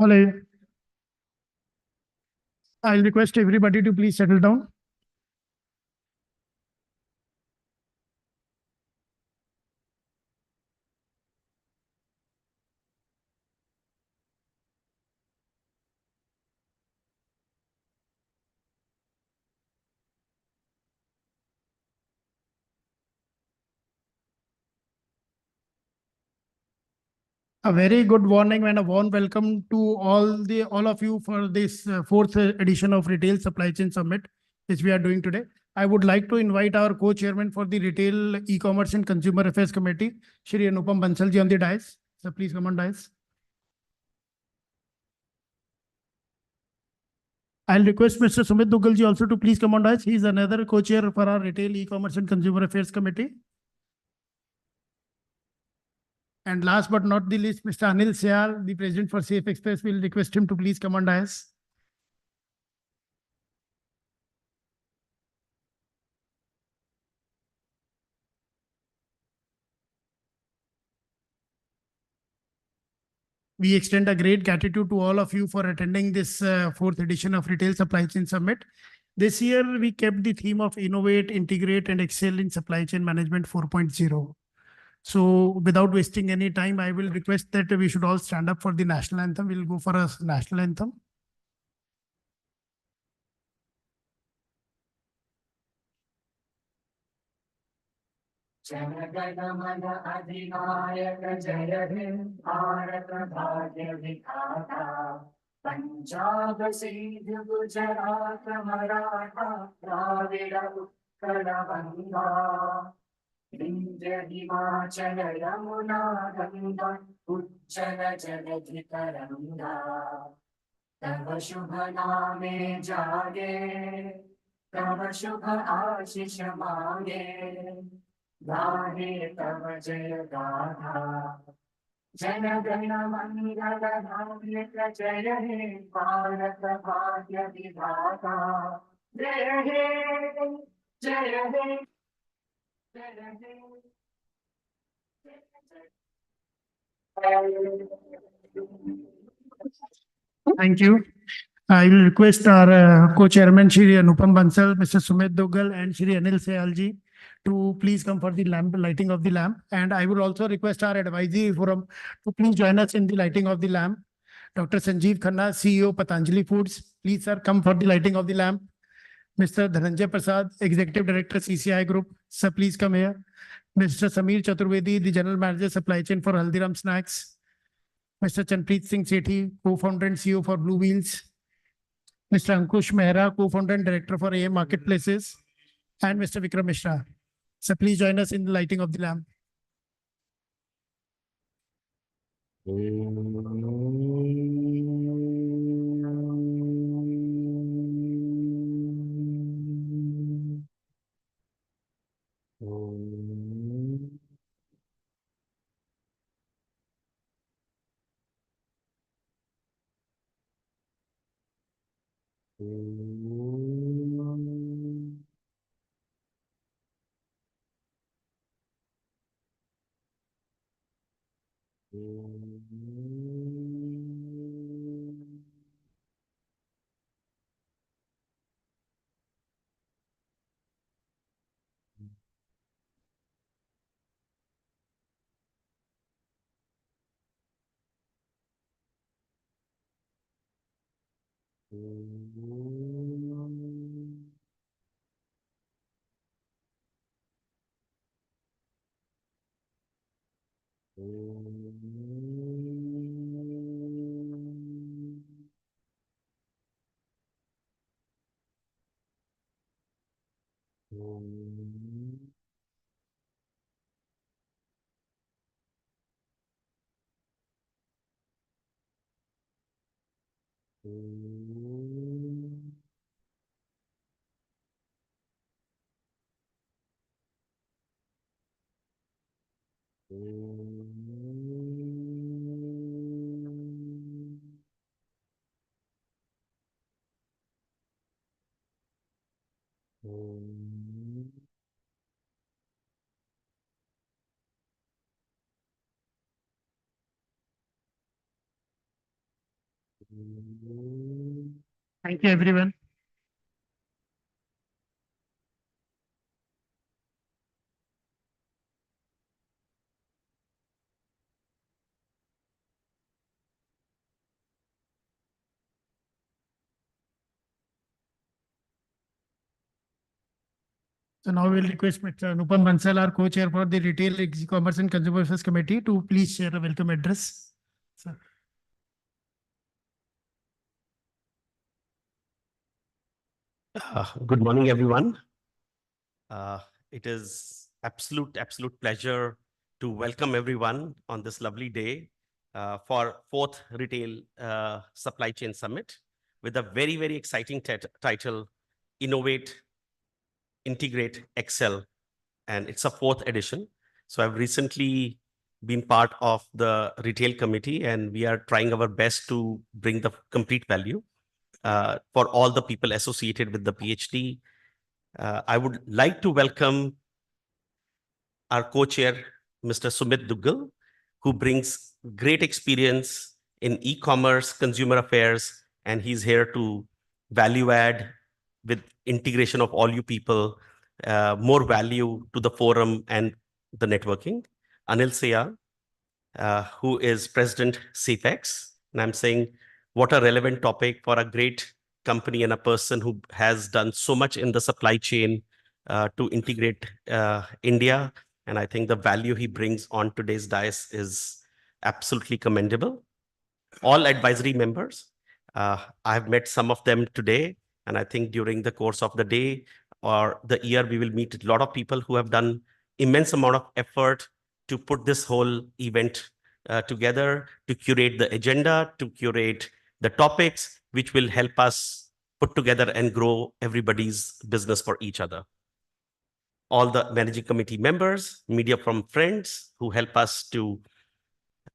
Hello. I'll request everybody to please settle down. A very good morning and a warm welcome to all of you for this fourth edition of Retail Supply Chain Summit, which we are doing today. I would like to invite our co-chairman for the Retail E-commerce and Consumer Affairs Committee, Shri Anupam Bansal ji on the dais. So please come on dais. I'll request Mr. Sumit Duggal ji also to please come on dais. He is another co-chair for our Retail E-commerce and Consumer Affairs Committee. And last but not the least, Mr. Anil Syal, the president for Safe Express, will request him to please come on dais. We extend a great gratitude to all of you for attending this fourth edition of Retail Supply Chain Summit. This year, we kept the theme of Innovate, Integrate, and Excel in Supply Chain Management 4.0. So without wasting any time, I will request that we should all stand up for the national anthem. We'll go for a national anthem. Jana Gana Mana अधिनायक जय हे भारत भाग्य विधाता पंजाब सिंध गुजरात मराठा द्राविड उत्कल गंगा विंध्य हिमाचल यमुना गंगा उज्जल जलधि तरंगा तव शुभ नामे जागे तव शुभ आशीष मांगे गाहे तव जय गाथा जन गण मंगल नायक जय हे भारत भाग्य विधाता जय हे जय हे जय हे Thank you. I will request our co-chairman, Shri Anupam Bansal, Mr. Sumit Duggal, and Shri Anil Syal ji to please come for the lamp, lighting of the lamp. And I will also request our advisory forum to please join us in the lighting of the lamp. Dr. Sanjeev Khanna, CEO, Patanjali Foods. Please, sir, come for the lighting of the lamp. Mr. Dhananjay Prasad, Executive Director, CCI Group. Sir, please come here. Mr. Sameer Chaturvedi, the General Manager, Supply Chain for Haldiram Snacks. Mr. Chanpreet Singh Sethi, co-founder and CEO for Blue Wheels. Mr. Ankush Mehra, co-founder and director for AM Marketplaces. And Mr. Vikram Mishra. So please join us in the lighting of the lamp. Thank you, everyone. So now we'll request Mr. Anupam Bansal, our co-chair for the Retail, E-commerce and Consumer Affairs Committee, to please share a welcome address. Sir. Good morning, everyone. It is absolute pleasure to welcome everyone on this lovely day for fourth Retail Supply Chain Summit with a very exciting title, Innovate, Integrate, Excel, and it's a fourth edition. So I've recently been part of the retail committee, and we are trying our best to bring the complete value for all the people associated with the PhD. I would like to welcome our co-chair, Mr. Sumit Duggal, who brings great experience in e-commerce, consumer affairs, and he's here to value add with integration of all you people, more value to the forum and the networking. Anil Seya, who is President CFEX, and I'm saying what a relevant topic for a great company and a person who has done so much in the supply chain to integrate India. And I think the value he brings on today's dais is absolutely commendable. All advisory members, I have met some of them today, and I think during the course of the day or the year, we will meet a lot of people who have done immense amount of effort to put this whole event together, to curate the agenda, to curate the topics, which will help us put together and grow everybody's business for each other. All the managing committee members, media from friends who help us to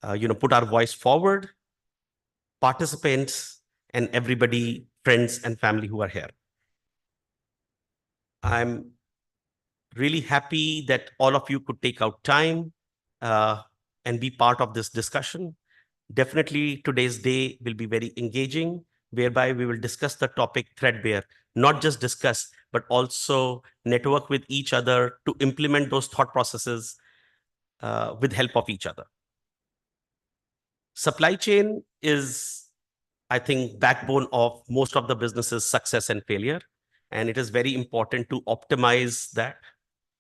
put our voice forward, participants, and everybody, friends and family who are here. I'm really happy that all of you could take out time and be part of this discussion. Definitely today's day will be very engaging, whereby we will discuss the topic threadbare, not just discuss, but also network with each other to implement those thought processes with help of each other. Supply chain is, I think, backbone of most of the business's success and failure. And it is very important to optimize that.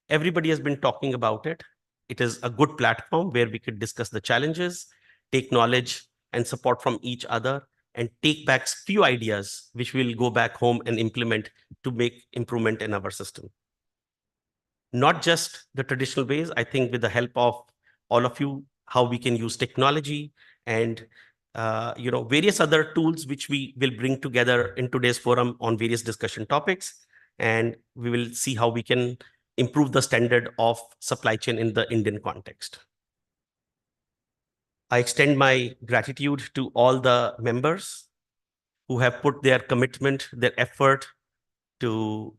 Everybody has been talking about it. It is a good platform where we could discuss the challenges, take knowledge and support from each other, and take back few ideas which we'll go back home and implement to make improvement in our system. Not just the traditional ways, I think with the help of all of you, how we can use technology and various other tools which we will bring together in today's forum on various discussion topics. And we will see how we can improve the standard of supply chain in the Indian context. I extend my gratitude to all the members who have put their commitment, their effort to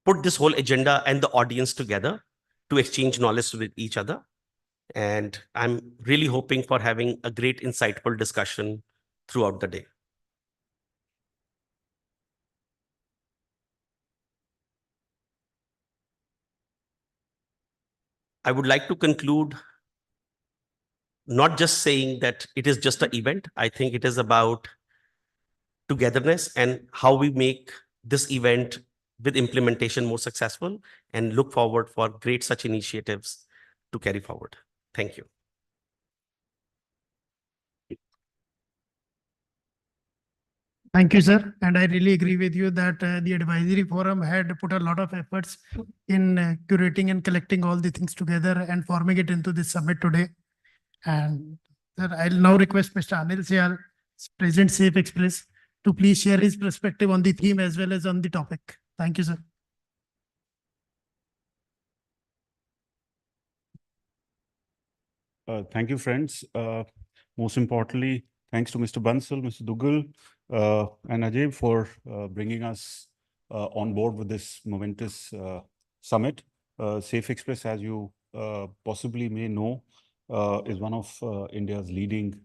put this whole agenda and the audience together to exchange knowledge with each other. And I'm really hoping for having a great, insightful discussion throughout the day. I would like to conclude not just saying that it is just an event. I think it is about togetherness and how we make this event with implementation more successful, and look forward for great such initiatives to carry forward. Thank you. Thank you, sir. And I really agree with you that the advisory forum had put a lot of efforts in curating and collecting all the things together and forming it into this summit today. And sir, I'll now request Mr. Anil Seya, President Safe Express, to please share his perspective on the theme as well as on the topic. Thank you, sir. Thank you, friends. Most importantly, thanks to Mr. Bansal, Mr. Duggal, and Ajay for bringing us on board with this momentous summit. Safe Express, as you possibly may know, is one of India's leading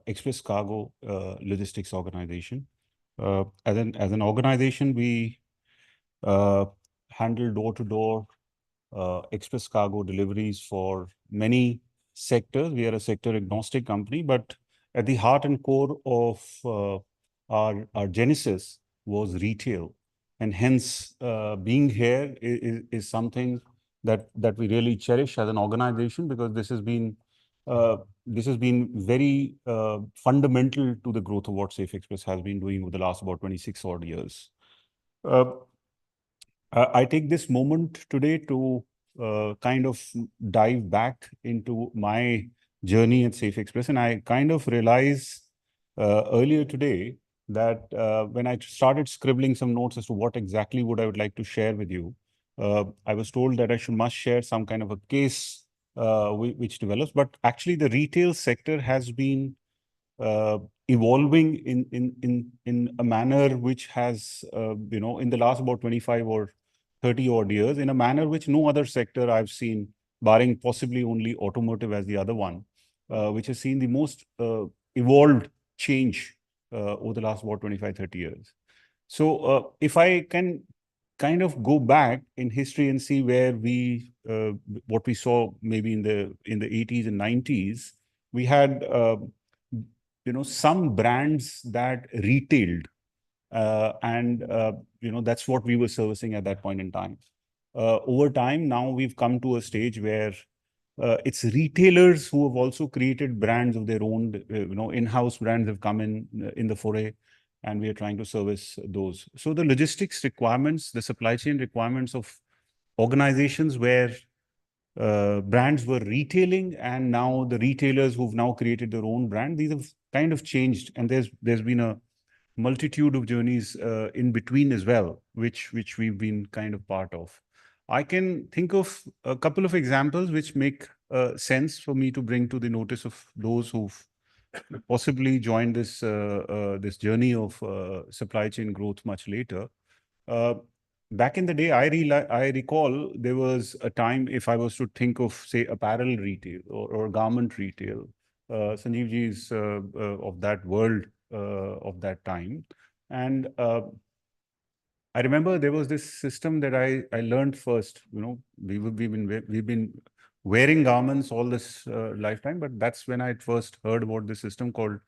Express Cargo Logistics Organization. As an organization, we handle door-to-door express cargo deliveries for many sectors. We are a sector agnostic company, but at the heart and core of our genesis was retail. And hence, being here is something that we really cherish as an organization, because this has been very fundamental to the growth of what Safe Express has been doing over the last about 26 odd years. I take this moment today to kind of dive back into my journey at Safe Express, and I kind of realized earlier today that when I started scribbling some notes as to what exactly would I would like to share with you, I was told that I must share some kind of a case which develops. But actually, the retail sector has been evolving in a manner which has, in the last about 25 or 30 odd years, in a manner which no other sector I've seen, barring possibly only automotive as the other one, which has seen the most evolved change over the last about 25, 30 years. So if I can kind of go back in history and see where what we saw maybe in the 80s and 90s, we had some brands that retailed, and that's what we were servicing at that point in time. Over time, now we've come to a stage where it's retailers who have also created brands of their own. In-house brands have come in the foray, and we are trying to service those. So the logistics requirements, the supply chain requirements of organizations where brands were retailing, and now the retailers who've now created their own brand, these have kind of changed, and there's been a multitude of journeys in between as well, which we've been kind of part of. I can think of a couple of examples which make sense for me to bring to the notice of those who've possibly joined this this journey of supply chain growth much later. Back in the day, I recall there was a time, if I was to think of, say, apparel retail or garment retail, Sanjeev ji is of that world of that time. And I remember there was this system that I learned first. We've been wearing garments all this lifetime, but that's when I first heard about this system called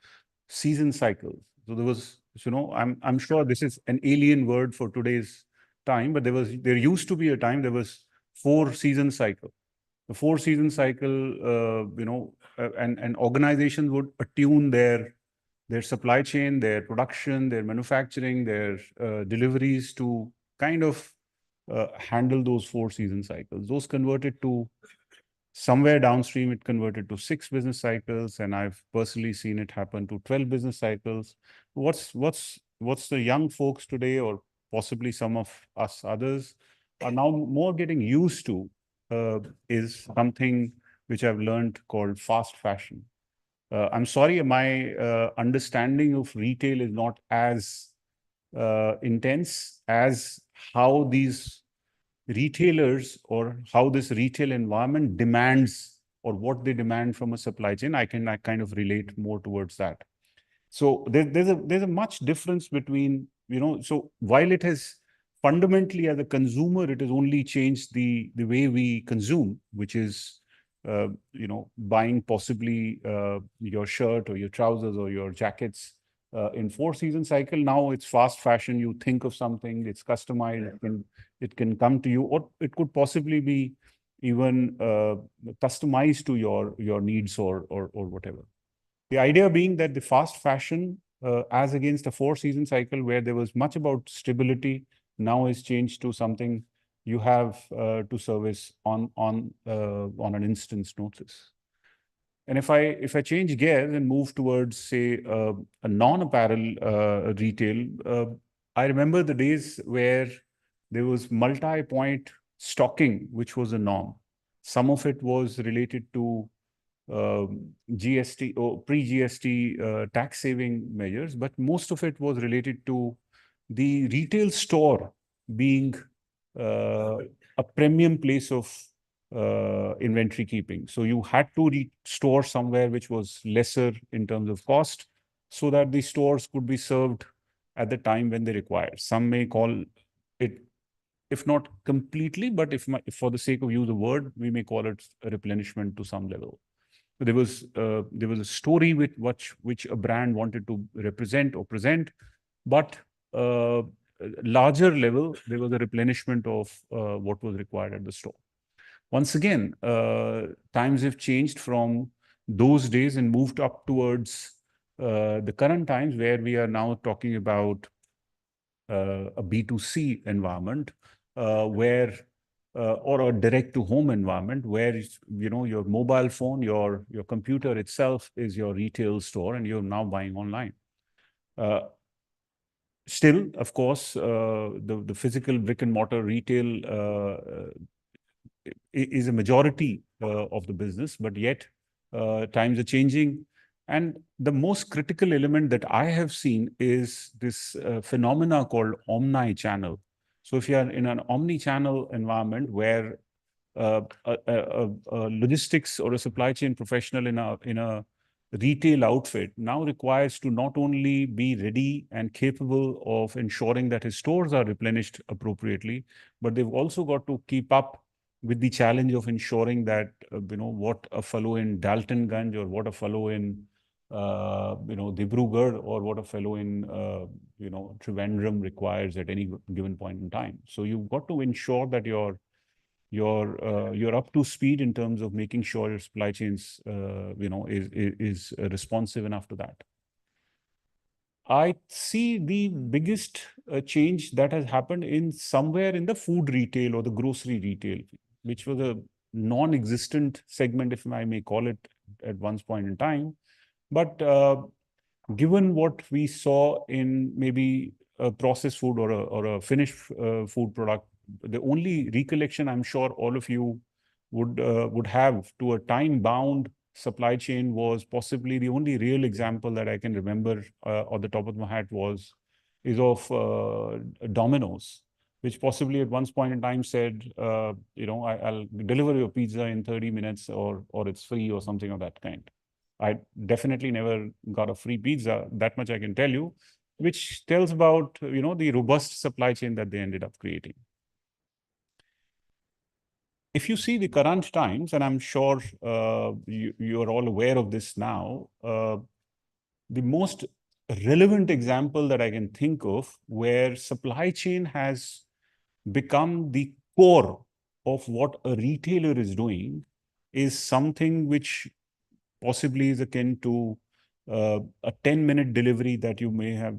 season cycles. So there was, I'm sure this is an alien word for today's time, but there used to be a time there was 4-season cycle. The 4-season cycle, and organizations would attune their supply chain, their production, their manufacturing, their deliveries to kind of handle those 4-season cycles. Those converted to somewhere downstream, it converted to 6 business cycles, and I've personally seen it happen to 12 business cycles. What's the young folks today, or possibly some of us others, are now more getting used to is something which I've learned called fast fashion. I'm sorry, my understanding of retail is not as intense as how these retailers or how this retail environment demands, or what they demand from a supply chain. I kind of relate more towards that. So there's a much difference between, so while it has fundamentally, as a consumer, it has only changed the way we consume, which is buying possibly your shirt or your trousers or your jackets in 4-season cycle. Now it's fast fashion. You think of something, it's customized, it can come to you, or it could possibly be even customized to your needs or whatever. The idea being that the fast fashion, as against a 4-season cycle where there was much about stability, now is changed to something you have to service on an instant's notice. And if I change gears and move towards, say, a non-apparel retail, I remember the days where there was multi-point stocking, which was a norm. Some of it was related to GST or pre-GST tax saving measures, but most of it was related to the retail store being a premium place of inventory keeping. So you had to store somewhere which was lesser in terms of cost so that the stores could be served at the time when they require. Some may call it, if not completely, but if for the sake of use of word, we may call it a replenishment to some level. So there was a story with which a brand wanted to represent or present, but larger level, there was a replenishment of what was required at the store. Once again, times have changed from those days and moved up towards the current times where we are now talking about a B2C environment where or a direct to home environment where your mobile phone, your computer itself is your retail store and you're now buying online. Still, of course, the physical brick and mortar retail is a majority of the business, but yet times are changing. And the most critical element that I have seen is this phenomena called omni-channel. So if you are in an omni-channel environment where a logistics or a supply chain professional in a retail outfit now requires to not only be ready and capable of ensuring that his stores are replenished appropriately, but they've also got to keep up with the challenge of ensuring that what a fellow in Daltonganj or what a fellow in Dibrugarh or what a fellow in Trivandrum requires at any given point in time. So you've got to ensure that you're up to speed in terms of making sure your supply chains is responsive enough to that. I see the biggest change that has happened in somewhere in the food retail or the grocery retail, which was a non-existent segment, if I may call it, at one point in time. But given what we saw in maybe a processed food or a finished food product, the only recollection I'm sure all of you would have to a time-bound supply chain was possibly the only real example that I can remember on the top of my head is of Domino's, which possibly at one point in time said, I'll deliver your pizza in 30 minutes or it's free or something of that kind. I definitely never got a free pizza, that much I can tell you, which tells about, the robust supply chain that they ended up creating. If you see the current times, and I'm sure you are all aware of this now, the most relevant example that I can think of where supply chain has become the core of what a retailer is doing is something which possibly is akin to a 10-minute delivery that you may have.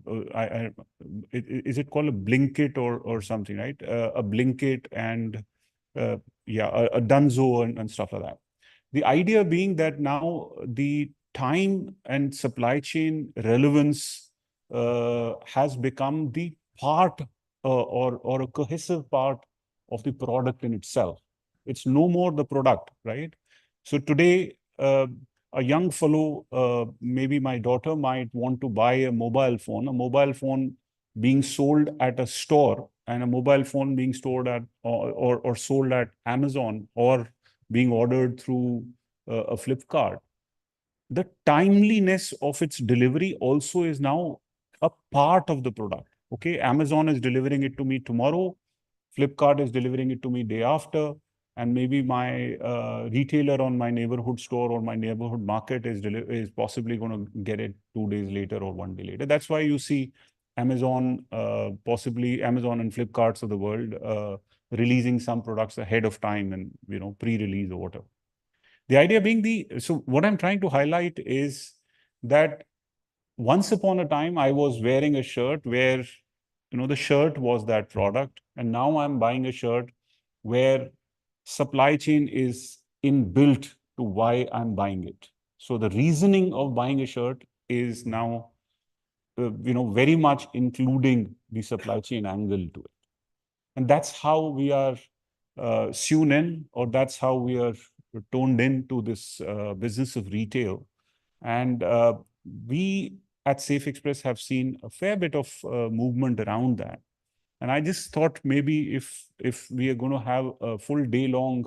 Is it called a Blinkit or something, right? A Blinkit and a Dunzo and stuff like that. The idea being that now the time and supply chain relevance has become the part or a cohesive part of the product in itself. It's no more the product, right? So today, a young fellow, maybe my daughter might want to buy a mobile phone being sold at a store and a mobile phone being stored at or sold at Amazon or being ordered through a Flipkart. The timeliness of its delivery also is now a part of the product. Okay, Amazon is delivering it to me tomorrow, Flipkart is delivering it to me day after, and maybe my retailer on my neighborhood store or my neighborhood market is possibly going to get it 2 days later or 1 day later. That's why you see Amazon, possibly Amazon and Flipkarts of the world releasing some products ahead of time and pre-release or whatever. The idea being so what I'm trying to highlight is that once upon a time I was wearing a shirt where the shirt was that product, and now I'm buying a shirt where supply chain is inbuilt to why I'm buying it. So the reasoning of buying a shirt is now very much including the supply chain angle to it. And that's how we are sewn in, or that's how we are toned into this business of retail. And we at Safexpress have seen a fair bit of movement around that. And I just thought maybe if we are going to have a full day long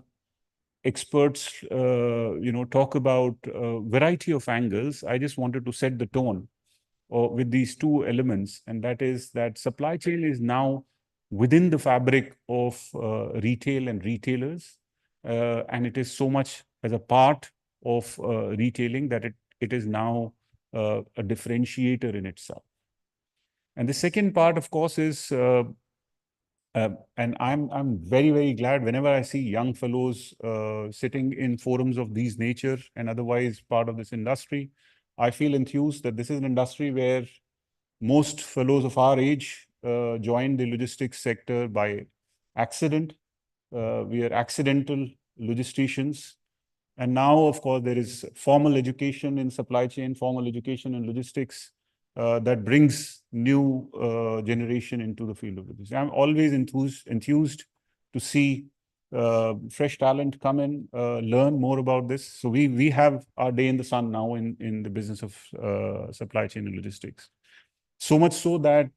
experts, talk about a variety of angles. I just wanted to set the tone with these two elements, and that is that supply chain is now within the fabric of retail and retailers, and it is so much as a part of retailing that it is now a differentiator in itself. And the second part, of course, is and I'm very, very glad whenever I see young fellows sitting in forums of these nature and otherwise part of this industry. I feel enthused that this is an industry where most fellows of our age joined the logistics sector by accident. We are accidental logisticians. And now, of course, there is formal education in supply chain, formal education in logistics that brings new generation into the field of logistics. I'm always enthused to see fresh talent come in, learn more about this. So we have our day in the sun now in the business of supply chain and logistics. So much so that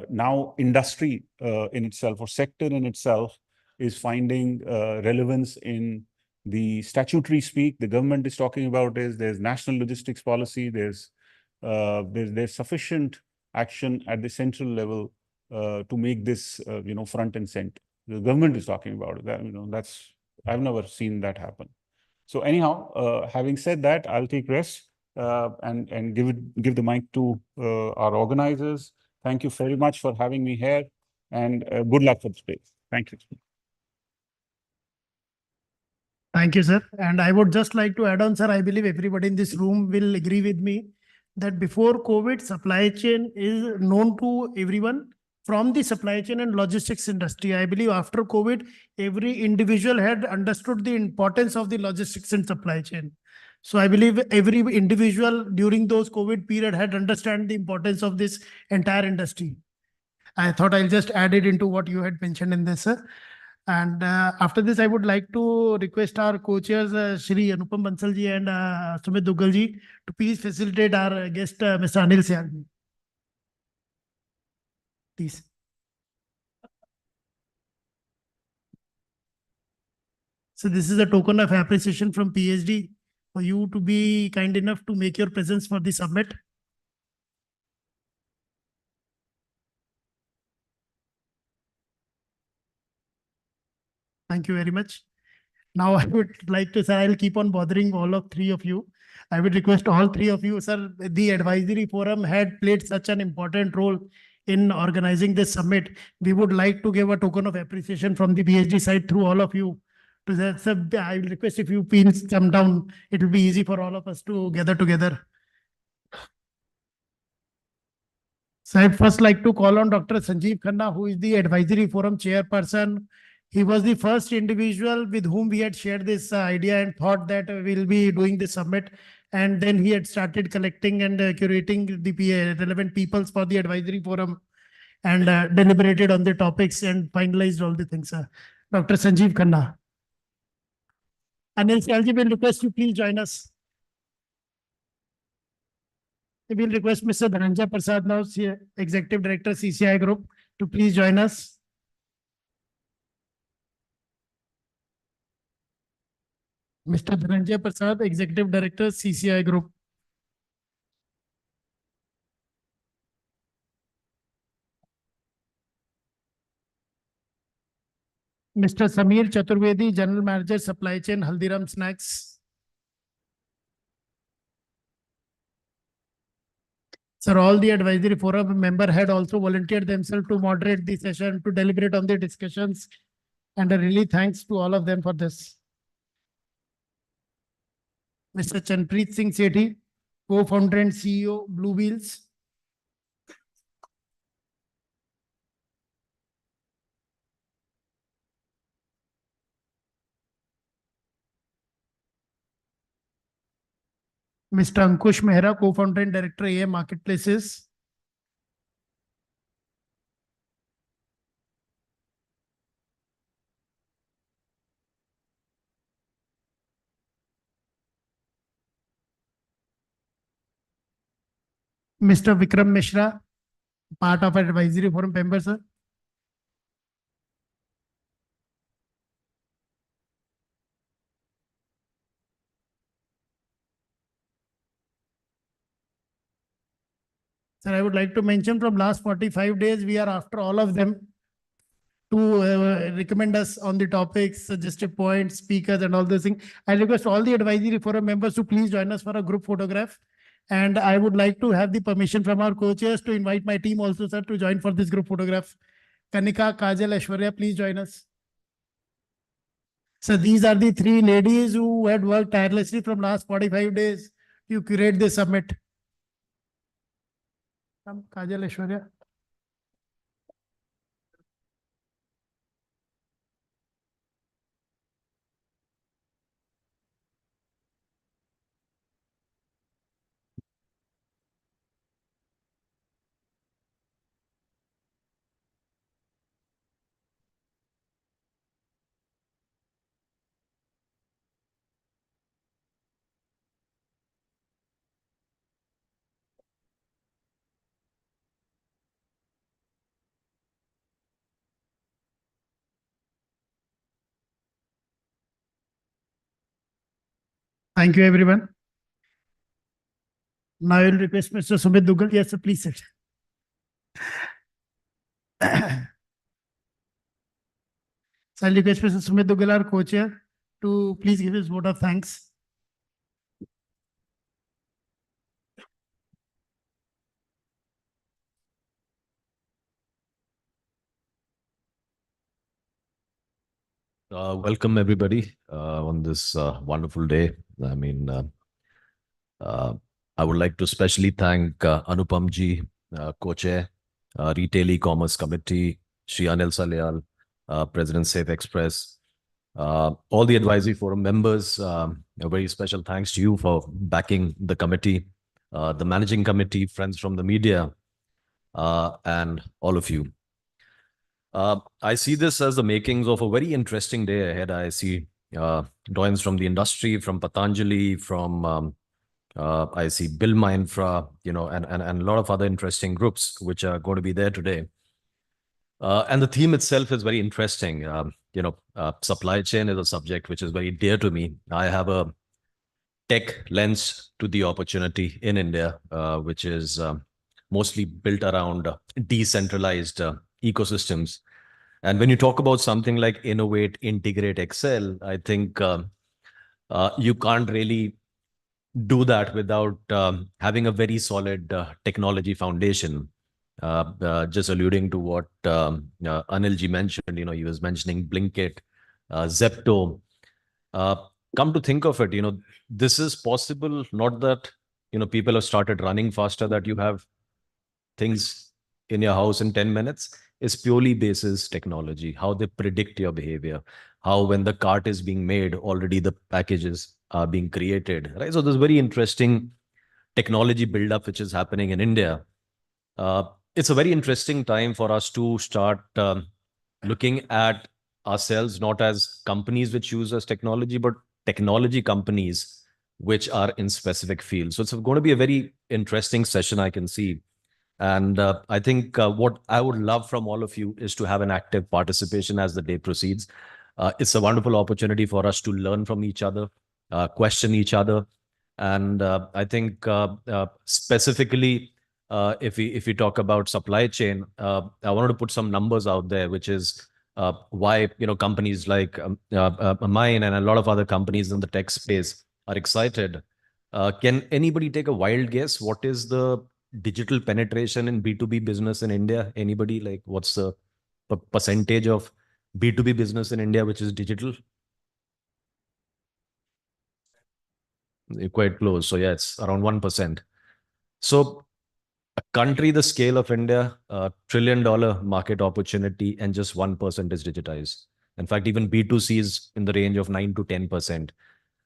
now industry in itself or sector in itself is finding relevance in the statutory speak. The government is talking about is there's national logistics policy, there's sufficient action at the central level to make this front and center. The government is talking about it. That's I've never seen that happen. So anyhow, having said that, I'll take rest and give the mic to our organizers. Thank you very much for having me here, and good luck for the space. Thank you. Thank you, sir. And I would just like to add on, sir, I believe everybody in this room will agree with me that before COVID, supply chain is known to everyone from the supply chain and logistics industry. I believe after COVID, every individual had understood the importance of the logistics and supply chain. So I believe every individual during those COVID period had understand the importance of this entire industry. I thought I'll just add it into what you had mentioned in this, sir. And after this, I would like to request our co-chairs, Shri Anupam Bansal ji and Sumit Duggal ji, to please facilitate our guest, Mr. Anil Sehal ji. Please. So this is a token of appreciation from PhD for you to be kind enough to make your presence for the summit. Thank you very much. Now I would like to, sir, I'll keep on bothering all of three of you. I would request all three of you, sir, the advisory forum had played such an important role in organizing this summit. We would like to give a token of appreciation from the PhD side through all of you. To that, sir, I will request if you please come down, it will be easy for all of us to gather together. So I'd first like to call on Dr. Sanjeev Khanna, who is the advisory forum chairperson. He was the first individual with whom we had shared this idea and thought that we'll be doing the summit. And then he had started collecting and curating the relevant peoples for the advisory forum and deliberated on the topics and finalized all the things. Dr. Sanjeev Khanna. Anil Sehal ji, will request you please join us. We will request Mr. Dhananjay Prasad now, Executive Director, CCI Group, to please join us. Mr. Dhananjay Prasad, Executive Director, CCI Group. Mr. Samir Chaturvedi, General Manager, Supply Chain, Haldiram Snacks. Sir, all the advisory forum member had also volunteered themselves to moderate the session, to deliberate on the discussions. And really thanks to all of them for this. Mr. Chanpreet Singh Sethi, co-founder and CEO, Blue Wheels. Mr. Ankush Mehra, co-founder and director, AM Marketplaces. Mr. Vikram Mishra, part of advisory forum member, sir. Sir, I would like to mention from last 45 days, we are after all of them to recommend us on the topics, suggested points, speakers and all those things. I request all the advisory forum members to please join us for a group photograph. And I would like to have the permission from our co-chairs to invite my team also, sir, to join for this group photograph. Kanika, Kajal, Aishwarya, please join us. So these are the three ladies who had worked tirelessly from last 45 days to curate this summit. Come, Kajal, Aishwarya. Thank you, everyone. Now I will request Mr. Sumit Duggal. Yes, sir, please sit. So I'll request Mr. Sumit Duggal, our co-chair, to please give his vote of thanks. Welcome everybody on this wonderful day. I mean, I would like to especially thank Anupam ji, co-chair, Retail E-Commerce Committee, Shri Anil Salyal, President Safe Express, all the advisory forum members. A very special thanks to you for backing the committee, the managing committee, friends from the media, and all of you. I see this as the makings of a very interesting day ahead. I see drawings from the industry, from Patanjali, from I see Bilma Infra, and a lot of other interesting groups which are going to be there today. And the theme itself is very interesting. Supply chain is a subject which is very dear to me. I have a tech lens to the opportunity in India, which is mostly built around decentralized ecosystems. And when you talk about something like innovate, integrate, excel, I think you can't really do that without having a very solid technology foundation. Just alluding to what Anilji mentioned, he was mentioning Blinkit, Zepto. Come to think of it, this is possible, not that, people have started running faster, that you have things in your house in 10 minutes. Is purely basis technology, how they predict your behavior, how when the cart is being made, already the packages are being created, right? So there's very interesting technology buildup which is happening in India. It's a very interesting time for us to start looking at ourselves not as companies which use us technology, but technology companies which are in specific fields. So it's going to be a very interesting session, I can see. And I think what I would love from all of you is to have an active participation as the day proceeds. It's a wonderful opportunity for us to learn from each other, question each other. And I think specifically, if we talk about supply chain, I wanted to put some numbers out there, which is why companies like mine and a lot of other companies in the tech space are excited. Can anybody take a wild guess? What is the digital penetration in B2B business in India? Anybody, like, what's the percentage of B2B business in India which is digital? You're quite close. So yeah, it's around 1%. So a country the scale of India, $1 trillion market opportunity, and just 1% is digitized. In fact, even B2C is in the range of 9 to 10%.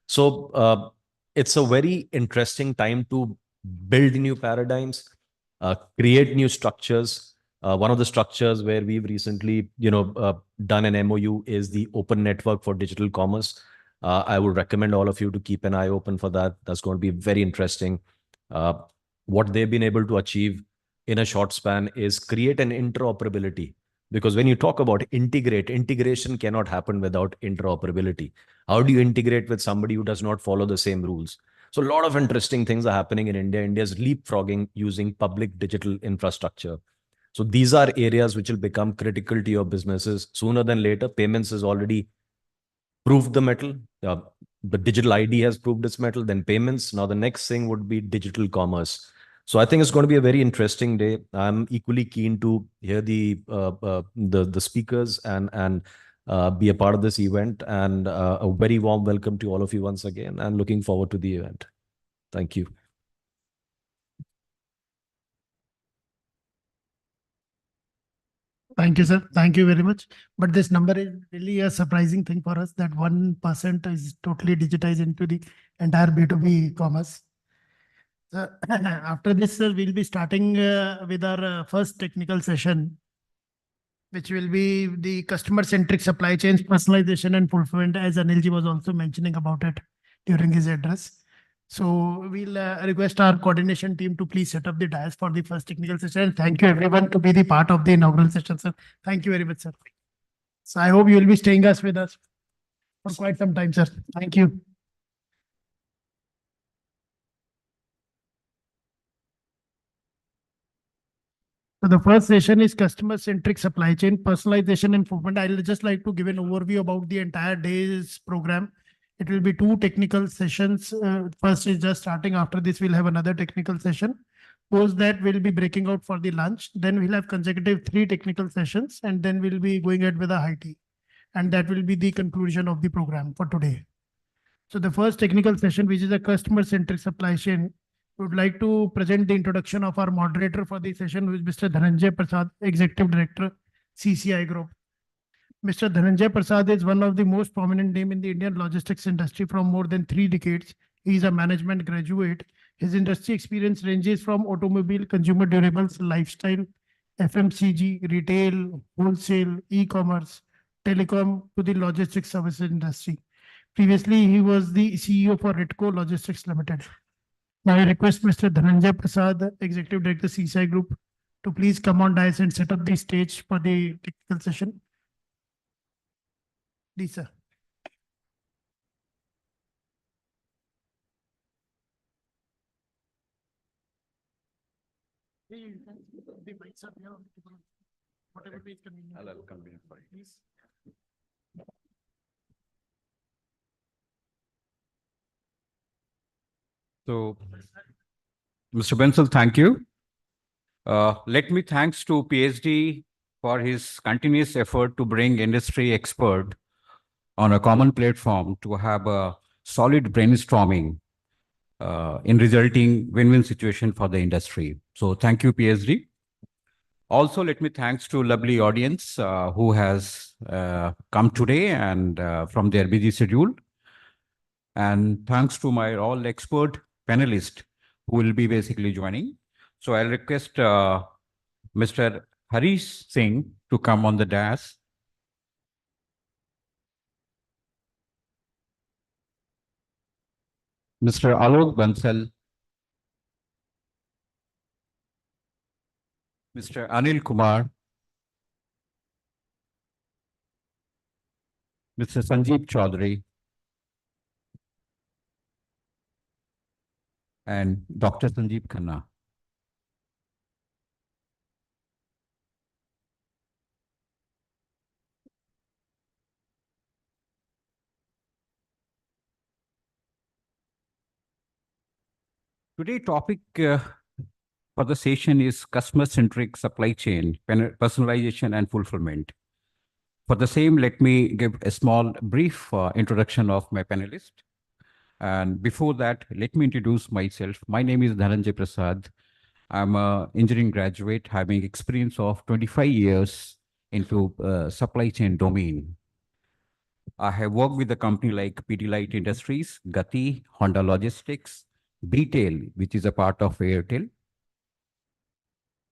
So it's a very interesting time to build new paradigms, create new structures. One of the structures where we've recently, done an MOU is the Open Network for Digital Commerce. I would recommend all of you to keep an eye open for that. That's going to be very interesting. What they've been able to achieve in a short span is create an interoperability. Because when you talk about integration cannot happen without interoperability. How do you integrate with somebody who does not follow the same rules? So a lot of interesting things are happening in India. India is leapfrogging using public digital infrastructure. So these are areas which will become critical to your businesses sooner than later. Payments has already proved the metal. The digital ID has proved its metal. Then payments. Now the next thing would be digital commerce. So I think it's going to be a very interesting day. I'm equally keen to hear the speakers and be a part of this event. And a very warm welcome to all of you once again. And looking forward to the event. Thank you. Thank you, sir. Thank you very much. But this number is really a surprising thing for us that 1% is totally digitized into the entire B2B commerce. So after this, sir, we'll be starting with our first technical session, which will be the customer-centric supply chains, personalization and fulfillment, as Anilji was also mentioning about it during his address. So we'll request our coordination team to please set up the dais for the first technical session. Thank you everyone to be the part of the inaugural session, sir. Thank you very much, sir. So I hope you will be staying with us for quite some time, sir. Thank you. So the first session is customer-centric supply chain, personalization and fulfillment. I'll just like to give an overview about the entire day's program. It will be 2 technical sessions. First is just starting. After this, we'll have another technical session. Post that, we'll be breaking out for the lunch. Then we'll have consecutive 3 technical sessions, and then we'll be going ahead with a high tea. And that will be the conclusion of the program for today. So the first technical session, which is a customer-centric supply chain, would like to present the introduction of our moderator for the session, who is Mr. Dhananjay Prasad, Executive Director, CCI Group. Mr. Dhananjay Prasad is one of the most prominent name in the Indian logistics industry from more than 3 decades. He is a management graduate. His industry experience ranges from automobile, consumer durables, lifestyle, FMCG, retail, wholesale, e-commerce, telecom to the logistics services industry. Previously, he was the CEO for Ritco Logistics Limited. Now I request Mr. Dhananjay Prasad, Executive Director, CCI Group, to please come on dais and set up the stage for the technical session. Please, sir. Whatever is convenient. I'll convene for you. Please. So, Mr. Bansal, thank you. Let me thanks to PSD for his continuous effort to bring industry expert on a common platform to have a solid brainstorming in resulting win-win situation for the industry. So thank you, PSD. Also, let me thanks to lovely audience who has come today and from their busy schedule. And thanks to my all expert panelists who will be basically joining. So I'll request Mr. Harish Singh to come on the dais. Mr. Alok Bansal. Mr. Anil Kumar. Mr. Sanjeev Chaudhary. And Dr. Sanjeev Khanna. Today topic for the session is customer-centric supply chain, personalization and fulfillment. For the same, let me give a small brief introduction of my panelist. And before that, let me introduce myself. My name is Dhananjay Prasad. I'm an engineering graduate having experience of 25 years into supply chain domain. I have worked with a company like Pidilite Industries, Gati, Honda Logistics, BTEL, which is a part of Airtel,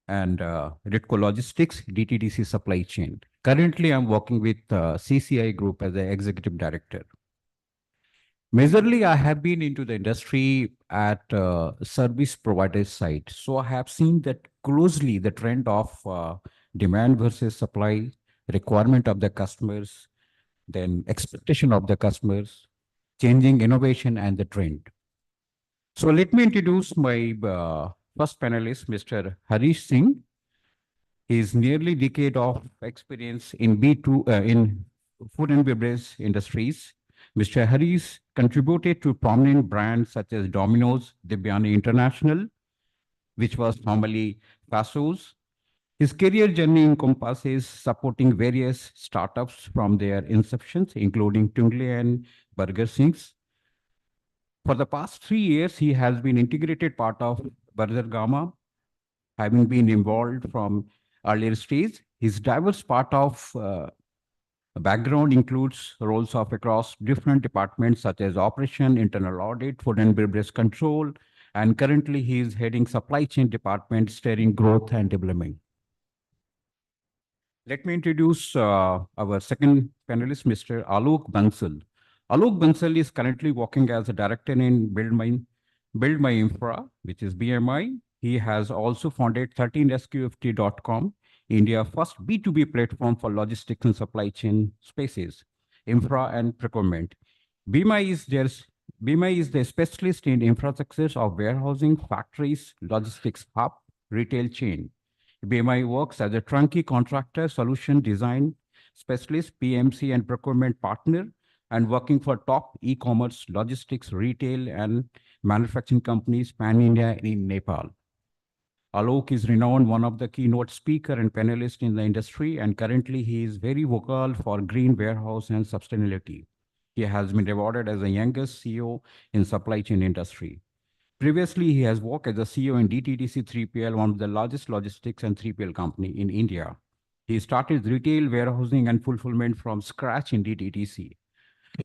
and Ritco Logistics, DTDC supply chain. Currently, I'm working with CCI Group as the executive director. Majorly, I have been into the industry at service provider side. So I have seen that closely the trend of demand versus supply, requirement of the customers, then expectation of the customers, changing innovation and the trend. So let me introduce my first panelist, Mr. Harish Singh. His nearly decade of experience in in food and beverage industries. Mr. Harish contributed to prominent brands such as Domino's, Devyani International, which was formerly Fasos. His career journey encompasses supporting various startups from their inceptions, including Tungle and Burger Singhs. For the past 3 years, he has been integrated part of Burger Gamma, having been involved from earlier stage. His diverse part of background includes roles of across different departments such as operation, internal audit, food and beverage control, and currently he is heading supply chain department, steering growth and development. Let me introduce our second panelist, Mr. Alok Bansal. Alok Bansal is currently working as a director in Build My Infra, which is BMI. He has also founded 13SQFT.com, India's first B2B platform for logistics and supply chain spaces, infra and procurement. BMI is the specialist in infrastructures of warehousing, factories, logistics hub, retail chain. BMI works as a turnkey contractor, solution design specialist, PMC and procurement partner, and working for top e-commerce, logistics, retail, and manufacturing companies pan-India in Nepal. Alok is renowned one of the keynote speaker and panelist in the industry, and currently he is very vocal for green warehouse and sustainability. He has been rewarded as the youngest CEO in supply chain industry. Previously, he has worked as a CEO in DTDC 3PL, one of the largest logistics and 3PL company in India. He started retail warehousing and fulfillment from scratch in DTDC.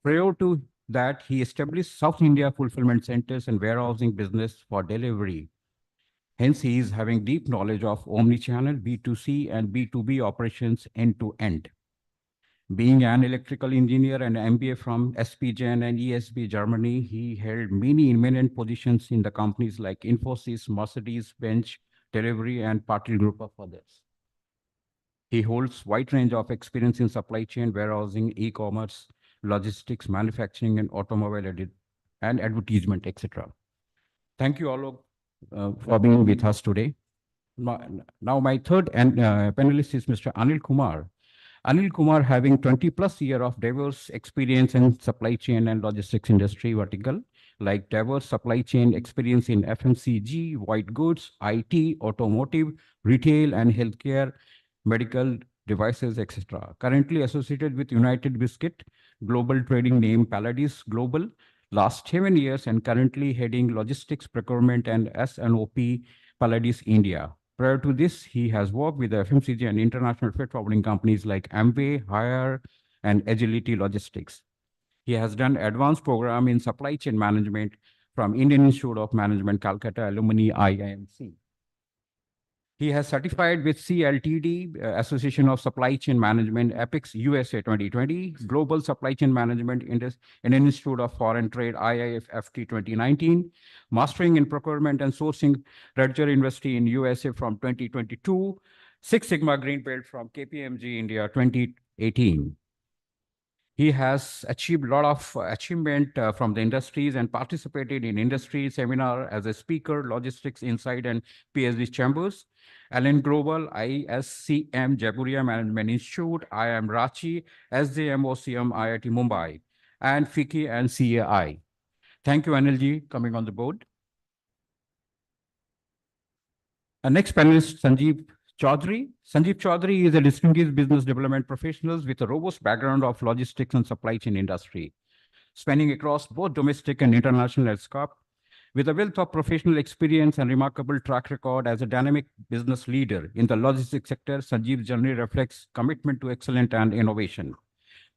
Prior to that, he established South India fulfillment centers and warehousing business for delivery. Hence, he is having deep knowledge of omni-channel, B2C and B2B operations end to end. Being an electrical engineer and MBA from SP Gen and ESB Germany, he held many eminent positions in the companies like Infosys, Mercedes-Benz, Delivery, and Patil Group of others. He holds wide range of experience in supply chain, warehousing, e-commerce, logistics, manufacturing, and automobile and advertisement, etc. Thank you, Alok, for being with us today. Now, my third panelist is Mr. Anil Kumar. Anil Kumar, having 20 plus year of diverse experience in supply chain and logistics industry vertical, like diverse supply chain experience in FMCG, white goods, IT, automotive, retail, and healthcare, medical devices, etc. Currently associated with United Biscuit, global trading name Paladis Global, last 7 years, and currently heading logistics procurement and S&OP Paladis India. Prior to this, he has worked with the FMCG and international freight forwarding companies like Amway, Hire, and Agility Logistics. He has done advanced program in supply chain management from Indian Institute of Management, Calcutta Alumni IIMC. He has certified with CLTD, Association of Supply Chain Management, Apex USA 2020, Global Supply Chain Management Indian Institute of Foreign Trade, IIFFT 2019, Mastering in Procurement and Sourcing, Rutgers University in USA from 2022, Six Sigma Green Belt from KPMG India 2018. He has achieved a lot of achievement from the industries and participated in industry seminar as a speaker, logistics insight and PhD chambers. Allen Global, ISCM, Jaguria Management Institute, IIM Ranchi, SJM OCM, IIT Mumbai, and FICCI and CAI. Thank you, Anilji, coming on the board. Our next panelist, Sanjeev Chaudhary. Sanjeev Chaudhary is a distinguished business development professional with a robust background of logistics and supply chain industry, spanning across both domestic and international scope. With a wealth of professional experience and remarkable track record as a dynamic business leader in the logistics sector, Sanjeev's journey reflects commitment to excellence and innovation.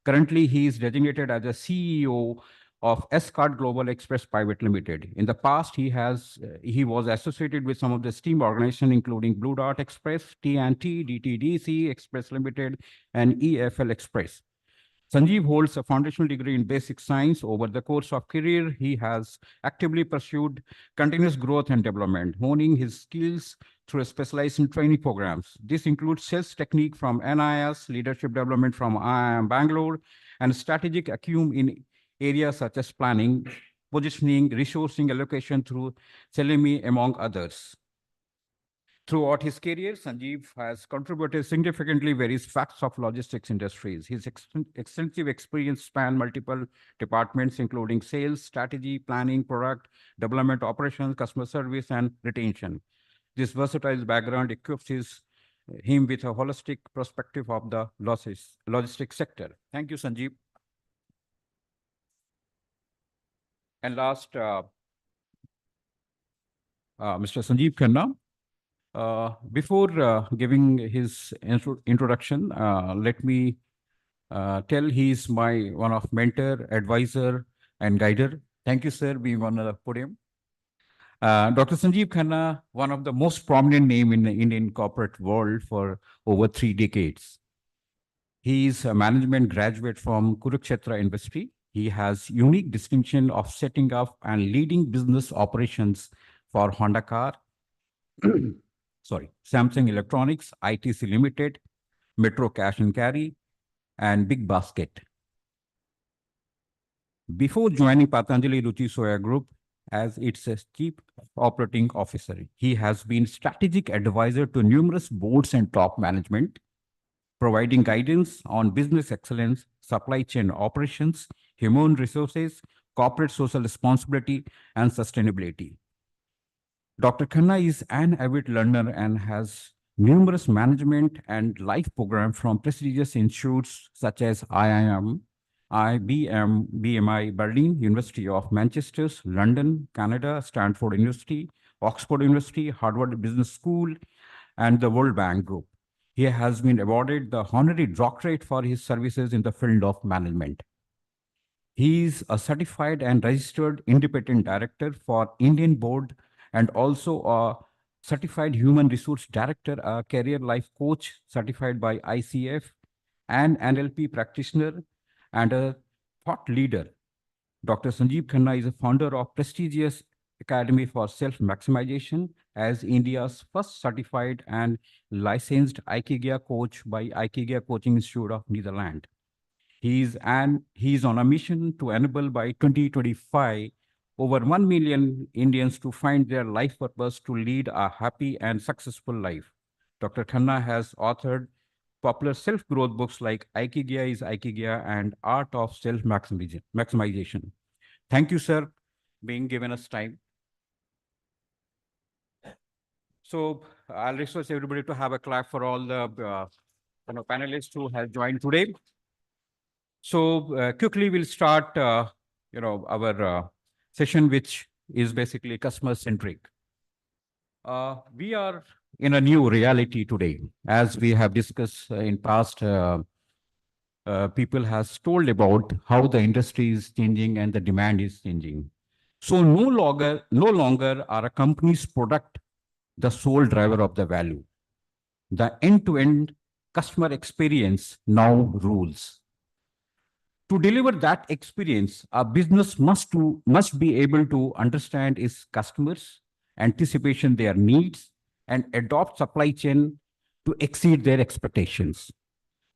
Currently, he is designated as a CEO of S-Card Global Express Private Limited. In the past, he was associated with some of the steam organizations, including Blue Dart Express, TNT, DTDC Express Limited, and EFL Express. Sanjeev holds a foundational degree in basic science. Over the course of career, he has actively pursued continuous growth and development, honing his skills through specialized in training programs. This includes sales technique from NIS, leadership development from IIM Bangalore, and strategic acumen in areas such as planning, positioning, resourcing allocation through Selemi, among others. Throughout his career, Sanjeev has contributed significantly various facts of logistics industries. His extensive experience span multiple departments, including sales, strategy, planning, product development, operations, customer service, and retention. This versatile background equips him with a holistic perspective of the logistics sector. Thank you, Sanjeev. And last, Mr. Sanjeev Khanna. Before giving his introduction, let me tell he's my one of mentor, advisor, and guider. Thank you, sir, being on the podium. Dr. Sanjeev Khanna, one of the most prominent name in the Indian corporate world for over 3 decades. He is a management graduate from Kurukshetra University. He has unique distinction of setting up and leading business operations for Honda Car, Samsung Electronics, ITC Limited, Metro Cash and Carry, and Big Basket. Before joining Patanjali Ruchi Soya Group as its chief operating officer, he has been strategic advisor to numerous boards and top management, providing guidance on business excellence, supply chain operations, human resources, corporate social responsibility, and sustainability. Dr. Khanna is an avid learner and has numerous management and life programs from prestigious institutes such as IIM, IBM, BMI, Berlin, University of Manchester, London, Canada, Stanford University, Oxford University, Harvard Business School, and the World Bank Group. He has been awarded the honorary doctorate for his services in the field of management. He is a certified and registered independent director for Indian Board and also a certified human resource director, a career life coach certified by ICF, an NLP practitioner, and a thought leader. Dr. Sanjeev Khanna is a founder of prestigious Academy for Self-Maximization as India's first certified and licensed Aikiga coach by Aikiga Coaching Institute of Netherlands. He is on a mission to enable by 2025 over 1 million Indians to find their life purpose to lead a happy and successful life. Dr. Khanna has authored popular self-growth books like Aikiga is Aikiga and Art of Self-Maximization. Thank you, sir, being given us time. So I'll request everybody to have a clap for all the panelists who have joined today. So quickly we'll start, our session, which is basically customer-centric. We are in a new reality today, as we have discussed in past. People has told about how the industry is changing and the demand is changing. So no longer are a company's product the sole driver of the value. The end-to-end customer experience now rules. To deliver that experience, a business must be able to understand its customers, anticipation their needs, and adopt supply chain to exceed their expectations.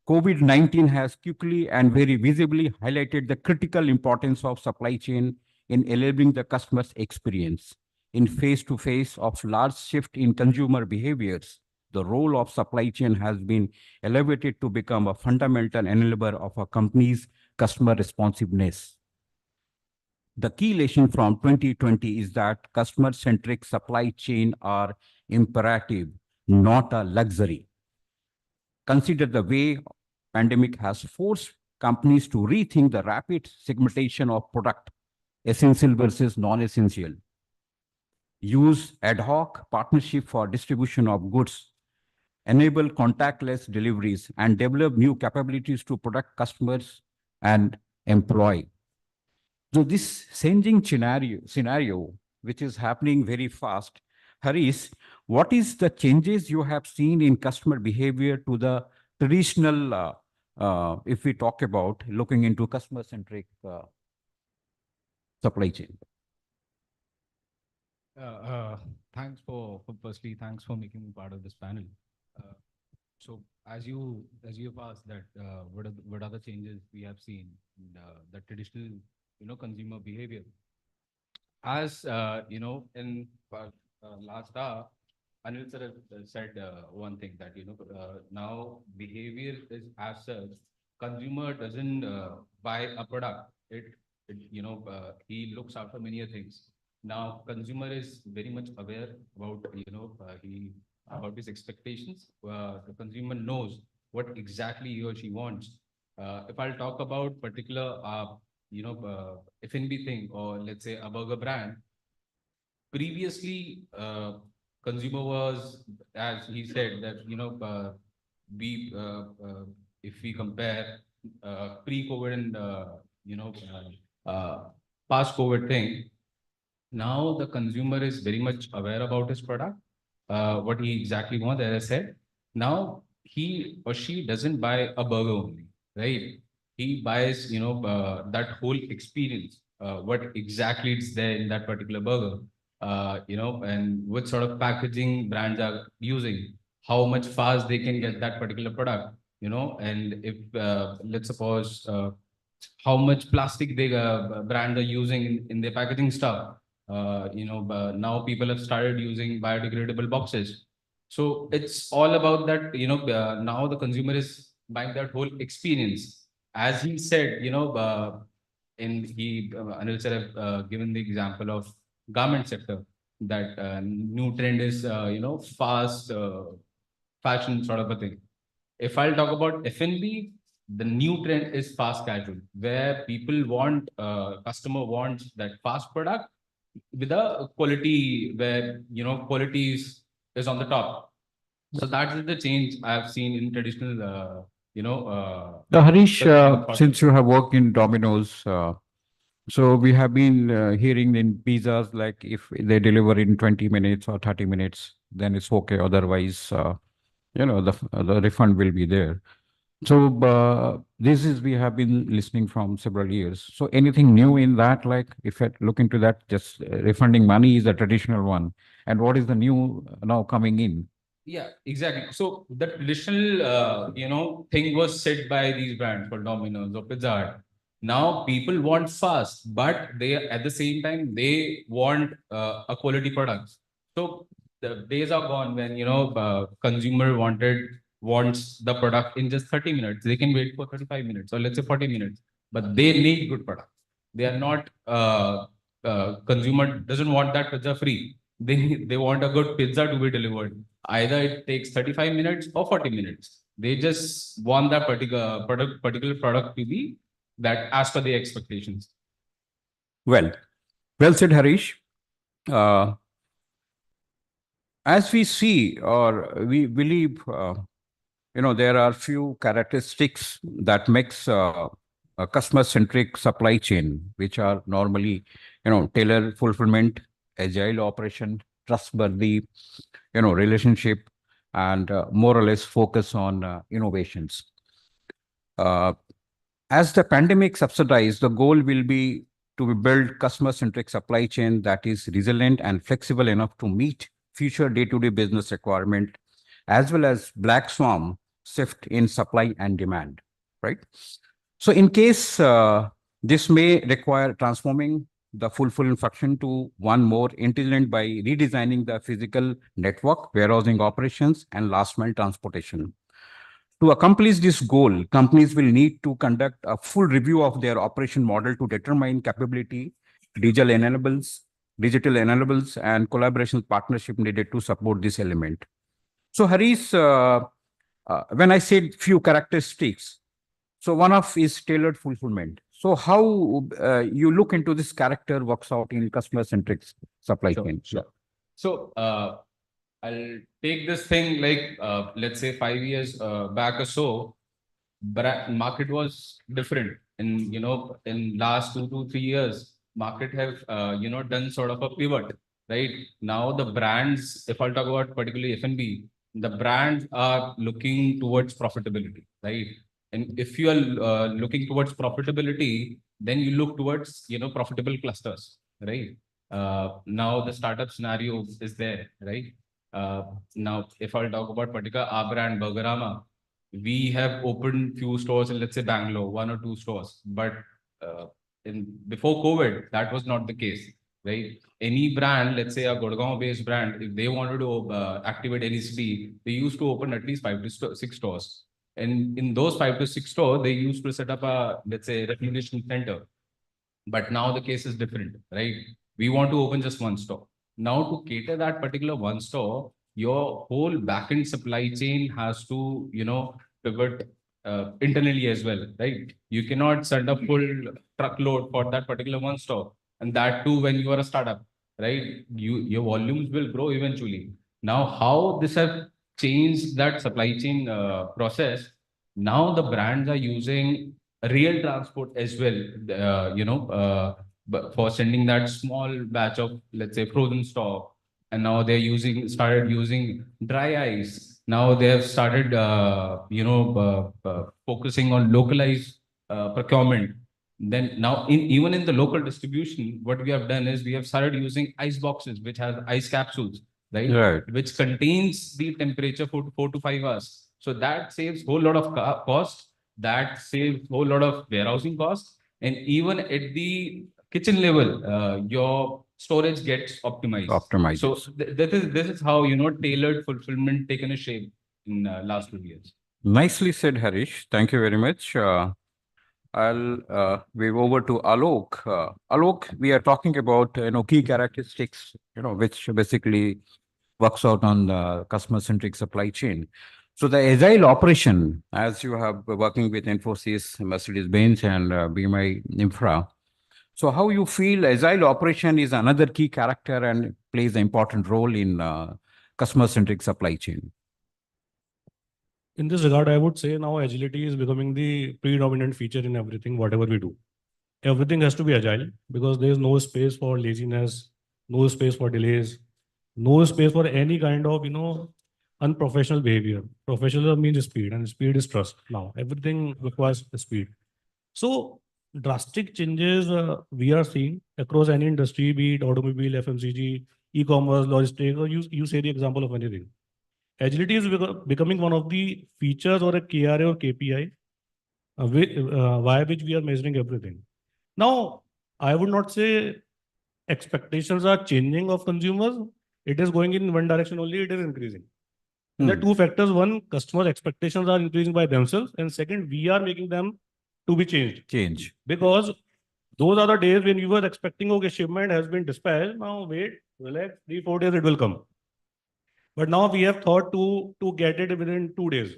COVID-19 has quickly and very visibly highlighted the critical importance of supply chain in enabling the customer's experience. In face-to-face of large shift in consumer behaviors, the role of supply chain has been elevated to become a fundamental enabler of a company's customer responsiveness. The key lesson from 2020 is that customer-centric supply chain are imperative, not a luxury. Consider the way pandemic has forced companies to rethink the rapid segmentation of product, essential versus non-essential. Use ad hoc partnership for distribution of goods, enable contactless deliveries, and develop new capabilities to protect customers and employ. So this changing scenario, which is happening very fast, Harish, what is the changes you have seen in customer behavior to the traditional, if we talk about looking into customer-centric supply chain? Thanks firstly, thanks for making me part of this panel. So as you have asked that, what are the changes we have seen in the traditional, consumer behavior? as in last hour, Anil sir has said one thing that now behavior is as such. Consumer doesn't buy a product. He looks after many other things. Now consumer is very much aware about he about his expectations. The consumer knows what exactly he or she wants. If I'll talk about particular F&B thing, or let's say a burger brand, previously consumer was, as he said, that we if we compare pre-COVID and past COVID thing, now the consumer is very much aware about his product, what he exactly wants. As I said, now he or she doesn't buy a burger only, right? He buys that whole experience, what exactly is there in that particular burger, and what sort of packaging brands are using, how much fast they can get that particular product, and if let's suppose how much plastic they brands are using in their packaging stuff. Now people have started using biodegradable boxes. So it's all about that, now the consumer is buying that whole experience. As he said, Anil sir have given the example of garment sector, that new trend is, fast fashion sort of a thing. If I'll talk about F&B, the new trend is fast casual, where people want, customer wants that fast product with a quality where, quality is on the top. So that is the change I've seen in traditional, Harish, consumer since you have worked in Domino's, so we have been hearing in pizzas, like if they deliver in 20 minutes or 30 minutes, then it's okay. Otherwise, the refund will be there. So this is, we have been listening from several years. So anything new in that, like if I look into that, just refunding money is a traditional one. And what is the new now coming in? Yeah, exactly. So the traditional, thing was set by these brands for Domino's or Pizza Hut. Now people want fast, but they at the same time they want a quality products. So the days are gone when consumer wants the product in just 30 minutes. They can wait for 35 minutes or let's say 40 minutes, but they need good product. They are not consumer doesn't want that pizza free. They want a good pizza to be delivered. Either it takes 35 minutes or 40 minutes. They just want that particular product to be that as per their expectations. Well said, Harish. As we see, or we believe, there are few characteristics that makes a customer-centric supply chain, which are normally, tailored fulfillment, agile operation, trustworthy, relationship, and more or less focus on innovations. As the pandemic subsidized, the goal will be to build customer-centric supply chain that is resilient and flexible enough to meet future day-to-day business requirement, as well as black swan shift in supply and demand, right? So in case this may require transforming the fulfillment function to one more intelligent by redesigning the physical network, warehousing operations, and last mile transportation. To accomplish this goal, companies will need to conduct a full review of their operation model to determine capability, digital enables, and collaboration partnership needed to support this element. So Harish, when I said few characteristics, so one of is tailored fulfillment. So how you look into this character works out in customer-centric supply chain? Sure. So I'll take this thing like, let's say 5 years back or so, but market was different. And, in last 2 to 3 years, market have, done sort of a pivot, right? Now the brands, if I'll talk about particularly F&B, the brands are looking towards profitability, right? And if you are looking towards profitability, then you look towards, profitable clusters, right? Now the startup scenario is there, right? Now, if I'll talk about particular our brand Burgerama, we have opened few stores in, let's say, Bangalore, 1 or 2 stores. But in before COVID, that was not the case. right? Any brand, let's say a Gurgaon-based brand, if they wanted to activate any city, they used to open at least 5 to 6 stores. And in those 5 to 6 stores, they used to set up a, let's say, recognition center. But now the case is different, right? We want to open just one store. Now to cater that particular one store, your whole backend supply chain has to, pivot internally as well, right? You cannot send a full truckload for that particular one store. And that too, when you are a startup, right? Your volumes will grow eventually. Now, how this have changed that supply chain process? Now the brands are using real transport as well, but for sending that small batch of, let's say, frozen stock. And now they're started using dry ice. Now they have started, focusing on localized procurement. Then now, even in the local distribution, what we have done is we have started using ice boxes, which has ice capsules, right? Right. Which contains the temperature for 4 to 5 hours. So that saves whole lot of cost. That saves whole lot of warehousing costs. And even at the kitchen level, your storage gets optimized. Optimized. So this is how, tailored fulfillment taken a shape in last 2 years. Nicely said, Harish. Thank you very much. I'll wave over to Alok. Alok, we are talking about key characteristics, which basically works out on the customer-centric supply chain. So the agile operation, as you have working with Infosys, Mercedes-Benz, and BMI Infra. So how you feel agile operation is another key character and plays an important role in customer-centric supply chain? In this regard, I would say now agility is becoming the predominant feature in everything, whatever we do. Everything has to be agile because there is no space for laziness, no space for delays, no space for any kind of, unprofessional behavior. Professional means speed, and speed is trust. Now, everything requires speed. So drastic changes we are seeing across any industry, be it automobile, FMCG, e-commerce, logistics, or you say the example of anything. Agility is becoming one of the features or a KRA or KPI via which we are measuring everything. Now, I would not say expectations are changing of consumers. It is going in one direction only, it is increasing. There are two factors. One, customer expectations are increasing by themselves. And second, we are making them to be changed. Because those are the days when you were expecting, okay, shipment has been dispatched. Now wait, relax, 3-4 days it will come. But now we have thought to get it within 2 days.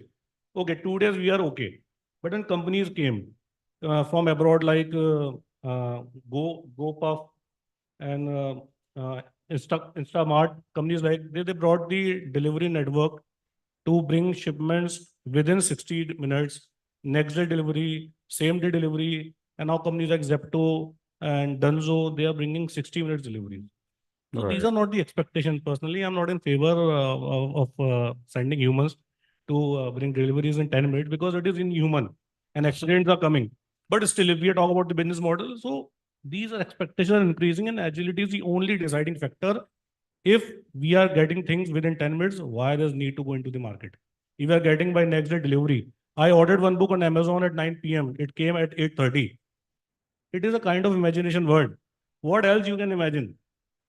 Okay, 2 days we are okay. But then companies came from abroad like GoPuff and Instamart, companies like they brought the delivery network to bring shipments within 60 minutes, next day delivery, same day delivery, and now companies like Zepto and Dunzo, they are bringing 60 minutes deliveries. So these are not the expectations. Personally, I'm not in favor of sending humans to bring deliveries in 10 minutes because it is inhuman and accidents are coming. But still, if we talk about the business model, so these are expectations increasing and agility is the only deciding factor. If we are getting things within 10 minutes, why does need to go into the market? If we are getting by next day delivery, I ordered one book on Amazon at 9 p.m. It came at 8:30. It is a kind of imagination word. What else you can imagine?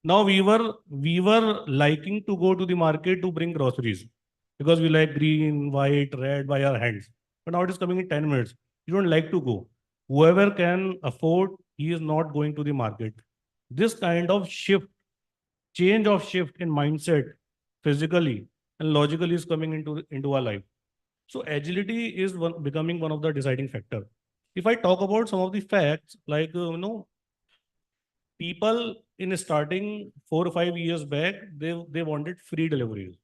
Now we were liking to go to the market to bring groceries because we like green, white, red by our hands. But now it is coming in 10 minutes. You don't like to go. Whoever can afford, he is not going to the market. This kind of change of shift in mindset, physically and logically is coming into our life. So agility is becoming one of the deciding factor. If I talk about some of the facts, like, people in starting 4 or 5 years back, they wanted free deliveries.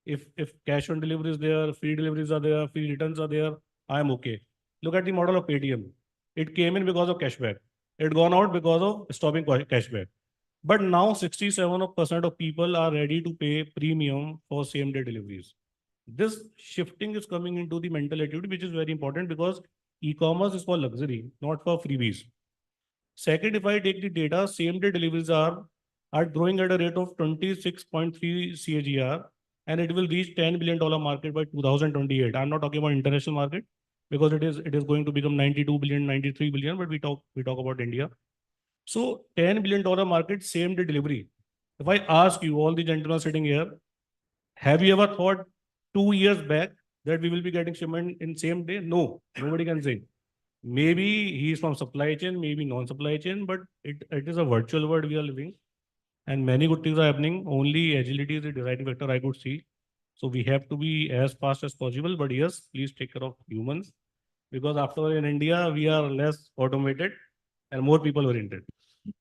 If cash on delivery is there, free deliveries are there, free returns are there, I am okay. Look at the model of Paytm. It came in because of cashback. It gone out because of stopping cashback. But now 67% of people are ready to pay premium for same day deliveries. This shifting is coming into the mental attitude, which is very important because e-commerce is for luxury, not for freebies. Second, if I take the data, same day deliveries are growing at a rate of 26.3 CAGR, and it will reach $10 billion market by 2028. I'm not talking about international market because it is going to become 92 billion, 93 billion, but we talk about India. So $10 billion market, same day delivery. If I ask you, all the gentlemen sitting here, have you ever thought 2 years back that we will be getting shipment in same day? No, nobody can say. Maybe he is from supply chain, maybe non-supply chain, but it is a virtual world we are living. And many good things are happening. Only agility is the deciding factor I could see. So we have to be as fast as possible. But yes, please take care of humans. Because after all, in India, we are less automated and more people oriented.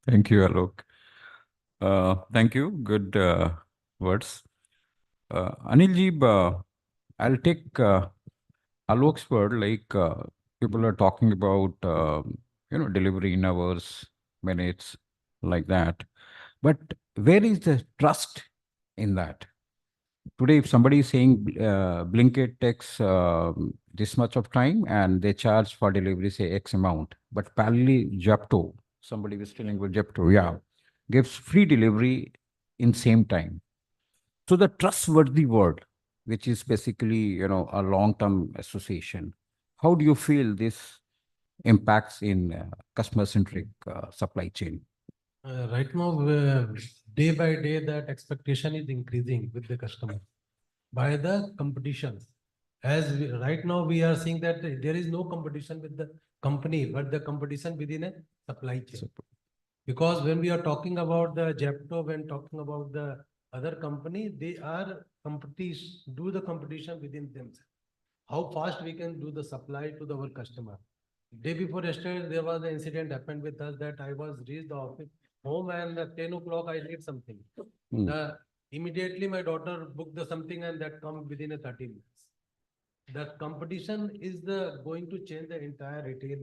Thank you, Alok. Thank you. Good words. Anilji, I'll take Alok's word. Like people are talking about, delivery in hours, minutes, like that. But where is the trust in that? Today, if somebody is saying Blinkit takes this much of time and they charge for delivery, say X amount, but parallelly Zepto, somebody was telling with Zepto, yeah, gives free delivery in same time. So the trustworthy word, which is basically, a long-term association, how do you feel this impacts in customer-centric supply chain? Right now, day by day, that expectation is increasing with the customer by the competitions. Right now, we are seeing that there is no competition with the company, but the competition within a supply chain. Because when we are talking about the Zepto, when talking about the other company, they are do the competition within themselves. How fast we can do the supply to our customer. Day before yesterday, there was an incident happened with us that I was reached the office home and at 10 o'clock I need something. Immediately my daughter booked the something and that come within a 30 minutes. The competition is going to change the entire retail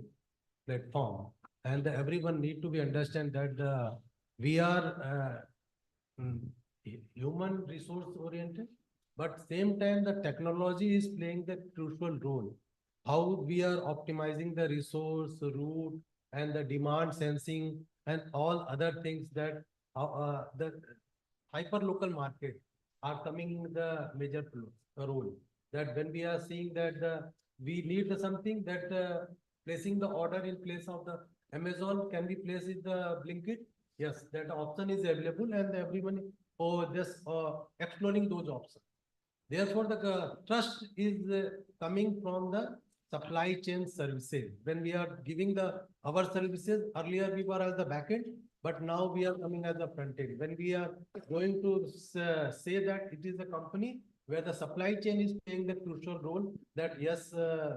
platform, and everyone need to be understand that we are human resource oriented, but same time the technology is playing the crucial role. How we are optimizing the resource, route, and the demand sensing and all other things that the hyper-local market are coming in the major role. That when we are seeing that we need something that placing the order in place of the Amazon can be placed in the Blinkit. Yes, that option is available and everyone just exploring those options. Therefore, the trust is coming from the supply chain services. When we are giving our services, earlier we were as the back end, but now we are coming as the front end. When we are going to say that it is a company where the supply chain is playing the crucial role, that yes,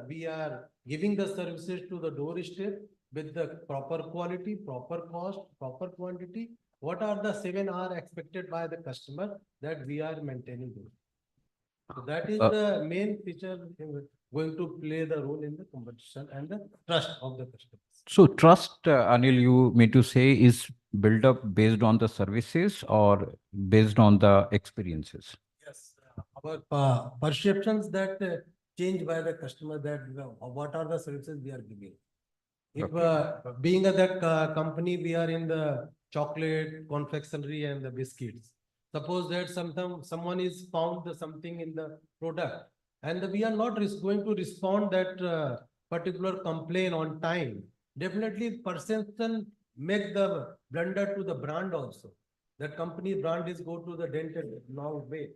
we are giving the services to the doorstep with the proper quality, proper cost, proper quantity. What are the 7 R expected by the customer that we are maintaining those? So that is the main feature going to play the role in the competition and the trust of the customers. So trust, Anil, you mean to say is built up based on the services or based on the experiences? Yes, our perceptions that change by the customer that what are the services we are giving. If being that company, we are in the chocolate, confectionery and the biscuits. Suppose that someone is found something in the product and we are not going to respond that particular complaint on time. Definitely perception make the blunder to the brand also. That company brand is go to the dented long way.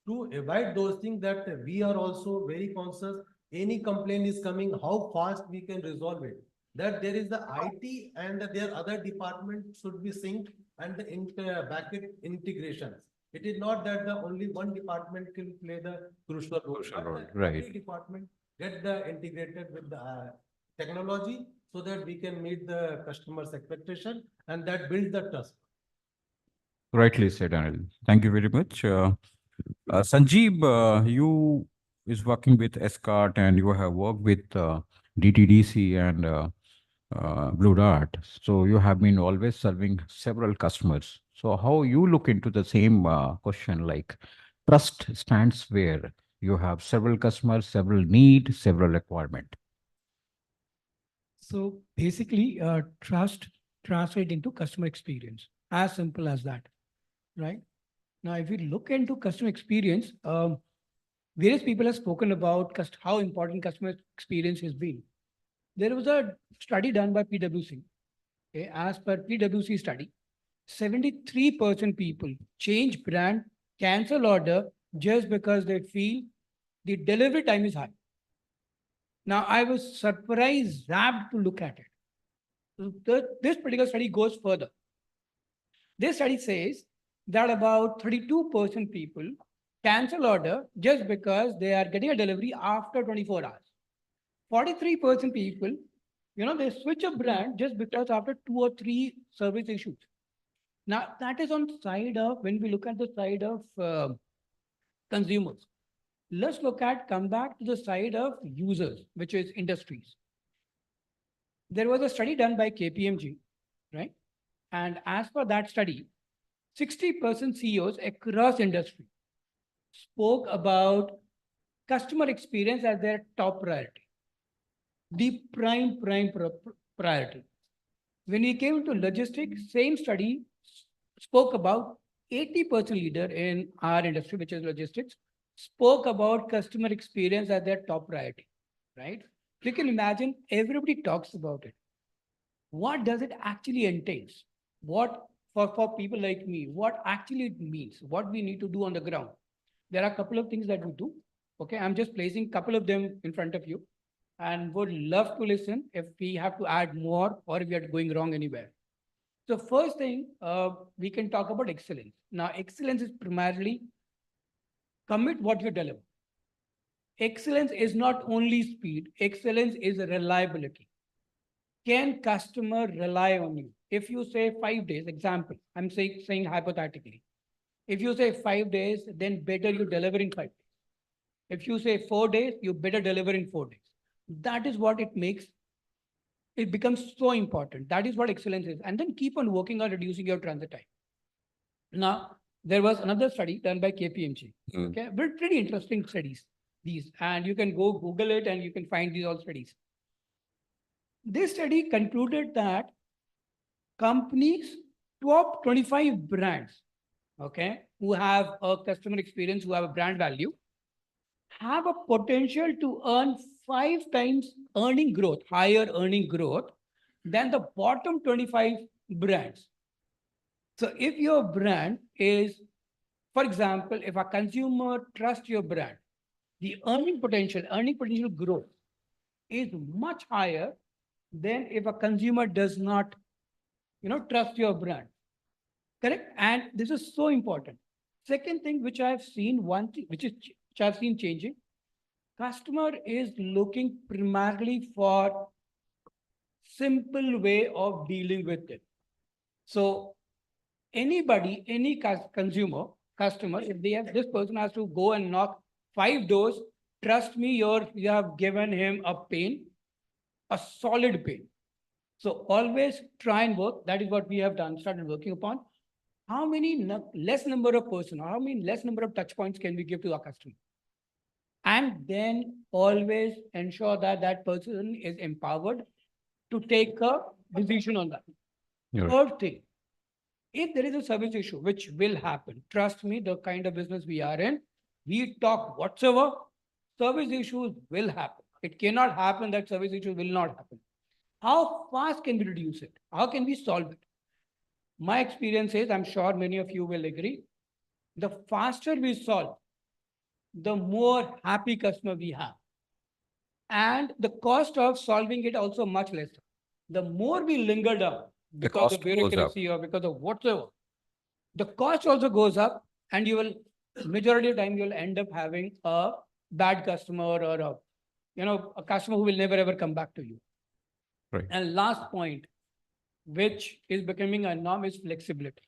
To avoid those things that we are also very conscious, any complaint is coming, how fast we can resolve it. That there is the IT and their other department should be synced and the backend integrations. It is not that the only one department can play the crucial role. Right. Every department get the integrated with the technology so that we can meet the customer's expectation and that builds the trust. Rightly said, Anil. Thank you very much. Sanjeev, you is working with Escart and you have worked with DTDC and Blue Dart. So you have been always serving several customers. So how you look into the same question, like trust stands where you have several customers, several need, several requirement. So basically, trust translate into customer experience, as simple as that, right? Now, if we look into customer experience, various people have spoken about how important customer experience has been. There was a study done by PwC okay, as per PwC study, 73% people change brand, cancel order just because they feel the delivery time is high. Now, I was surprised, rapt to look at it. This particular study goes further. This study says that about 32% people cancel order just because they are getting a delivery after 24 hours. 43% people, they switch a brand just because after 2 or 3 service issues. Now, that is on the side of, when we look at the side of consumers. Let's come back to the side of users, which is industries. There was a study done by KPMG, right? And as per that study, 60% CEOs across industry spoke about customer experience as their top priority, the prime priority. When we came to logistics, same study spoke about 80% leader in our industry, which is logistics, spoke about customer experience as their top priority, right? You can imagine everybody talks about it. What does it actually entails? What, for people like me, what actually it means, what we need to do on the ground? There are a couple of things that we do. Okay, I'm just placing a couple of them in front of you and would love to listen if we have to add more or if we are going wrong anywhere. So first thing, we can talk about excellence. Now, excellence is primarily commit what you deliver. Excellence is not only speed, excellence is reliability. Can customer rely on you? If you say 5 days, example, I'm saying hypothetically. If you say 5 days, then better you deliver in 5 days. If you say 4 days, you better deliver in 4 days. That is what it makes. It becomes so important. That is what excellence is. And then keep on working on reducing your transit time. Now, there was another study done by KPMG. Okay, but pretty interesting studies, these. And you can go Google it and you can find these all studies. This study concluded that companies, top 25 brands, okay, who have a customer experience, who have a brand value, have a potential to earn 5 times earning growth, higher earning growth than the bottom 25 brands. So if your brand is, for example, if a consumer trusts your brand, the earning potential growth is much higher than if a consumer does not, trust your brand. Correct? And this is so important. Second thing, which I've seen, which I've seen changing, customer is looking primarily for simple way of dealing with it. So anybody, any customer, if they have, this person has to go and knock 5 doors, trust me, you have given him a pain, a solid pain. So always try and work. That is what we have done, started working upon. How many less number of person, how many less number of touch points can we give to our customer? And then always ensure that that person is empowered to take a decision on that. Third thing, if there is a service issue, which will happen, trust me, the kind of business we are in, we talk whatsoever, service issues will happen. It cannot happen that service issues will not happen. How fast can we reduce it? How can we solve it? My experience is, I'm sure many of you will agree, the faster we solve, the more happy customer we have. And the cost of solving it also much less. The more we linger down because of bureaucracy or because of whatever, the cost also goes up, and you will, majority of the time, you'll end up having a bad customer or a customer who will never ever come back to you. Right. And last point, which is becoming a norm, is flexibility.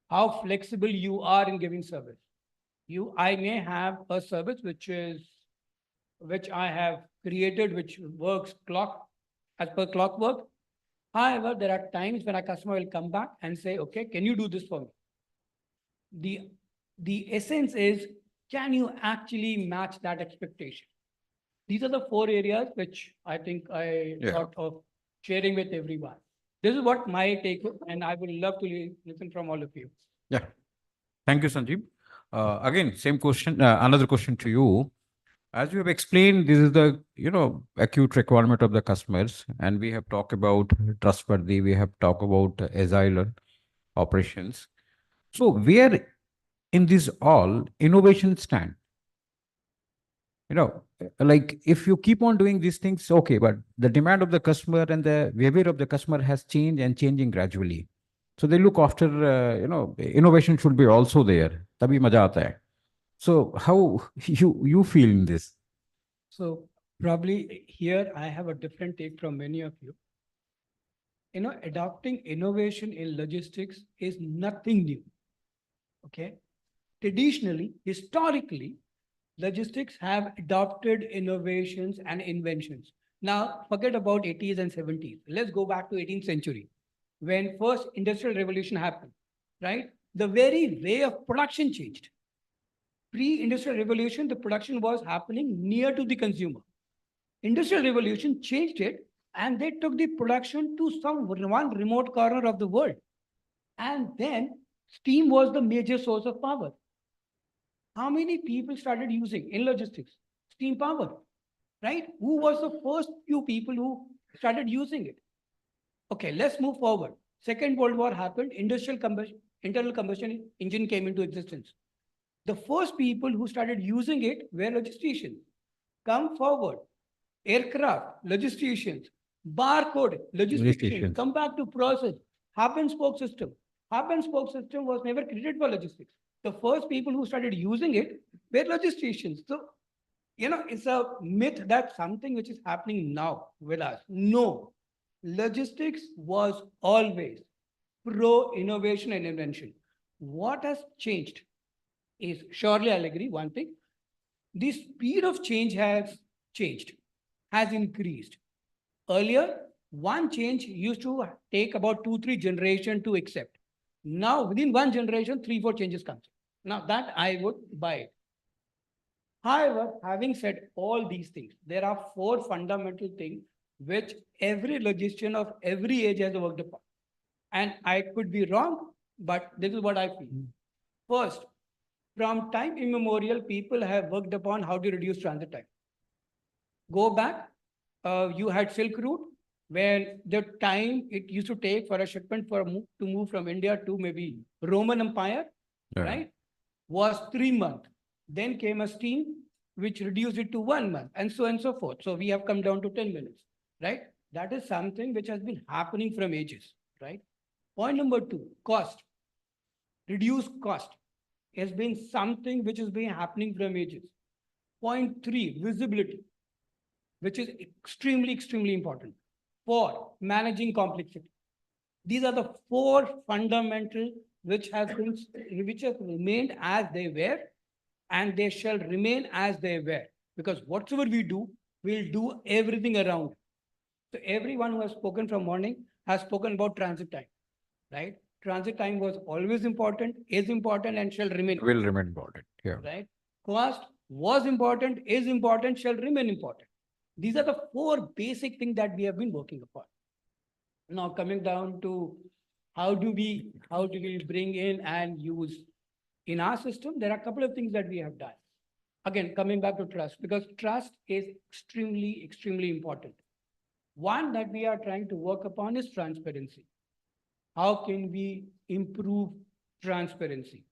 How flexible you are in giving service. I may have a service which I have created, which works as per clockwork. However, there are times when a customer will come back and say, okay, can you do this for me? The essence is, can you actually match that expectation? These are the 4 areas which I think I thought of sharing with everyone. This is what my take is, and I would love to listen from all of you. Yeah. Thank you, Sanjeev. Again, same question, another question to you. As you have explained, this is the, acute requirement of the customers, and we have talked about trustworthy, we have talked about agile operations. So where in this all innovation stand? Like if you keep on doing these things, okay, but the demand of the customer and the behavior of the customer has changed and changing gradually. So they look after, innovation should be also there. Tabhi maja aata hai. So how you feel in this? So probably here I have a different take from many of you. Adopting innovation in logistics is nothing new. Okay. Traditionally, historically, logistics have adopted innovations and inventions. Now, forget about 80s and 70s. Let's go back to 18th century when first industrial revolution happened, right? The very way of production changed. Pre-industrial revolution, the production was happening near to the consumer. Industrial revolution changed it and they took the production to one remote corner of the world. And then steam was the major source of power. How many people started using in logistics? Steam power, right? Who was the first few people who started using it? Okay, let's move forward. Second World War happened, internal combustion engine came into existence. The first people who started using it were logisticians. Come forward. Aircraft, logisticians. Barcode, logisticians. Come back to process. Hub and spoke system. Hub and spoke system was never created for logistics. The first people who started using it were logisticians. So, it's a myth that something which is happening now with us. No. Logistics was always pro innovation and invention. What has changed is, surely I'll agree one thing, the speed of change has changed, has increased. Earlier, one change used to take about 2-3 generations to accept. Now, within one generation, 3-4 changes come. Now, that I would buy it. However, having said all these things, there are 4 fundamental things which every logistician of every age has worked upon. And I could be wrong, but this is what I feel. First, from time immemorial, people have worked upon how to reduce transit time. Go back, you had Silk Route, where the time it used to take for a shipment to move from India to maybe Roman Empire, right, was 3 months. Then came a steam, which reduced it to 1 month, and so on and so forth. So we have come down to 10 minutes, right? That is something which has been happening from ages, right? Point number 2, cost. Reduce cost has been something which has been happening from ages. Point 3, visibility, which is extremely, extremely important. 4, managing complexity. These are the 4 fundamental which have remained as they were, and they shall remain as they were. Because whatever we do, we'll do everything around. So everyone who has spoken from morning has spoken about transit time, right? Transit time was always important, is important, and shall remain. Will remain important. Yeah. Right? Cost was important, is important, shall remain important. These are the 4 basic things that we have been working upon. Now coming down to how do we bring in and use in our system, there are a couple of things that we have done. Again, coming back to trust, because trust is extremely, extremely important. One that we are trying to work upon is transparency. How can we improve transparency?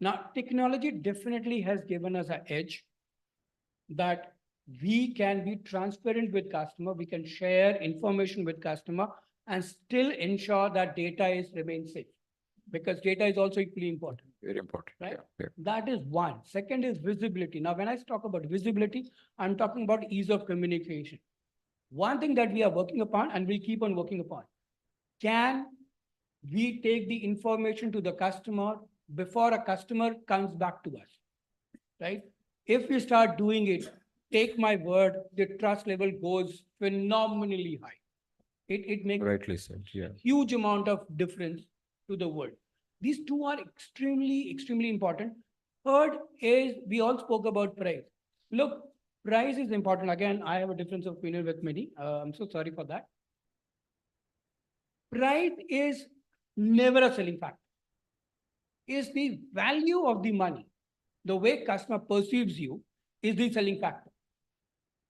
Now, technology definitely has given us an edge that we can be transparent with customer, we can share information with customer and still ensure that data remains safe, because data is also equally important. Very important. Right? Yeah. That is one. Second is visibility. Now, when I talk about visibility, I'm talking about ease of communication. One thing that we are working upon and we'll keep on working upon, can we take the information to the customer before a customer comes back to us, right? If we start doing it, take my word, the trust level goes phenomenally high. It makes Rightly said. Yeah. huge amount of difference to the world. These 2 are extremely, extremely important. Third is, we all spoke about price. Look, price is important. Again, I have a difference of opinion with many. I'm so sorry for that. Price is never a selling factor. It's the value of the money. The way customer perceives you is the selling factor.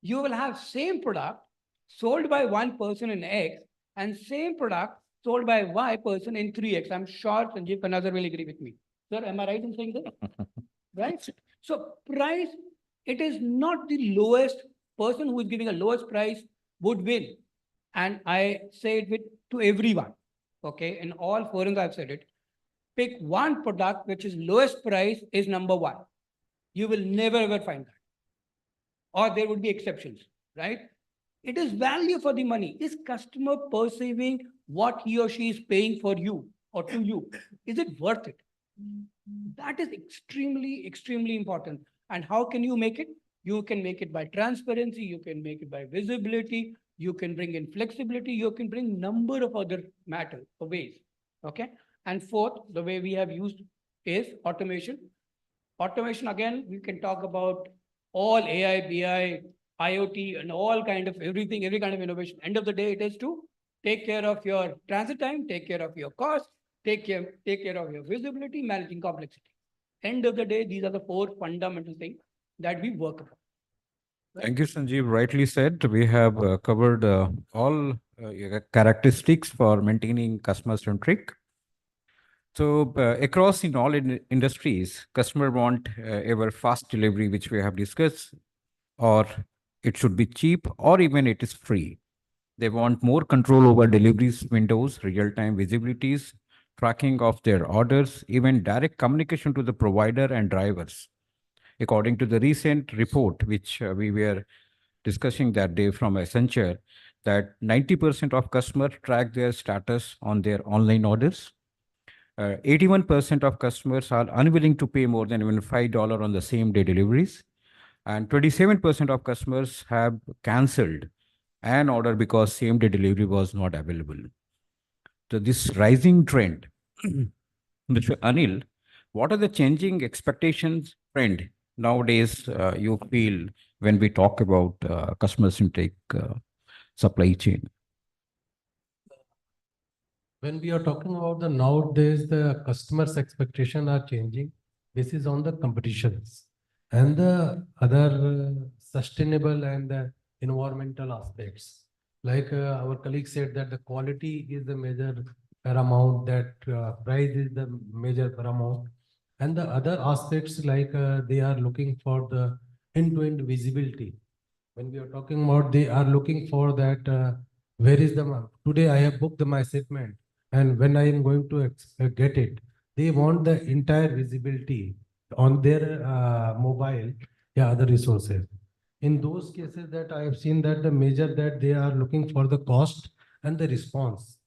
You will have same product sold by one person in X and same product sold by Y person in 3X. I'm sure Sanjeev Kanazar will agree with me. Sir, am I right in saying that? Right? So price, it is not the lowest person who is giving a lowest price would win. And I say it to everyone. Okay, in all forums I've said it. Pick one product which is lowest price is number one. You will never ever find that. Or there would be exceptions, right? It is value for the money. Is customer perceiving what he or she is paying for you or to you? Is it worth it? That is extremely, extremely important. And how can you make it? You can make it by transparency. You can make it by visibility. You can bring in flexibility. You can bring number of other matters or ways. Okay. And fourth, the way we have used is automation. Automation, again, we can talk about all AI, BI, IoT, and all kind of everything, every kind of innovation. End of the day, it is to take care of your transit time, take care of your cost, take care of your visibility, managing complexity. End of the day, these are the four fundamental things that we work upon. Thank you, Sanjeev. Rightly said, we have covered all characteristics for maintaining customer-centric. So across in all industries, customer want ever fast delivery, which we have discussed, or it should be cheap, or even it is free. They want more control over deliveries, windows, real-time visibilities, tracking of their orders, even direct communication to the provider and drivers. According to the recent report, which we were discussing that day from Accenture, that 90% of customers track their status on their online orders. 81% of customers are unwilling to pay more than even $5 on the same day deliveries. And 27% of customers have cancelled an order because same day delivery was not available. So this rising trend, Mr. Anil, what are the changing expectations trend nowadays you feel when we talk about customer-centric supply chain? When we are talking about the nowadays, the customers' expectation are changing. This is on the competitions and the other sustainable and the environmental aspects. Like our colleague said that the quality is the major paramount, that price is the major paramount. And the other aspects like they are looking for the end-to-end visibility. When we are talking about, they are looking for that where is the, today I have booked my shipment and when I am going to get it, they want the entire visibility on their mobile, other resources. In those cases that I have seen that the major that they are looking for the cost and the response.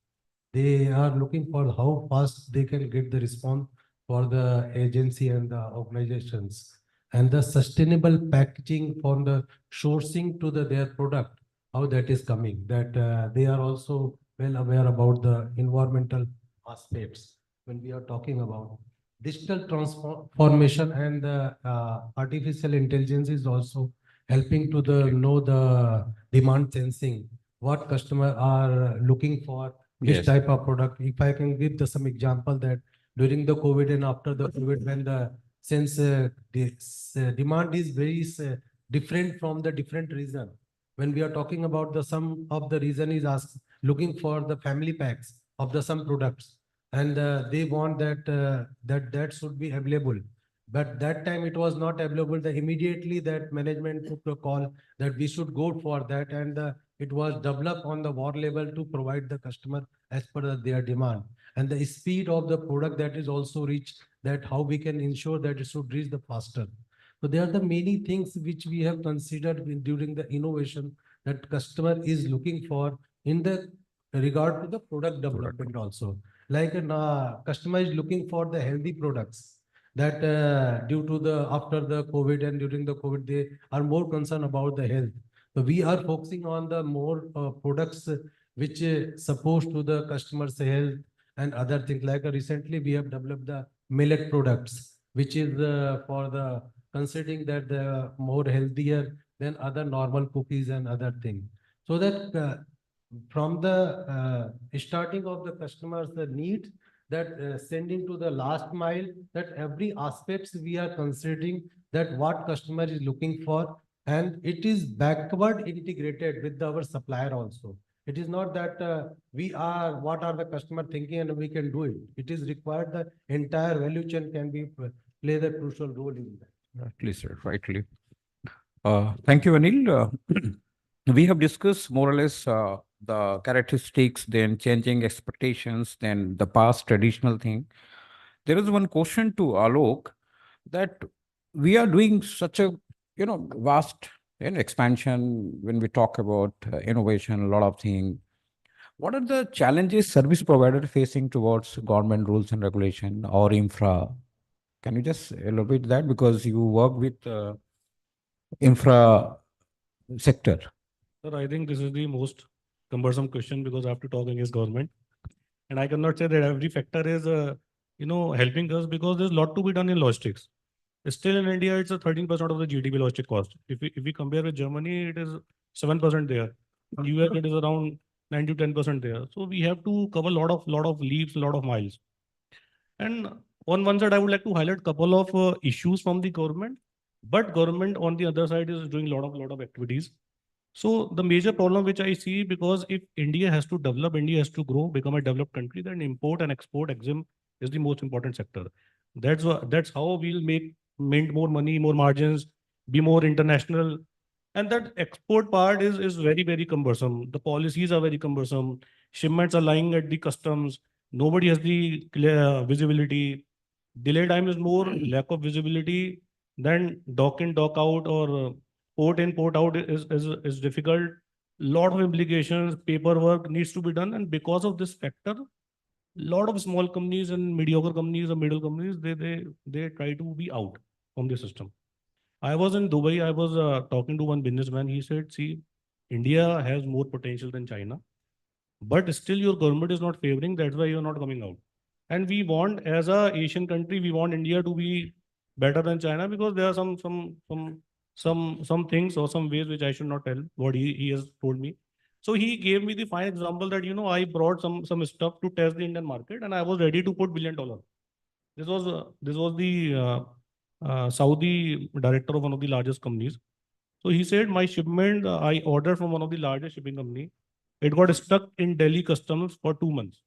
They are looking for how fast they can get the response for the agency and the organizations, and the sustainable packaging from the sourcing to their product, how that is coming, that they are also well aware about the environmental aspects. When we are talking about digital transformation and the artificial intelligence is also helping to know the demand sensing, what customer are looking for, which type of product. If I can give some example that during the COVID and after the COVID, when the since this demand is very different from the different region. When we are talking about the some of the region is looking for the family packs of the some products, and they want that that should be available. But that time it was not available. Immediately that management took a call that we should go for that, and it was developed on the war level to provide the customer as per their demand. And the speed of the product that is also reached, that how we can ensure that it should reach the faster. So there are the many things which we have considered during the innovation that customer is looking for in the regard to the product development also. Like a customer is looking for the healthy products, that due to the after the COVID and during the COVID, they are more concerned about the health. So we are focusing on the more products which supposed to the customer's health and other things. Like recently we have developed the millet products, which is for the considering that the more healthier than other normal cookies and other things. So that from the starting of the customers, the need, that sending to the last mile, that every aspects we are considering that what customer is looking for, and it is backward integrated with our supplier also. It is not that what are the customer thinking and we can do it. It is required the entire value chain can be play the crucial role in that. Rightly said, rightly. Thank you, Anil. We have discussed more or less the characteristics, then changing expectations, then the past traditional thing. There is one question to Alok that we are doing such a vast expansion when we talk about innovation, a lot of things. What are the challenges service provider facing towards government rules and regulation or infra? Can you just elaborate that, because you work with infra sector? Sir, I think this is the most cumbersome question because I have to talk against government. And I cannot say that every factor is, helping us because there's a lot to be done in logistics. Still in India, it's a 13% of the GDP logistic cost. If we compare with Germany, it is 7% there. In US, it is around 9 to 10% there. So we have to cover a lot of leaps, a lot of miles. And on one side, I would like to highlight a couple of issues from the government, but government on the other side is doing a lot of activities. So the major problem which I see, because if India has to develop, India has to grow, become a developed country, then import and export EXIM is the most important sector. That's how we'll mint more money, more margins, be more international. And that export part is very, very cumbersome. The policies are very cumbersome. Shipments are lying at the customs. Nobody has the clear visibility. Delay time is more, lack of visibility, then dock in, dock out, or port in, port out is difficult. Lot of implications, paperwork needs to be done. And because of this factor, lot of small companies and mediocre companies or middle companies, they try to be out from the system. I was in Dubai, I was talking to one businessman. He said, see, India has more potential than China, but still your government is not favoring. That's why you're not coming out. And we want, as a Asian country, we want India to be better than China, because there are some things or some ways which I should not tell what he has told me. So he gave me the fine example that, I brought some stuff to test the Indian market and I was ready to put $1 billion. This was the Saudi director of one of the largest companies. So he said, my shipment, I ordered from one of the largest shipping company. It got stuck in Delhi customs for 2 months.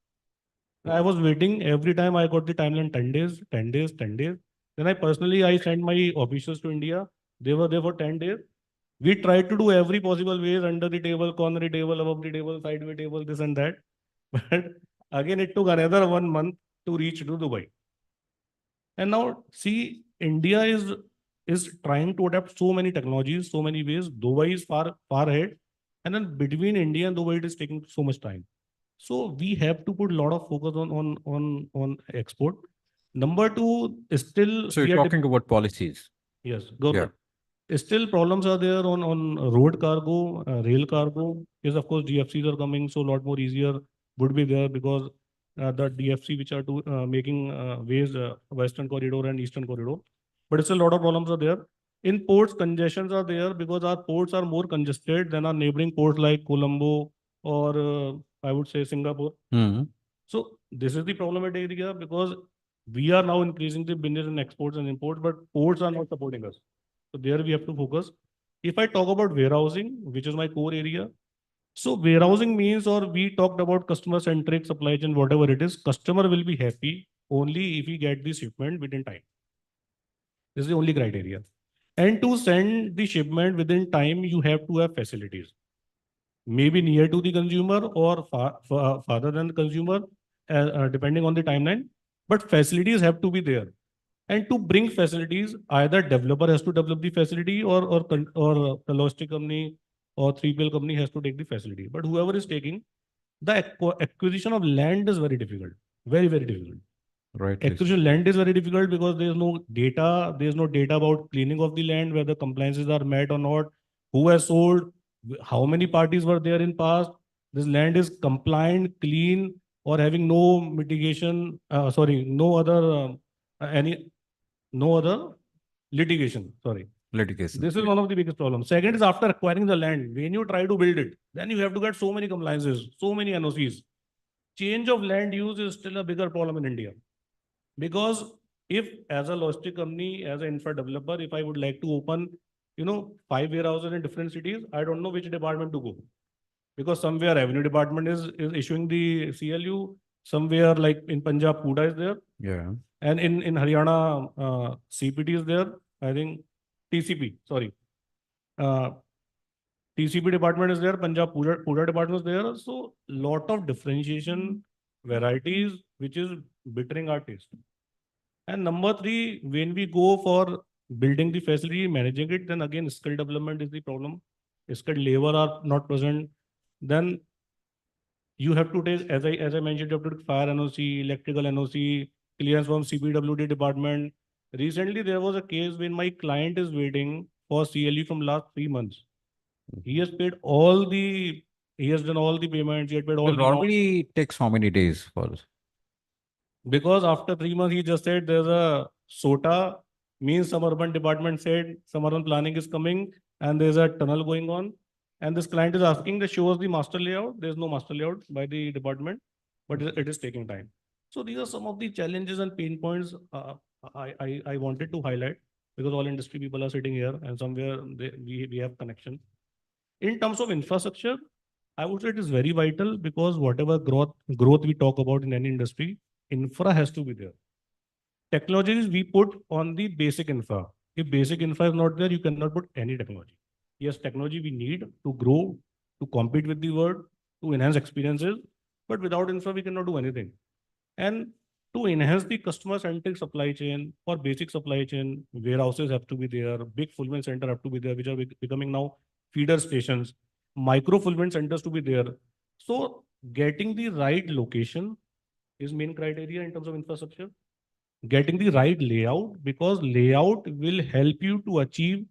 I was waiting. Every time I got the timeline 10 days, 10 days, 10 days. Then I sent my officials to India. They were there for 10 days. We tried to do every possible ways, under the table, corner the table, above the table, sideway table, this and that. But again, it took another 1 month to reach to Dubai. And now see, India is trying to adapt so many technologies, so many ways. Dubai is far ahead. And then between India and Dubai, it is taking so much time. So we have to put a lot of focus on export. Number two is still. So you're talking about policies. Yes, government. Still problems are there on road cargo, rail cargo. Yes, of course, DFCs are coming, so a lot more easier would be there, because the DFC which are making ways, Western Corridor and Eastern Corridor. But still a lot of problems are there. In ports, congestions are there because our ports are more congested than our neighboring ports like Colombo or I would say Singapore. So this is the problematic area, because we are now increasing the business in exports and imports, but ports are not supporting us. So there we have to focus. If I talk about warehousing, which is my core area, so warehousing means, or we talked about customer-centric supply chain, whatever it is, customer will be happy only if we get the shipment within time. This is the only criteria. And to send the shipment within time, you have to have facilities. Maybe near to the consumer or farther than the consumer, depending on the timeline. But facilities have to be there. And to bring facilities, either developer has to develop the facility or the logistic company or 3PL company has to take the facility. But whoever is taking, the acquisition of land is very difficult. Very, very difficult. Right. Acquisition land is very difficult because there is no data. There is no data about cleaning of the land, whether compliances are met or not, who has sold, how many parties were there in past. This land is compliant, clean, or having no mitigation, no other litigation, Litigation. This is one of the biggest problems. Second is, after acquiring the land, when you try to build it, then you have to get so many compliances, so many NOCs. change of land use is still a bigger problem in India. Because if as a logistic company, as an infra developer, if I would like to open, 5 warehouses in different cities, I don't know which department to go. Because somewhere revenue department is issuing the CLU, somewhere like in Punjab, Kuda is there, Yeah. and in Haryana, CPT is there, I think TCP, sorry. TCP department is there, Punjab Puja department is there. So lot of differentiation varieties, which is bettering our taste. And number three, when we go for building the facility, managing it, then again skill development is the problem. Skilled labor are not present. Then you have to take, as I mentioned, you have to take fire NOC, electrical NOC, clearance from CPWD department. Recently, there was a case when my client is waiting for CLE from last 3 months. He has paid he has done all the payments, he had paid all It the normally takes how many days for? because after 3 months, he just said there's a SOTA, means some urban department said some urban planning is coming and there's a tunnel going on. And this client is asking to show us the master layout. There's no master layout by the department, but it is taking time. So these are some of the challenges and pain points I wanted to highlight because all industry people are sitting here and somewhere we have connection. In terms of infrastructure, I would say it is very vital because whatever growth we talk about in any industry, infra has to be there. Technologies we put on the basic infra. If basic infra is not there, you cannot put any technology. Yes, technology we need to grow, to compete with the world, to enhance experiences, but without infra, we cannot do anything. And to enhance the customer-centric supply chain, for basic supply chain, warehouses have to be there, big fulfillment center have to be there, which are becoming now feeder stations, micro fulfillment centers to be there. So getting the right location is main criteria in terms of infrastructure. Getting the right layout, because layout will help you to achieve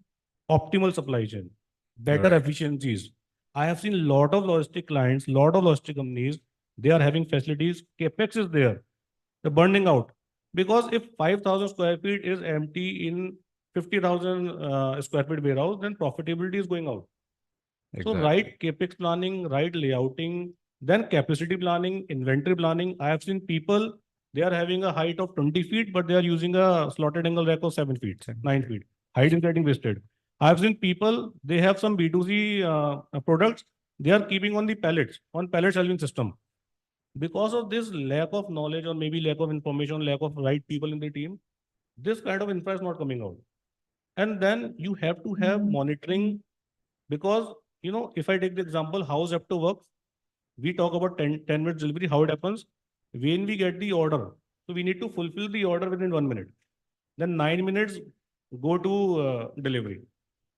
optimal supply chain, better Right. efficiencies. I have seen a lot of logistic clients, lot of logistic companies, they are having facilities, capex is there, they're burning out. Because if 5,000 square feet is empty in 50,000 square feet warehouse, then profitability is going out. So Exactly. right capex planning, right layouting, then capacity planning, inventory planning. I have seen people, they are having a height of 20 feet, but they are using a slotted angle rack of 7 feet, 9 feet. Height is getting wasted. I have seen people, they have some B2C products, they are keeping on the pallets, on pallet shelving system. Because of this lack of knowledge or maybe lack of information, lack of right people in the team, this kind of infra is not coming out. And then you have to have monitoring because, if I take the example, how Zepto works, we talk about 10 minutes delivery, how it happens. When we get the order, so we need to fulfill the order within 1 minute. Then 9 minutes go to delivery.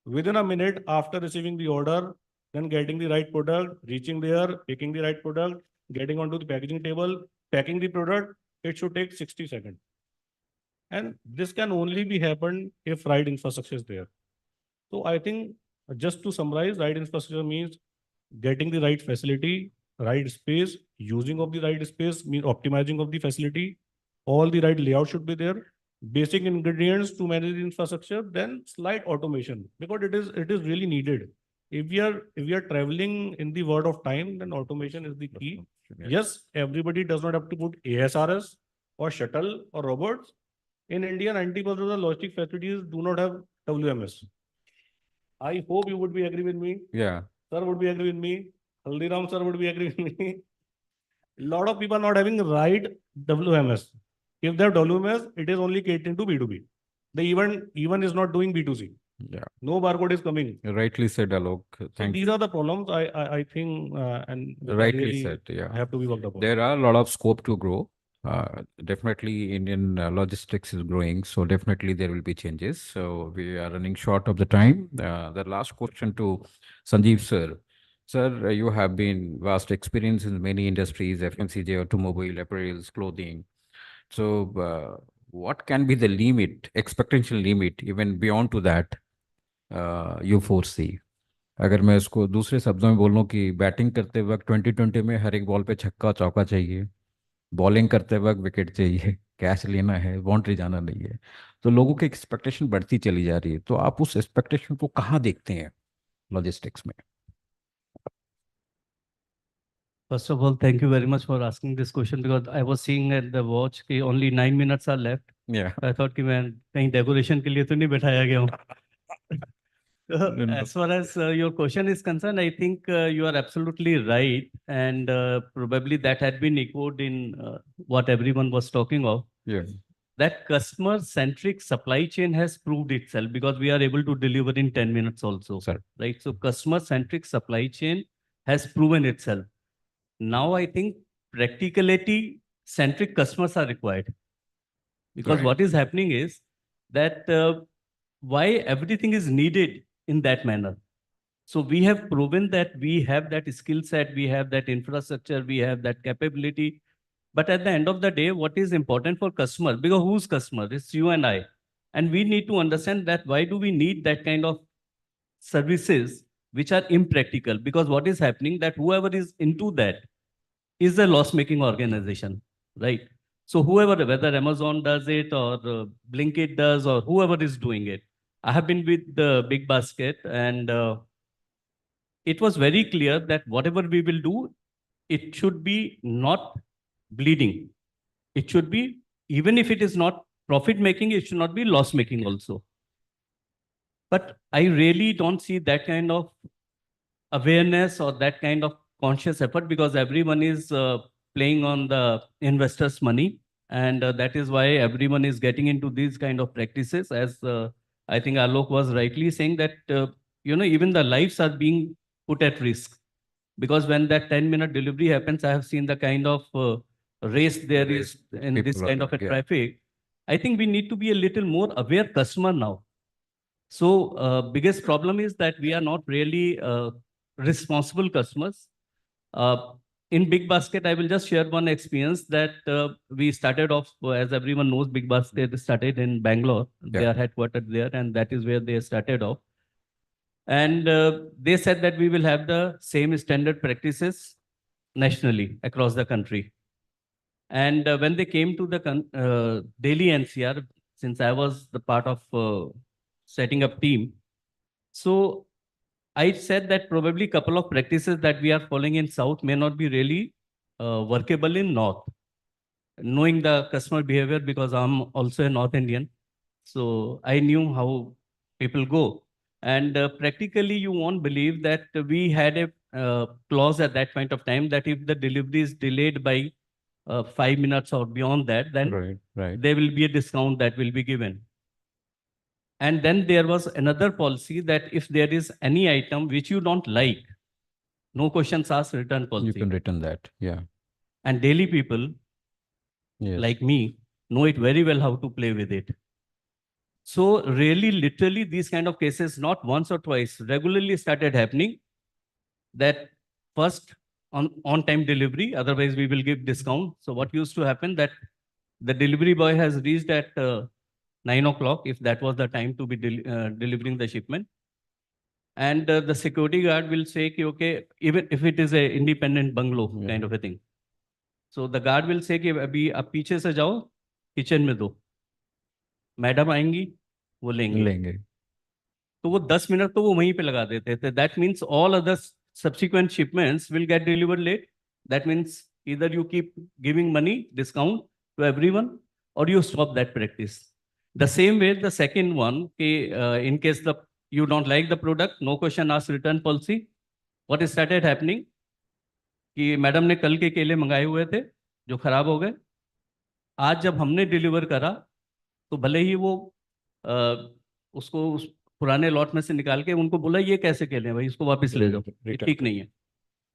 Within a minute after receiving the order, then getting the right product, reaching there, picking the right product, getting onto the packaging table, packing the product, it should take 60 seconds. And this can only be happened if right infrastructure is there. So I think just to summarize, right infrastructure means getting the right facility, right space, using of the right space means optimizing of the facility, all the right layout should be there, basic ingredients to manage the infrastructure, then slight automation because it is really needed. If we are traveling in the world of time, then automation is the key. Yes, everybody does not have to put ASRS or shuttle or robots. In India, 90% of the logistic facilities do not have WMS. I hope you would be agree with me. Yeah. Sir would be agree with me. Haldiram sir would be agree with me. Lot of people are not having right WMS. If they have WMS, it is only catering to B2B. They even is not doing B2C. Yeah. No barcode is coming. Rightly said, Alok. So Thank these you. are the problems I think and Rightly really said, yeah. have to be worked upon. There are a lot of scope to grow. Definitely Indian logistics is growing, so definitely there will be changes. So we are running short of the time. The last question to Sanjeev sir. Sir, you have been vast experience in many industries, FMCG, automobile, apparels, clothing. So what can be the limit, expectation limit, even beyond to that you foresee? अगर मैं इसको दूसरे शब्दों में बोलूं कि batting करते वक्त 2020 में हर एक बॉल पे छक्का चौका चाहिए, बॉलिंग करते वक्त विकेट चाहिए, कैच लेना है, बाउंड्री जाना नहीं है, तो लोगों की एक्सपेक्टेशन बढ़ती चली जा रही है. तो आप उस एक्सपेक्टेशन को कहाँ देखते हैं लॉजिस्टिक्स में? First of all, thank you very much for asking this question because I was seeing at the watch कि only 9 minutes are left. Yeah. I thought कि मैं कहीं decoration के लिए तो नहीं बैठाया गया हूँ. No. As far as your question is concerned, I think you are absolutely right, and probably that had been echoed in what everyone was talking of. Yeah. That customer-centric supply chain has proved itself because we are able to deliver in 10 minutes also, Sir. right? So customer-centric supply chain has proven itself. Now I think practicality-centric customers are required. Because Right. what is happening is that why everything is needed in that manner. So we have proven that we have that skill set, we have that infrastructure, we have that capability. But at the end of the day, what is important for customer? Because who's customer? It's you and I. And we need to understand that why do we need that kind of services which are impractical? Because what is happening that whoever is into that is a loss-making organization, right? So whoever, whether Amazon does it or Blinkit does or whoever is doing it, I have been with the Big Basket and it was very clear that whatever we will do, it should be not bleeding. It should be, even if it is not profit-making, it should not be loss-making also. But I really don't see that kind of awareness or that kind of conscious effort because everyone is playing on the investors' money. And that is why everyone is getting into these kind of practices. As I think Alok was rightly saying that, even the lives are being put at risk. Because when that 10-minute delivery happens, I have seen the kind of race there is in this People kind are- of a yeah. traffic. I think we need to be a little more aware customer now. So biggest problem is that we are not really responsible customers. In Big Basket, I will just share one experience that we started off, as everyone knows, Big Basket started in Bangalore. They Yeah. are headquartered there, and that is where they started off. And they said that we will have the same standard practices nationally across the country. And when they came to the Delhi NCR, since I was the part of setting up team, so I said that probably couple of practices that we are following in South may not be really workable in North. Knowing the customer behavior because I'm also a North Indian, so I knew how people go. And practically, you won't believe that we had a clause at that point of time that if the delivery is delayed by 5 minutes or beyond that, then Right, right. there will be a discount that will be given. And then there was another policy that if there is any item which you don't like, no questions asked, return policy. You can return that. Yeah. And daily people Yes. like me know it very well how to play with it. So really, literally, these kind of cases, not once or twice, regularly started happening. That first on-time delivery, otherwise we will give discount. So what used to happen that the delivery boy has reached at 9 o'clock, if that was the time to be delivering the shipment. And the security guard will say, ki, okay, even if it is a independent bungalow Yeah. kind of a thing. So the guard will say, कि अभी आप पीछे से जाओ, kitchen में दो. Madam आएंगी, वो लेंगे. लेंगे. तो वो 10 मिनट तो वो वहीं पे लगा देते थे. That means all other subsequent shipments will get delivered late. That means either you keep giving money, discount to everyone, or you stop that practice. The same way, the second one, in case you don't like the product, no question asked return policy. What started happening? कि madam ने कल के केले मंगाए हुए थे जो खराब हो गए. आज जब हमने डिलीवर करा तो भले ही वो उसको उस पुराने लॉट में से निकाल के उनको बोला ये कैसे केले हैं भाई, इसको वापस ले जाओ, ये ठीक नहीं है.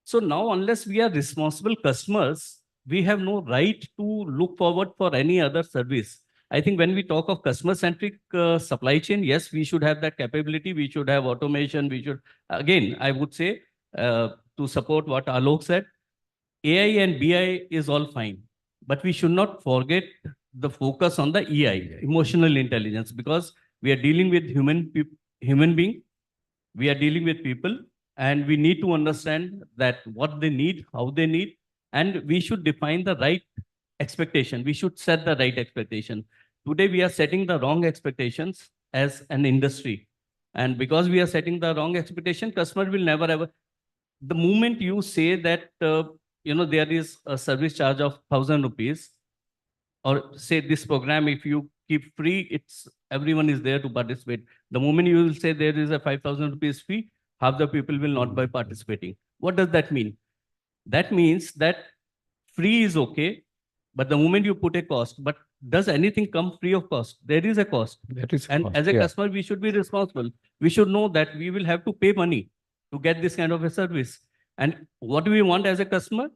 So now unless we are responsible customers, we have no right to look forward for any other service. I think when we talk of customer-centric supply chain, yes, we should have that capability. We should have automation. We should, again, I would say, to support what Alok said, AI and BI is all fine, but we should not forget the focus on the EI, emotional intelligence, because we are dealing with human being, we are dealing with people, and we need to understand that what they need, how they need, and we should define the right expectation. We should set the right expectation. Today, we are setting the wrong expectations as an industry. And because we are setting the wrong expectation, customer will never ever. The moment you say that there is a service charge of 1,000 rupees, or say this program, if you keep free, everyone is there to participate. The moment you will say there is a 5,000 rupees fee, half the people will not be participating. What does that mean? That means that free is okay, but the moment you put a cost, but does anything come free of cost? There is a cost. That is. And cost, as a yeah. customer, we should be responsible. We should know that we will have to pay money to get this kind of a service. And what do we want as a customer?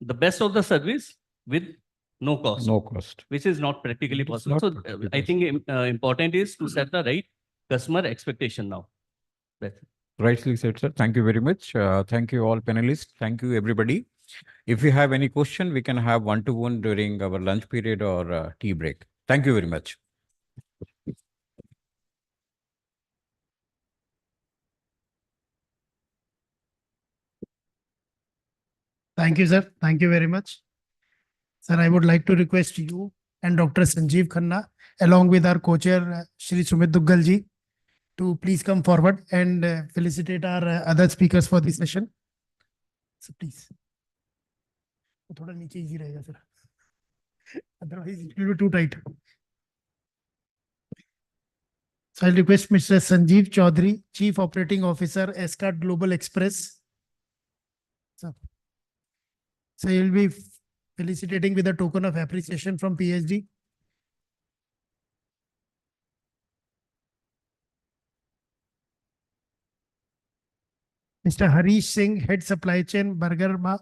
The best of the service with no cost, No cost. which is not practically It's possible. not So practically I think important is to set the right customer expectation now. That's it. Rightly said, sir. Thank you very much. Thank you all panelists. Thank you, everybody. If you have any question, we can have one-to-one during our lunch period or tea break. Thank you very much. Thank you, sir. Thank you very much. Sir, I would like to request you and Dr. Sanjeev Khanna, along with our co-chair, Shri Sumit Duggal ji, to please come forward and felicitate our other speakers for this session. So please. थोड़ा नीचे easy रहेगा sir. Otherwise it will be too tight. So I'll request Mr. Sanjeev Chaudhary, Chief Operating Officer, Escart Global Express. So he'll be felicitating with a token of appreciation from PSD. Mr. Harish Singh, Head Supply Chain, Burger Ma.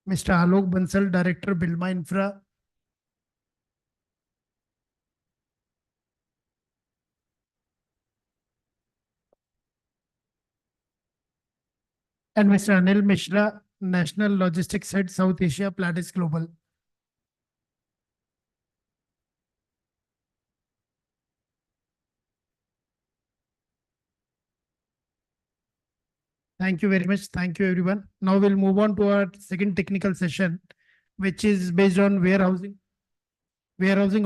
Mr. Alok Bansal, Director, Bilma Infra. And Mr. Anil Mishra, National Logistics Head, South Asia, Platis Global. Thank you very much. Thank you, everyone. Now we'll move on to our second technical session, which is based on warehousing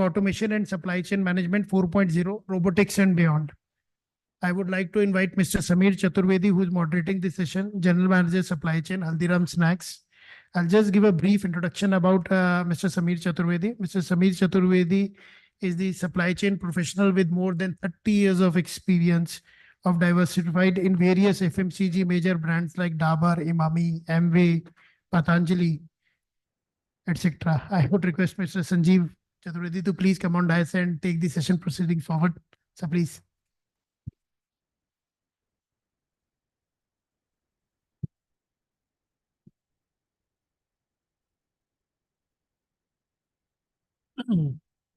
automation and supply chain management 4.0, robotics and beyond. I would like to invite Mr. Samir Chaturvedi, who is moderating this session, General Manager, Supply Chain, Haldiram Snacks. I'll just give a brief introduction about Mr. Samir Chaturvedi. Mr. Samir Chaturvedi is the supply chain professional with more than 30 years of experience of diversified in various FMCG major brands like Dabur, Imami, Amway, Patanjali, etc. I would request Mr. Sanjeev Chaturvedi to please come on dais and take the session proceeding forward. So please.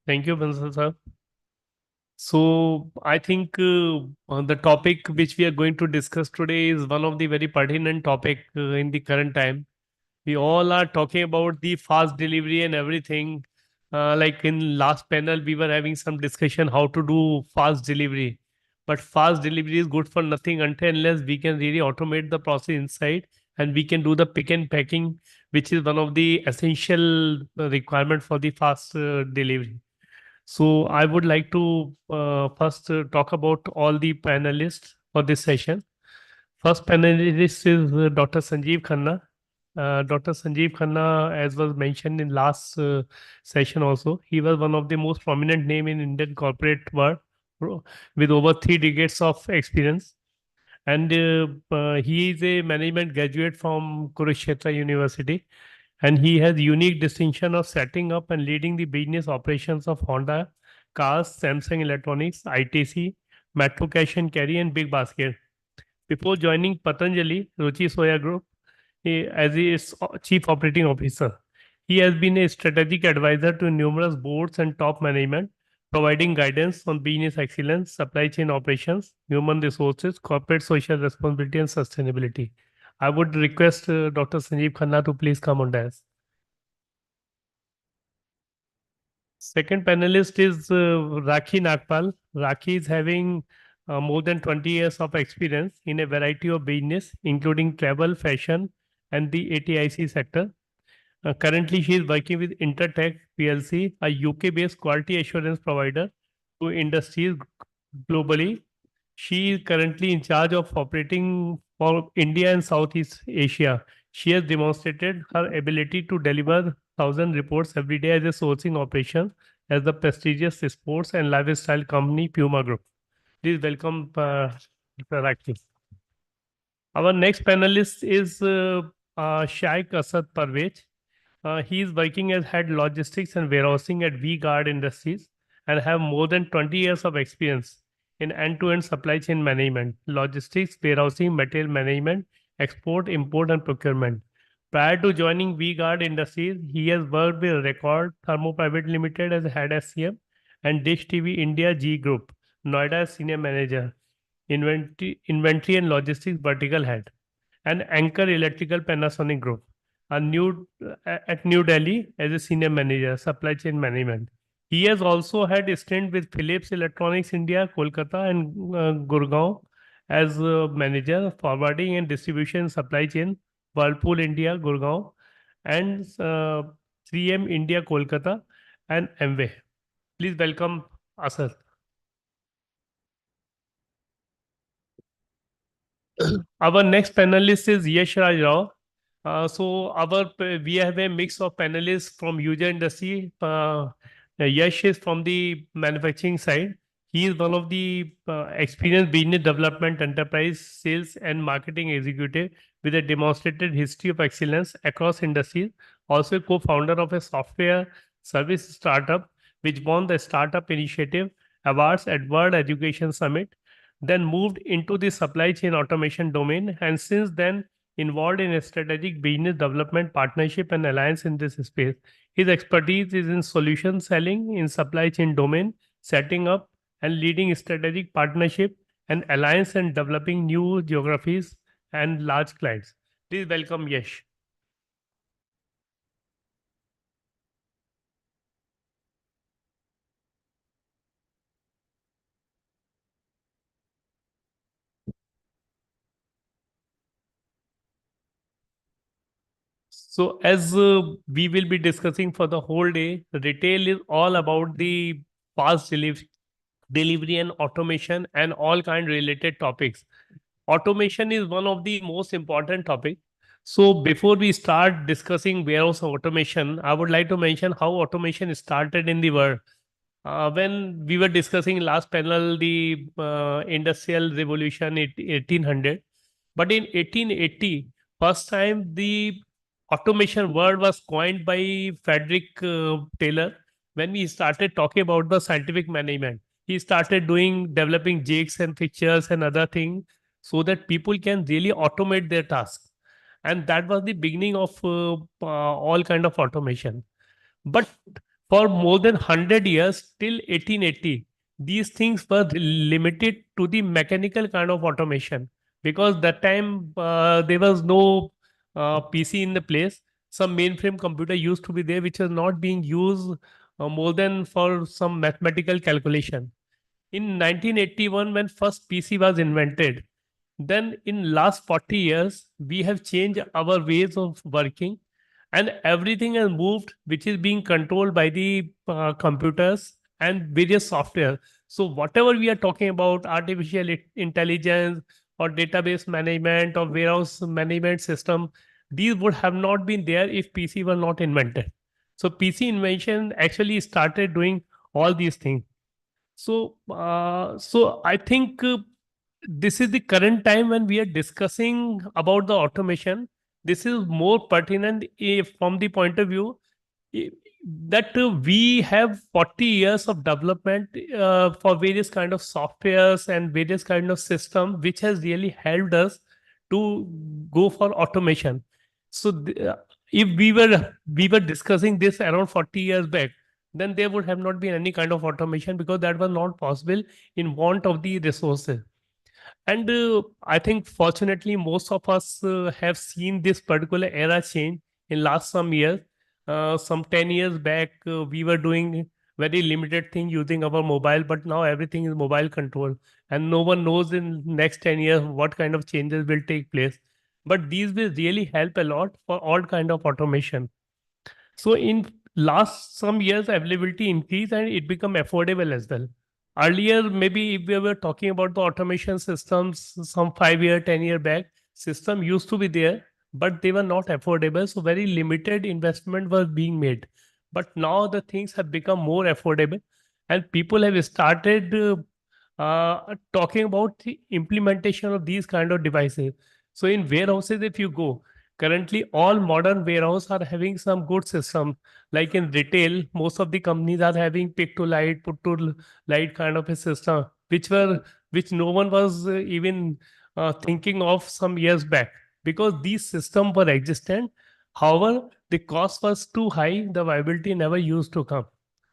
Thank you, Bansal sir. So I think the topic which we are going to discuss today is one of the very pertinent topic in the current time. We all are talking about the fast delivery and everything. Like in last panel, we were having some discussion how to do fast delivery. But fast delivery is good for nothing unless we can really automate the process inside and we can do the pick and packing, which is one of the essential requirement for the fast delivery. So I would like to first talk about all the panelists for this session. First panelist is Dr. Sanjeev Khanna. Dr. Sanjeev Khanna, as was mentioned in last session also, he was one of the most prominent name in Indian corporate world with over 3 decades of experience. And he is a management graduate from Kurukshetra University. And he has unique distinction of setting up and leading the business operations of Honda, Cars, Samsung Electronics, ITC, Metro Cash and Carry, and Big Basket. Before joining Patanjali, Ruchi Soya Group, as his Chief Operating Officer, he has been a strategic advisor to numerous boards and top management, providing guidance on business excellence, supply chain operations, human resources, corporate social responsibility, and sustainability. I would request Dr. Sanjeev Khanna to please come on dais. Second panelist is Rakhi Nagpal. Rakhi is having more than 20 years of experience in a variety of business, including travel, fashion, and the ATIC sector. Currently, she is working with Intertech PLC, a UK-based quality assurance provider to industries globally. She is currently in charge of operating for India and Southeast Asia. She has demonstrated her ability to deliver 1,000 reports every day as a sourcing operation as the prestigious sports and lifestyle company Puma Group. Please welcome Mr. Rakhi. Our next panelist is Shaikh Asad Parvez. He is working as head logistics and warehousing at V-Guard Industries and have more than 20 years of experience in end-to-end supply chain management, logistics, warehousing, material management, export, import, and procurement. Prior to joining V-Guard Industries, he has worked with Record Thermo Private Limited as head SCM and Dish TV India G Group, Noida as senior manager, inventory and logistics vertical head, and Anchor Electrical Panasonic Group at New Delhi as a senior manager, supply chain management. He has also had a stint with Philips Electronics India, Kolkata, and Gurgaon as manager, forwarding and distribution supply chain, Whirlpool India, Gurgaon, and 3M India, Kolkata, and Amway. Please welcome Asad. Our next panelist is Yash Raj Rao. We have a mix of panelists from user industry. Yash is from the manufacturing side. He is one of the experienced business development, enterprise sales, and marketing executive with a demonstrated history of excellence across industries. Also, a co-founder of a software service startup which won the Startup Initiative Awards at World Education Summit. Then moved into the supply chain automation domain, and since then involved in a strategic business development partnership and alliance in this space. His expertise is in solution selling in supply chain domain, setting up and leading strategic partnership and alliance and developing new geographies and large clients. Please welcome Yash. So as we will be discussing for the whole day, retail is all about the fast delivery and automation and all kind related topics. Automation is one of the most important topic. So before we start discussing warehouse automation, I would like to mention how automation started in the world. When we were discussing last panel, the industrial revolution 1800, but in 1880, first time the automation word was coined by Frederick Taylor when we started talking about the scientific management. He started developing jigs and fixtures and other things so that people can really automate their tasks. And that was the beginning of all kind of automation. But for more than 100 years, till 1880, these things were limited to the mechanical kind of automation because that time there was no PC in the place. Some mainframe computer used to be there, which was not being used more than for some mathematical calculation. In 1981, when first PC was invented, then in last 40 years, we have changed our ways of working and everything has moved, which is being controlled by the computers and various software. So whatever we are talking about, artificial intelligence or database management or warehouse management system, these would have not been there if PC were not invented. So PC invention actually started doing all these things. So I think this is the current time when we are discussing about the automation. This is more pertinent from the point of view that we have 40 years of development for various kind of softwares and various kind of system, which has really helped us to go for automation. So if we were discussing this around 40 years back, then there would have not been any kind of automation because that was not possible in want of the resources. And I think fortunately most of us have seen this particular era change in last some years. Some 10 years back, we were doing very limited thing using our mobile, but now everything is mobile control and no one knows in next 10 years what kind of changes will take place. But these will really help a lot for all kind of automation. So in last some years, availability increased and it become affordable as well. Earlier, maybe if we were talking about the automation systems, some 5 year, 10 year back, system used to be there, but they were not affordable. So very limited investment was being made. But now the things have become more affordable and people have started talking about the implementation of these kind of devices. So in warehouses, if you go, currently all modern warehouse are having some good system. Like in retail, most of the companies are having pick to light, put to light kind of a system, which no one was even thinking of some years back because these systems were existent. However, the cost was too high, the viability never used to come.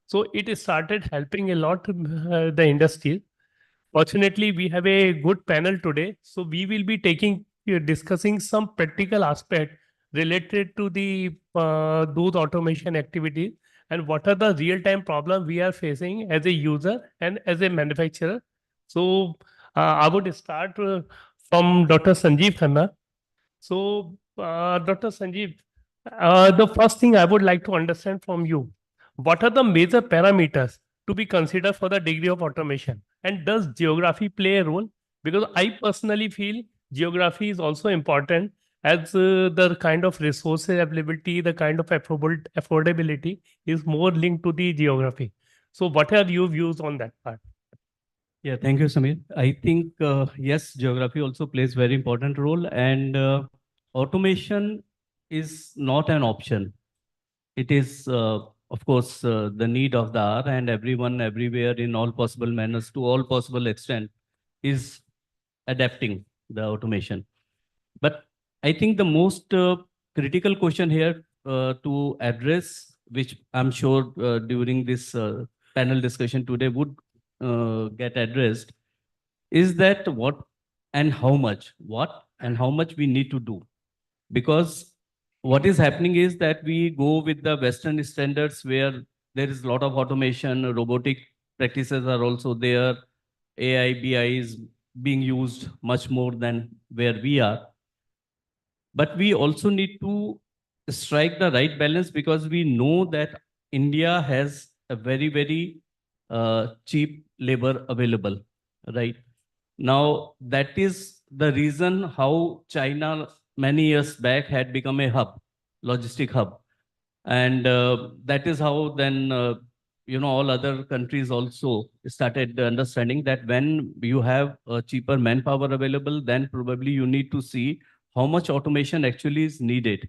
So it started helping a lot the industry. Fortunately, we have a good panel today. So we will be discussing some practical aspect related to the those automation activities and what are the real-time problems we are facing as a user and as a manufacturer. So I would start from Dr. Sanjeev Khanna. So Dr. Sanjeev, the first thing I would like to understand from you, what are the major parameters to be considered for the degree of automation? And does geography play a role? Because I personally feel geography is also important as the kind of resources availability, the kind of affordability is more linked to the geography. So what are your views on that part? Yeah, thank you, Samir. I think, yes, geography also plays very important role and automation is not an option. It is, of course, the need of the hour and everyone, everywhere, in all possible manners, to all possible extent, is adapting the automation. But I think the most critical question here to address, which I'm sure during this panel discussion today would get addressed, is that what and how much we need to do. Because what is happening is that we go with the Western standards where there is a lot of automation, robotic practices are also there, AI, BI is being used much more than where we are. But we also need to strike the right balance because we know that India has a very, very cheap labor available, right? Now, that is the reason how China many years back had become a hub, logistic hub. And that is how then, all other countries also started understanding that when you have a cheaper manpower available, then probably you need to see how much automation actually is needed.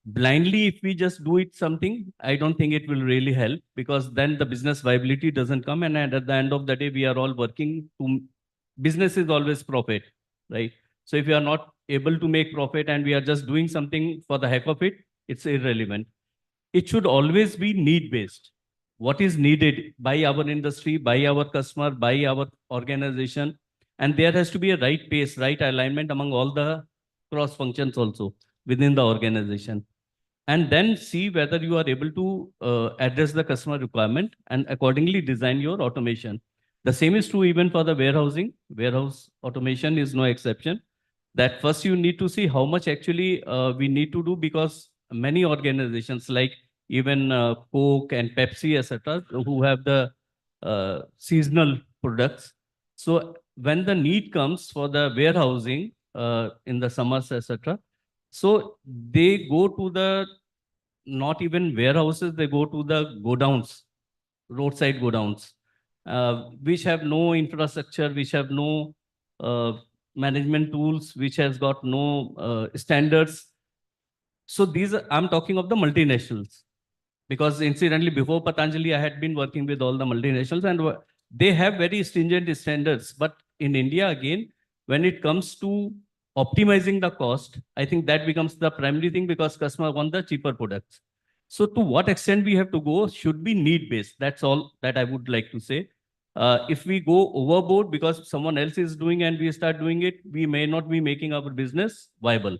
Blindly, if we just do it something, I don't think it will really help because then the business viability doesn't come. And at the end of the day, we are all working to, business is always profit, right? So if we are not able to make profit and we are just doing something for the heck of it, it's irrelevant. It should always be need-based. What is needed by our industry, by our customer, by our organization. And there has to be a right pace, right alignment among all the cross functions also within the organization. And then see whether you are able to address the customer requirement and accordingly design your automation. The same is true even for the warehousing. Warehouse automation is no exception. That first you need to see how much actually we need to do because many organizations like even Coke and Pepsi, etc., who have the seasonal products. So when the need comes for the warehousing in the summers, etc., so they go to the, not even warehouses, they go to the godowns, roadside godowns, which have no infrastructure, which have no management tools, which has got no standards. So these are, I'm talking of the multinationals. Because incidentally, before Patanjali, I had been working with all the multinationals and they have very stringent standards. But in India, again, when it comes to optimizing the cost, I think that becomes the primary thing because customer want the cheaper products. So to what extent we have to go should be need-based. That's all that I would like to say. If we go overboard because someone else is doing and we start doing it, we may not be making our business viable.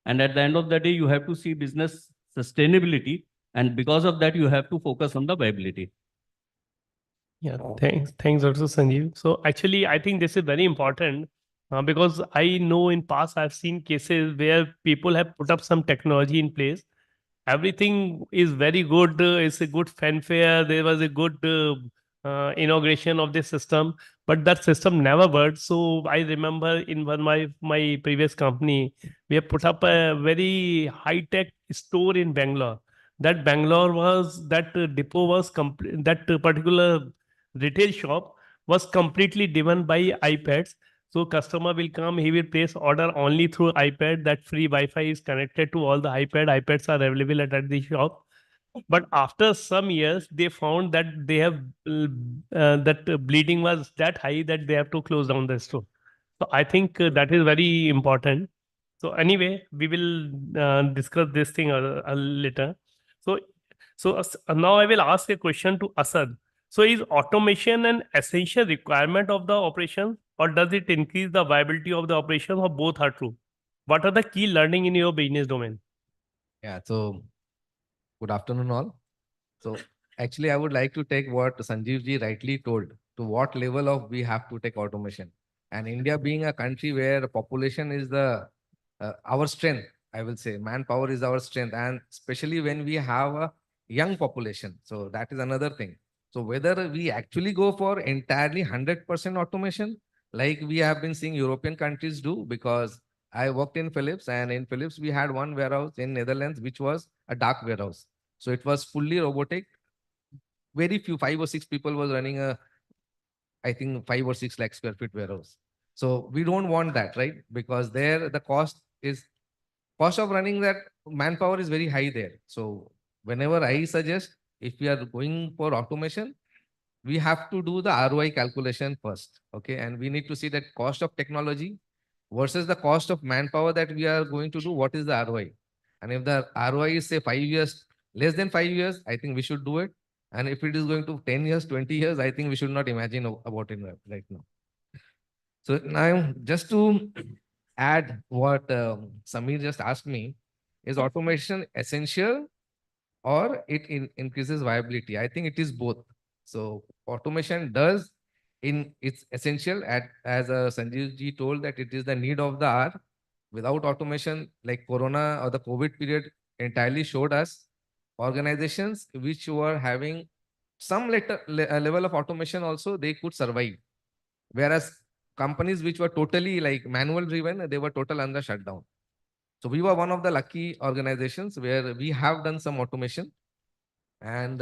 And at the end of the day, you have to see business sustainability. And because of that, you have to focus on the viability. Yeah, thanks, Dr. Sanjeev. So actually, I think this is very important because I know in past I've seen cases where people have put up some technology in place Everything is very good. It's a good fanfare. There was a good inauguration of the system, but that system never worked. So I remember in one my previous company, we have put up a very high tech store in Bangalore. That Bangalore was that depot was complete. That particular retail shop was completely driven by iPads. So customer will come, he will place order only through iPad. That free Wi-Fi is connected to all the iPad. iPads are available at the shop. But after some years, they found that they have that bleeding was that high that they have to close down the store. So I think that is very important. So anyway, we will discuss this thing later. So now I will ask a question to Asad. So is automation an essential requirement of the operation, or does it increase the viability of the operation, or both are true? What are the key learning in your business domain? Yeah, so good afternoon all. So actually I would like to take what Sanjeev ji rightly told, to what level of we have to take automation. And India being a country where population is the our strength, I will say manpower is our strength, and especially when we have a young population. So that is another thing. So whether we actually go for entirely 100% automation, like we have been seeing European countries do, because I worked in Philips, and in Philips we had one warehouse in Netherlands, which was a dark warehouse. So it was fully robotic. Very few, 5 or 6 people was running a, I think 5 or 6 lakh square feet warehouse. So we don't want that, right? Because there the cost of running that manpower is very high there. So whenever I suggest, if we are going for automation, we have to do the ROI calculation first. Okay. And we need to see that cost of technology versus the cost of manpower that we are going to do. What is the ROI? And if the ROI is say 5 years, less than 5 years, I think we should do it. And if it is going to 10 years, 20 years, I think we should not imagine about it right now. So now just to add what Samir just asked me, is automation essential or it increases viability? I think it is both. So automation does it's essential as Sanjeev ji told that it is the need of the hour. Without automation, like Corona or the COVID period entirely showed us, organizations which were having some level of automation also, they could survive. Whereas companies which were totally like manual driven, they were total under shutdown. So we were one of the lucky organizations where we have done some automation. And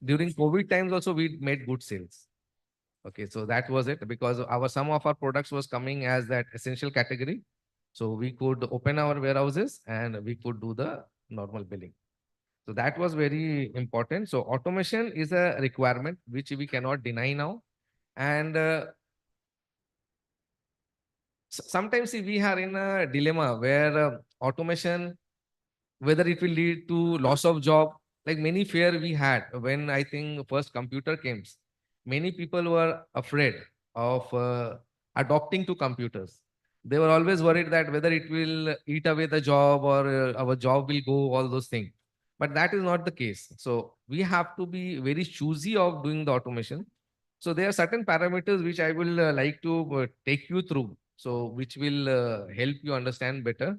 during COVID times also, we made good sales. Okay, so that was it, because some of our products was coming as that essential category. So we could open our warehouses and we could do the normal billing. So that was very important. So automation is a requirement which we cannot deny now. And sometimes we are in a dilemma where automation, whether it will lead to loss of job, like many fear we had when I think first computer came. Many people were afraid of adopting to computers. They were always worried that whether it will eat away the job or our job will go, all those things. But that is not the case. So we have to be very choosy of doing the automation. So there are certain parameters which I will like to take you through. So which will help you understand better,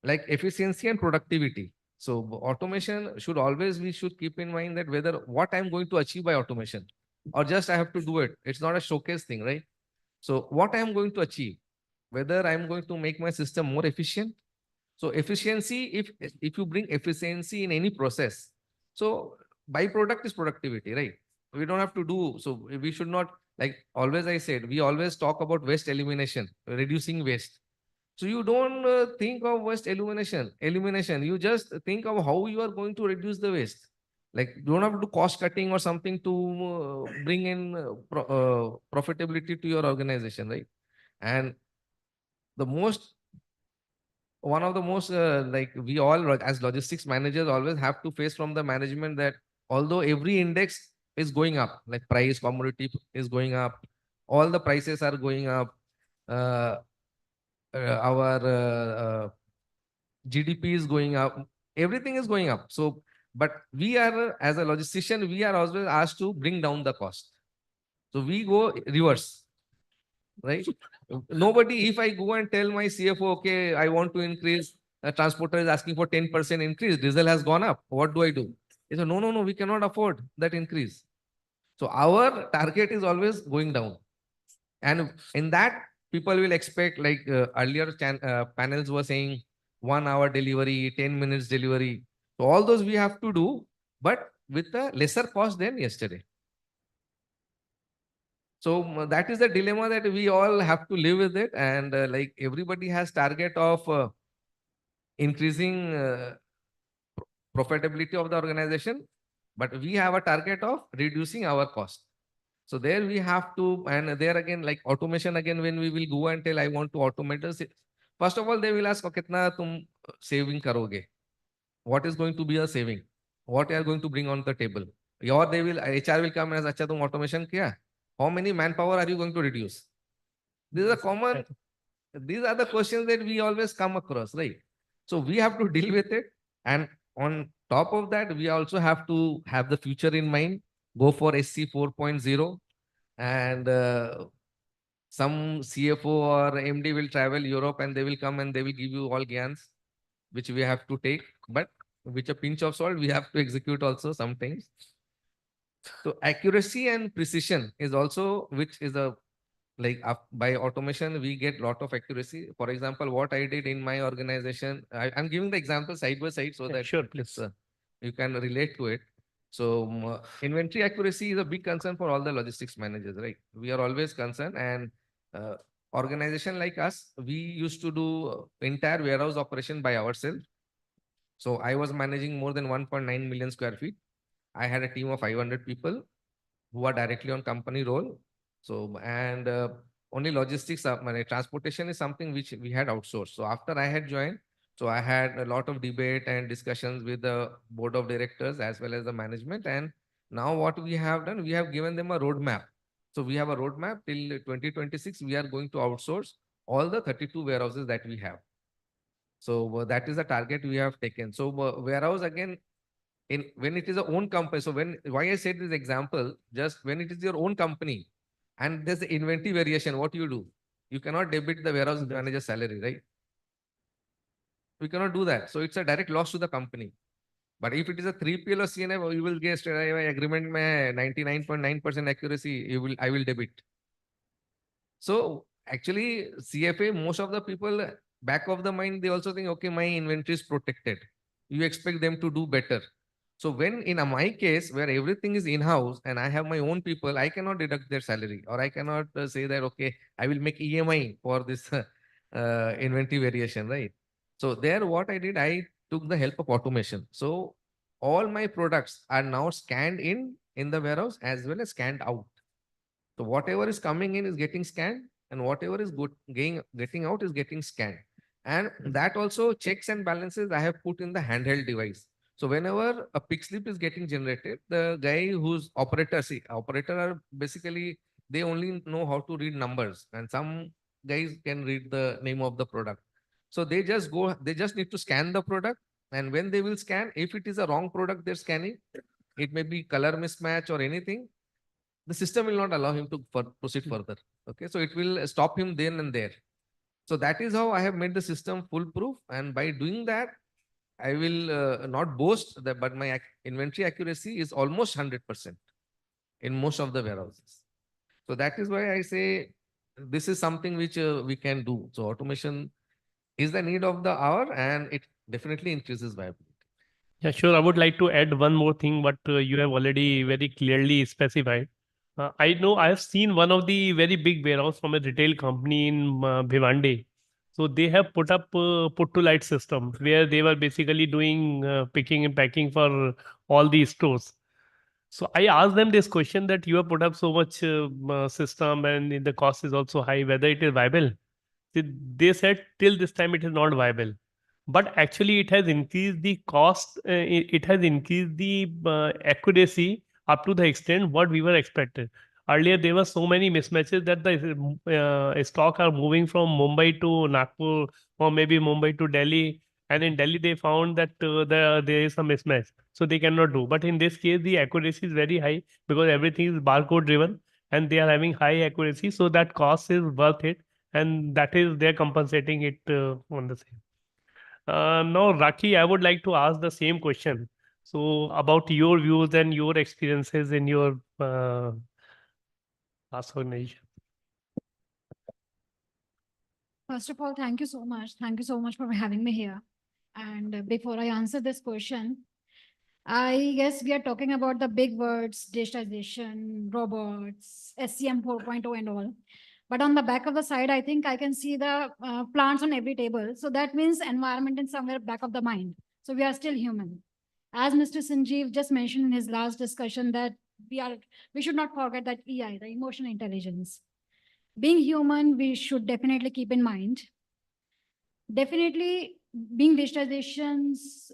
like efficiency and productivity. So automation should always, we should keep in mind that whether what I'm going to achieve by automation or just I have to do it. It's not a showcase thing, right? So what I'm going to achieve, whether I'm going to make my system more efficient. So efficiency, if you bring efficiency in any process, so byproduct is productivity, right? We don't have to do, so we should not, like always I said, we always talk about waste elimination, reducing waste. So you don't think of waste elimination. You just think of how you are going to reduce the waste. Like you don't have to do cost cutting or something to bring in profitability to your organization, right? And one of the most like we all as logistics managers always have to face from the management that although every index is going up, like price, commodity is going up, all the prices are going up, our GDP is going up, everything is going up. So, but we are, as a logistician, we are always asked to bring down the cost. So we go reverse, right? Nobody, if I go and tell my CFO, okay, I want to increase a transporter is asking for 10% increase. Diesel has gone up. What do I do? He said, no, we cannot afford that increase. So our target is always going down. And in that, people will expect, like earlier panels were saying, 1 hour delivery, 10 minutes delivery. So all those we have to do, but with a lesser cost than yesterday. So that is the dilemma that we all have to live with it. And like everybody has target of increasing profitability of the organization, but we have a target of reducing our cost. So there we have to, and there again, like automation again, when we will go and tell I want to automate this, first of all, they will ask, kitna tum saving karoge? What is going to be a saving? What you are going to bring on the table? Or they will, HR will come and ask, acha tum automation kiya? How many manpower are you going to reduce? These are common, these are the questions that we always come across, right? So we have to deal with it. And on top of that, we also have to have the future in mind, go for SC 4.0. And some CFO or MD will travel Europe and they will come and they will give you all gyans, which we have to take, but with a pinch of salt, we have to execute also sometimes. So accuracy and precision is also, which is a, like by automation, we get a lot of accuracy. For example, what I did in my organization, I'm giving the example side by side so that Sure, please. you can relate to it. So inventory accuracy is a big concern for all the logistics managers, right? We are always concerned, and organization like us, we used to do entire warehouse operation by ourselves. So I was managing more than 1.9 million square feet. I had a team of 500 people who are directly on company roll. So, and only logistics, transportation is something which we had outsourced. So after I had joined, so I had a lot of debate and discussions with the board of directors as well as the management. And now what we have done, we have given them a roadmap. So we have a roadmap till 2026. We are going to outsource all the 32 warehouses that we have. So that is the target we have taken. So warehouse again, when it is a own company. So why I said this example, just when it is your own company and there's the inventory variation, what you do? You cannot debit the warehouse manager's salary, right? We cannot do that. So it's a direct loss to the company. But if it is a 3PL or CNF, you will get straight away agreement mein 99.9% accuracy, I will debit. So actually CFA, most of the people back of the mind, they also think, okay, my inventory is protected. You expect them to do better. So when in my case, where everything is in-house and I have my own people, I cannot deduct their salary, or I cannot say that, okay, I will make EMI for this inventory variation, right? So there, what I did, I took the help of automation. So all my products are now scanned in the warehouse as well as scanned out. So whatever is coming in is getting scanned, and whatever is getting out is getting scanned. And that also checks and balances I have put in the handheld device. So whenever a pick slip is getting generated, the guy who's operator are basically, they only know how to read numbers, and some guys can read the name of the product. So they just need to scan the product. And when they will scan, if it is a wrong product they're scanning, it may be color mismatch or anything, the system will not allow him to proceed further. Okay, so it will stop him then and there. So that is how I have made the system foolproof. And by doing that, I will not boast that, but my inventory accuracy is almost 100% in most of the warehouses. So that is why I say this is something which we can do. So automation is the need of the hour, and it definitely increases viability. Yeah, sure. I would like to add one more thing, but you have already very clearly specified. I know I have seen one of the very big warehouse from a retail company in Bhiwandi. So they have put up put to light system where they were basically doing picking and packing for all the stores. So I asked them this question that you have put up so much system and the cost is also high, whether it is viable. They said till this time it is not viable. But actually it has increased the cost, it has increased the accuracy up to the extent what we were expected. Earlier there were so many mismatches that the stock are moving from Mumbai to Nagpur or maybe Mumbai to Delhi. And in Delhi they found that there is a mismatch. So they cannot do. But in this case the accuracy is very high because everything is barcode driven and they are having high accuracy. So that cost is worth it. And that is they're compensating it on the same. Now, Raki, I would like to ask the same question. So, about your views and your experiences in your past organization. First of all, thank you so much. Thank you so much for having me here. And before I answer this question, I guess we are talking about the big words, digitization, robots, SCM 4.0 and all. But on the back of the side, I think I can see the plants on every table. So that means environment in somewhere back of the mind. So we are still human. As Mr. Sanjeev just mentioned in his last discussion that we should not forget that EI, the emotional intelligence. Being human, we should definitely keep in mind. Definitely being digitizations,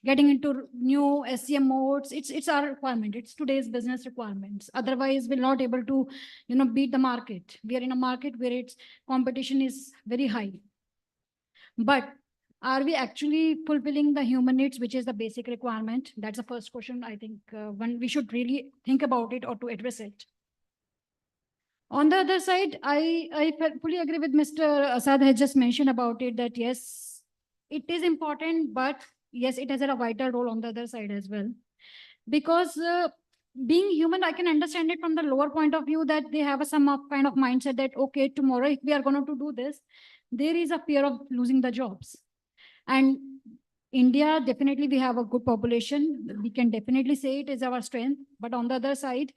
getting into new SCM modes, it's our requirement. It's today's business requirements. Otherwise, we're not able to, beat the market. We are in a market where its competition is very high. But are we actually fulfilling the human needs, which is the basic requirement? That's the first question I think when we should really think about it or to address it. On the other side, I fully agree with Mr. Asad has just mentioned about it that yes, it is important, but yes, it has a vital role on the other side as well. Because being human, I can understand it from the lower point of view that they have some kind of mindset that, okay, tomorrow if we are going to do this, there is a fear of losing the jobs. And India, definitely we have a good population. We can definitely say it is our strength. But on the other side,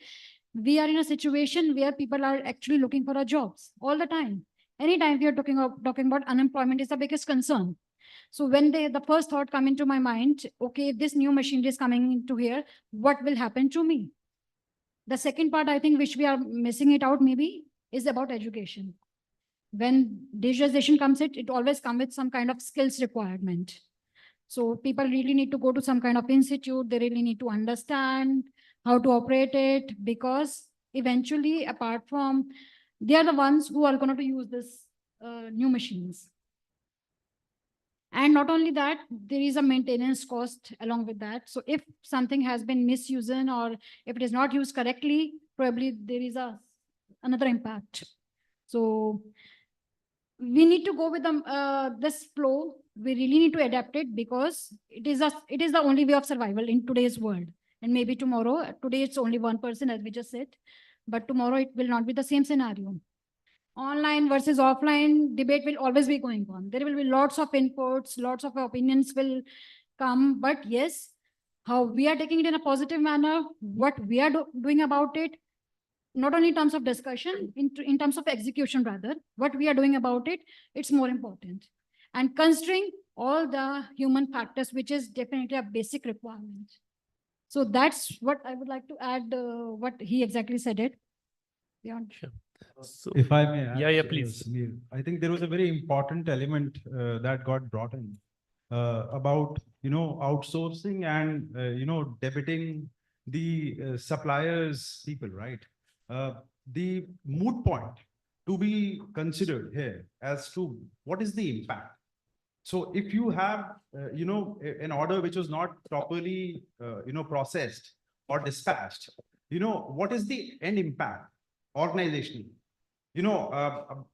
we are in a situation where people are actually looking for a jobs all the time. Anytime we are talking about unemployment is the biggest concern. So when the first thought come into my mind, okay, if this new machinery is coming into here, what will happen to me? The second part, I think, which we are missing it out maybe, is about education. When digitization comes, it always comes with some kind of skills requirement. So people really need to go to some kind of institute. They really need to understand how to operate it, because eventually, apart from, they are the ones who are going to use this new machines. And not only that, there is a maintenance cost along with that. So if something has been misused or if it is not used correctly, probably there is another impact. So we need to go with this flow. We really need to adapt it because it is the only way of survival in today's world. And maybe tomorrow, today it's only one person, as we just said, but tomorrow it will not be the same scenario. Online versus offline debate will always be going on. There will be lots of inputs, lots of opinions will come, but yes, how we are taking it in a positive manner, what we are doing about it, not only in terms of discussion, in terms of execution rather, what we are doing about it, it's more important. And considering all the human factors, which is definitely a basic requirement. So that's what I would like to add, what he exactly said it. Beyond. Sure. So, If I may add, yeah, please. Sunil, I think there was a very important element that got brought in about, outsourcing and, debiting the suppliers people, right? The moot point to be considered here as to what is the impact. So if you have, an order which was not properly, processed or dispatched, what is the end impact organizationally?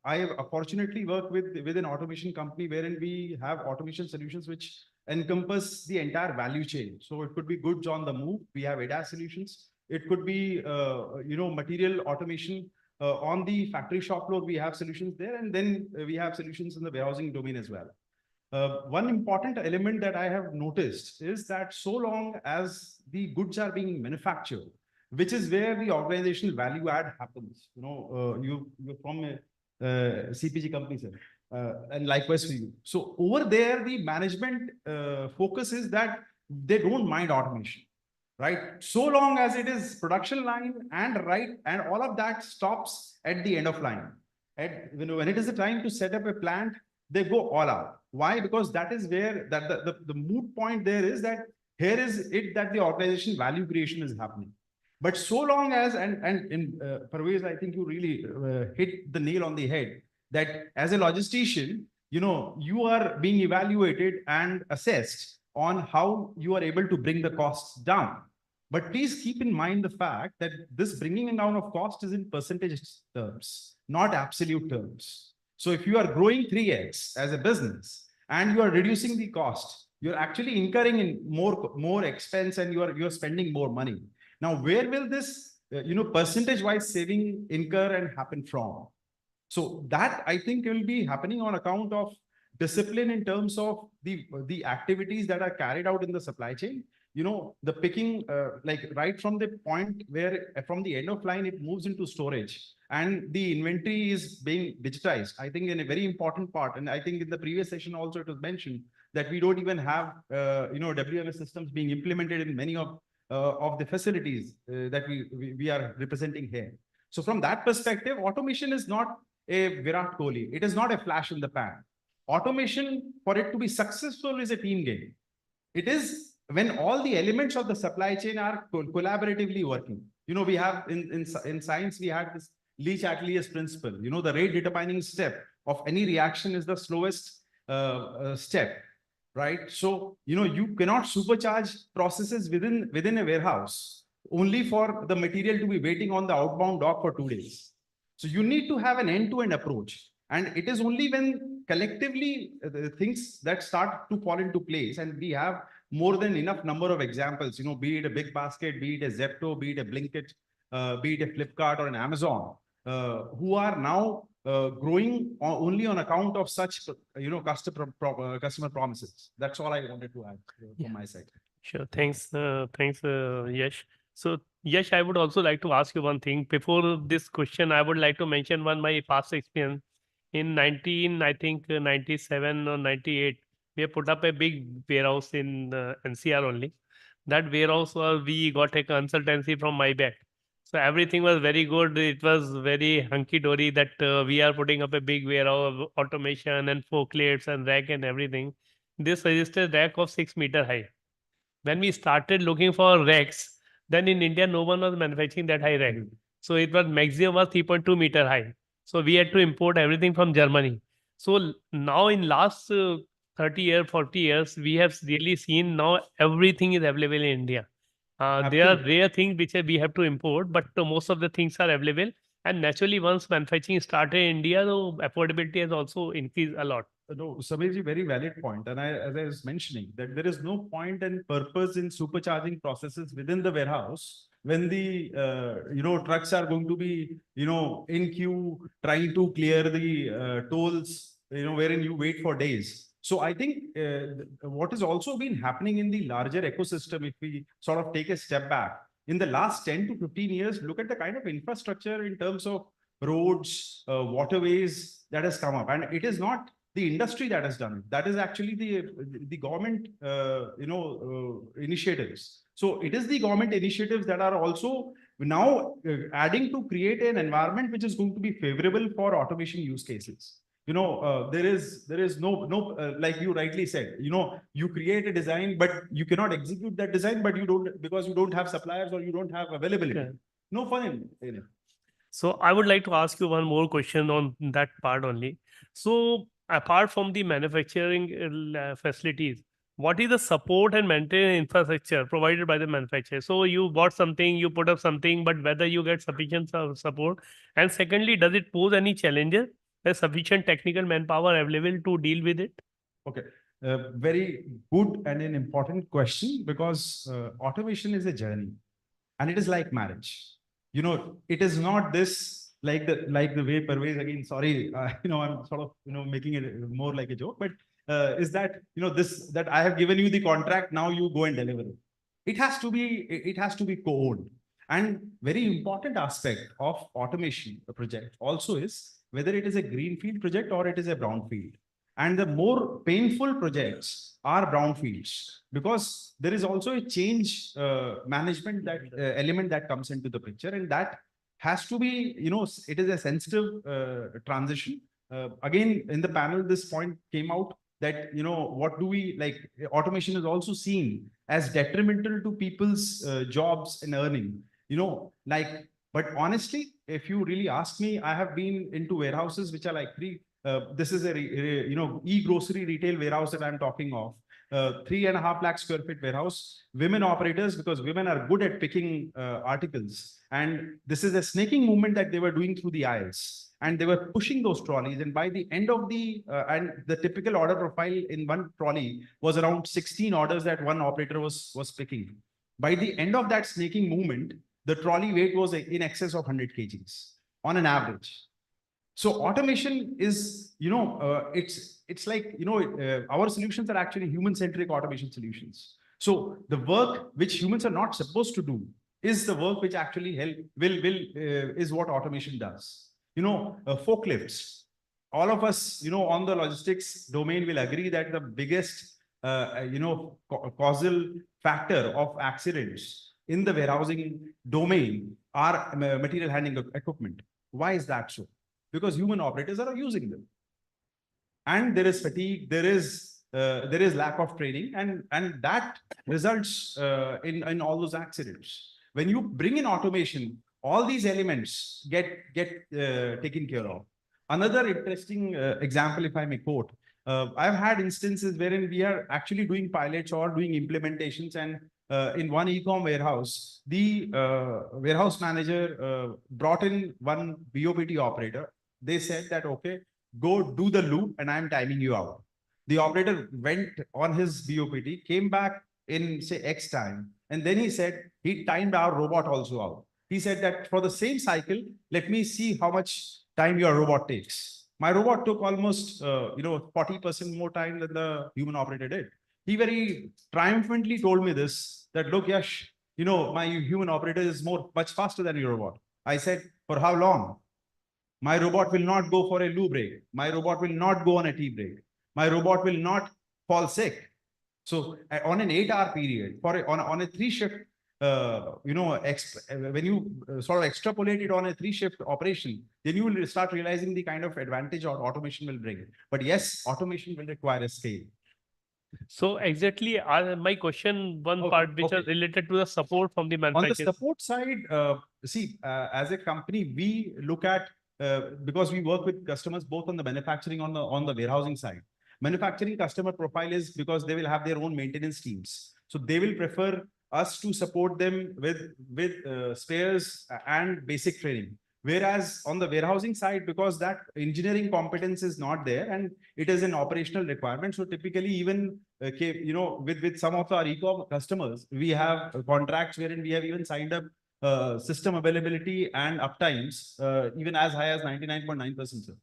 I have fortunately worked with an automation company wherein we have automation solutions which encompass the entire value chain. So it could be goods on the move. We have ADAS solutions. It could be, material automation on the factory shop floor. We have solutions there, and then we have solutions in the warehousing domain as well. One important element that I have noticed is that so long as the goods are being manufactured, which is where the organizational value add happens. You're from a CPG company, sir, and likewise for you. So over there, the management focus is that they don't mind automation, right? So long as it is production line and all of that stops at the end of line. And when it is the time to set up a plant, they go all out. Why? Because that is where the moot point there is that here is it that the organization value creation is happening. But so long as, and in Parvez, I think you really hit the nail on the head, that as a logistician, you are being evaluated and assessed on how you are able to bring the costs down. But please keep in mind the fact that this bringing down of cost is in percentage terms, not absolute terms. So if you are growing 3x as a business and you are reducing the cost. You're actually incurring in more expense, and you're spending more money. Now, where will this, percentage-wise saving incur and happen from? So that, I think, will be happening on account of discipline in terms of the activities that are carried out in the supply chain. The picking, like right from the point where from the end of line, it moves into storage and the inventory is being digitized. I think in a very important part, and I think in the previous session also it was mentioned that we don't even have, WMS systems being implemented in many of the facilities that we are representing here. So from that perspective, automation is not a Virat Kohli. It is not a flash in the pan. Automation, for it to be successful, is a team game. It is when all the elements of the supply chain are collaboratively working. We have in science, we had this Lee-Chatelier principle. The rate determining step of any reaction is the slowest step, right? So, you cannot supercharge processes within a warehouse only for the material to be waiting on the outbound dock for 2 days. So you need to have an end-to-end approach. And it is only when collectively the things that start to fall into place, and we have more than enough number of examples, be it a Big Basket, be it a Zepto, be it a Blinkit, be it a Flipkart or an Amazon, who are now growing only on account of such, customer promises. That's all I wanted to add from my side. Sure. Thanks, Yash. So, Yash, I would also like to ask you one thing. Before this question, I would like to mention my past experience. In 97 or 98, we have put up a big warehouse in NCR only. That warehouse we got a consultancy from MyBack. So everything was very good. It was very hunky-dory that we are putting up a big warehouse, automation and forklifts and rack and everything. This suggested rack of 6 meter high. When we started looking for racks, then in India, no one was manufacturing that high rack. So it was maximum was 3.2 meter high. So we had to import everything from Germany. So now in last 30 years, 40 years, we have really seen now everything is available in India. There are rare things which we have to import, but most of the things are available. And naturally, once manufacturing started in India, the affordability has also increased a lot. No, Sameerji, very valid point. And as I was mentioning, that there is no point and purpose in supercharging processes within the warehouse when the trucks are going to be in queue trying to clear the tolls, wherein you wait for days. So I think what has also been happening in the larger ecosystem, if we sort of take a step back, in the last 10 to 15 years, look at the kind of infrastructure in terms of roads, waterways that has come up. And it is not the industry that has done it. That is actually the government, initiatives. So it is the government initiatives that are also now adding to create an environment which is going to be favorable for automation use cases. There is no like you rightly said, you create a design, but you cannot execute that design, but because you don't have suppliers or you don't have availability. Yeah. No fun in it. So I would like to ask you one more question on that part only. So apart from the manufacturing facilities, what is the support and maintenance infrastructure provided by the manufacturer? So you bought something, you put up something, but whether you get sufficient support, and secondly, does it pose any challenges? There's sufficient technical manpower available to deal with it? Okay, very good and an important question, because automation is a journey, and it is like marriage. It is not this like the way Parvez, again, sorry, I'm sort of making it more like a joke, but is that that I have given you the contract, now you go and deliver it. It has to be co-owned. And very important aspect of automation project also is whether it is a greenfield project or it is a brownfield. And the more painful projects are brownfields, because there is also a change management element that comes into the picture, and that has to be, it is a sensitive transition. Again, in the panel, this point came out that, what do we like? Automation is also seen as detrimental to people's jobs and earning, but honestly, if you really ask me, I have been into warehouses which are like this is a e-grocery retail warehouse that I'm talking of. 3.5 lakh square feet warehouse, women operators, because women are good at picking articles. And this is a snaking movement that they were doing through the aisles. And they were pushing those trolleys. And by the end of and the typical order profile in one trolley was around 16 orders that one operator was picking. By the end of that snaking movement, the trolley weight was in excess of 100 kgs on an average. So automation is, it's like, our solutions are actually human-centric automation solutions. So the work which humans are not supposed to do is the work which actually is what automation does. Forklifts. All of us, on the logistics domain will agree that the biggest, causal factor of accidents in the warehousing domain are material handling equipment. Why is that so? Because human operators are using them. And there is fatigue, there is lack of training, and that results in all those accidents. When you bring in automation, all these elements get taken care of. Another interesting example, if I may quote, I've had instances wherein we are actually doing pilots or doing implementations, and in one e-com warehouse, the warehouse manager brought in one BOPT operator. They said that, okay, go do the loop and I'm timing you out. The operator went on his BOPT, came back in say X time. And then he said, he timed our robot also out. He said that for the same cycle, let me see how much time your robot takes. My robot took almost, 40% more time than the human operator did. He very triumphantly told me this, that look, Yash, my human operator is much faster than your robot. I said, for how long? My robot will not go for a loo break. My robot will not go on a tea break. My robot will not fall sick. So on an 8-hour period, on a 3-shift, when you sort of extrapolate it on a 3-shift operation, then you will start realizing the kind of advantage automation will bring. But yes, automation will require a scale. So exactly, my question, part which is related to the support from the manufacturer. On the support side, as a company, we look at, because we work with customers both on the manufacturing, on the warehousing side. Manufacturing customer profile is because they will have their own maintenance teams. So they will prefer us to support them with spares and basic training. Whereas on the warehousing side, because that engineering competence is not there and it is an operational requirement. So typically even, with some of our e-com customers, we have contracts wherein we have even signed up system availability and uptimes, even as high as 99.9%. Sir.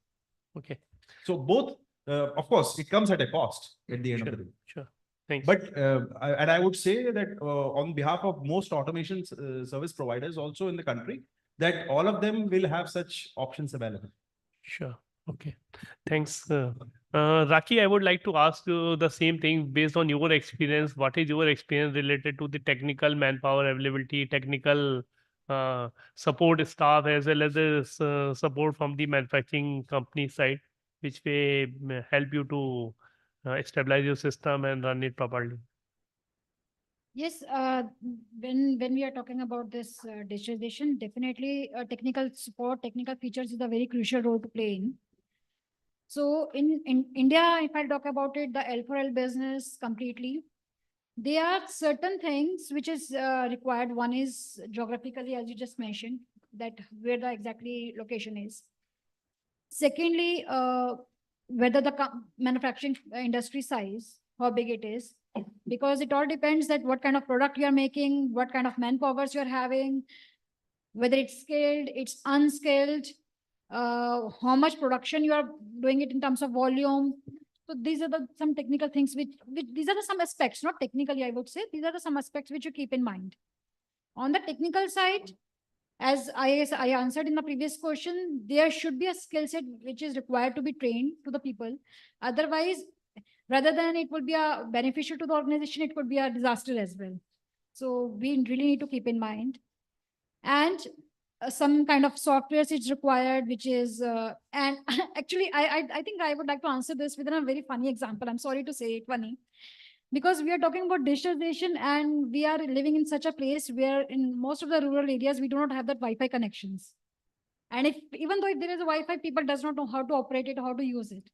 Okay. So both, of course, it comes at a cost at the end of the day. Sure. Thanks. But, I would say that on behalf of most automation service providers also in the country, that all of them will have such options available. Sure. Okay. Thanks. Raki, I would like to ask you the same thing based on your experience. What is your experience related to the technical manpower availability, technical support staff, as well as the support from the manufacturing company side, which may help you to stabilize your system and run it properly? Yes, when we are talking about this digitalization, definitely technical support, technical features is a very crucial role to play in. So in India, if I talk about it, the L4L business completely, there are certain things which is required. One is geographically, as you just mentioned, that where the exactly location is. Secondly, whether the manufacturing industry size, how big it is, because it all depends that what kind of product you're making, what kind of manpowers you're having, whether it's skilled, it's unskilled, how much production you are doing it in terms of volume. So these are some technical things which these are some aspects, not technically, I would say, these are some aspects which you keep in mind. On the technical side, as I answered in the previous question, there should be a skill set which is required to be trained to the people. Otherwise, rather than it will be a beneficial to the organization, it could be a disaster as well. So we really need to keep in mind. And some kind of softwares is required, which is, and actually, I think I would like to answer this with a very funny example. I'm sorry to say it funny, because we are talking about digitalization and we are living in such a place where in most of the rural areas, we do not have that Wi-Fi connections. And even though if there is a Wi-Fi, people does not know how to operate it, how to use it.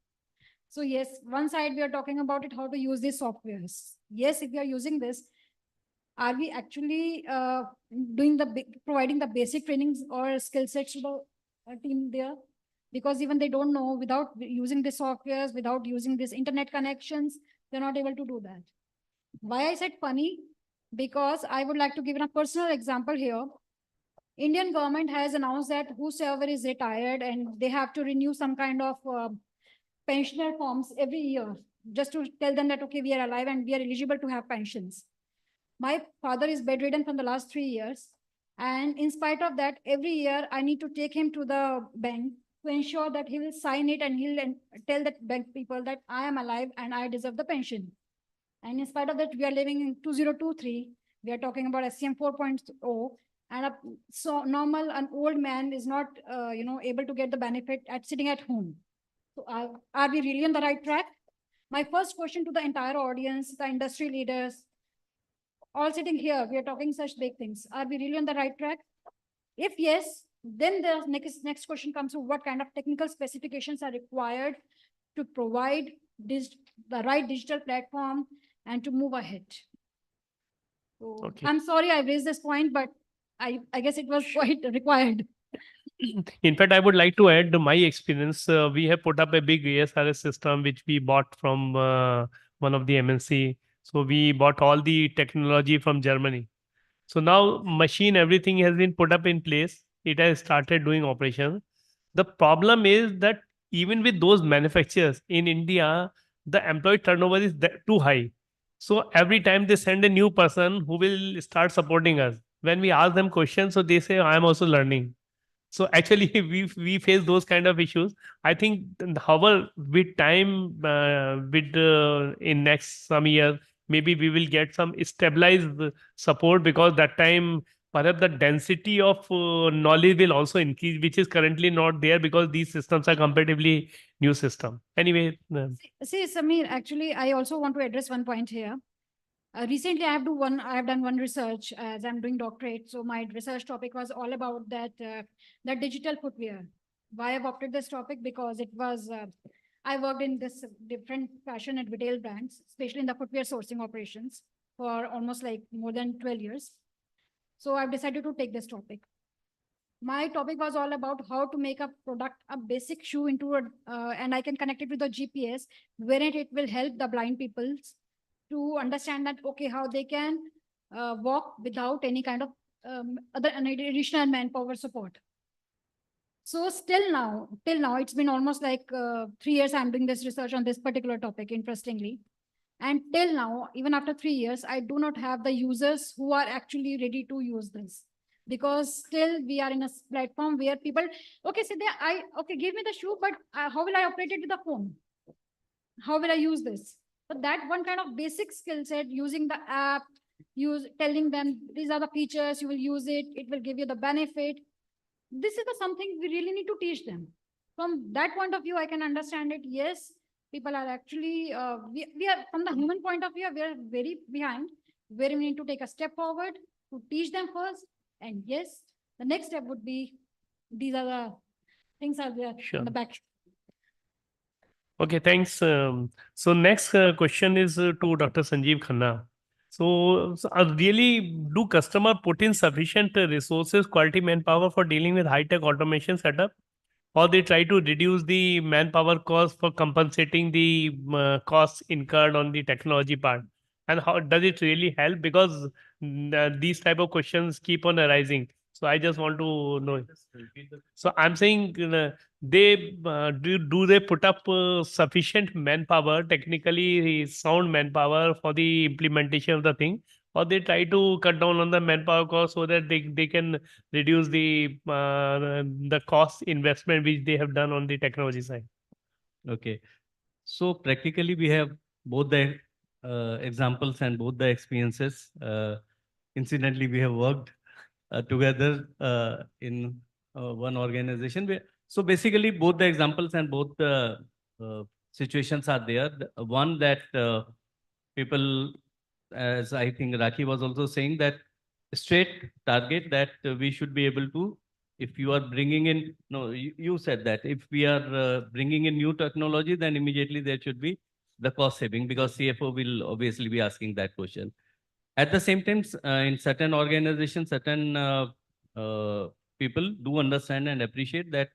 So yes, one side we are talking about it, how to use these softwares. Yes, if we are using this, are we actually providing the basic trainings or skill sets to the team there? Because even they don't know, without using the softwares, without using these internet connections, they're not able to do that. Why I said funny? Because I would like to give a personal example here. Indian government has announced that whosoever is retired and they have to renew some kind of pensioner forms every year, just to tell them that, okay, we are alive and we are eligible to have pensions. My father is bedridden from the last 3 years. And in spite of that, every year I need to take him to the bank to ensure that he will sign it and he'll tell the bank people that I am alive and I deserve the pension. And in spite of that, we are living in 2023. We are talking about SCM 4.0. And so normal, an old man is not, able to get the benefit at sitting at home. So are we really on the right track? My first question to the entire audience, the industry leaders, all sitting here, we are talking such big things. Are we really on the right track? If yes, then the next question comes to what kind of technical specifications are required to provide the right digital platform and to move ahead. So Okay. I'm sorry I raised this point, but I guess it was quite required. In fact, I would like to add my experience. We have put up a big ASRS system, which we bought from one of the MNC. So we bought all the technology from Germany. So now machine, everything has been put up in place. It has started doing operations. The problem is that even with those manufacturers in India, the employee turnover is too high. So every time they send a new person who will start supporting us, when we ask them questions, so they say, I am also learning. So actually, we face those kind of issues. I think, however, with time, in next some years, maybe we will get some stabilized support, because that time perhaps the density of knowledge will also increase, which is currently not there because these systems are comparatively new system. Anyway. See, Samir, actually, I also want to address one point here. Recently, I have done one research as I'm doing doctorate. So my research topic was all about that digital footwear. Why I've opted this topic? Because it was I worked in this different fashion and retail brands, especially in the footwear sourcing operations for almost like more than 12 years. So I've decided to take this topic. My topic was all about how to make a product, a basic shoe into and I can connect it with the GPS, wherein it will help the blind people to understand that, okay, how they can walk without any kind of other additional manpower support. So till now, it's been almost like 3 years I'm doing this research on this particular topic, interestingly. And till now, even after 3 years, I do not have the users who are actually ready to use this. Because still we are in a platform where people, okay, so give me the shoe, but how will I operate it with the phone? How will I use this? But that one kind of basic skill set, using the app, telling them these are the features, you will use it, it will give you the benefit. This is something we really need to teach them. From that point of view, I can understand it. Yes, people are actually, we are from the human point of view, we are very behind, where we need to take a step forward to teach them first. And yes, the next step would be, these are the things are there in the back. Okay, thanks. So next question is to Dr. Sanjeev Khanna. So really, do customer put in sufficient resources, quality manpower for dealing with high-tech automation setup? Or they try to reduce the manpower cost for compensating the costs incurred on the technology part? And how does it really help? Because these type of questions keep on arising. So I just want to know. So I'm saying, they do they put up sufficient manpower, technically sound manpower for the implementation of the thing, or they try to cut down on the manpower cost so that they can reduce the cost investment which they have done on the technology side? Okay. So practically we have both the examples and both the experiences. Incidentally, we have worked together in one organization. So basically both the examples and both the situations are there. One that people, as I think Rakhi was also saying, that straight target that we should be able to If you are bringing in, no, you said that if we are bringing in new technology, then immediately there should be the cost saving, because CFO will obviously be asking that question. At the same time, in certain organizations, certain people do understand and appreciate that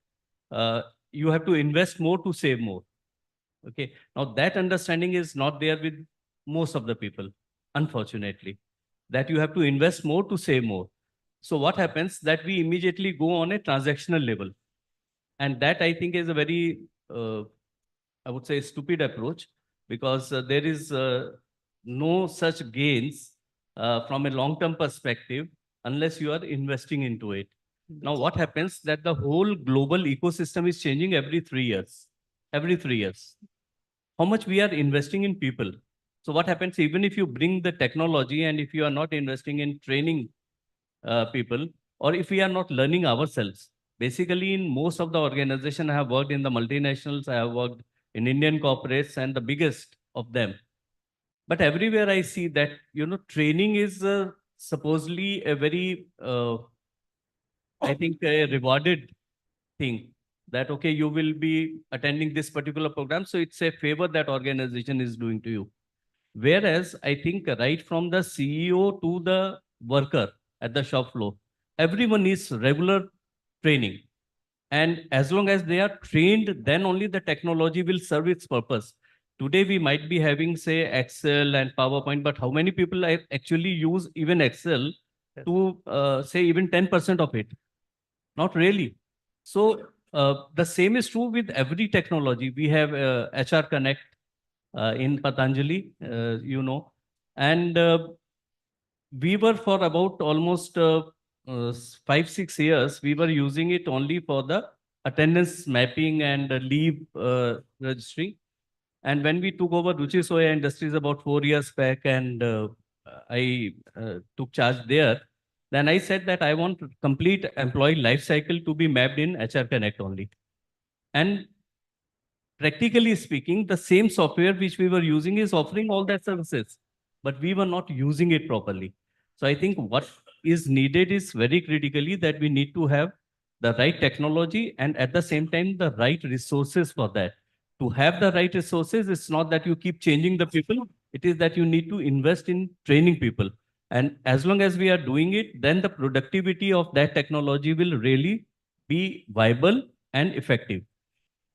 you have to invest more to save more. Okay. Now that understanding is not there with most of the people, unfortunately, that you have to invest more to save more. So what happens that we immediately go on a transactional level. And that I think is a very, I would say, stupid approach, because there is no such gains from a long-term perspective unless you are investing into it. Now, what happens that the whole global ecosystem is changing every 3 years. Every 3 years. How much we are investing in people. So what happens even if you bring the technology and if you are not investing in training people, or if we are not learning ourselves. Basically, in most of the organizations I have worked in, the multinationals, I have worked in Indian corporates and the biggest of them. But everywhere I see that, training is supposedly a very, I think, a rewarded thing. That, okay, you will be attending this particular program. So it's a favor that organization is doing to you. Whereas I think right from the CEO to the worker at the shop floor, everyone needs regular training. And as long as they are trained, then only the technology will serve its purpose. Today, we might be having, say, Excel and PowerPoint, but how many people actually use even Excel to say even 10% of it? Not really. So the same is true with every technology. We have HR Connect in Patanjali, and we were for about almost 5-6 years, we were using it only for the attendance mapping and leave registry. And when we took over Ruchi Soya Industries about 4 years back, and I took charge there, then I said that I want complete employee life cycle to be mapped in HR Connect only. And practically speaking, the same software which we were using is offering all that services, but we were not using it properly. So I think what is needed is very critically that we need to have the right technology and at the same time, the right resources for that. To have the right resources, it's not that you keep changing the people. It is that you need to invest in training people. And as long as we are doing it, then the productivity of that technology will really be viable and effective.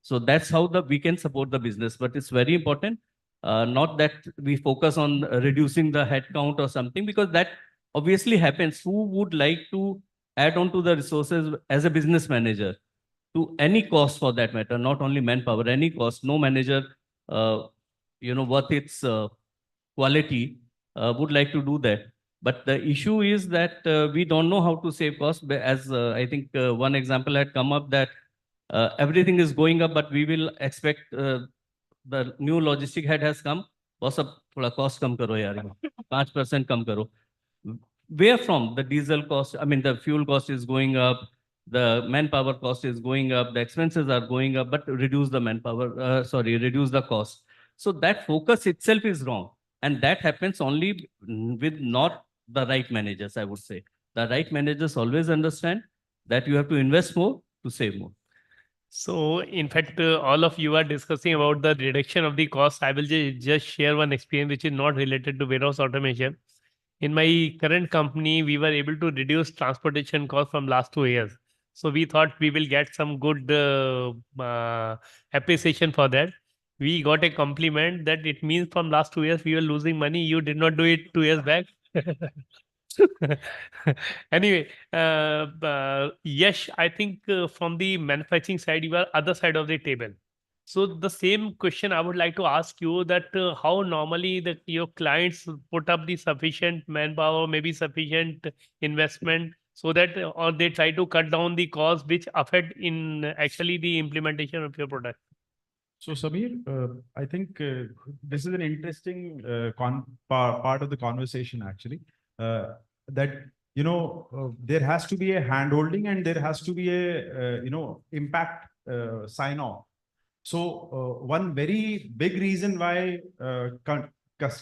So that's how we can support the business. But it's very important, not that we focus on reducing the headcount or something, because that obviously happens. Who would like to add on to the resources as a business manager to any cost for that matter, not only manpower, any cost? No manager, worth its quality would like to do that. But the issue is that we don't know how to save costs. As I think one example had come up that everything is going up, but we will expect the new logistic head has come. Boss, thoda cost kam karo yaar, 5% kam karo. Where from? The diesel cost, I mean, the fuel cost is going up, the manpower cost is going up, the expenses are going up, but reduce the reduce the cost. So that focus itself is wrong. And that happens only with not the right managers, I would say. The right managers always understand that you have to invest more to save more. So, in fact, all of you are discussing about the reduction of the cost. I will just share one experience which is not related to warehouse automation. In my current company, we were able to reduce transportation cost from last 2 years. So we thought we will get some good appreciation for that. We got a compliment that it means from last 2 years we were losing money. You did not do it 2 years back. Anyway, Yash, I think from the manufacturing side, you are other side of the table. So the same question I would like to ask you that how normally your clients put up the sufficient manpower, maybe sufficient investment, so that or they try to cut down the cost which affect in actually the implementation of your product. So Samir, I think this is an interesting part of the conversation actually. That there has to be a handholding and there has to be a impact sign off. So one very big reason why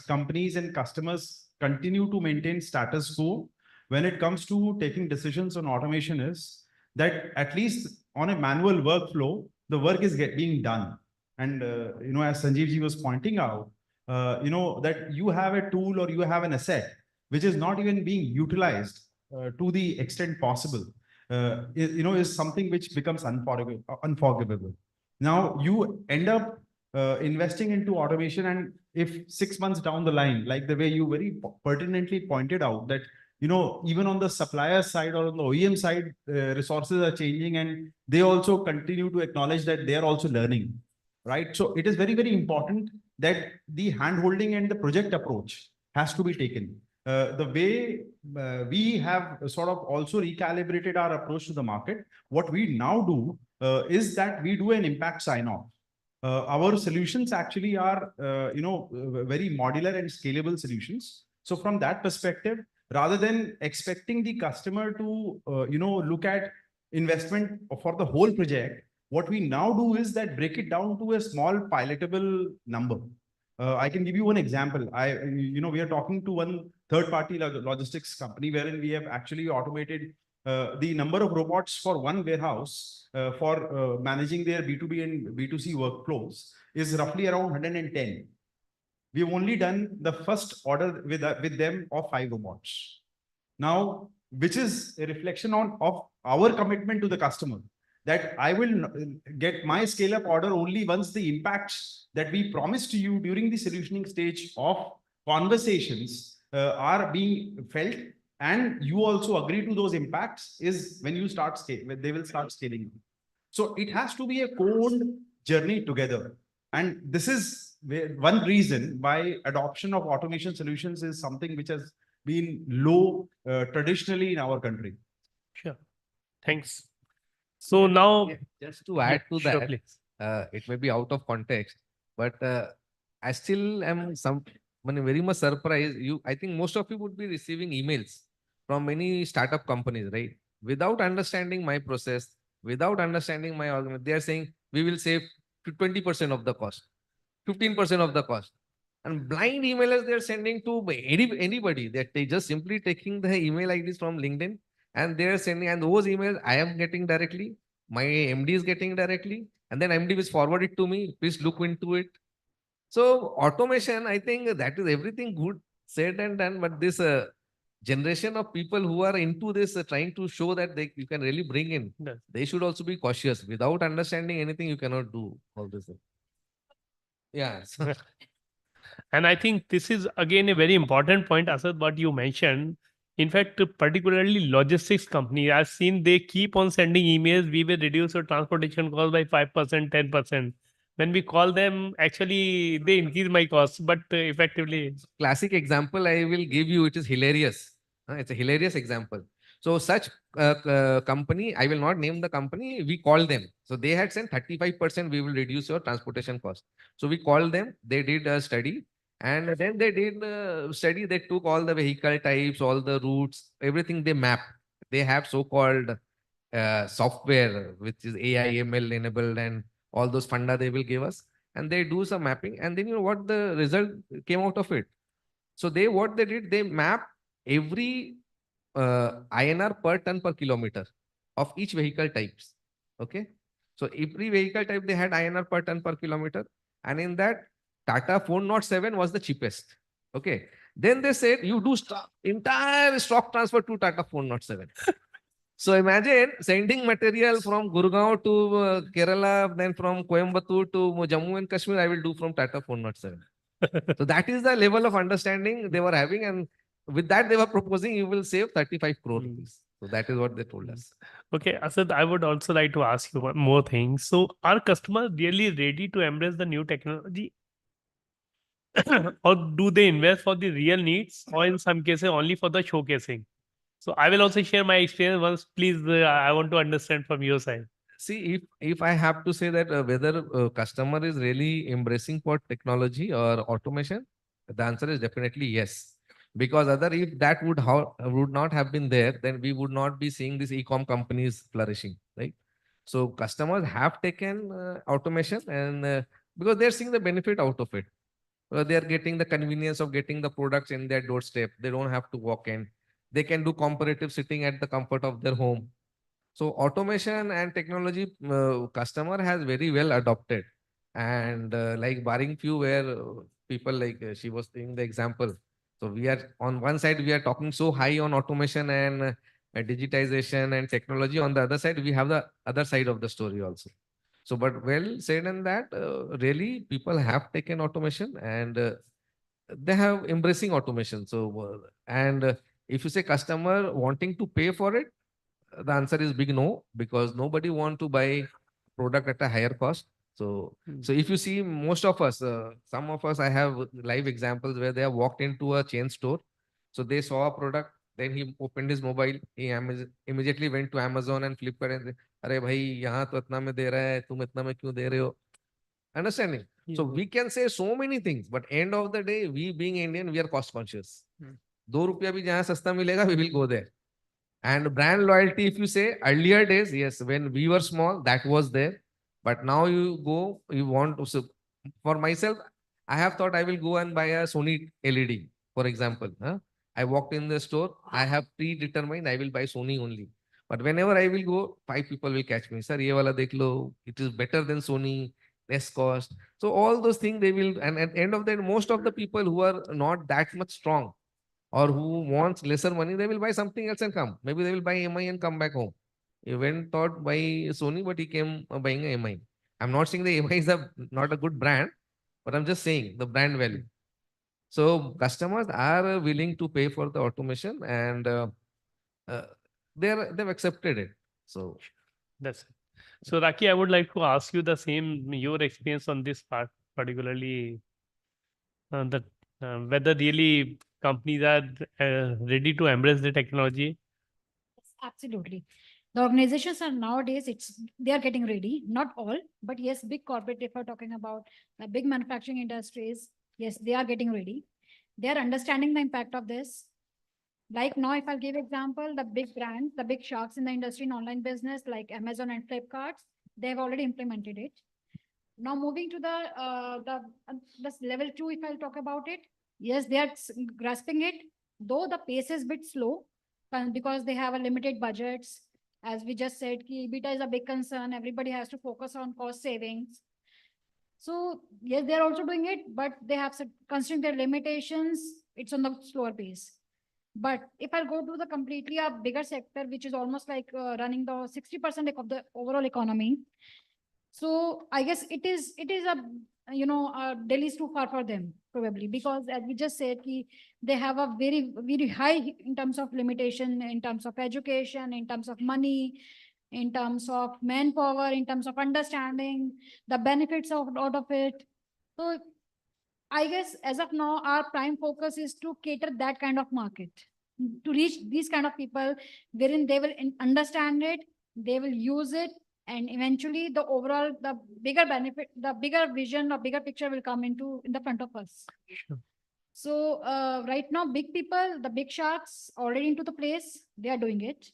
companies and customers continue to maintain status quo when it comes to taking decisions on automation is that at least on a manual workflow, the work is being done. And, as Sanjeev ji was pointing out, that you have a tool or you have an asset which is not even being utilized to the extent possible, is something which becomes unforgivable. Now you end up investing into automation, and if 6 months down the line, like the way you very pertinently pointed out, that even on the supplier side or on the OEM side, resources are changing, and they also continue to acknowledge that they are also learning, right? So it is very, very important that the hand-holding and the project approach has to be taken. The way we have sort of also recalibrated our approach to the market, what we now do is that we do an impact sign-off. Our solutions actually are, very modular and scalable solutions. So from that perspective, rather than expecting the customer to, look at investment for the whole project, what we now do is that break it down to a small pilotable number. I can give you one example. We are talking to one third-party logistics company wherein we have actually automated the number of robots for one warehouse for managing their B2B and B2C workflows is roughly around 110. We've only done the first order with them of 5 robots. Now, which is a reflection of our commitment to the customer, that I will get my scale-up order only once the impacts that we promised to you during the solutioning stage of conversations are being felt, and you also agree to those impacts, is when you start scaling, when they will start scaling. So it has to be a co-owned journey together. And this is one reason why adoption of automation solutions is something which has been low traditionally in our country. Sure. Thanks. So now, Just to add to sure, that, please. it may be out of context, but I still am very much surprised. I think most of you would be receiving emails from many startup companies, right? Without understanding my process, without understanding my organization, they are saying we will save 20% of the cost, 15% of the cost. And blind emailers they're sending to anybody, that they just simply taking the email IDs from LinkedIn and they're sending, and those emails I am getting directly, my MD is getting directly, and then MD will forward it to me. Please look into it. So automation, I think that is everything good said and done, but this generation of people who are into this, trying to show that you can really bring in, they should also be cautious. Without understanding anything, you cannot do all this. Yeah. And I think this is again a very important point, Asad, what you mentioned. In fact, particularly logistics company, I've seen they keep on sending emails. We will reduce your transportation cost by 5%, 10%. When we call them, actually, they increase my cost, but effectively. Classic example I will give you, it is hilarious. It's a hilarious example. So such company, I will not name the company, we called them. So they had sent 35%, we will reduce your transportation cost. So we called them, they did a study, and then they did a study, they took all the vehicle types, all the routes, everything they mapped. They have so-called software, which is AI, ML enabled, and all those funda they will give us. And they do some mapping, and then you know what the result came out of it. So what they did, they map every INR per ton per kilometer of each vehicle types. Okay. So every vehicle type they had INR per ton per kilometer. And in that, Tata 407 was the cheapest. Okay. Then they said, you do entire stock transfer to Tata 407. So imagine sending material from Gurgaon to Kerala, then from Coimbatore to Jammu and Kashmir, I will do from Tata 407. So that is the level of understanding they were having. And with that, they were proposing you will save 35 crore rupees. So that is what they told us. Okay, Asad, I would also like to ask you one more thing. So are customers really ready to embrace the new technology? Or do they invest for the real needs, or in some cases only for the showcasing? So I will also share my experience once, please. I want to understand from your side. See, if I have to say that whether a customer is really embracing for technology or automation, the answer is definitely yes. Because if that would not have been there, then we would not be seeing these e-com companies flourishing, right? So customers have taken automation, and because they're seeing the benefit out of it. They are getting the convenience of getting the products in their doorstep. They don't have to walk in. They can do comparative sitting at the comfort of their home. So automation and technology, customer has very well adopted. And like barring few where people like she was saying the example. So we are on one side, we are talking so high on automation and digitization and technology. On the other side, we have the other side of the story also. So, but well said in that, really people have taken automation and they have embracing automation. So, if you say customer wanting to pay for it, the answer is big no, because nobody want to buy product at a higher cost. So, so if you see most of us, some of us, I have live examples where they have walked into a chain store. So they saw a product, then he opened his mobile, he immediately went to Amazon and Flipkart and said, "अरे भाई यहाँ तो इतना में दे रहा है, तुम इतना में क्यों दे रहे हो?" Understanding? So we can say so many things, but end of the day, we being Indian, we are cost conscious. ₹2 भी जहाँ सस्ता मिलेगा, we will go there. And brand loyalty, if you say earlier days, yes, when we were small, that was there. But now you go, you want to, so for myself, I have thought I will go and buy a Sony LED, for example. I walked in the store, I have predetermined I will buy Sony only. But whenever I will go, 5 people will catch me. Sir, ye wala dekh lo, it is better than Sony, less cost. So all those things they will, and at the end of the day, most of the people who are not that much strong, or who wants lesser money, they will buy something else and come. Maybe they will buy MI and come back home. He went thought buy Sony, but he came buying a MI. I'm not saying the MI is not a good brand, but I'm just saying the brand value. So customers are willing to pay for the automation, and they've accepted it. So that's it. So Raki, I would like to ask you the same, your experience on this part, particularly that whether really companies are ready to embrace the technology. Absolutely. The organizations are nowadays, they are getting ready, not all, but yes, big corporate, if we're talking about the big manufacturing industries, yes, they are getting ready. They are understanding the impact of this. Like now, if I'll give example, the big brands, the big sharks in the industry in online business, like Amazon and Flipkart, they have already implemented it. Now moving to this level 2, if I'll talk about it, yes, they are grasping it, though the pace is a bit slow because they have a limited budgets. As we just said, EBITDA is a big concern. Everybody has to focus on cost savings. So yes, they're also doing it, but they have considering their limitations, it's on the slower pace. But if I'll go to the completely a bigger sector, which is almost like running the 60% of the overall economy. So I guess it is Delhi is too far for them probably, because as we just said, they have a very, very high in terms of limitation, in terms of education, in terms of money, in terms of manpower, in terms of understanding the benefits out of it. So I guess as of now, our prime focus is to cater that kind of market, to reach these kind of people, wherein they will understand it, they will use it, and eventually the overall, the bigger benefit, the bigger vision or bigger picture will come in the front of us. Sure. So right now, big people, the big sharks already into the place, they are doing it.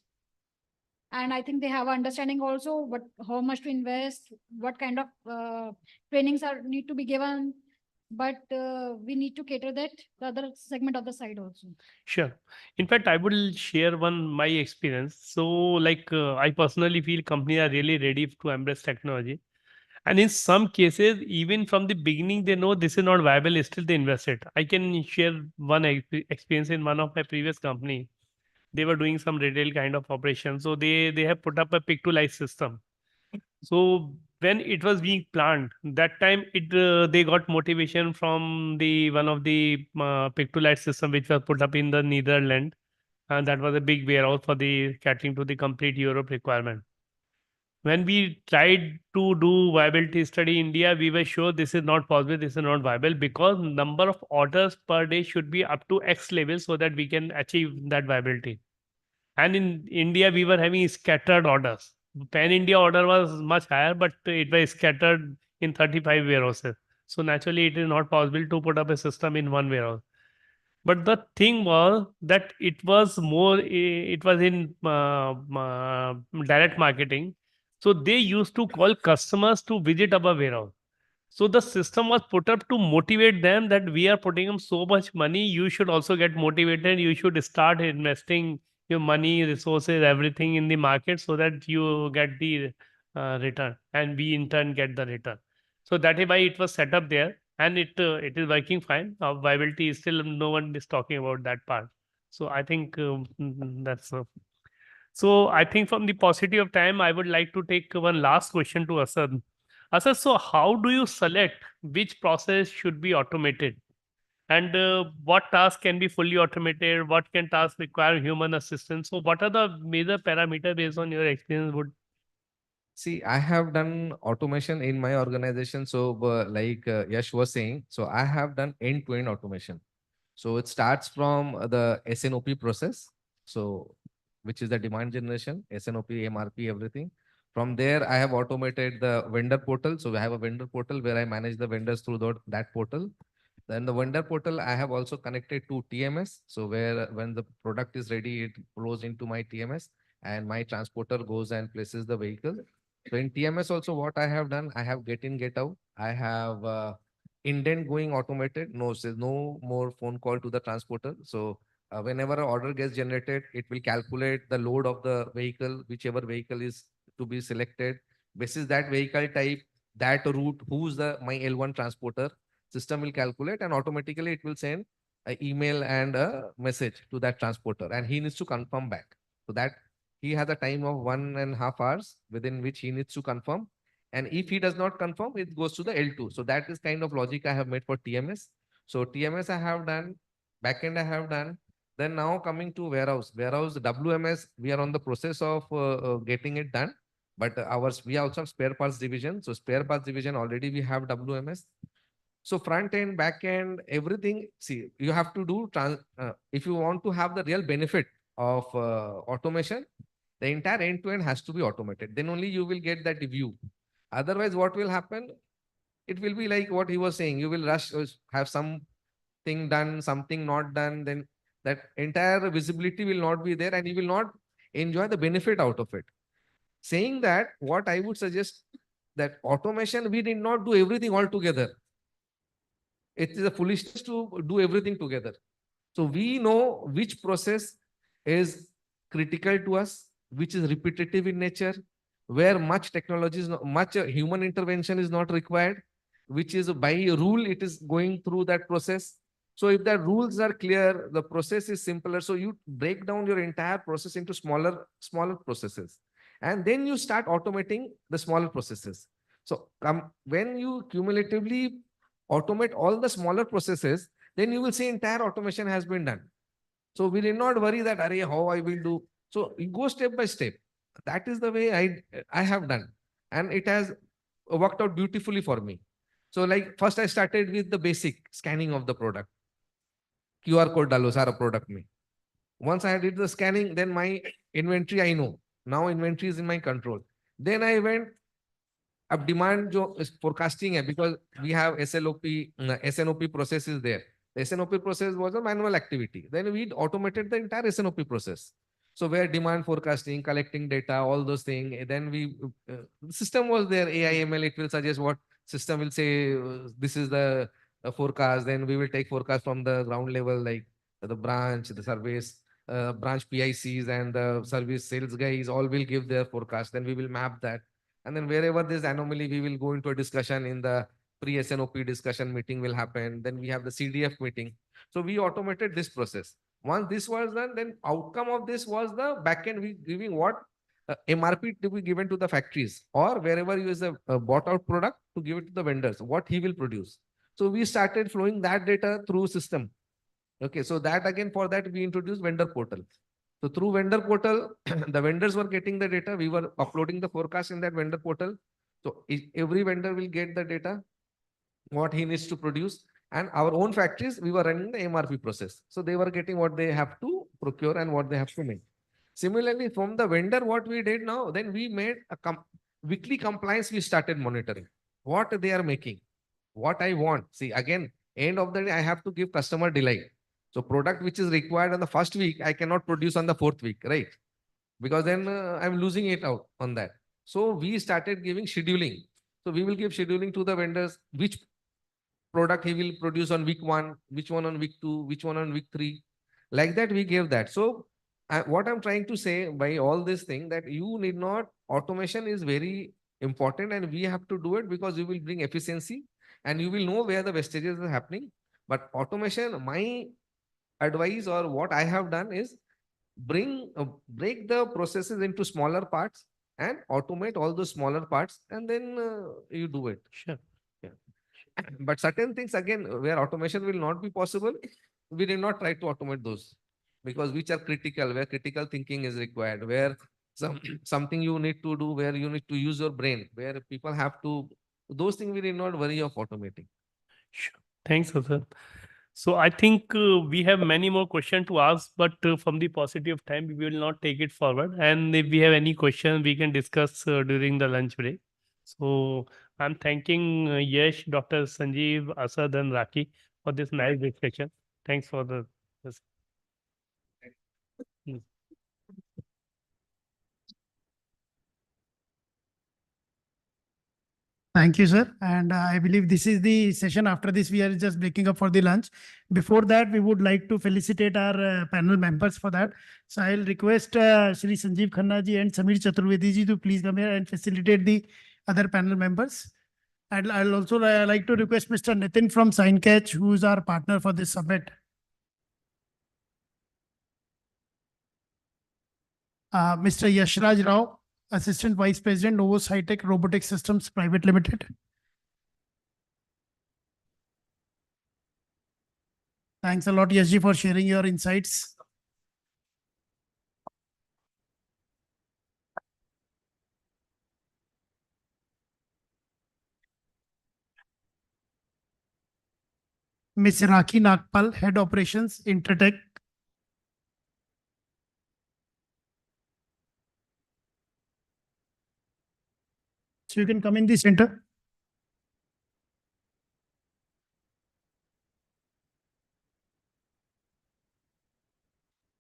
And I think they have understanding also how much to invest, what kind of trainings need to be given. But we need to cater that the other segment of the side also. Sure. In fact, I will share my experience. So like I personally feel companies are really ready to embrace technology. And in some cases, even from the beginning, they know this is not viable, still they invest it. I can share one experience in one of my previous company. They were doing some retail kind of operation. So they have put up a pick to light system. So when it was being planned, that time they got motivation from one of the pick to light system which was put up in the Netherlands, and that was a big warehouse for the catering to the complete Europe requirement. When we tried to do viability study in India, we were sure this is not possible, this is not viable, because number of orders per day should be up to X level so that we can achieve that viability. And in India, we were having scattered orders. Pan-India order was much higher, but it was scattered in 35 warehouses. So naturally, it is not possible to put up a system in one warehouse. But the thing was that it was in direct marketing. So they used to call customers to visit our warehouse. So the system was put up to motivate them that we are putting them so much money, you should also get motivated, you should start investing your money, resources, everything in the market so that you get the return and we in turn get the return. So that is why it was set up there and it is working fine. Viability is still no one is talking about that part. So I think that's so I think from the paucity of time, I would like to take one last question to Asad. Asad, so how do you select which process should be automated? And what task can be fully automated? What can tasks require human assistance? So what are the major parameter based on your experience would See, I have done automation in my organization. So, like Yash was saying, so I have done end-to-end automation. So it starts from the SNOP process. So, which is the demand generation, SNOP, MRP, everything. From there, I have automated the vendor portal. So we have a vendor portal where I manage the vendors through that portal. Then the vendor portal, I have also connected to TMS. So where when the product is ready, it flows into my TMS and my transporter goes and places the vehicle. So in TMS also what I have done, I have get in, get out. I have indent going automated. No, says no more phone call to the transporter. So whenever an order gets generated, it will calculate the load of the vehicle, whichever vehicle is to be selected. Basis that vehicle type, that route, who's the my L1 transporter, system will calculate and automatically it will send an email and a message to that transporter and he needs to confirm back. So that he has a time of 1.5 hours within which he needs to confirm. And if he does not confirm, it goes to the L2. So that is kind of logic I have made for TMS. So TMS I have done, backend I have done. Then now coming to warehouse, WMS, we are on the process of getting it done. But we also have spare parts division. So spare parts division already we have WMS. So front end, back end, everything. See, you have to do if you want to have the real benefit of automation, the entire end to end has to be automated. Then only you will get that view. Otherwise, what will happen? It will be like what he was saying. You will rush, have something done, something not done. Then that entire visibility will not be there, and you will not enjoy the benefit out of it. Saying that, what I would suggest that automation, we did not do everything all together. It is a foolishness to do everything together. So we know which process is critical to us, which is repetitive in nature, where much technology is not, much human intervention is not required, which is by rule, it is going through that process. So if the rules are clear, the process is simpler. So you break down your entire process into smaller processes. And then you start automating the smaller processes. So when you cumulatively automate all the smaller processes, then you will see entire automation has been done. So we did not worry that, how I will do. So you go step by step. That is the way I have done. And it has worked out beautifully for me. So like first I started with the basic scanning of the product. QR code dalo sara product me. Once I did the scanning, then my inventory I know. Now inventory is in my control. Then I went up demand forecasting because we have SNOP process is there. The SNOP process was a manual activity. Then we automated the entire SNOP process. So where demand forecasting, collecting data, all those things. Then the system was there, AI/ML, it will suggest what system will say, this is the forecast. Then we will take forecast from the ground level, like the branch, the service, branch PICs and the service sales guys all will give their forecast. Then we will map that. And then wherever there's anomaly, we will go into a discussion in the pre-SNOP discussion meeting will happen. Then we have the CDF meeting. So we automated this process. Once this was done, then outcome of this was the backend we giving what MRP to be given to the factories or wherever you is a bought out product to give it to the vendors, what he will produce. So we started flowing that data through system. Okay, so that again for that we introduced vendor portal. So through vendor portal, the vendors were getting the data. We were uploading the forecast in that vendor portal. So every vendor will get the data, what he needs to produce. And our own factories, we were running the MRP process. So they were getting what they have to procure and what they have to make. Similarly, from the vendor, what we did now, then we made a weekly compliance. We started monitoring what they are making, what I want. See, again, end of the day, I have to give customer delight. So product which is required on the first week, I cannot produce on the 4th week, right? Because then I'm losing it out on that. So we started giving scheduling. So we will give scheduling to the vendors, which product he will produce on week 1, which one on week 2, which one on week 3. Like that, we gave that. So what I'm trying to say by all this thing, that you need not, automation is very important and we have to do it because you will bring efficiency and you will know where the wastages are happening. But automation, my advice or what I have done is break the processes into smaller parts and automate all those smaller parts, and then you do it. Sure. Yeah. But certain things again where automation will not be possible, we did not try to automate those, because which are critical, where critical thinking is required, where something you need to do, where you need to use your brain, where people have to, those things we did not worry of automating. Sure. Thanks, sir. So I think we have many more questions to ask, but from the paucity of time, we will not take it forward. And if we have any questions, we can discuss during the lunch break. So I'm thanking Yash, Dr. Sanjeev, Asad, and Raki for this nice discussion. Thanks for the. This. Mm. Thank you, sir. And I believe this is the session. After this, we are just breaking up for the lunch. Before that, we would like to felicitate our panel members for that. So I'll request Shri Sanjeev Khanna ji and Samir Chaturvedi ji to please come here and facilitate the other panel members. And I'll also like to request Mr. Nitin from SignCatch, who is our partner for this summit. Mr. Yashraj Rao, Assistant Vice President, Novos High-Tech Robotic Systems Private Limited. Thanks a lot, Yashji, for sharing your insights. Ms. Rakhi Nagpal, Head Operations, Intertech. So you can come in the center.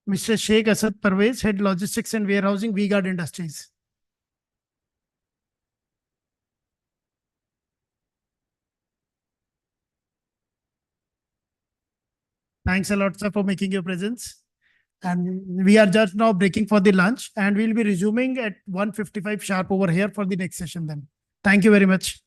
Mr. Sheikh Asad Parvez, Head Logistics and Warehousing, V-Guard Industries. Thanks a lot, sir, for making your presence. And we are just now breaking for the lunch, and we'll be resuming at 1:55 sharp over here for the next session then. Thank you very much.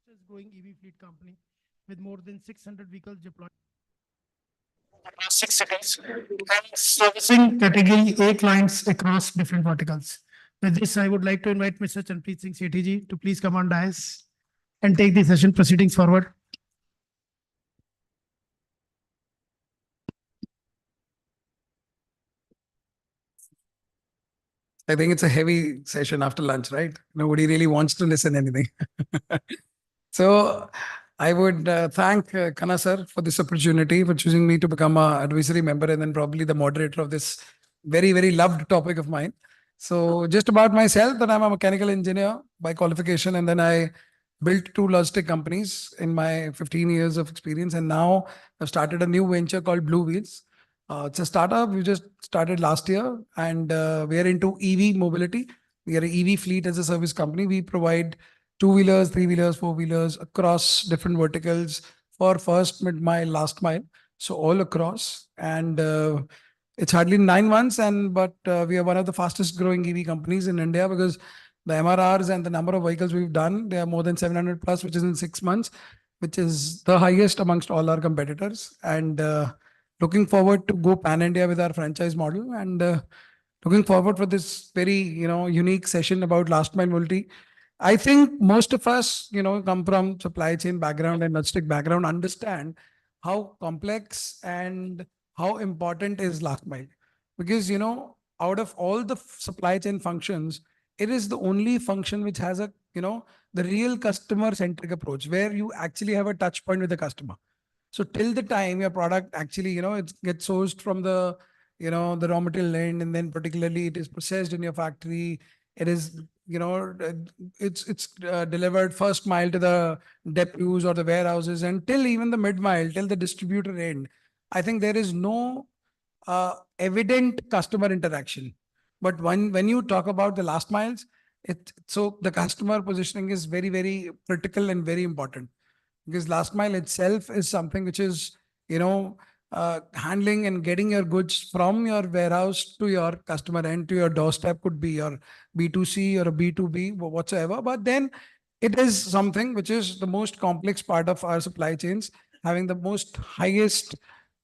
fastest growing EV fleet company with more than 600 vehicles deployed across 6 cities and servicing category A clients across different verticals. With this, I would like to invite Mr. Chanpreet Singh Sethi ji to please come on dais and take the session proceedings forward. I think it's a heavy session after lunch, right? Nobody really wants to listen anything. So I would thank Khanna sir for this opportunity, for choosing me to become a advisory member and then probably the moderator of this very, very loved topic of mine. So just about myself, that I'm a mechanical engineer by qualification, and then I built 2 logistic companies in my 15 years of experience. And now I've started a new venture called Blue Wheels. It's a startup. We just started last year, and we are into EV mobility. We are an EV fleet as a service company. We provide 2-wheelers, 3-wheelers, 4-wheelers across different verticals for first, mid mile, last mile. So all across. And it's hardly 9 months, but we are one of the fastest growing EV companies in India, because the MRRs and the number of vehicles we've done, they are more than 700 plus, which is in 6 months, which is the highest amongst all our competitors. And looking forward to go pan India with our franchise model, and looking forward for this very, unique session about last mile mobility. I think most of us, come from supply chain background and logistic background, understand how complex and how important is last mile. Because, out of all the supply chain functions, it is the only function which has a, the real customer centric approach, where you actually have a touch point with the customer. So till the time your product actually, it gets sourced from the, the raw material end, and then particularly it is processed in your factory. It is, it's delivered first mile to the depots or the warehouses, and till even the mid mile, till the distributor end. I think there is no evident customer interaction. But when you talk about the last miles, so the customer positioning is very, very critical and very important. Because last mile itself is something which is, handling and getting your goods from your warehouse to your customer end, to your doorstep, could be your B2C or a B2B, whatsoever. But then it is something which is the most complex part of our supply chains, having the most highest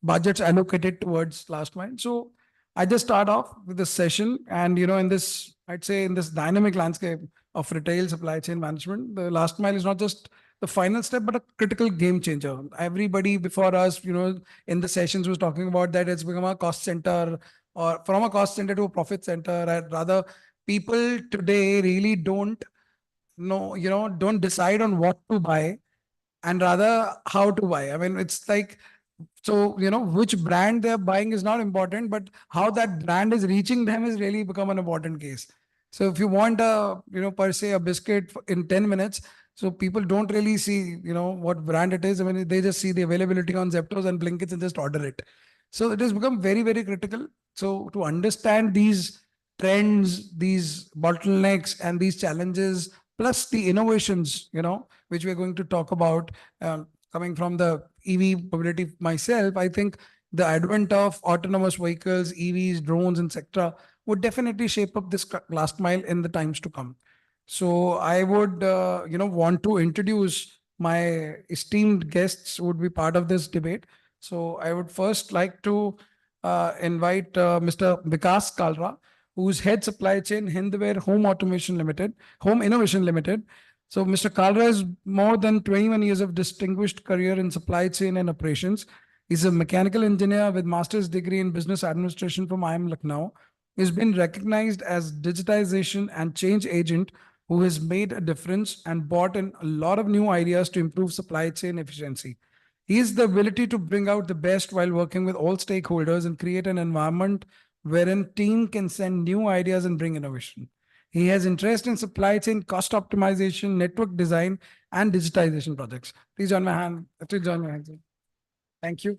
budgets allocated towards last mile. So I just start off with this session, and, in this, I'd say in this dynamic landscape of retail supply chain management, the last mile is not just the final step, but a critical game changer. Everybody before us, in the sessions was talking about that it's become a cost center, or from a cost center to a profit center. I'd rather people today really don't know, don't decide on what to buy, and rather how to buy. I mean, it's like, so, which brand they're buying is not important, but how that brand is reaching them is really become an important case. So if you want a, per se a biscuit in 10 minutes, so people don't really see, what brand it is. I mean, they just see the availability on Zeptos and Blinkits and just order it. So it has become very, very critical. So to understand these trends, these bottlenecks and these challenges, plus the innovations, which we're going to talk about, coming from the EV mobility myself, I think the advent of autonomous vehicles, EVs, drones, etc., would definitely shape up this last mile in the times to come. So I would, want to introduce my esteemed guests who would be part of this debate. So I would first like to invite Mr. Vikas Kalra, who's head supply chain, Hindware Home Innovation Limited. So Mr. Kalra has more than 21 years of distinguished career in supply chain and operations. He's a mechanical engineer with master's degree in business administration from IIM Lucknow. He's been recognized as digitization and change agent who has made a difference and brought in a lot of new ideas to improve supply chain efficiency. He has the ability to bring out the best while working with all stakeholders and create an environment wherein team can send new ideas and bring innovation. He has interest in supply chain, cost optimization, network design, and digitization projects. Please join my hand. Please join my hand. Thank you.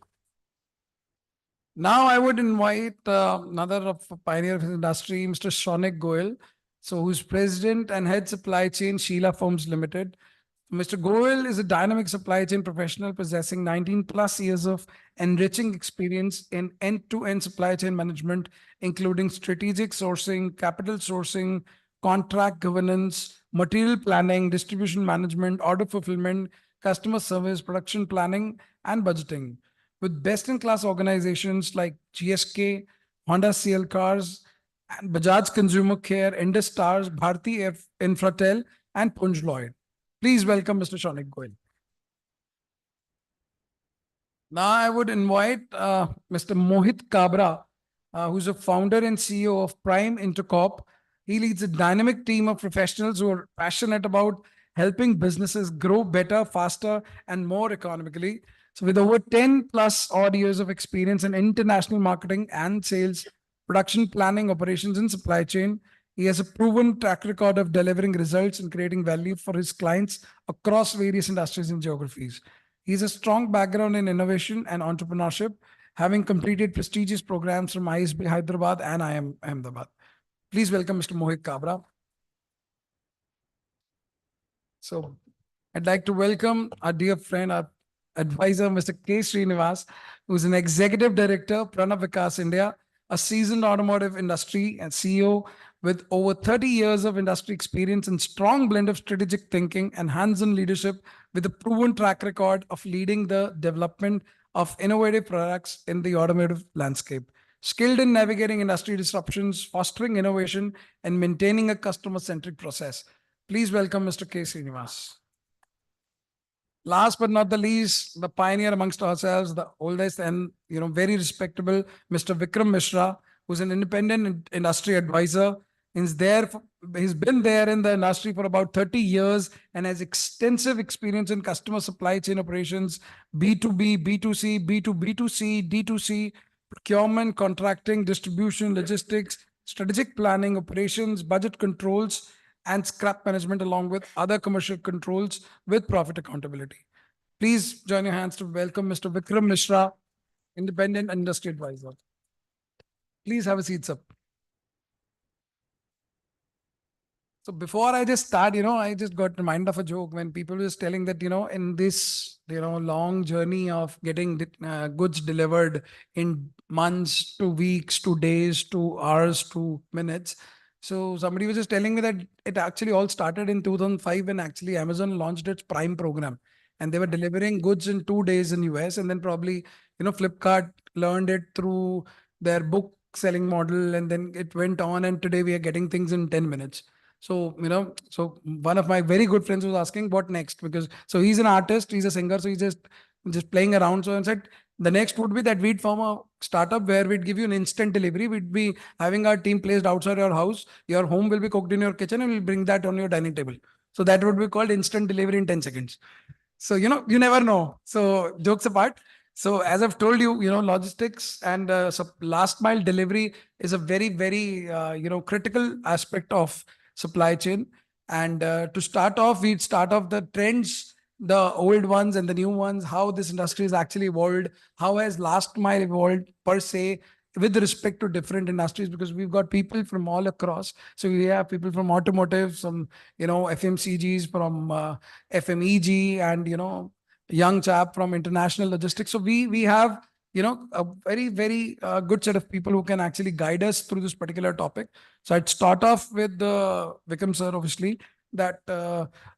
Now I would invite another of a pioneer of his industry, Mr. Shaunik Goyal, so who's president and head supply chain, Sheela Firms Limited. Mr. Goel is a dynamic supply chain professional possessing 19 plus years of enriching experience in end-to-end supply chain management, including strategic sourcing, capital sourcing, contract governance, material planning, distribution management, order fulfillment, customer service, production planning, and budgeting. With best-in-class organizations like GSK, Honda CL Cars, and Bajaj Consumer Care, Indus Stars, Bharti Infratel, and Punj Lloyd. Please welcome Mr. Shaunik Goel. Now I would invite Mr. Mohit Kabra, who's a founder and CEO of Prime Intercorp. He leads a dynamic team of professionals who are passionate about helping businesses grow better, faster, and more economically. So with over 10 plus odd years of experience in international marketing and sales, production planning, operations, and supply chain, he has a proven track record of delivering results and creating value for his clients across various industries and geographies. He has a strong background in innovation and entrepreneurship, having completed prestigious programs from ISB Hyderabad and IIM Ahmedabad. Please welcome Mr. Mohit Kabra. So I'd like to welcome our dear friend, our advisor, Mr. K. Srinivas, who's an executive director, Pranav Vikas India, a seasoned automotive industry and CEO with over 30 years of industry experience and strong blend of strategic thinking and hands-on leadership with a proven track record of leading the development of innovative products in the automotive landscape. Skilled in navigating industry disruptions, fostering innovation, and maintaining a customer-centric process. Please welcome Mr. K. Srinivas. Last but not the least, the pioneer amongst ourselves, the oldest and very respectable Mr. Vikram Mishra, who's an independent industry advisor. He's been there in the industry for about 30 years and has extensive experience in customer supply chain operations, B2B, B2C, B2B2C, D2C, procurement, contracting, distribution, logistics, strategic planning, operations, budget controls, and scrap management, along with other commercial controls with profit accountability. Please join your hands to welcome Mr. Vikram Mishra, independent industry advisor. Please have a seat, sir. So before I just start, I just got reminded of a joke when people were telling that, in this, long journey of getting goods delivered in months to weeks to days to hours to minutes. So somebody was just telling me that it actually all started in 2005 when actually Amazon launched its Prime program, and they were delivering goods in 2 days in US, and then probably, Flipkart learned it through their book selling model, and then it went on, and today we are getting things in 10 minutes. So, so one of my very good friends was asking what next, because so he's an artist, he's a singer, so he's just playing around. So I said, the next would be that we'd form a startup where we'd give you an instant delivery. We'd be having our team placed outside your house. Your home will be cooked in your kitchen and we'll bring that on your dining table. So that would be called instant delivery in 10 seconds. So, you never know. So jokes apart. So as I've told you, logistics and last mile delivery is a very, very, critical aspect of supply chain. And to start off, we'd start off the trends, the old ones and the new ones, how this industry has actually evolved, how has last mile evolved per se with respect to different industries, because we've got people from all across. So we have people from automotive, some, FMCGs, from FMEG, and, young chap from international logistics. So we have, a very, very good set of people who can actually guide us through this particular topic. So I'd start off with Vikram sir, obviously, that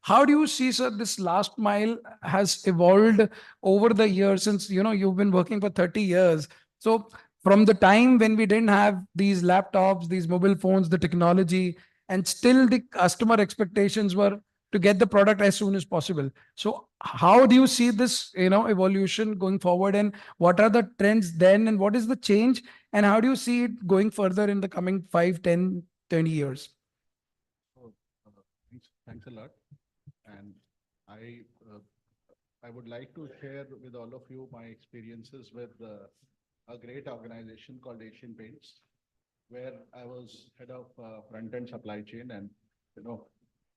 how do you see, sir, this last mile has evolved over the years since, you've been working for 30 years. So from the time when we didn't have these laptops, these mobile phones, the technology, and still the customer expectations were to get the product as soon as possible. So how do you see this, evolution going forward, and what are the trends then, and what is the change, and how do you see it going further in the coming 5, 10, 20 years? Thanks a lot. And I would like to share with all of you my experiences with a great organization called Asian Paints, where I was head of front-end supply chain. And,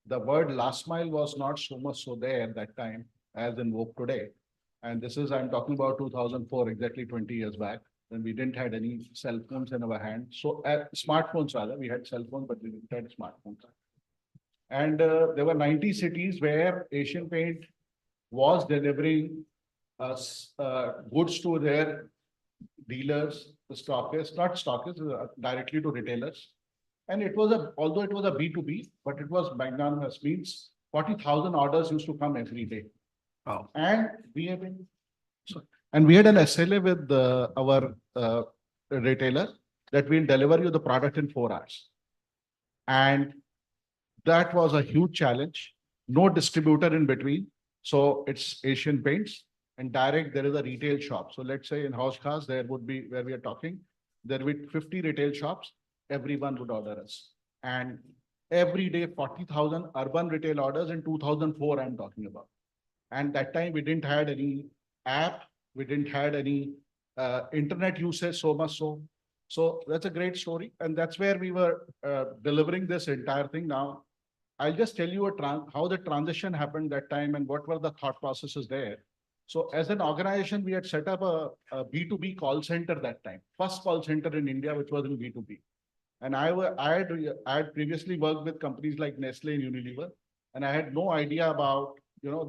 the word last mile was not so much so there at that time as in vogue today. And this is, I'm talking about 2004, exactly 20 years back, when we didn't had any cell phones in our hand. So smartphones rather, we had cell phones, but we didn't have smartphones. And there were 90 cities where Asian Paint was delivering goods to their dealers, the stockists, not stockists, directly to retailers. And it was although it was a B2B, but it was magnanimous, means 40,000 orders used to come every day. Wow. And we have been, and we had an SLA with our retailer that we'll deliver you the product in 4 hours. And that was a huge challenge. No distributor in between. So it's Asian Paints and direct, there is a retail shop. So let's say in House Cars, there would be, where we are talking, there would be 50 retail shops, everyone would order us. And every day, 40,000 urban retail orders in 2004, I'm talking about. And that time we didn't had any app, we didn't had any internet usage so much so. So that's a great story. And that's where we were delivering this entire thing. Now, I'll just tell you how the transition happened that time and what were the thought processes there. So as an organization, we had set up a B2B call center that time, first call center in India, which was in B2B. And I had previously worked with companies like Nestle and Unilever, and I had no idea about,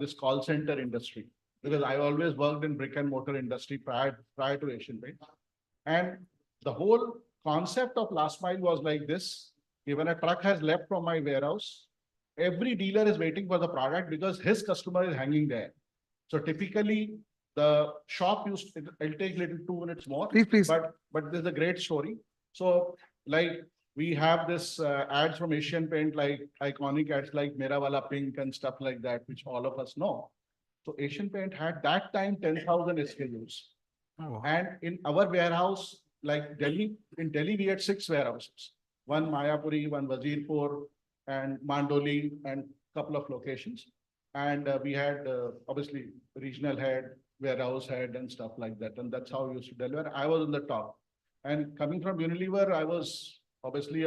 this call center industry, because I always worked in brick and mortar industry prior to Asian Paint. And the whole concept of last mile was like this: when a truck has left from my warehouse, every dealer is waiting for the product because his customer is hanging there. So typically the shop it'll take little 2 minutes more, Please. but there's a great story. So like we have this ads from Asian Paint, like iconic ads like Mera Wala Pink and stuff like that, which all of us know. So Asian Paint had that time 10,000 SKUs. Oh. And in our warehouse, like Delhi, in Delhi, we had 6 warehouses, one Mayapuri, one Wazirpur, and Mandoli, and a couple of locations. And we had obviously regional head, warehouse head, and stuff like that. And that's how we used to deliver. I was on the top. And coming from Unilever, I was obviously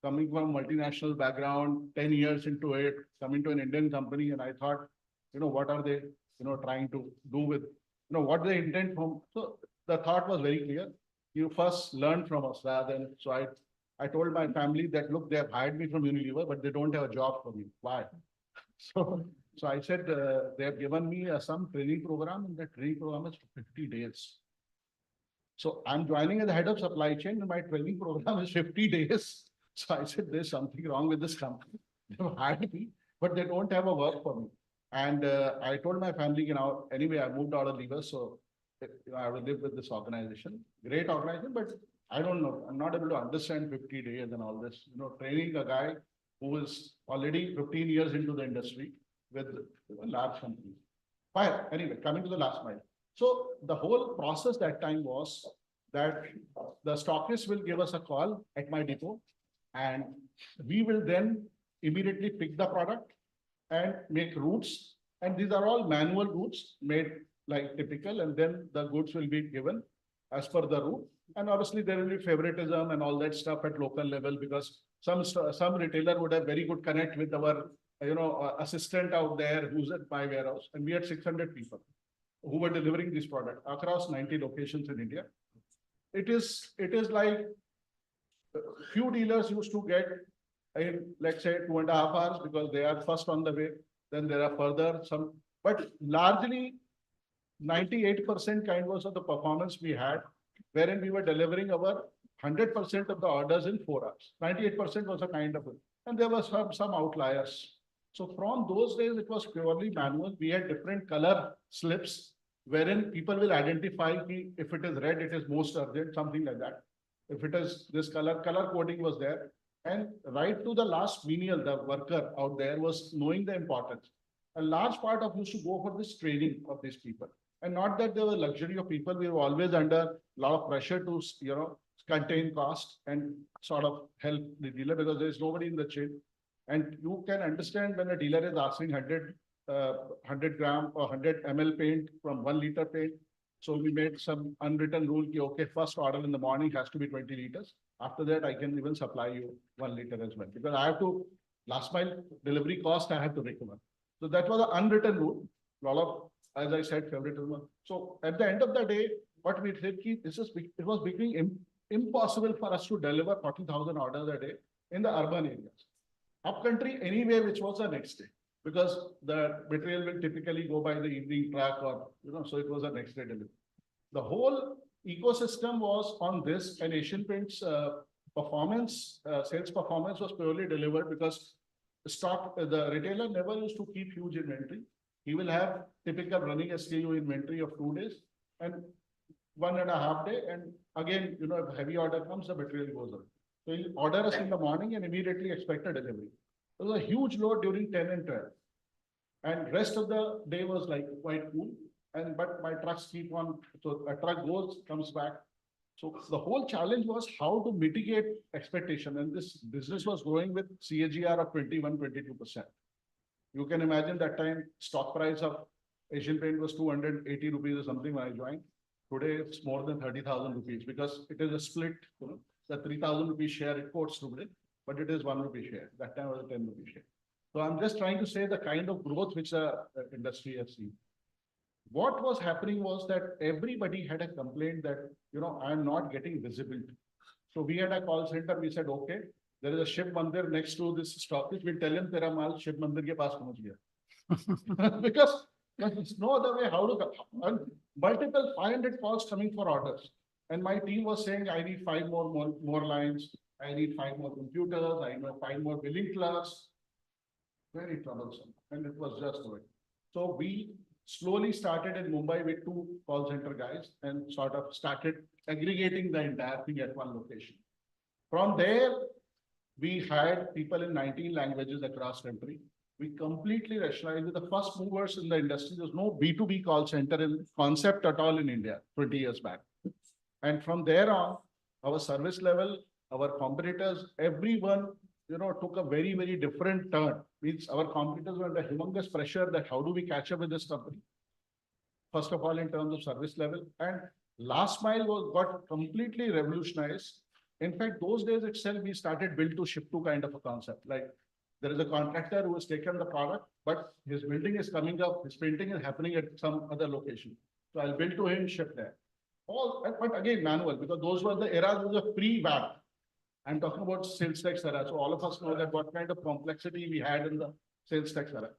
coming from multinational background, 10 years into it, coming to an Indian company. And I thought, what are they, trying to do with, what they intend from. So the thought was very clear. You first learn from us rather than, so I told my family that, look, they have hired me from Unilever, but they don't have a job for me. Why? So I said, they have given me some training program, and that training program is for 50 days. So I'm joining as the head of supply chain, and my training program is 50 days. So I said, there's something wrong with this company. They have hired me, but they don't have a work for me. And I told my family, anyway, I moved out of Lever, so I will live with this organization. Great organization, but I don't know. I'm not able to understand 50 days and all this. Training a guy who is already 15 years into the industry with a large company. Fine. Anyway, coming to the last mile. So the whole process that time was that the stockist will give us a call at my depot, and we will then immediately pick the product and make routes. And these are all manual routes made like typical, and then the goods will be given as per the route. And obviously there will be favoritism and all that stuff at local level, because some retailer would have very good connect with our assistant out there who's at my warehouse. And we had 600 people who were delivering this product across 90 locations in India. It is like few dealers used to get in, let's say, 2.5 hours because they are first on the way. Then there are further some, but largely 98% kind was of the performance we had, wherein we were delivering our 100% of the orders in 4 hours. 98% was a kind of, and there were some outliers. So from those days, it was purely manual. We had different color slips, wherein people will identify if it is red, it is most urgent, something like that. If it is this color coding was there. And right to the last menial, the worker out there was knowing the importance. A large part of used to go for this training of these people. And not that there were luxury of people, we were always under a lot of pressure to, contain cost and sort of help the dealer, because there is nobody in the chain. And you can understand when a dealer is asking 100 gram or 100 ml paint from 1 liter paint. So we made some unwritten rule, okay, first order in the morning has to be 20 liters. After that, I can even supply you 1 liter as well, because I have to, last mile delivery cost, I have to recover. So that was an unwritten rule. A lot of, as I said, favoritism. So at the end of the day, what we did, it was becoming impossible for us to deliver 40,000 orders a day in the urban areas. Upcountry anyway, which was the next day, because the material will typically go by the evening truck or, so it was a next day delivery. The whole ecosystem was on this, and Asian Paints performance, sales performance was purely delivered because the retailer never used to keep huge inventory. He will have typical running SKU inventory of 2 days and 1.5 day. And again, if heavy order comes, the material goes up. So he'll order us in the morning and immediately expect a delivery. There was a huge load during 10 and 12. And rest of the day was like quite cool. But my trucks keep on, so a truck goes, comes back. So the whole challenge was how to mitigate expectation. And this business was growing with CAGR of 21-22%. You can imagine that time stock price of Asian Paint was 280 rupees or something when I joined. Today it's more than 30,000 rupees because it is a split, the 3,000 rupees share it quotes today, but it is 1 rupee share. That time was a 10 rupee share. So I'm just trying to say the kind of growth which the industry has seen. What was happening was that everybody had a complaint that, I'm not getting visibility. So we had a call center. We said, okay, there is a Shiv Mandir next to this stockist. We'll tell him tera maal Shiv Mandir ke paas pahunch gaya. Because there's no other way how to, multiple 500 calls coming for orders. And my team was saying, I need 5 more lines. I need 5 more computers. I need 5 more billing clerks. Very troublesome. And it was just right. So we slowly started in Mumbai with 2 call center guys and sort of started aggregating the entire thing at one location. From there, we hired people in 19 languages across country. We completely rationalized with the first movers in the industry. There's no B2B call center in concept at all in India 20 years back. And from there on, our service level, our competitors, everyone, took a very, very different turn. Means our competitors were under humongous pressure that how do we catch up with this company? First of all, in terms of service level, and last mile got completely revolutionized. In fact, those days itself, we started build to ship to kind of a concept. Like there is a contractor who has taken the product, but his building is coming up, his painting is happening at some other location. So I'll build to him, ship there. But again, manual, because those were the eras of the pre-WAP. I'm talking about sales tax era. So all of us know that what kind of complexity we had in the sales tax era.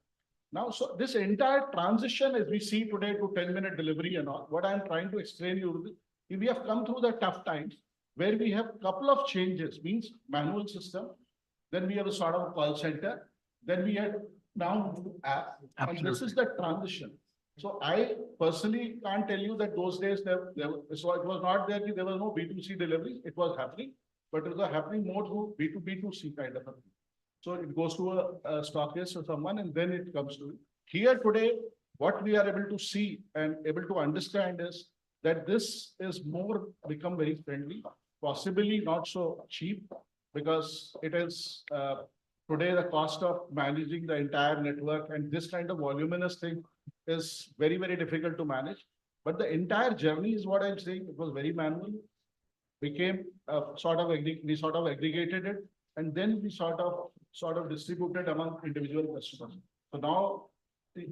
Now, so this entire transition as we see today to 10-minute delivery and all, what I'm trying to explain you, we have come through the tough times where we have a couple of changes, means manual system, then we have a sort of call center, then we had now app, and this is the transition. So I personally can't tell you that those days, so it was not there was no B2C deliveries, it was happening, but it was happening more to B2B2C kind of a thing. So it goes to a stockist or someone, and then it comes to here today. What we are able to see and able to understand is that this is more become very friendly, possibly not so cheap, because it is today the cost of managing the entire network and this kind of voluminous thing is very, very difficult to manage. But the entire journey is what I'm saying. It was very manual. Became we sort of aggregated it, and then we sort of distributed among individual customers. So now,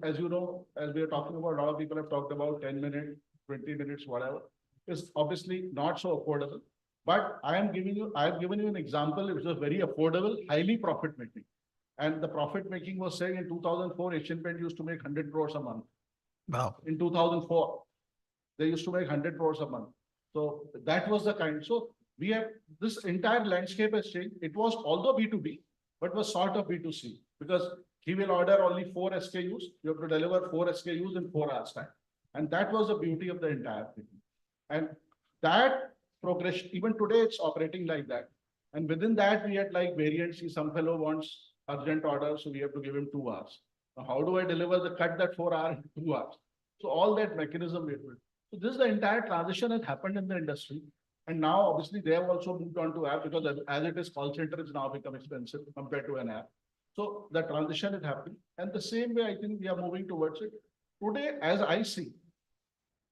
as you know, as we are talking about, a lot of people have talked about 10 minutes, 20 minutes, whatever, is obviously not so affordable. But I've given you an example which was very affordable, highly profit making. And the profit making was saying in 2004, Asian Paint used to make 100 crores a month. Wow. In 2004, they used to make 100 crores a month. So that was the kind. So we have this entire landscape has changed. It was although B2B, but was sort of B2C, because he will order only 4 SKUs. You have to deliver 4 SKUs in 4 hours time. And that was the beauty of the entire thing. And that progression, even today, it's operating like that. And within that, we had like variants. Some fellow wants urgent order, so we have to give him 2 hours. Now, how do I deliver the cut that 4 hours in 2 hours? So all that mechanism we have built. So this is the entire transition has happened in the industry. And now, obviously, they have also moved on to app, because as it is, call center is now become expensive compared to an app. So the transition is happening. And the same way, I think we are moving towards it. Today, as I see,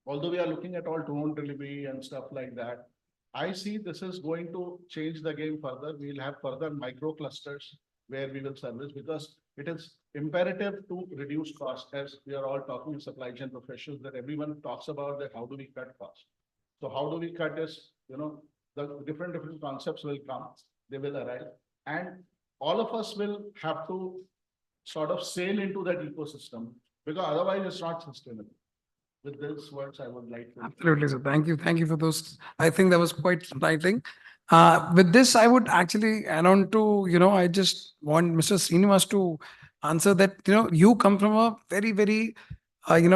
although we are looking at all drone delivery and stuff like that, I see this is going to change the game further. We will have further micro clusters where we will service, because it is imperative to reduce cost, as we are all talking in supply chain professionals, that everyone talks about that how do we cut cost. So how do we cut is, the different concepts will come, they will arrive. And all of us will have to sort of sail into that ecosystem, because otherwise it's not sustainable. With these words, I would like to. Absolutely, sir. Thank you. Thank you for those. I think that was quite enlightening. With this, I would actually add on to, I just want Mr. Srinivas to answer that, you come from a very, very,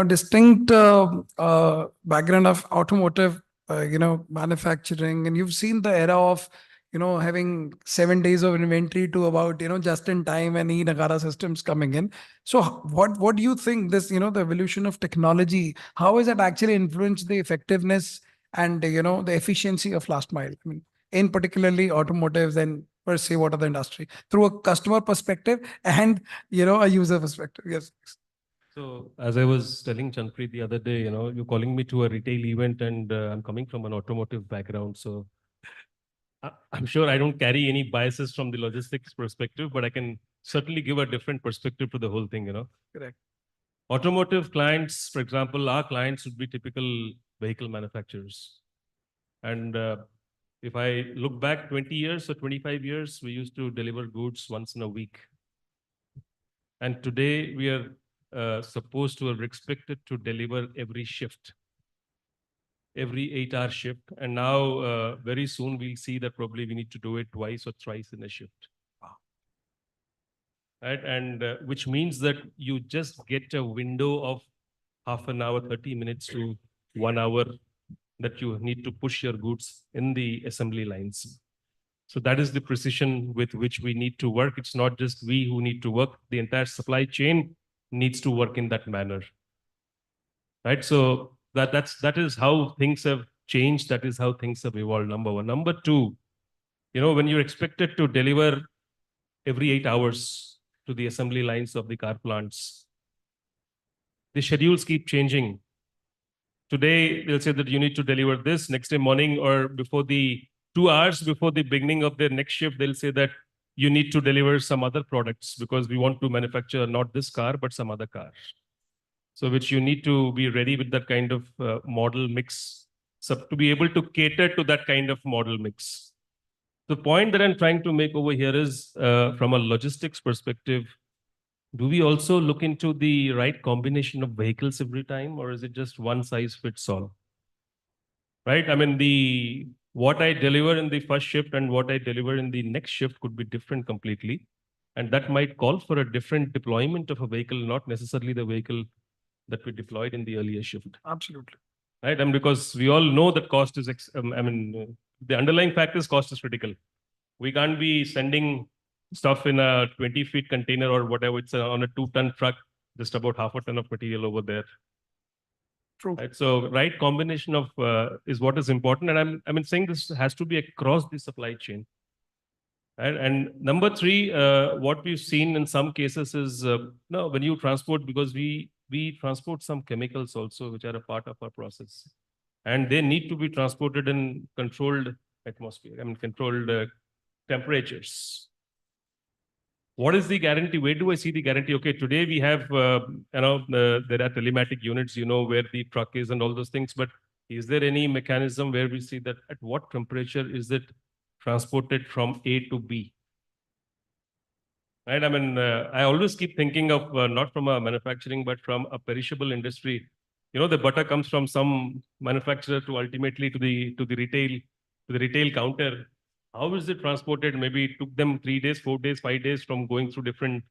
distinct background of automotive, manufacturing, and you've seen the era of, having 7 days of inventory to about, just in time and e-Nagara systems coming in. So what do you think this, the evolution of technology, how has it actually influenced the effectiveness and, the efficiency of last mile? I mean, in particularly automotives and per se, what other industry through a customer perspective and, a user perspective? Yes. So as I was telling Chanpreet the other day, you're calling me to a retail event and I'm coming from an automotive background. So I'm sure I don't carry any biases from the logistics perspective, but I can certainly give a different perspective to the whole thing, Correct. Automotive clients, for example, our clients would be typical vehicle manufacturers. And if I look back 20 years or 25 years, we used to deliver goods once in a week. And today we are supposed to or expected to deliver every shift, every 8-hour shift. And now very soon we'll see that probably we need to do it twice or thrice in a shift. Wow. Right? And which means that you just get a window of half an hour, 30 minutes to 1 hour that you need to push your goods in the assembly lines. So that is the precision with which we need to work. It's not just we who need to work. The entire supply chain needs to work in that manner. Right? So that is how things have changed. That is how things have evolved, number one. Number two, when you're expected to deliver every 8 hours to the assembly lines of the car plants, the schedules keep changing. Today, they'll say that you need to deliver this. Next day morning or before the 2 hours before the beginning of their next shift, they'll say that you need to deliver some other products because we want to manufacture not this car, but some other car. So which you need to be ready with that kind of model mix, so to be able to cater to that kind of model mix. The point that I'm trying to make over here is from a logistics perspective, do we also look into the right combination of vehicles every time, or is it just one size fits all? Right? I mean, what I deliver in the first shift and what I deliver in the next shift could be different completely. And that might call for a different deployment of a vehicle, not necessarily the vehicle that we deployed in the earlier shift. Absolutely. Right? And because we all know that cost is, the underlying fact is cost is critical. We can't be sending stuff in a 20-foot container or whatever, it's on a 2-ton truck, just about half a ton of material over there. True. Right? So right combination of is what is important. And I'm saying this has to be across the supply chain. Right? And number three, what we've seen in some cases is when you transport, because we transport some chemicals also, which are a part of our process. And they need to be transported in controlled atmosphere, controlled temperatures. What is the guarantee? Where do I see the guarantee? Okay, today we have, there are telematic units, where the truck is and all those things. But is there any mechanism where we see that at what temperature is it transported from A to B? Right? I always keep thinking of not from a manufacturing, but from a perishable industry. The butter comes from some manufacturer to ultimately to the retail counter. How is it transported? Maybe it took them 3 days, 4 days, 5 days from going through different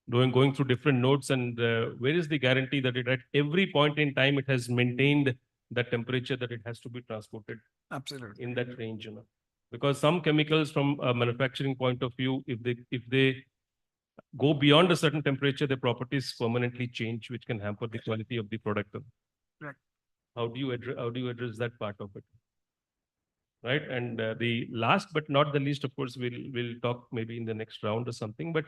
nodes. And where is the guarantee that at every point in time it has maintained that temperature that it has to be transported? Absolutely. In that range, because some chemicals from a manufacturing point of view, if they go beyond a certain temperature, their properties permanently change, which can hamper the quality of the product. Right. How do you address that part of it? Right. And the last but not the least, of course, we'll talk maybe in the next round or something. But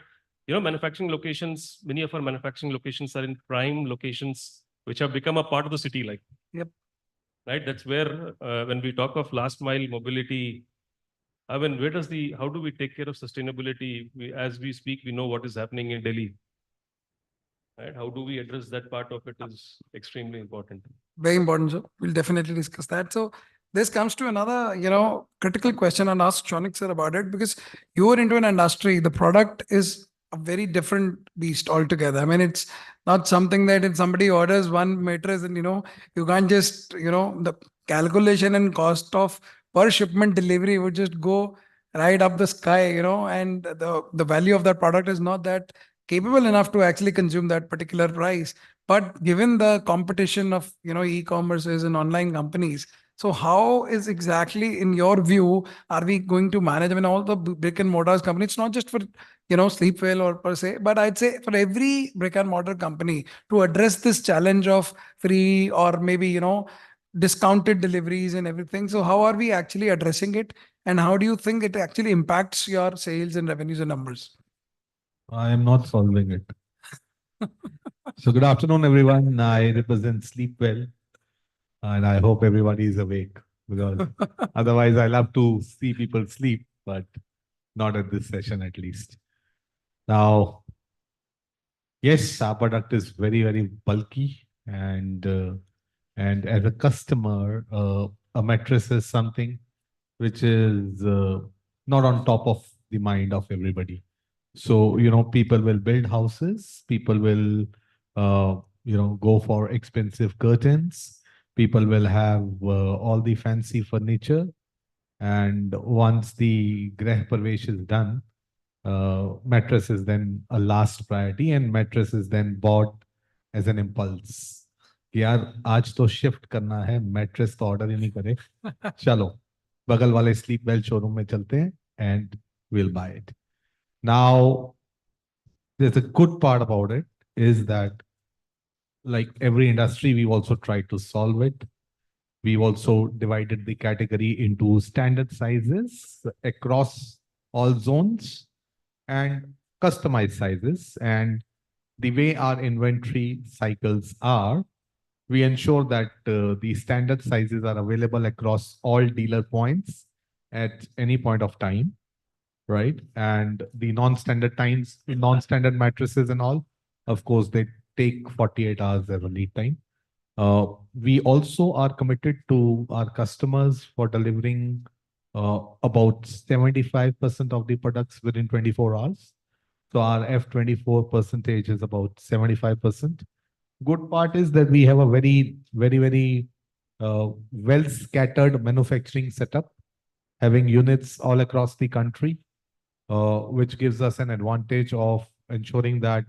manufacturing locations, many of our manufacturing locations are in prime locations, which have become a part of the city. Yep. Right. That's where when we talk of last mile mobility, how do we take care of sustainability? As we speak, we know what is happening in Delhi. Right? How do we address that part of it is extremely important. Very important, sir. We'll definitely discuss that. So this comes to another, critical question, and ask Shaunik sir about it, because you are into an industry, the product is a very different beast altogether. I mean, it's not something that if somebody orders one mattress and, you can't just, the calculation and cost of per shipment delivery would just go right up the sky, and the value of that product is not that capable enough to actually consume that particular price. But given the competition of, e-commerces and online companies, so how is exactly, in your view, are we going to manage? I mean, all the brick and mortars companies, it's not just for, Sleepwell or per se, but I'd say for every brick and mortar company to address this challenge of free or maybe, discounted deliveries and everything. So how are we actually addressing it? And how do you think it actually impacts your sales and revenues and numbers? I am not solving it. So good afternoon, everyone. I represent Sleepwell, and I hope everybody is awake, because otherwise I love to see people sleep, but not at this session at least. Now, yes, our product is very, very bulky, and as a customer, a mattress is something which is not on top of the mind of everybody. So, people will build houses, people will, go for expensive curtains, people will have all the fancy furniture. And once the Greh Pravesh is done, mattress is then a last priority, and mattress is then bought as an impulse. यार आज तो shift करना है, mattress तो order ही नहीं करे, चलो बगल वाले Sleepwell शोरूम में चलते हैं and we'll buy it. Now, there's a good part about it is that, like every industry, we've also tried to solve it. We've also divided the category into standard sizes across all zones and customized sizes. And the way our inventory cycles are, we ensure that the standard sizes are available across all dealer points at any point of time, right? And the non-standard times, non-standard mattresses and all, of course, they take 48 hours as a lead time. We also are committed to our customers for delivering about 75% of the products within 24 hours. So our F24 percentage is about 75%. Good part is that we have a very, very, very well scattered manufacturing setup, having units all across the country, which gives us an advantage of ensuring that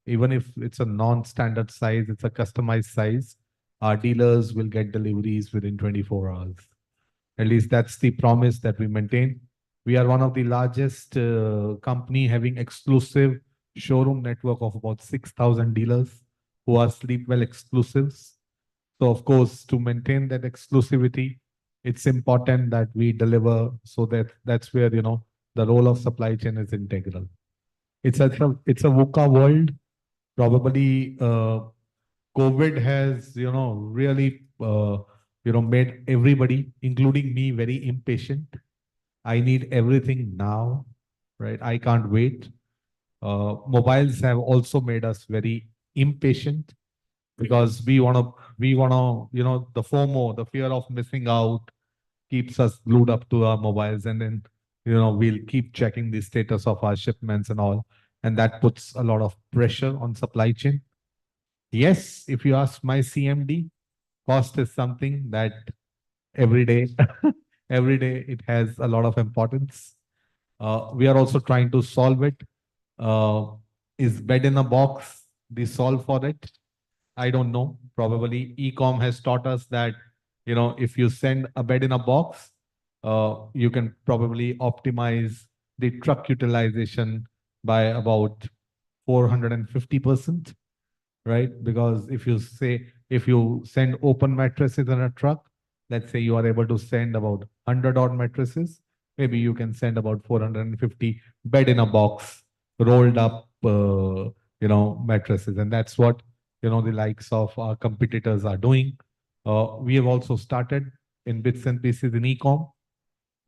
even if it's a non-standard size, it's a customized size, our dealers will get deliveries within 24 hours. At least that's the promise that we maintain. We are one of the largest company having exclusive showroom network of about 6,000 dealers who are Sleepwell exclusives. So of course, to maintain that exclusivity, it's important that we deliver, so that's where, the role of supply chain is integral. It's a VUCA world. Probably COVID has, really, made everybody, including me, very impatient. I need everything now, right? I can't wait. Mobiles have also made us very impatient, because we wanna, the FOMO, the fear of missing out, keeps us glued up to our mobiles, and then, we'll keep checking the status of our shipments and all, and that puts a lot of pressure on supply chain. Yes, if you ask my CMD, cost is something that every day, every day it has a lot of importance. We are also trying to solve it. Is bed in a box the solve for it? I don't know. Probably e-com has taught us that, if you send a bed in a box, you can probably optimize the truck utilization by about 450%, right? Because if you send open mattresses in a truck, let's say you are able to send about 100 odd mattresses, maybe you can send about 450 bed in a box rolled up, mattresses. And that's what, the likes of our competitors are doing. We have also started in bits and pieces in e-com,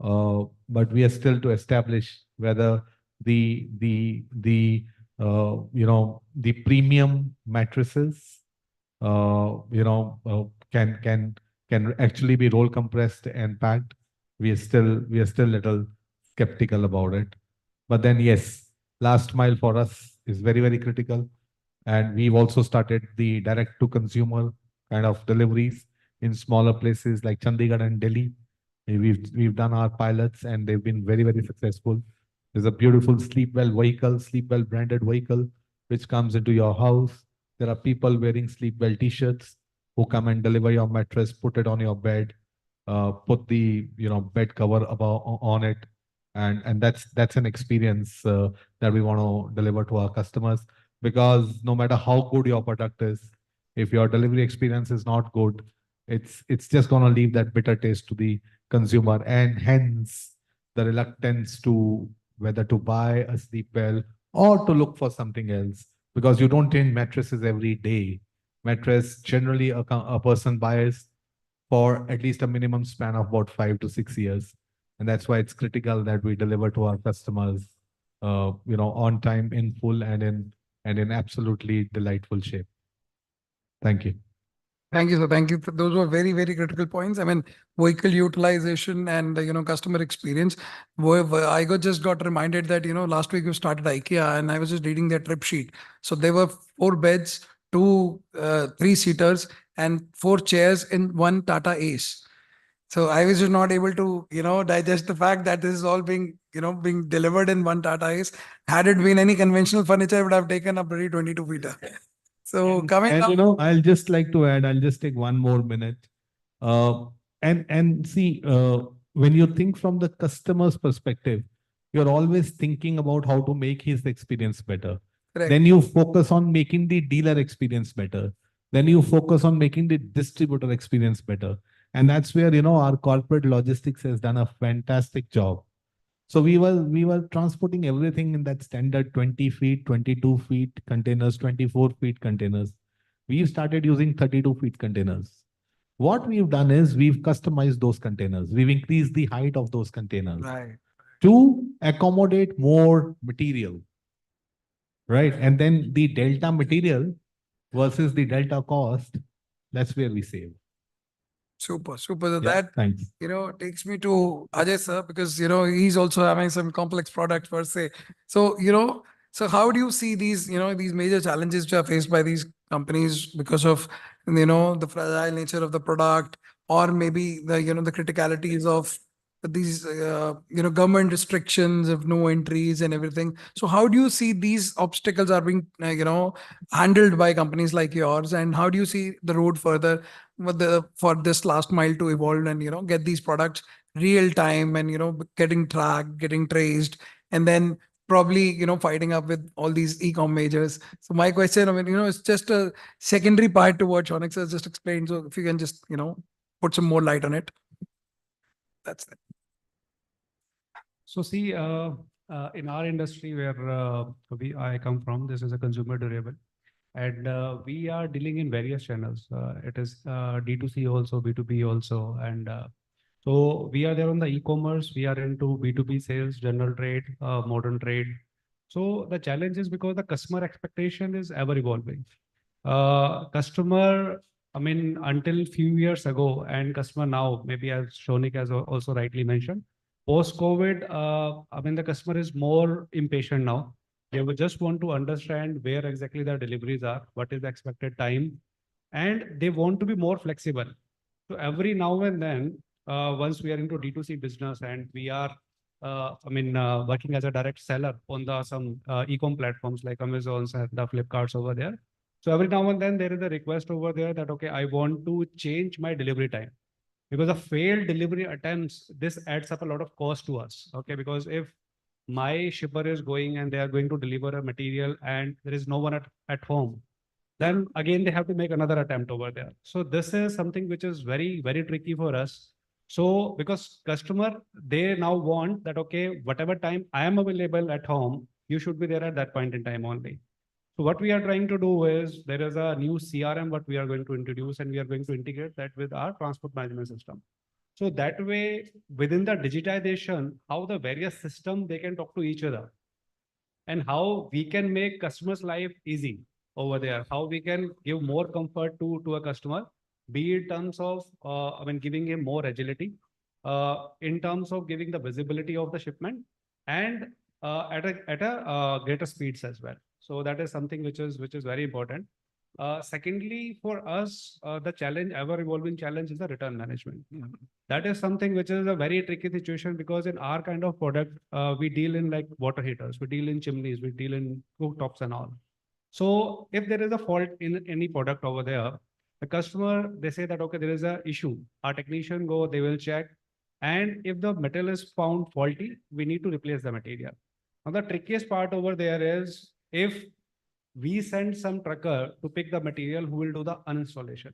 but we are still to establish whether the premium mattresses, can can actually be roll compressed and packed. We are still little skeptical about it. But then yes, last mile for us is very, very critical. And we've also started the direct to consumer kind of deliveries in smaller places like Chandigarh and Delhi. We've done our pilots and they've been very, very successful. There's a beautiful Sleepwell vehicle, Sleepwell branded vehicle, which comes into your house. There are people wearing Sleepwell t-shirts who come and deliver your mattress, put it on your bed, put the bed cover on it, and that's an experience that we want to deliver to our customers. Because no matter how good your product is, if your delivery experience is not good, it's just going to leave that bitter taste to the consumer, and hence the reluctance to whether to buy a Sleepwell or to look for something else, because you don't change mattresses every day. Mattress generally a person buys for at least a minimum span of about 5 to 6 years, and that's why it's critical that we deliver to our customers, on time, in full, and in absolutely delightful shape. Thank you. Thank you, sir. Thank you. Those were very, very critical points. I mean, vehicle utilization and, customer experience. I just got reminded that, last week we started IKEA and I was just reading their trip sheet. So there were 4 beds, 2 3-seaters and 4 chairs in one Tata Ace. So I was just not able to, digest the fact that this is all being delivered in one Tata Ace. Had it been any conventional furniture, I would have taken a pretty 22-feeter. So coming up. I'll just like to add, I'll just take one more minute. And see, when you think from the customer's perspective, you're always thinking about how to make his experience better. Correct. Then you focus on making the dealer experience better. Then you focus on making the distributor experience better. And that's where, our corporate logistics has done a fantastic job. So we were transporting everything in that standard 20 feet, 22 feet containers, 24 feet containers. We've started using 32 feet containers. What we've done is we've customized those containers. We've increased the height of those containers to accommodate more material, right? And then the delta material versus the delta cost, that's where we save. Super. So Yeah, that, thanks. takes me to Ajay sir, because, he's also having some complex products per se. So, so how do you see these, these major challenges which are faced by these companies because of, the fragile nature of the product, or maybe the, the criticalities of these, government restrictions of no entries and everything. So how do you see these obstacles are being, handled by companies like yours? And how do you see the road further for this last mile to evolve and, get these products real time and, getting tracked, getting traced, and then probably, fighting up with all these e-com majors? So my question, it's just a secondary part to what Shaunik has just explained. So if you can just, put some more light on it. That's it. So see, in our industry where I come from, this is a consumer durable, and we are dealing in various channels. It is D2C also, B2B also, and so we are there on the e-commerce. We are into B2B sales, general trade, modern trade. So the challenge is because the customer expectation is ever evolving. Customer, until few years ago, and customer now, maybe as Shaunik has also rightly mentioned, post-COVID, the customer is more impatient now. They would just want to understand where exactly their deliveries are, what is the expected time, and they want to be more flexible. So every now and then, once we are into D2C business and we are, working as a direct seller on some e-com platforms like Amazon and the Flipkarts over there. So every now and then there is a request over there that, okay, I want to change my delivery time. Because of failed delivery attempts, this adds up a lot of cost to us. Okay, because if my shipper is going and they are going to deliver a material and there is no one at home, then again they have to make another attempt over there. So this is something which is very, very tricky for us. So because customer, they now want that, okay, whatever time I am available at home, you should be there at that point in time only. So what we are trying to do is there is a new CRM what we are going to introduce, and we are going to integrate that with our transport management system. So that way, within the digitization, how the various systems they can talk to each other, and how we can make customers' life easy over there, how we can give more comfort to a customer be in terms of, giving him more agility, in terms of giving the visibility of the shipment, and at a greater speeds as well. So that is something which is very important. Secondly, for us, the challenge, ever evolving challenge, is the return management. That is something which is a very tricky situation, because in our kind of product, we deal in like water heaters, we deal in chimneys, we deal in cooktops and all. So if there is a fault in any product over there, the customer, they say that, okay, there is a issue. Our technician go, they will check. And if the material is found faulty, we need to replace the material. Now, the trickiest part over there is if we send some trucker to pick the material who will do the uninstallation.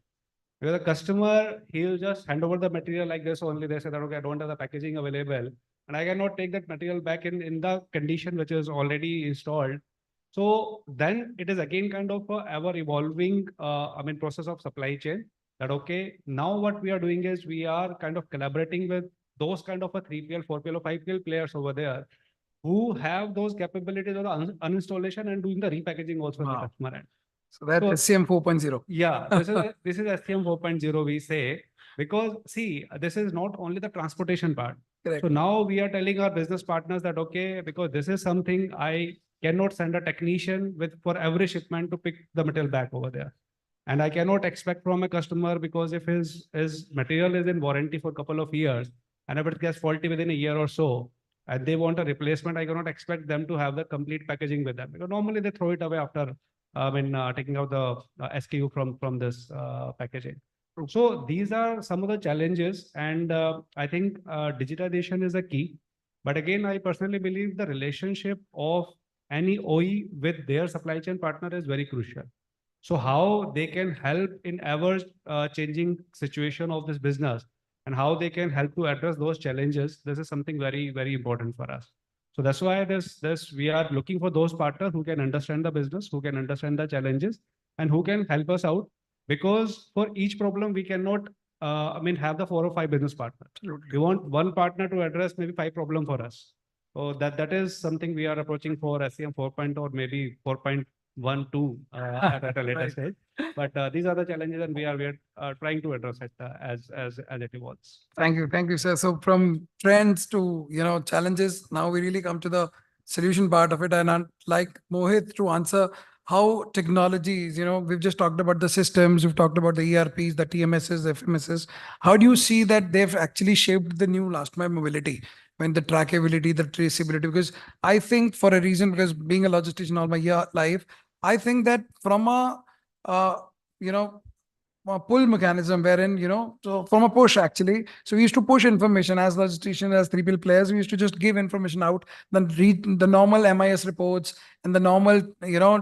Because the customer, he'll just hand over the material like this only. They say that, okay, I don't have the packaging available, and I cannot take that material back in the condition which is already installed. So then it is again kind of a ever evolving, process of supply chain. That, okay, now what we are doing is we are kind of collaborating with those kind of a 3PL, 4PL or 5PL players over there who have those capabilities of the uninstallation and doing the repackaging also at the customer end. So that's SCM 4.0. Yeah, this is SCM 4.0, we say, because see, this is not only the transportation part. Correct. So now we are telling our business partners that, okay, because this is something I cannot send a technician for every shipment to pick the material back over there. And I cannot expect from a customer, because if his material is in warranty for a couple of years, and if it gets faulty within a year or so, and they want a replacement, I cannot expect them to have the complete packaging with them, because normally they throw it away after taking out the SKU from this packaging. So these are some of the challenges, and I think digitization is a key. But again, I personally believe the relationship of any OE with their supply chain partner is very crucial. So how they can help in ever changing situation of this business, and how they can help to address those challenges, this is something very, very important for us. So that's why we are looking for those partners who can understand the business, who can understand the challenges, and who can help us out. Because for each problem, we cannot have the 4 or 5 business partners. We want one partner to address maybe 5 problems for us. So that is something we are approaching for SCM 4.0 or maybe 4.12 at a later stage. But these are the challenges, and we are trying to address it as it evolves. Thank you, sir. So from trends to challenges, now we really come to the solution part of it. And I'd like Mohit to answer how technologies, we've just talked about the systems, we've talked about the ERPs, the TMSs, FMSs. How do you see that they've actually shaped the new last mile mobility? When the trackability, the traceability, because I think for a reason, because being a logistician all my life, I think that from a pull mechanism wherein, so from a push actually, so we used to push information as logisticians, as 3PL players, we used to just give information out, then read the normal MIS reports and the normal,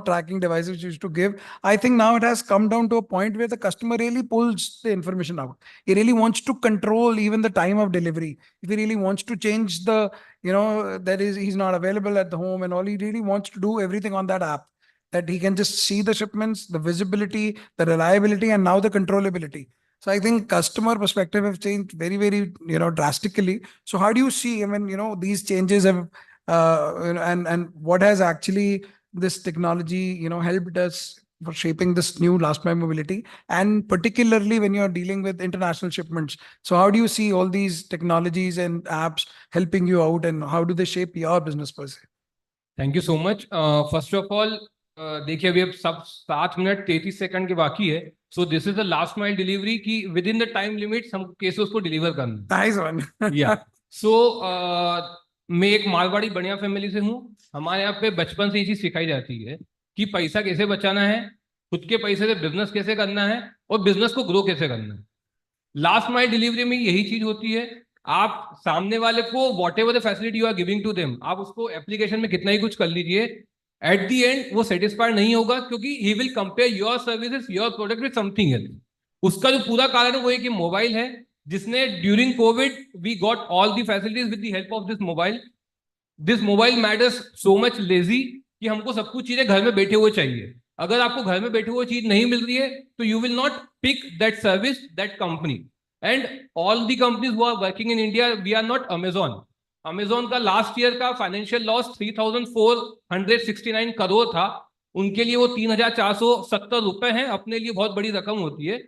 tracking devices we used to give. I think now it has come down to a point where the customer really pulls the information out. He really wants to control even the time of delivery. If he really wants to change the, that is, he's not available at the home and all, he really wants to do everything on that app, that he can just see the shipments, the visibility, the reliability, and now the controllability. So I think customer perspective have changed very, very, drastically. So how do you see, these changes have, and what has actually this technology, helped us for shaping this new last mile mobility, and particularly when you're dealing with international shipments. So how do you see all these technologies and apps helping you out, and how do they shape your business per se? Thank you so much. First of all, देखिए अभी अब सब 7 minute 33 second के बाकी है. So this is the last mile delivery की within the time limit हम cases को डिलीवर करना. Nice one. Yeah. So मैं एक मारवाड़ी बढ़िया फैमिली से हूँ. हमारे यहाँ पे बचपन से ये चीज सिखाई जाती है कि पैसा कैसे बचाना है, खुद के पैसे से बिजनेस कैसे करना है, और बिजनेस को ग्रो कैसे करना है. लास्ट माइल डिलीवरी में यही चीज होती है. आप सामने वाले को whatever the facility you are giving to them, आप उसको एप्लीकेशन में कितना ही कुछ कर लीजिए, एट दी एंड वो सेटिस्फाइड नहीं होगा, क्योंकि he will compare your services, your product with something else. उसका जो पूरा कारण है वो है कि मोबाइल है, जिसने during Covid we got all the facilities with the help of this mobile. This mobile made us so much lazy कि हमको सब कुछ चीजें घर में बैठे हुए चाहिए. अगर आपको घर में बैठे हुए चीज नहीं मिल रही है तो you will not pick that service, that company. And all the companies who are working in India, we are not Amazon. Amazon का लास्ट ईयर का फाइनेंशियल लॉस 3,469 करोड़ था. उनके लिए वो 3,470 रुपए हैं, अपने लिए बहुत बड़ी रकम होती है.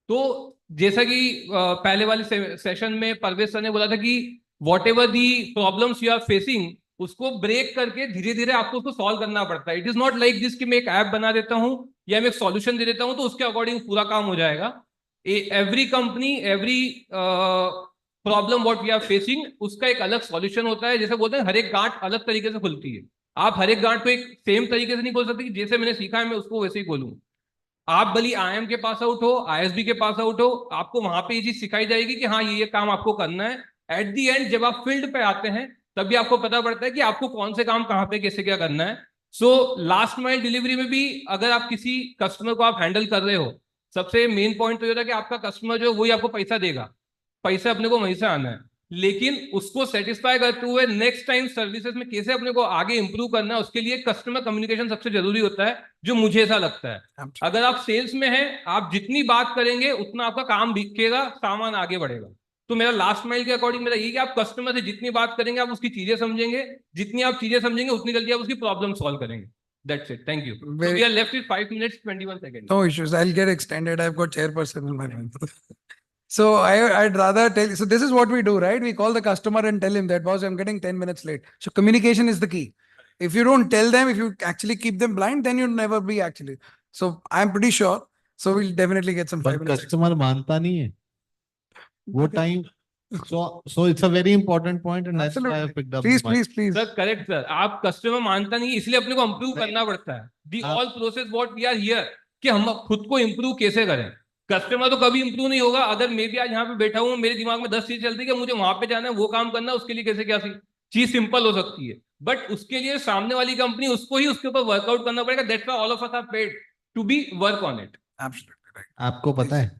तो जैसा कि पहले वाले सेशन में परवेश सर ने बोला था कि whatever the problems you are facing, उसको ब्रेक करके धीरे धीरे आपको उसको सॉल्व करना पड़ता है. It is not like this कि मैं एक ऐप बना देता हूं या मैं एक सॉल्यूशन दे देता हूं तो उसके अकॉर्डिंग पूरा काम हो जाएगा. Every company, every problem what we are facing, उसका एक अलग सॉल्यूशन होता है. जैसे बोलते हैं हर एक गांठ अलग तरीके से खुलती है. आप हर एक गांठ को एक सेम तरीके से नहीं खोल सकते कि जैसे मैंने सीखा है मैं उसको वैसे ही खोलूं. आप भली IIM के पास आउट हो, ISB के पास आउट हो, आपको वहां पे ये चीज सिखाई जाएगी कि हाँ ये काम आपको करना है. एट दी एंड जब आप फील्ड पे आते हैं तभी आपको पता पड़ता है कि आपको कौन से काम कहाँ पे कैसे क्या करना है. सो लास्ट माइल डिलीवरी में भी अगर आप किसी कस्टमर को आप हैंडल कर रहे हो, सबसे मेन पॉइंट तो ये होता है कि आपका कस्टमर जो है वही आपको पैसा देगा. पैसा अपने को वहीं से आना है, लेकिन उसको सेटिस्फाई करते हुए नेक्स्ट टाइम सर्विसेज में कैसे अपने को आगे इंप्रूव करना है, उसके लिए कस्टमर कम्युनिकेशन सबसे जरूरी होता है, जो मुझे ऐसा लगता है. अगर आप सेल्स में हैं, आप जितनी बात करेंगे उतना आपका काम बिकेगा, सामान आगे बढ़ेगा. तो मेरा लास्ट माइल के अकॉर्डिंग मेरा ये कि आप कस्टमर से जितनी बात करेंगे आप उसकी चीजें समझेंगे, जितनी आप चीजें समझेंगे उतनी जल्दी आप उसकी प्रॉब्लम सॉल्व करेंगे. That's it. Thank you. So we are left with 5 minutes, 21 seconds. No issues. I'll get extended. I've got chairperson in my mind. So I'd rather tell you. So this is what we do, right? We call the customer and tell him that, boss, I'm getting 10 minutes late. So communication is the key. If you don't tell them, if you actually keep them blind, then you'll never be actually. So I'm pretty sure. So we'll definitely get some 5 minutes. Customer मानता नहीं है. वो time. So it's a very important point, and that's why I picked up. Please. Sir, correct sir. आप customer मानता नहीं, इसलिए अपने को इम्प्रूव करना पड़ता है. The all process what we are here कि हम खुद को इम्प्रूव कैसे करें. कस्टमर तो कभी इंप्रूव नहीं होगा. अगर मैं भी आज यहाँ पे बैठा हूँ, मेरे दिमाग में 10 चीज चलती है कि मुझे वहां पे जाना है, वो काम करना है, उसके लिए कैसे क्या चीज सिंपल हो सकती है, बट उसके लिए सामने वाली कंपनी उसको ही उसके ऊपर वर्कआउट करना पड़ेगा. That's why all of us are paid to be work on it. आपको पता है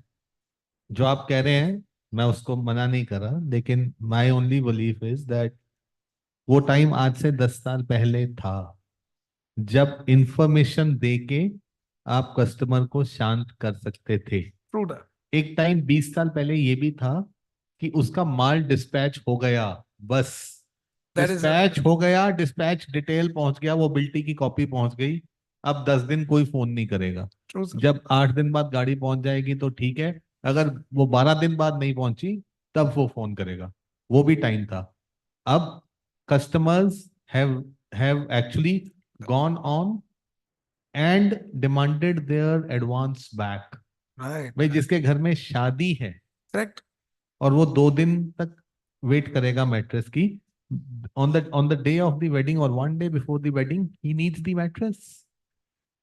जो आप कह रहे हैं, मैं उसको मना नहीं कर रहा, लेकिन my only belief is that वो टाइम आज से 10 साल पहले था जब इंफॉर्मेशन देके आप कस्टमर को शांत कर सकते थे. एक टाइम 20 साल पहले ये भी था कि उसका माल डिस्पैच हो गया, बस डिस्पैच हो गया, डिस्पैच डिटेल पहुंच गया, वो बिल्टी की कॉपी पहुंच गई. अब 10 दिन कोई फोन नहीं करेगा. जब 8 दिन बाद गाड़ी पहुंच जाएगी तो ठीक है, अगर वो 12 दिन बाद नहीं पहुंची तब वो फोन करेगा. वो भी टाइम था. अब customers have actually gone on and demanded their advance back. भाई जिसके घर में शादी है, करेक्ट, और वो 2 दिन तक वेट करेगा मैट्रेस की, on the day of the wedding or 1 day before the wedding he needs the mattress.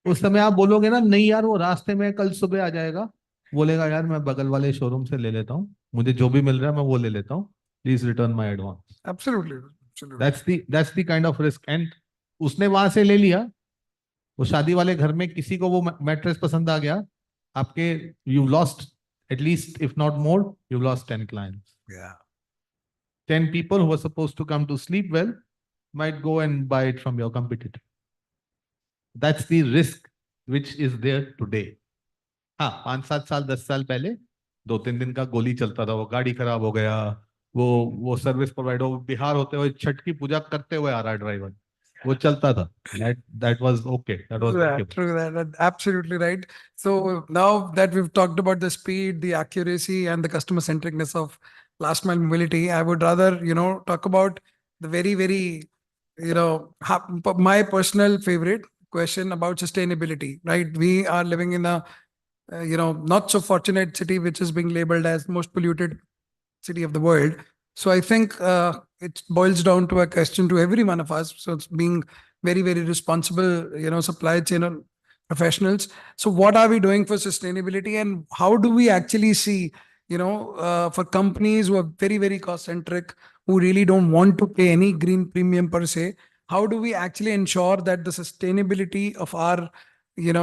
उस समय आप बोलोगे ना, नहीं यार वो रास्ते में कल सुबह आ जाएगा, बोलेगा यार मैं बगल वाले शोरूम से ले लेता हूँ, मुझे जो भी मिल रहा है मैं वो ले लेता हूँ, please return my advance. Absolutely. That's the kind of risk. And उसने वहां से ले लिया, वो शादी वाले घर में किसी को वो मैट्रेस पसंद आ गया, आपके you lost at least if not more, you lost 10 clients. Yeah. 10 people who were supposed to come to sleep well might go and buy it from your competitor. That's the risk which is there today. हाँ, 5-7 साल 10 साल पहले 2-3 दिन का गोली चलता था, वो गाड़ी खराब हो गया, वो सर्विस प्रोवाइडर बिहार होते हुए छठ की पूजा करते हुए आ रहा ड्राइवर, वो चलता था. That was okay. That was okay. True that. Absolutely right. So now that we've talked about the speed, the accuracy, and the customer centricness of last mile mobility, I would rather, talk about the very, very, my personal favorite question about sustainability, right? We are living in a, not so fortunate city, which is being labeled as most polluted city of the world. So I think it boils down to a question to every one of us. So it's being very, very responsible, supply chain professionals. So what are we doing for sustainability, and how do we actually see, for companies who are very, very cost centric, who really don't want to pay any green premium per se, how do we actually ensure that the sustainability of our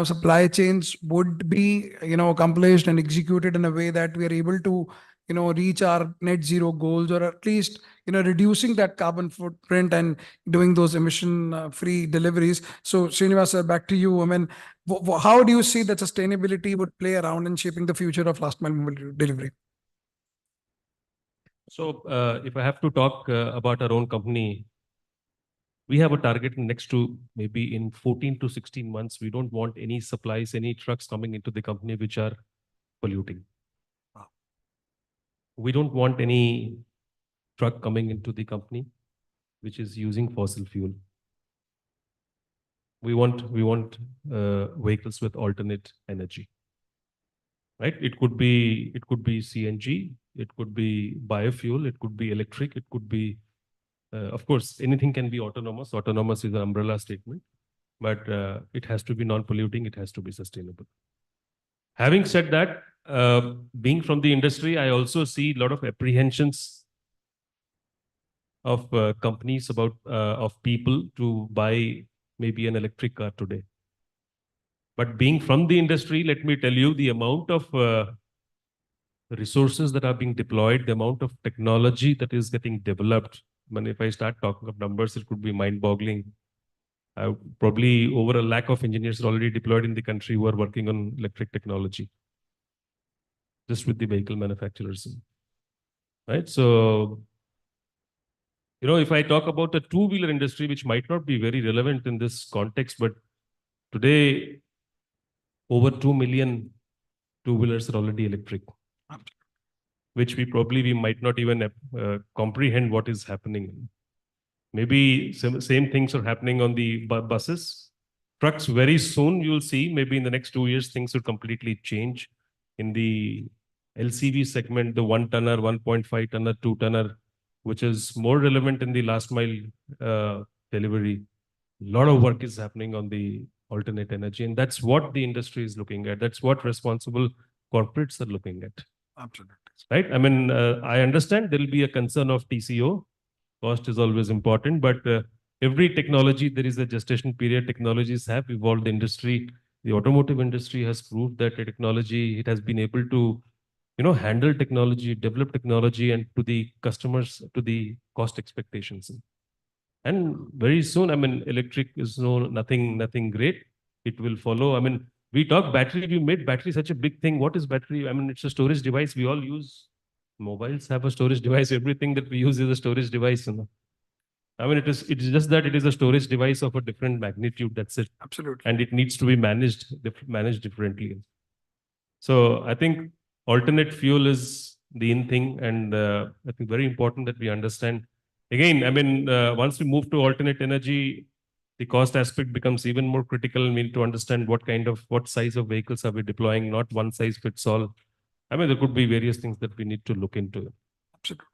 supply chains would be, accomplished and executed in a way that we are able to, reach our net zero goals, or at least, reducing that carbon footprint and doing those emission free deliveries. So Srinivas, sir, back to you. I mean, how do you see that sustainability would play around in shaping the future of last mile delivery? So if I have to talk about our own company, we have a target next to maybe in 14 to 16 months. We don't want any supplies, any trucks coming into the company which are polluting. we don't want any truck coming into the company which is using fossil fuel. We want vehicles with alternate energy, right? It could be CNG, it could be biofuel, it could be electric, it could be, of course, anything can be autonomous. Autonomous is an umbrella statement, but it has to be non-polluting, it has to be sustainable. Having said that, being from the industry, I also see a lot of apprehensions of companies about of people to buy maybe an electric car today. But being from the industry, let me tell you, the amount of resources that are being deployed, the amount of technology that is getting developed. I mean, if I start talking of numbers, it could be mind-boggling. Probably over 1 lakh of engineers are already deployed in the country who are working on electric technology, just with the vehicle manufacturers, right? So, you know, if I talk about the two-wheeler industry, which might not be very relevant in this context, but today, over 2 million two-wheelers are already electric, which we might not even comprehend what is happening. Maybe same things are happening on the buses. Trucks, very soon you'll see, maybe in the next 2 years, things will completely change. In the LCV segment, the 1 tonner, 1.5 tonner, 2 tonner, which is more relevant in the last mile delivery. A lot of work is happening on the alternate energy, and that's what the industry is looking at. That's what responsible corporates are looking at. Absolutely. Right? I mean, I understand there will be a concern of TCO. Cost is always important, but every technology, there is a gestation period. Technologies have evolved the industry. The automotive industry has proved that the technology, it has been able to, you know, handle technology, develop technology, and to the customers, to the cost expectations. And very soon, I mean, electric is nothing great. It will follow. I mean, we talk battery, we made battery such a big thing. What is battery? I mean, it's a storage device we all use. Mobiles have a storage device. Everything that we use is a storage device. You know? I mean, it's just that it is a storage device of a different magnitude. That's it. Absolutely. And it needs to be managed differently. So I think alternate fuel is the in thing, and I think very important that we understand. Again, I mean, once we move to alternate energy, the cost aspect becomes even more critical. We need to understand what size of vehicles are we deploying, not one size fits all. I mean, there could be various things that we need to look into. Absolutely.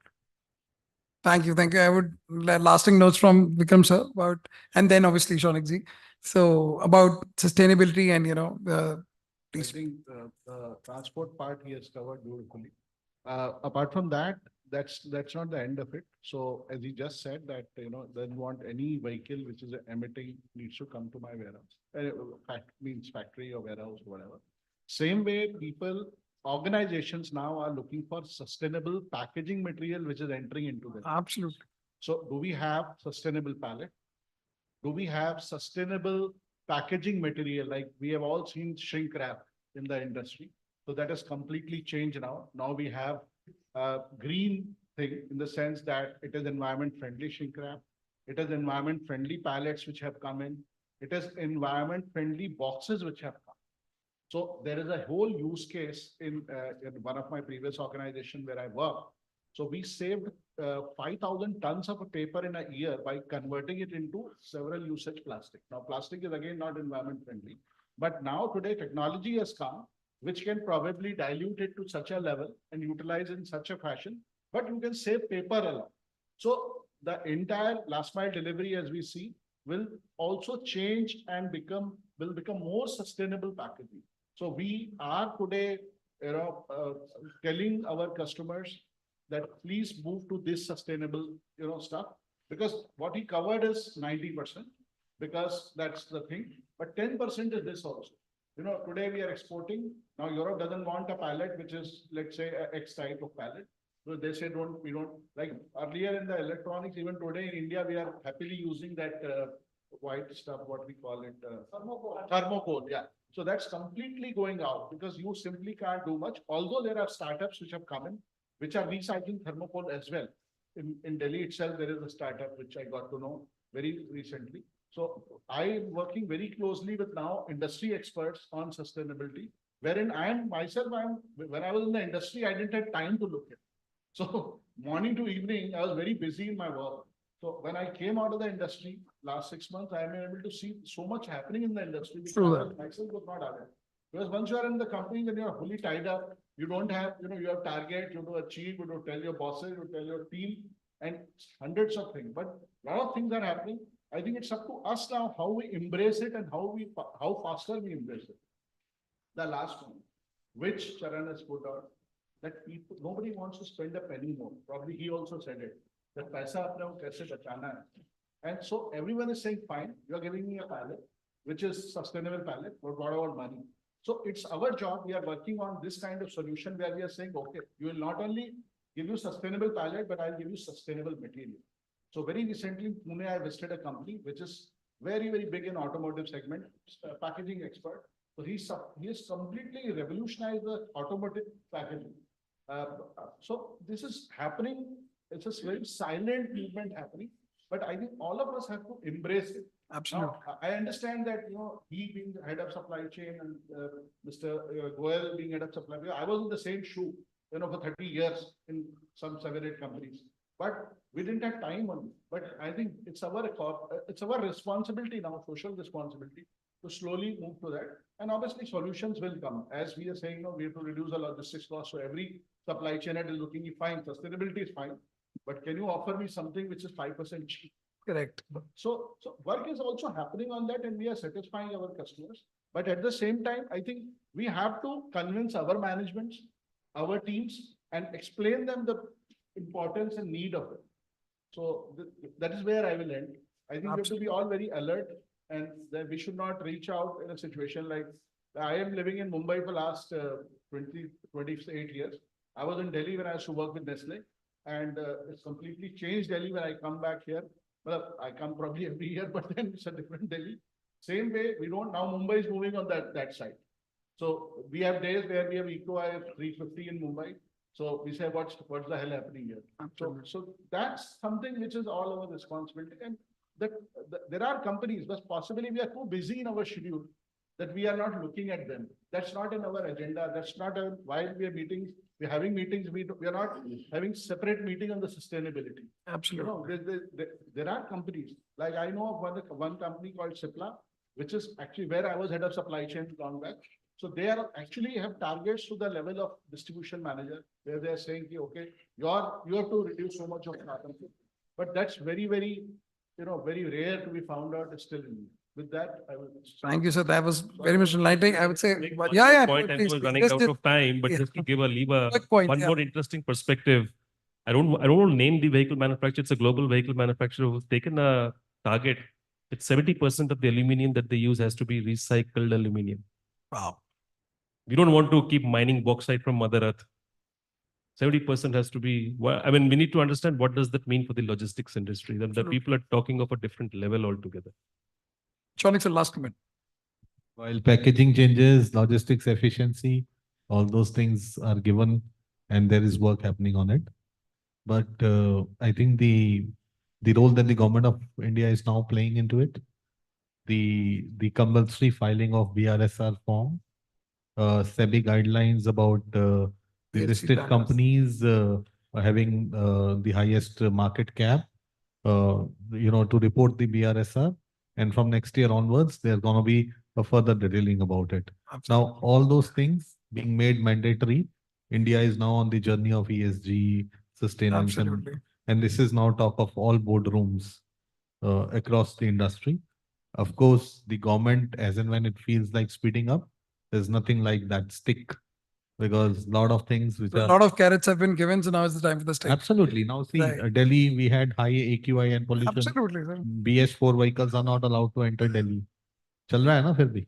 Thank you. Thank you. I would lasting notes from Vikram sir about, and then obviously Shaunik ji. So about sustainability and, you know, I think the transport part he has covered beautifully. Apart from that, that's not the end of it. So as he just said that, you know, doesn't want any vehicle which is emitting needs to come to my warehouse. Means factory or warehouse, whatever. Same way, organizations now are looking for sustainable packaging material which is entering into them. Absolutely. So do we have sustainable pallet? Do we have sustainable packaging material? Like we have all seen shrink wrap in the industry. So that has completely changed now. Now we have a green thing in the sense that it is environment friendly shrink wrap. It is environment friendly pallets which have come in. It is environment friendly boxes which have come. So there is a whole use case in one of my previous organizations where I worked. So we saved 5,000 tons of paper in a year by converting it into several usage plastic. Now, plastic is again not environment friendly, but now today technology has come, which can probably dilute it to such a level and utilize in such a fashion, but you can save paper along. So the entire last mile delivery, as we see, will also change and will become more sustainable packaging. So we are today, telling our customers that please move to this sustainable, stuff, because what he covered is 90%, because that's the thing. But 10% is this also. Today we are exporting. Now Europe doesn't want a pallet, which is, let's say, a X type of pallet. So they say, we don't like earlier in the electronics, even today in India, we are happily using that white stuff, what we call it, thermocol. Yeah. So that's completely going out because you simply can't do much. Although there are startups which have come in, which are recycling thermocol as well. In Delhi itself, there is a startup which I got to know very recently. So I am working very closely with now industry experts on sustainability, wherein when I was in the industry, I didn't have time to look at. So morning to evening, I was very busy in my work. So when I came out of the industry last 6 months, I am able to see so much happening in the industry, which True I myself was not aware. Because once you are in the company, then you are fully tied up. You don't have, you have target, you to achieve, you to tell your bosses, you tell your team, and hundreds of things. But a lot of things are happening. I think it's up to us now how we embrace it and how faster we embrace it. The last one, which Charan has put out, that people, nobody wants to spend a penny more. Probably he also said it, that paisa apne ko kaise bachana hai. And so everyone is saying, fine, you are giving me a pallet, which is sustainable pallet, but what about money? So it's our job. We are working on this kind of solution where we are saying, okay, you will not only give you sustainable pallet, but I'll give you sustainable material. So very recently in Pune, I visited a company which is very, very big in automotive segment, packaging expert. So he has completely revolutionized the automotive packaging. So this is happening. It's a very silent movement happening, but I think all of us have to embrace it. Absolutely. Now, I understand that, he being the head of supply chain and Mr. Goel being head of supply chain, I was in the same shoe, for 30 years in some 7-8 companies, but we didn't have time on it. But I think it's our responsibility now, social responsibility, to slowly move to that. And obviously solutions will come. As we are saying, we have to reduce the logistics cost. So every supply chain head is looking fine. Sustainability is fine. But can you offer me something which is 5% cheap? Correct. So work is also happening on that, and we are satisfying our customers. But at the same time, I think we have to convince our managements, our teams, and explain them the importance and need of it. So that is where I will end. I think we have to be all very alert, and that we should not reach out in a situation like, I am living in Mumbai for last 28 years. I was in Delhi when I used to work with Nestle, and it's completely changed Delhi when I come back here. Well, I come probably every year, but then it's a different Delhi. Same way, now Mumbai is moving on that side. So we have days where we have EcoI 350 in Mumbai. So we say, what's the hell happening here? So that's something which is all our responsibility. And there are companies, but possibly we are too busy in our schedule that we are not looking at them. That's not in our agenda. That's not while we are meeting. We're having meetings. We are not having separate meeting on the sustainability. Absolutely. There are companies, like I know of one company called Cipla, which is actually where I was head of supply chain long back. So they are actually have targets to the level of distribution manager, where they are saying, okay, you have to reduce so much of carbon. But that's very, very, very rare to be found out still in India. With that, I will. Thank you, sir. That was very much enlightening. I would say, Make but one point, please, and we're please. running Just out of time, but yeah. just to leave Quick point, one yeah. more interesting perspective. I don't want to name the vehicle manufacturer. It's a global vehicle manufacturer who's taken a target. It's 70% of the aluminium that they use has to be recycled aluminium. Wow. We don't want to keep mining bauxite from Mother Earth. 70% has to be, we need to understand what does that mean for the logistics industry. The people are talking of a different level altogether. Shaunik, sir, last comment. While packaging changes, logistics efficiency, all those things are given and there is work happening on it. But I think the role that the government of India is now playing into it, the compulsory filing of BRSR form, SEBI guidelines about the listed companies having the highest market cap, to report the BRSR. And from next year onwards, there's going to be a further detailing about it. Absolutely. Now, all those things being made mandatory, India is now on the journey of ESG, sustainability. And this is now talk of all boardrooms across the industry. Of course, the government, as and when it feels like speeding up, there's nothing like that stick. Because a lot of things which a lot of carrots have been given, so now is the time for the stick. Absolutely. Now see, Delhi, we had high AQI and pollution. Absolutely, sir. BS4 vehicles are not allowed to enter Delhi. Chal raha hai na fir bhi.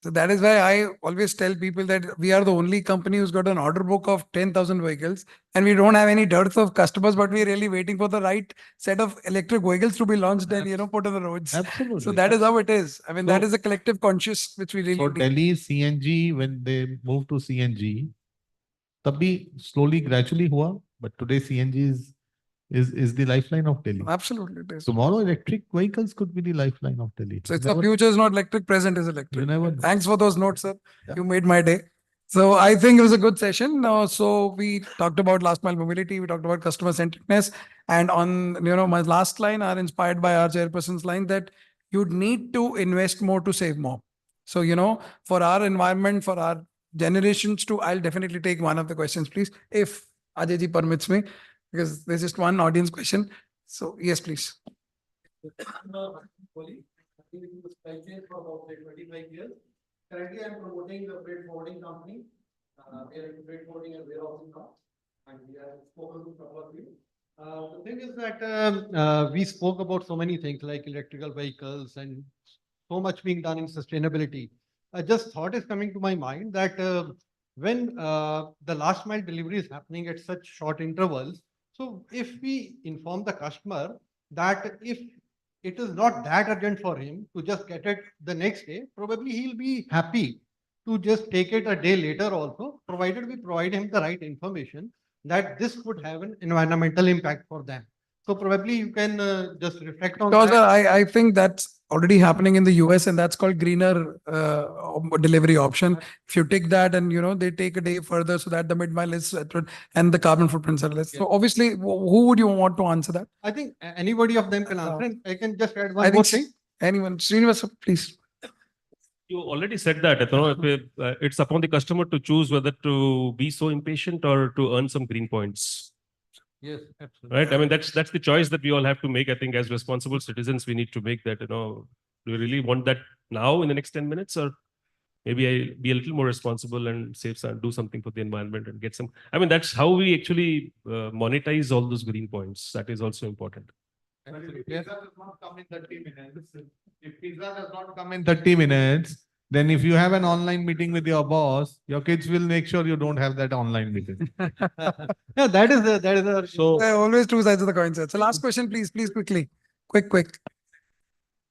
So that is why I always tell people that we are the only company who's got an order book of 10,000 vehicles, and we don't have any dearth of customers, but we're really waiting for the right set of electric vehicles to be launched and put on the roads. Absolutely. So that is how it is. I mean, that is a collective conscious which we really So need. Delhi CNG, when they moved to CNG, tabhi slowly, gradually hua, but today CNG is the lifeline of Delhi. Absolutely, it is. Tomorrow electric vehicles could be the lifeline of Delhi. So it's the future is not electric, present is electric. You never know. Thanks for those notes, sir. Yeah. You made my day. So I think it was a good session. So we talked about last mile mobility, we talked about customer centeredness, and on my last line are inspired by our chairperson's line that you'd need to invest more to save more. So for our environment, for our generations too, I'll definitely take one of the questions, please, if Ajay ji permits me, because there's just one audience question. So yes, please. For about 25 years. Currently, I'm promoting the freight forwarding company. We are in freight forwarding and warehousing now, and we have spoken to a couple of you. The thing is that we spoke about so many things like electrical vehicles and so much being done in sustainability. Just thought is coming to my mind that when the last mile delivery is happening at such short intervals, so if we inform the customer that if it is not that urgent for him to just get it the next day, probably he'll be happy to just take it a day later also, provided we provide him the right information that this would have an environmental impact for them. So probably you can just reflect on Because that. I think that's already happening in the US, and that's called greener delivery option. If you take that and they take a day further so that the mid mile is and the carbon footprints are less. So obviously, who would you want to answer that? I think anybody of them can answer. And I can just add one more thing. Anyone, Srinivas, please. You already said that, it's upon the customer to choose whether to be so impatient or to earn some green points. Yes, absolutely. Right? I mean, that's the choice that we all have to make. I think as responsible citizens, we need to make that, do we really want that now in the next 10 minutes, or maybe I be a little more responsible and save some, do something for the environment and get some, I mean, that's how we actually monetize all those green points. That is also important. If pizza does not come in 30 minutes, if pizza does not come in 30 minutes, then if you have an online meeting with your boss, your kids will make sure you don't have that online meeting. Yeah, that is so always two sides of the coin, sir. So last question, please, quickly. Quick.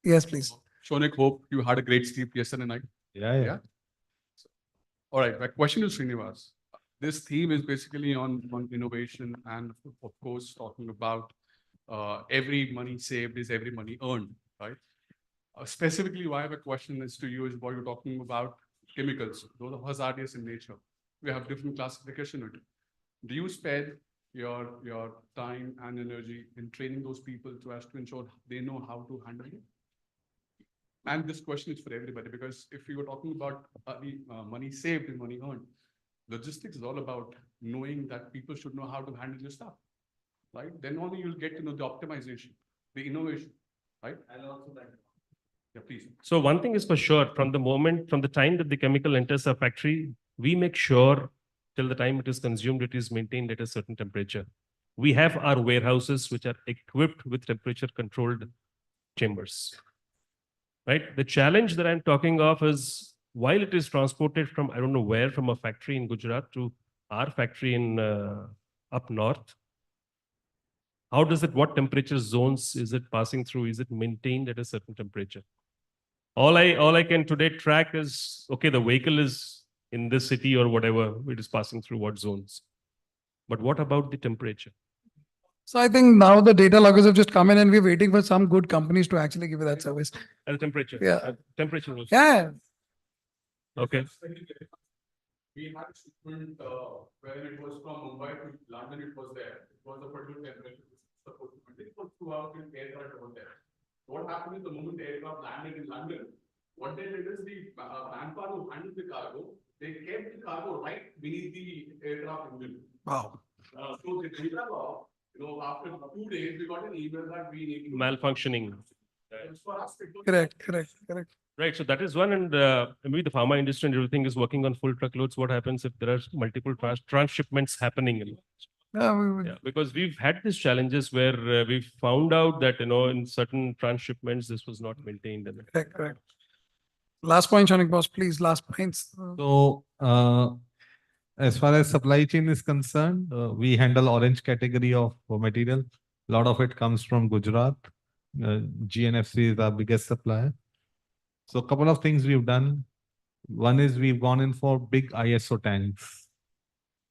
Yes, please. Shonik, hope you had a great sleep yesterday night. Yeah. All right, my question is Srinivas. This theme is basically on innovation and of course talking about every money saved is every money earned, right? Specifically, why my question is to you is what you're talking about chemicals. Those are hazardous in nature. We have different classification of it. Do you spend your time and energy in training those people to ensure they know how to handle it? And this question is for everybody, because if you were talking about money saved and money earned, logistics is all about knowing that people should know how to handle your stuff, right? Then only you'll get to know the optimization, the innovation, right? And also that. Yeah, please. So one thing is for sure, from the time that the chemical enters our factory, we make sure till the time it is consumed, it is maintained at a certain temperature. We have our warehouses which are equipped with temperature controlled chambers, right? The challenge that I'm talking of is while it is transported from, I don't know where, from a factory in Gujarat to our factory in up north, how does it, what temperature zones is it passing through? Is it maintained at a certain temperature? All I can today track is, okay, the vehicle is in this city or whatever, it is passing through what zones. But what about the temperature? So I think now the data loggers have just come in and we're waiting for some good companies to actually give you that service. And temperature. Yeah. Temperature. Also. Yeah. Okay. We had a shipment where it was from Mumbai to London, it was there. It was a particular temperature. It was throughout the aircraft over there. What happened is the moment the aircraft landed in London, what they did is the manpower who handled the cargo, they kept the cargo right beneath the aircraft engine. Wow. So the data log, after 2 days, we got an email that we need to Malfunctioning. Correct. Right. So that is one. And maybe the pharma industry and everything is working on full truckloads. What happens if there are multiple transshipments happening? Yeah, because we've had these challenges where we've found out that, in certain transshipments, this was not maintained. Correct. Last point, Shonik boss, please. Last points. So, as far as supply chain is concerned, we handle orange category of material. A lot of it comes from Gujarat. GNFC is our biggest supplier. So a couple of things we've done. One is we've gone in for big ISO tanks,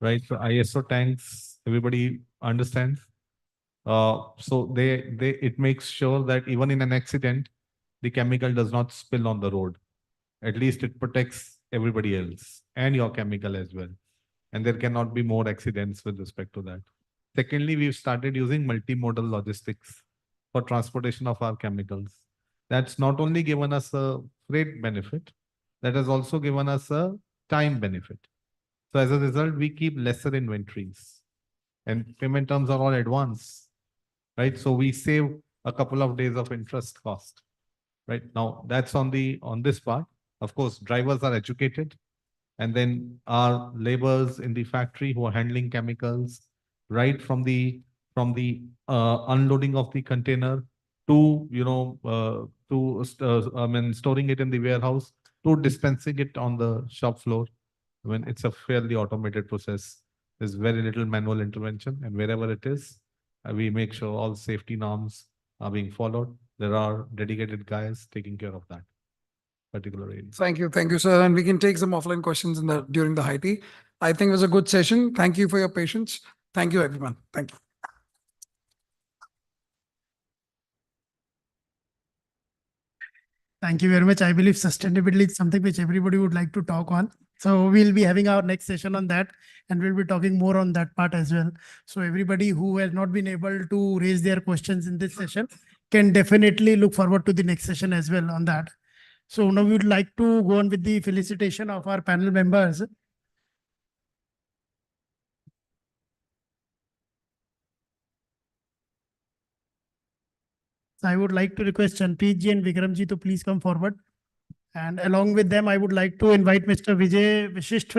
right? So ISO tanks, everybody understands. So it makes sure that even in an accident, the chemical does not spill on the road. At least it protects everybody else and your chemical as well. And there cannot be more accidents with respect to that. Secondly, we've started using multimodal logistics for transportation of our chemicals. That's not only given us a freight benefit, that has also given us a time benefit. So as a result, we keep lesser inventories and payment terms are all advance, right? So we save a couple of days of interest cost, right? Now that's on this part. Of course, drivers are educated, and then our laborers in the factory who are handling chemicals, right from the unloading of the container to storing it in the warehouse to dispensing it on the shop floor. When it's a fairly automated process, there's very little manual intervention, and wherever it is, we make sure all safety norms are being followed. There are dedicated guys taking care of that particular area. Thank you, sir. And we can take some offline questions during the high tea. I think it was a good session. Thank you for your patience. Thank you, everyone. Thank you. Thank you very much. I believe sustainability is something which everybody would like to talk on. So we'll be having our next session on that, and we'll be talking more on that part as well. So everybody who has not been able to raise their questions in this session can definitely look forward to the next session as well on that. So now we would like to go on with the felicitation of our panel members. So I would like to request Chanpreet ji and Vikram ji to please come forward. And along with them, I would like to invite Mr. Vijay Vishisht,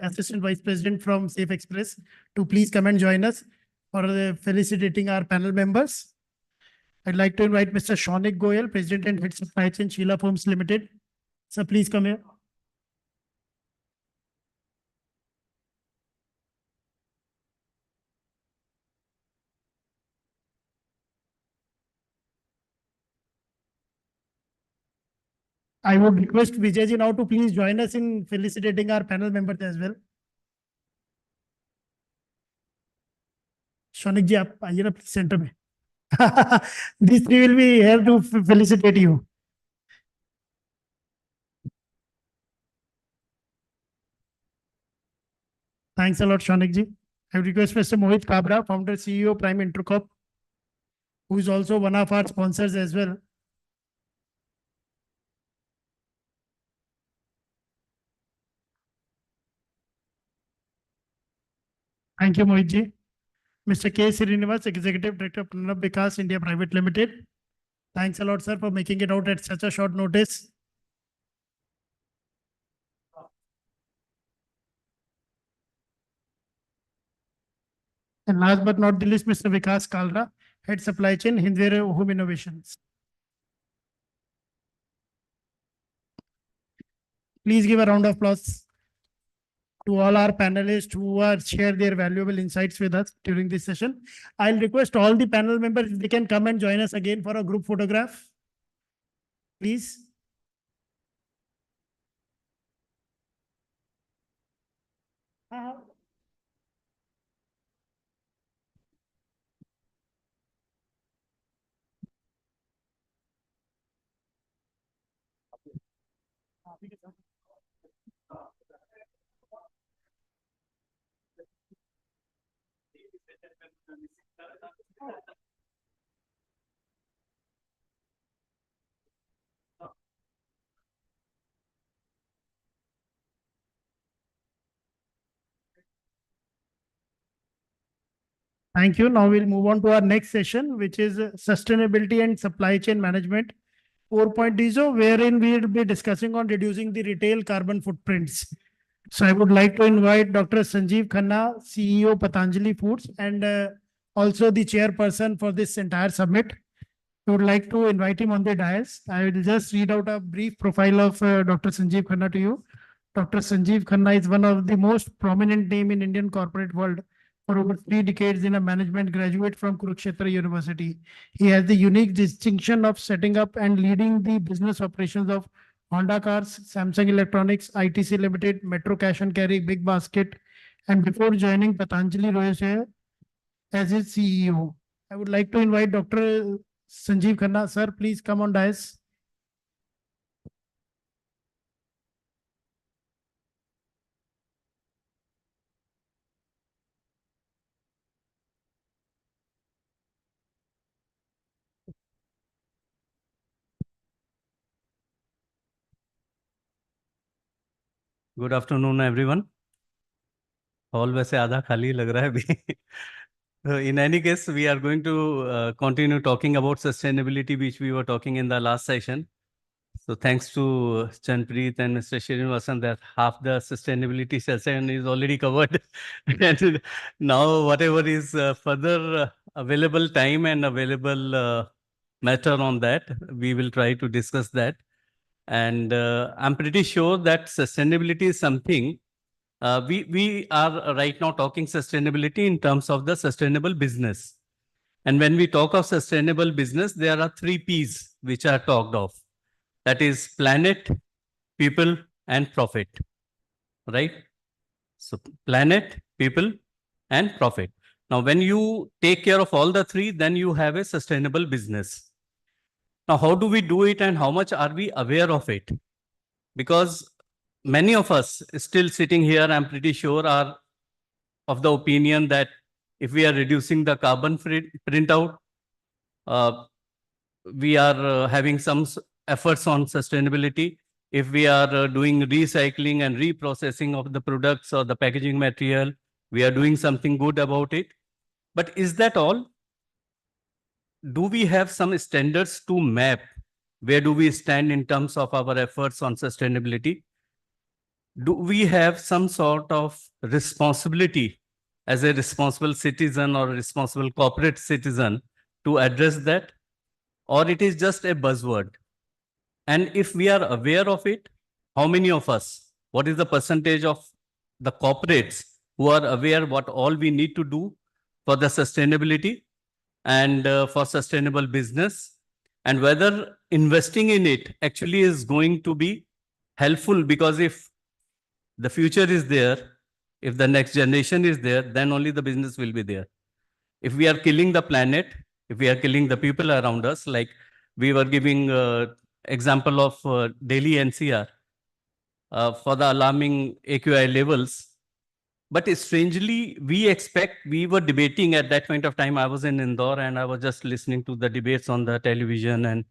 Assistant Vice President from Safe Express, to please come and join us for felicitating our panel members. I'd like to invite Mr. Shaunik Goyal, President and Head Supply Chain, Sheela Foams Limited. Sir, please come here. I would request Vijay ji now to please join us in felicitating our panel members as well. Shaunik ji, आप आइए ना center में. These three will be here to felicitate you. Thanks a lot, Shaunik ji. I would request Mr. Mohit Kabra, Founder CEO, Prime Intercorp, who is also one of our sponsors as well. Thank you, Mohit ji. Mr. K. Srinivas, Executive Director of Pranab Vikas India Private Limited. Thanks a lot, sir, for making it out at such a short notice. And last but not the least, Mr. Vikas Kalra, Head Supply Chain, Hindware Home Innovations. Please give a round of applause to all our panelists who are share their valuable insights with us during this session. I'll request all the panel members, if they can come and join us again for a group photograph, please. Thank you. Now we'll move on to our next session, which is Sustainability and Supply Chain Management 4.0, wherein we will be discussing on reducing the retail carbon footprints. So I would like to invite Dr. Sanjeev Khanna, CEO Patanjali Foods, and also the chairperson for this entire summit. I would like to invite him on the dais. I will just read out a brief profile of Dr. Sanjeev Khanna to you. Dr. Sanjeev Khanna is one of the most prominent name in Indian corporate world. For over 3 decades in a management graduate from Kurukshetra University. He has the unique distinction of setting up and leading the business operations of Honda Cars, Samsung Electronics, ITC Limited, Metro Cash and Carry, Big Basket, and before joining Patanjali Royal as its CEO. I would like to invite Dr. Sanjeev Khanna. Sir, please come on dais. Good afternoon, everyone. Hall वैसे आधा खाली लग रहा है अभी. In any case, we are going to continue talking about sustainability, which we were talking in the last session. So thanks to Chanpreet and Mr. Srinivasan that half the sustainability session is already covered. And now whatever is further available time and available matter on that, we will try to discuss that. And I'm pretty sure that sustainability is something we are right now talking sustainability in terms of the sustainable business. And when we talk of sustainable business, there are 3 P's which are talked of. That is planet, people, and profit, right? So planet, people, and profit. Now, when you take care of all the 3, then you have a sustainable business. Now, how do we do it and how much are we aware of it? Because many of us still sitting here, I'm pretty sure, are of the opinion that if we are reducing the carbon printout, we are having some efforts on sustainability. If we are doing recycling and reprocessing of the products or the packaging material, we are doing something good about it. But is that all? Do we have some standards to map? Where do we stand in terms of our efforts on sustainability? Do we have some sort of responsibility as a responsible citizen or a responsible corporate citizen to address that? Or it is just a buzzword? And if we are aware of it, how many of us, what is the percentage of the corporates who are aware what all we need to do for the sustainability and for sustainable business, and whether investing in it actually is going to be helpful? Because if the future is there, if the next generation is there, then only the business will be there. If we are killing the planet, if we are killing the people around us, like we were giving example of Delhi NCR for the alarming AQI levels. But strangely, we were debating at that point of time. I was in Indore and I was just listening to the debates on the television, and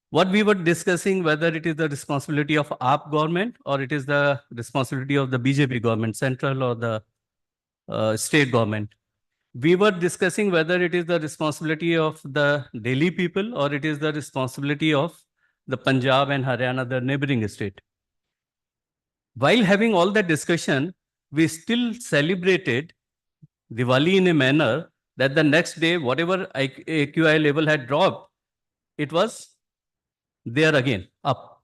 what we were discussing, whether it is the responsibility of AAP government or it is the responsibility of the BJP government, central or the state government. We were discussing whether it is the responsibility of the Delhi people or it is the responsibility of the Punjab and Haryana, the neighboring state. While having all that discussion, we still celebrated Diwali in a manner that the next day, whatever AQI level had dropped, it was there again, up.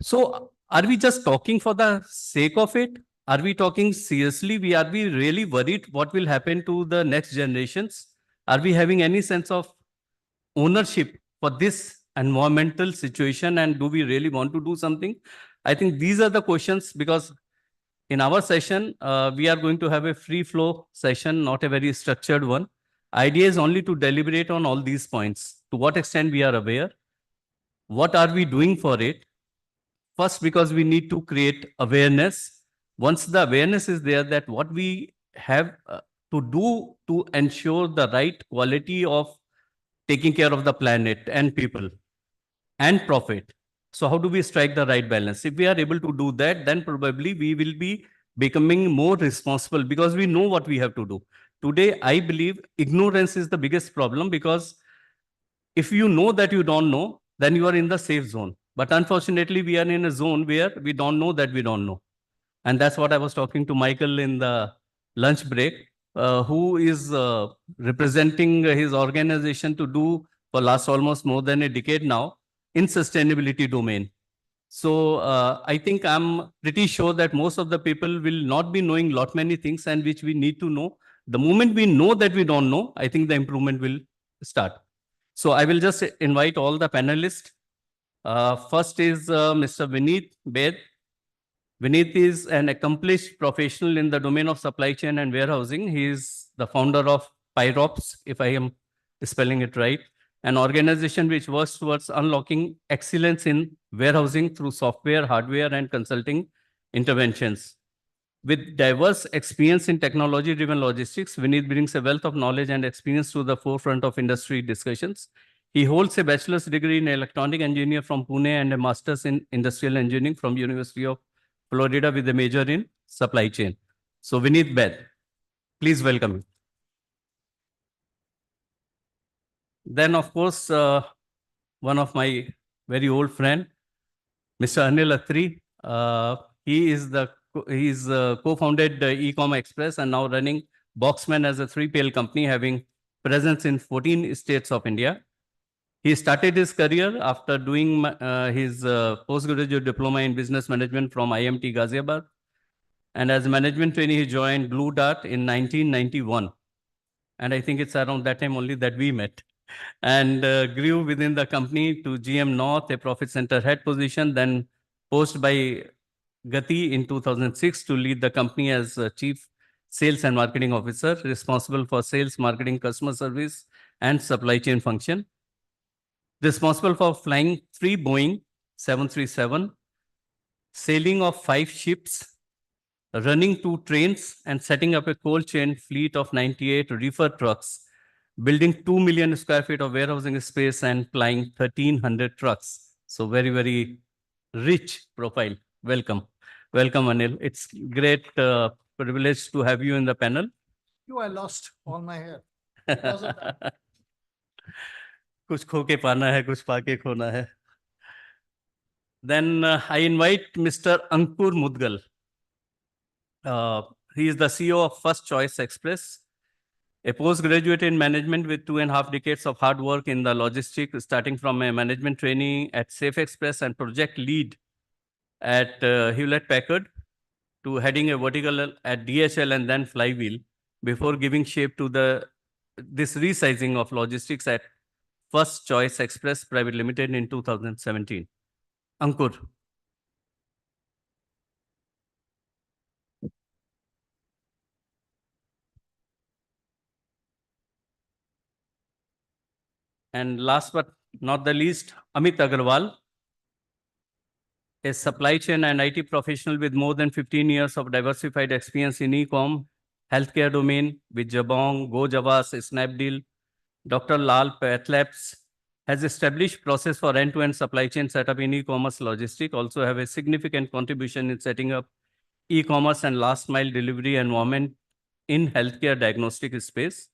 So are we just talking for the sake of it? Are we talking seriously? Are we really worried what will happen to the next generations? Are we having any sense of ownership for this environmental situation, and do we really want to do something? I think these are the questions, because in our session, we are going to have a free flow session, not a very structured one. Idea is only to deliberate on all these points. To what extent we are aware? What are we doing for it? First, because we need to create awareness. Once the awareness is there that what we have to do to ensure the right quality of taking care of the planet and people and profit. So how do we strike the right balance? If we are able to do that, then probably we will be becoming more responsible because we know what we have to do. Today, I believe ignorance is the biggest problem, because if you know that you don't know, then you are in the safe zone. But unfortunately, we are in a zone where we don't know that we don't know. And that's what I was talking to Michael in the lunch break, who is representing his organization to do for last almost more than a decade now in sustainability domain. So I think I'm pretty sure that most of the people will not be knowing lot many things, and which we need to know. The moment we know that we don't know, I think the improvement will start. So I will just invite all the panelists. First is Mr. Vineet Bed. Vineet is an accomplished professional in the domain of supply chain and warehousing. He is the founder of Pyrops, if I am spelling it right, an organization which works towards unlocking excellence in warehousing through software, hardware, and consulting interventions. With diverse experience in technology-driven logistics, Vineet brings a wealth of knowledge and experience to the forefront of industry discussions. He holds a bachelor's degree in electronic engineering from Pune and a master's in industrial engineering from University of Florida with a major in supply chain. So Vineet Beth, please welcome him. Then, of course, one of my very old friend, Mr. Anil Athri. He is co-founded Ecom Express and now running Boxman as a 3PL company having presence in 14 states of India. He started his career after doing his postgraduate diploma in business management from IMT Ghaziabad. And as a management trainee, he joined Blue Dart in 1991. And I think it's around that time only that we met. And grew within the company to GM North, a profit center head position, then post by Gati in 2006 to lead the company as Chief Sales and Marketing Officer, responsible for sales, marketing, customer service, and supply chain function. Responsible for flying 3 Boeing 737, sailing of 5 ships, running 2 trains, and setting up a cold chain fleet of 98 reefer trucks, building 2 million square feet of warehousing space and flying 1,300 trucks. So very, very rich profile. Welcome. Welcome, Anil. It's great privilege to have you in the panel. I lost all my hair. Because of that. कुछ खो के पाना है, कुछ पाके खोना है. Then I invite Mr. Ankur Mudgal. He is the CEO of First Choice Express, a postgraduate in management with 2.5 decades of hard work in the logistics, starting from a management trainee at Safe Express and project lead at Hewlett Packard to heading a vertical at DHL and then Flywheel before giving shape to this resizing of logistics at First Choice Express Private Limited in 2017. Ankur. And last but not the least, Amit Agarwal, a supply chain and IT professional with more than 15 years of diversified experience in e-com, healthcare domain with Jabong, GoJavas, Snapdeal. Dr. Lal Pathlabs has established process for end-to-end supply chain setup in e-commerce logistics, also have a significant contribution in setting up e-commerce and last mile delivery environment in healthcare diagnostic space.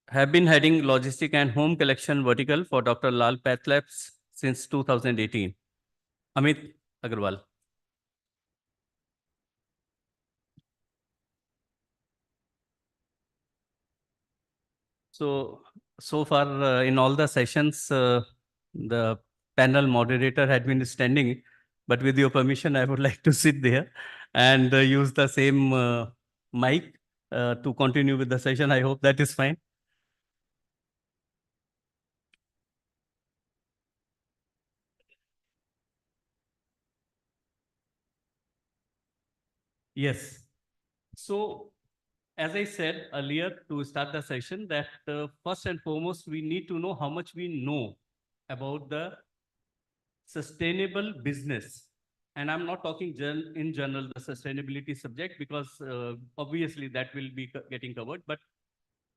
Have been heading logistic and home collection vertical for Dr. Lal Pathlabs since 2018. Amit Agarwal. So far in all the sessions, the panel moderator had been standing, but with your permission, I would like to sit there and use the same mic to continue with the session. I hope that is fine. Yes. So as I said earlier to start the session that first and foremost, we need to know how much we know about the sustainable business. And I'm not talking in general the sustainability subject because obviously that will be getting covered, but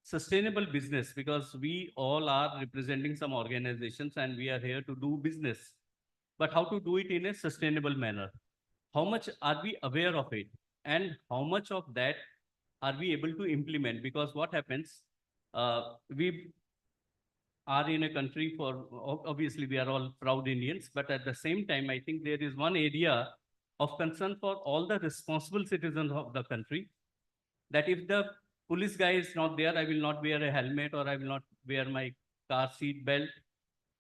sustainable business because we all are representing some organizations and we are here to do business. But how to do it in a sustainable manner? How much are we aware of it? And how much of that are we able to implement? Because what happens, we are in a country for, obviously we are all proud Indians, but at the same time, I think there is one area of concern for all the responsible citizens of the country, that if the police guy is not there, I will not wear a helmet or I will not wear my car seat belt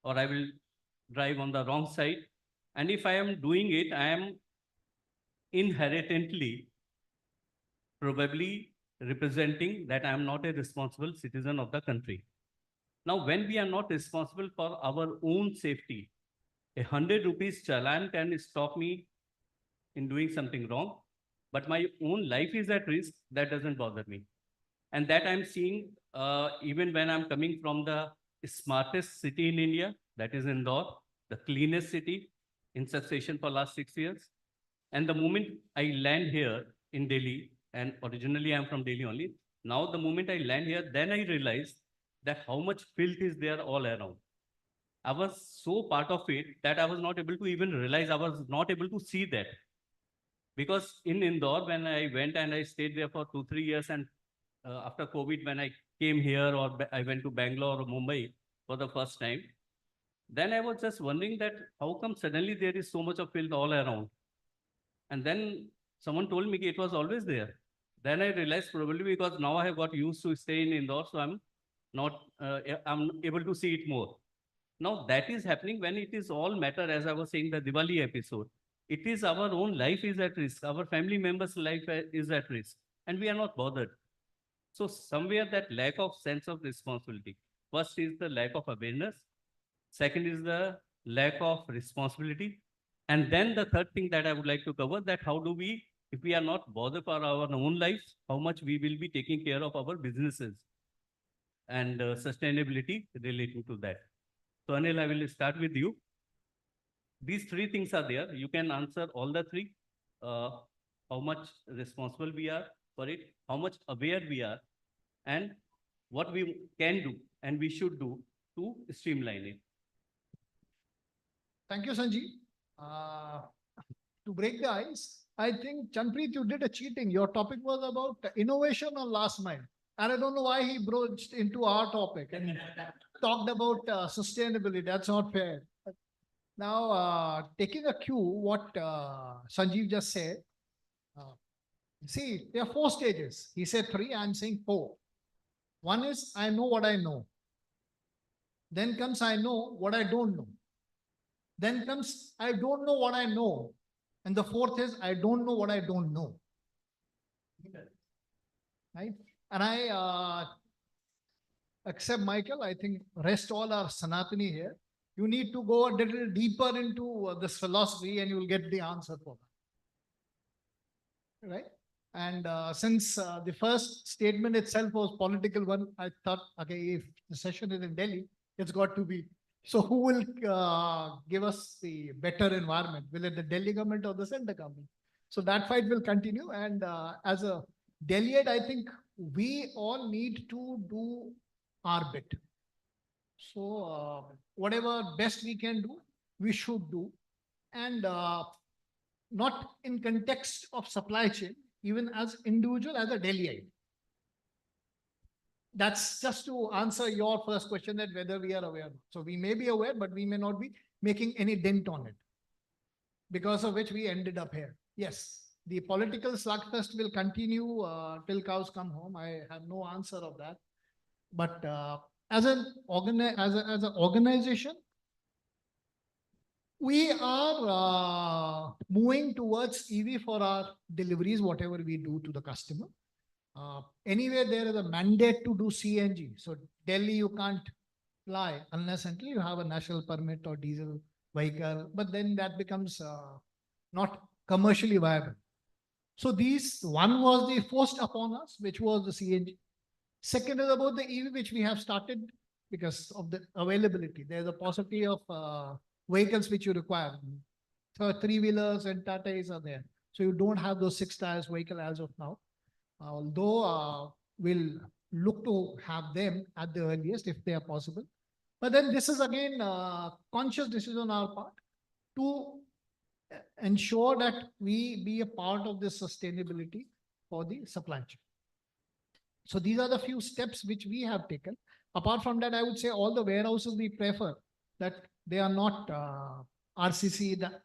or I will drive on the wrong side. And if I am doing it, I am inherently probably representing that I am not a responsible citizen of the country. Now, when we are not responsible for our own safety, 100 rupees challan can stop me in doing something wrong, but my own life is at risk, that doesn't bother me. And that I'm seeing even when I'm coming from the smartest city in India, that is Indore, the cleanest city in succession for last 6 years. And the moment I land here in Delhi, and originally I'm from Delhi only, now the moment I land here, then I realized that how much filth is there all around. I was so part of it that I was not able to even realize, I was not able to see that. Because in Indore, when I went and I stayed there for 2-3 years, and after COVID, when I came here or I went to Bangalore or Mumbai for the first time, then I was just wondering that how come suddenly there is so much of filth all around? And then someone told me it was always there. Then I realized probably because now I have got used to stay in Indore, so I'm able to see it more. Now that is happening when it is all matter, as I was saying, the Diwali episode. It is our own life is at risk. Our family members' life is at risk, and we are not bothered. So somewhere that lack of sense of responsibility. First is the lack of awareness. Second is the lack of responsibility. And then the third thing that I would like to cover, that how do we, if we are not bothered for our own lives, how much we will be taking care of our businesses and sustainability relating to that. So Anil, I will start with you. These three things are there. You can answer all the three. How much responsible we are for it, how much aware we are, and what we can do and we should do to streamline it. Thank you, Sanjeev. To break the ice, I think, Chanpreet, you did a cheating. Your topic was about innovation on last mile. And I don't know why he broached into our topic and talked about sustainability. That's not fair. Now, taking a cue, what Sanjeev just said, see, there are 4 stages. He said 3, I'm saying 4. One is, I know what I know. Then comes, I know what I don't know. Then comes, I don't know what I know. And the 4th is, I don't know what I don't know. Right? And I accept Michael. I think rest all are Sanatani here. You need to go a little deeper into this philosophy and you will get the answer for that. Right? And since the first statement itself was political one, I thought, okay, if the session is in Delhi, it's got to be. So who will give us the better environment? Will it the Delhi government or the center government? So that fight will continue. And as a Delhiite, I think we all need to do our bit. So whatever best we can do, we should do. And not in context of supply chain, even as individual, as a Delhiite. That's just to answer your first question, that whether we are aware. So we may be aware, but we may not be making any dent on it, because of which we ended up here. Yes, the political slugfest will continue till cows come home. I have no answer of that. But as an organization, we are moving towards EV for our deliveries, whatever we do to the customer. Anywhere there is a mandate to do CNG. So Delhi, you can't fly unless until you have a national permit or diesel vehicle, but then that becomes not commercially viable. So one was the forced upon us, which was the CNG. Second is about the EV, which we have started because of the availability. There's a paucity of vehicles which you require. So 3-wheelers and Tatas are there. So you don't have those 6 tires vehicle as of now. Although we'll look to have them at the earliest if they are possible. But then this is again a conscious decision on our part to ensure that we be a part of this sustainability for the supply chain. So these are the few steps which we have taken. Apart from that, I would say all the warehouses we prefer that they are not RCC. The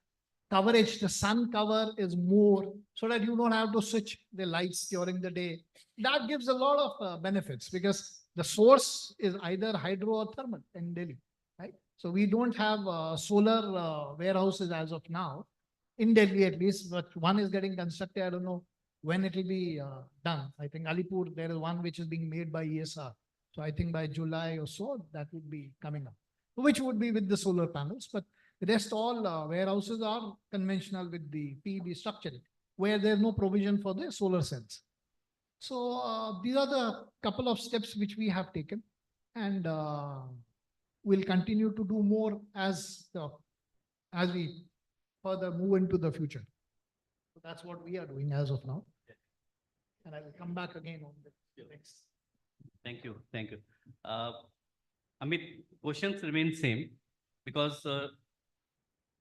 coverage, the sun cover is more, so that you don't have to switch the lights during the day. That gives a lot of benefits because the source is either hydro or thermal in Delhi, right? So we don't have solar warehouses as of now, in Delhi at least, but one is getting constructed. I don't know when it will be done. I think Alipur, there is one which is being made by ESR. So I think by July or so, that would be coming up, which would be with the solar panels. But the rest all warehouses are conventional with the PEB structure, where there's no provision for the solar cells. So these are the couple of steps which we have taken, and we'll continue to do more as we further move into the future. So that's what we are doing as of now. And I will come back again on the next. Thank you. Thank you. Amit, questions remain same because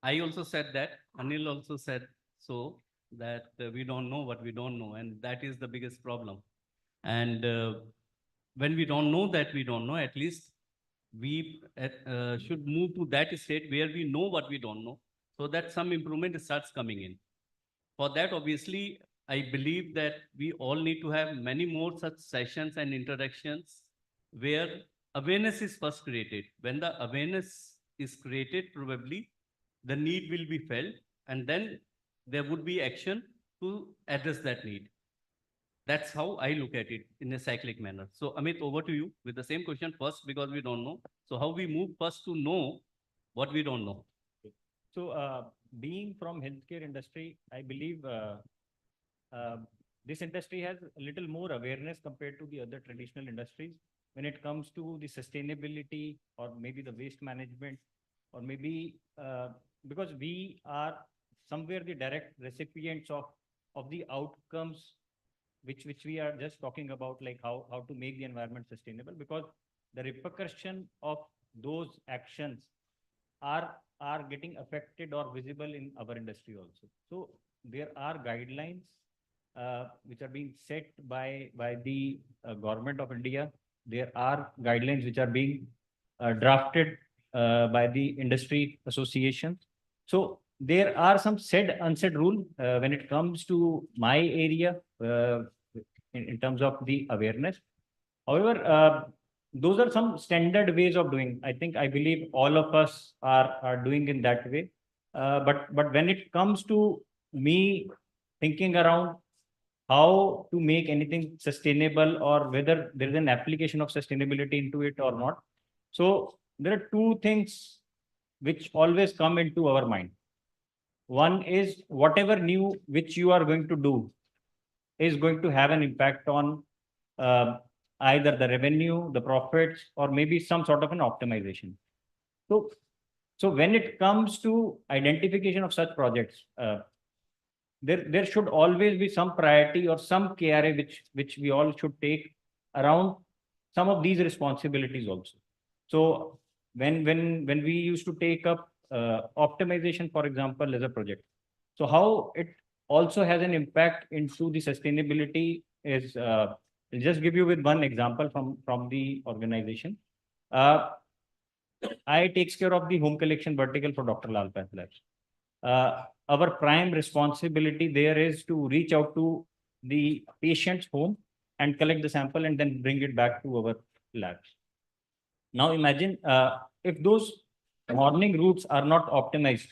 I also said that, Anil also said so. that we don't know what we don't know, and that is the biggest problem. And when we don't know that we don't know, at least we should move to that state where we know what we don't know, so that some improvement starts coming in. For that, obviously, I believe that we all need to have many more such sessions and interactions where awareness is first created. When the awareness is created, probably the need will be felt, and then there would be action to address that need. That's how I look at it in a cyclic manner. So Amit, over to you with the same question first, because we don't know. So how we move first to know what we don't know. So being from healthcare industry, I believe this industry has a little more awareness compared to the other traditional industries when it comes to the sustainability or maybe the waste management, or maybe because we are somewhere the direct recipients of the outcomes which we are just talking about, like how to make the environment sustainable, because the repercussion of those actions are getting affected or visible in our industry also. So there are guidelines which are being set by the government of India. There are guidelines which are being drafted by the industry association. So there are some said unsaid rule when it comes to my area in terms of the awareness. However, those are some standard ways of doing. I believe all of us are doing in that way. But when it comes to me thinking around how to make anything sustainable, or whether there is an application of sustainability into it or not. So there are two things which always come into our mind. One is whatever new which you are going to do is going to have an impact on either the revenue, the profits, or maybe some sort of an optimization. So when it comes to identification of such projects, there should always be some priority or some KRA which we all should take around some of these responsibilities also. So when we used to take up optimization, for example, as a project, so how it also has an impact into the sustainability is, I'll just give you with one example from the organization. I takes care of the home collection vertical for Dr. Lal Path Labs. Our prime responsibility there is to reach out to the patient's home and collect the sample and then bring it back to our labs. Now imagine if those morning routes are not optimized,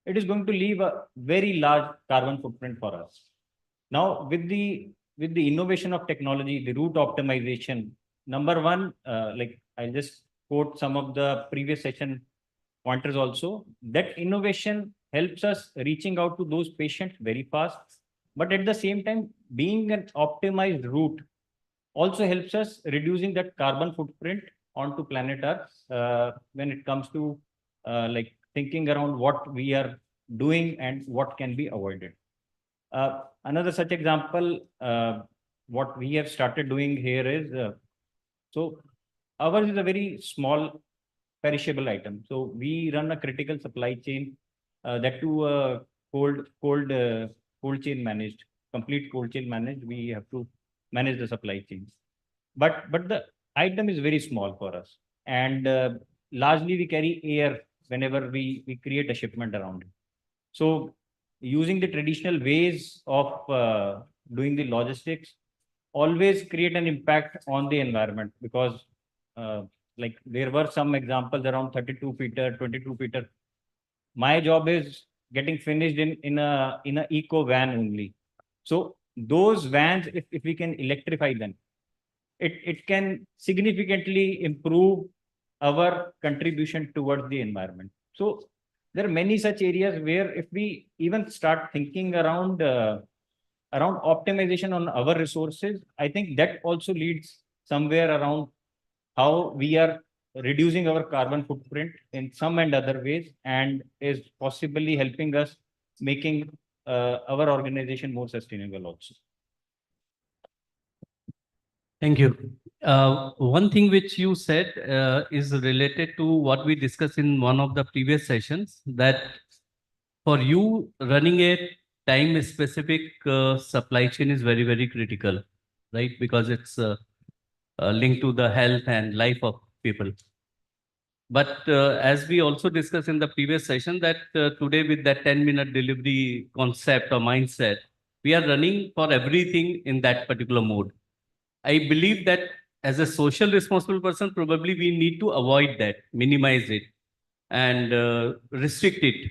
it is going to leave a very large carbon footprint for us. Now with the innovation of technology, the route optimization, number one, like I'll just quote some of the previous session pointers also, that innovation helps us reaching out to those patients very fast. But at the same time, being an optimized route also helps us reducing that carbon footprint onto planet Earth when it comes to like thinking around what we are doing and what can be avoided. Another such example, what we have started doing here is, so ours is a very small perishable item. So we run a critical supply chain that to cold chain managed, complete cold chain managed. We have to manage the supply chains. But the item is very small for us. And largely we carry air whenever we create a shipment around it. So using the traditional ways of doing the logistics always create an impact on the environment, because like there were some examples around 32 feet, 22 feet. My job is getting finished in a eco van only. So those vans, if we can electrify them, it can significantly improve our contribution towards the environment. So there are many such areas where if we even start thinking around optimization on our resources, I think that also leads somewhere around how we are reducing our carbon footprint in some and other ways, and is possibly helping us making our organization more sustainable also. Thank you. One thing which you said is related to what we discussed in one of the previous sessions, that for you running a time specific supply chain is very, very critical, right? Because it's linked to the health and life of people. But as we also discussed in the previous session, that today with that 10-minute delivery concept or mindset, we are running for everything in that particular mode. I believe that as a social responsible person, probably we need to avoid that, minimize it, and restrict it,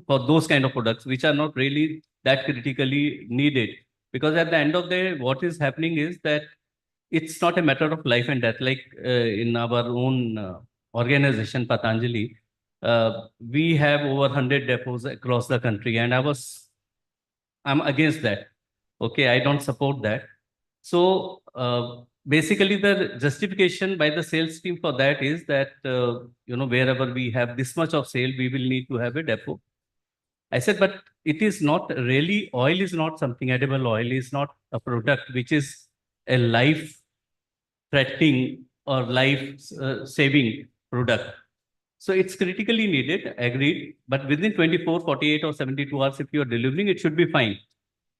for those kind of products which are not really that critically needed. Because at the end of the day, what is happening is that it's not a matter of life and death. Like in our own organization, Patanjali, we have over 100 depots across the country, and I'm against that. Okay, I don't support that. So basically, the justification by the sales team for that is that wherever we have this much of sale, we will need to have a depot. I said, but it is not really, oil is not something, edible oil is not a product which is a life-threatening or life-saving product. So it's critically needed, agreed, but within 24, 48 or 72 hours, if you are delivering, it should be fine.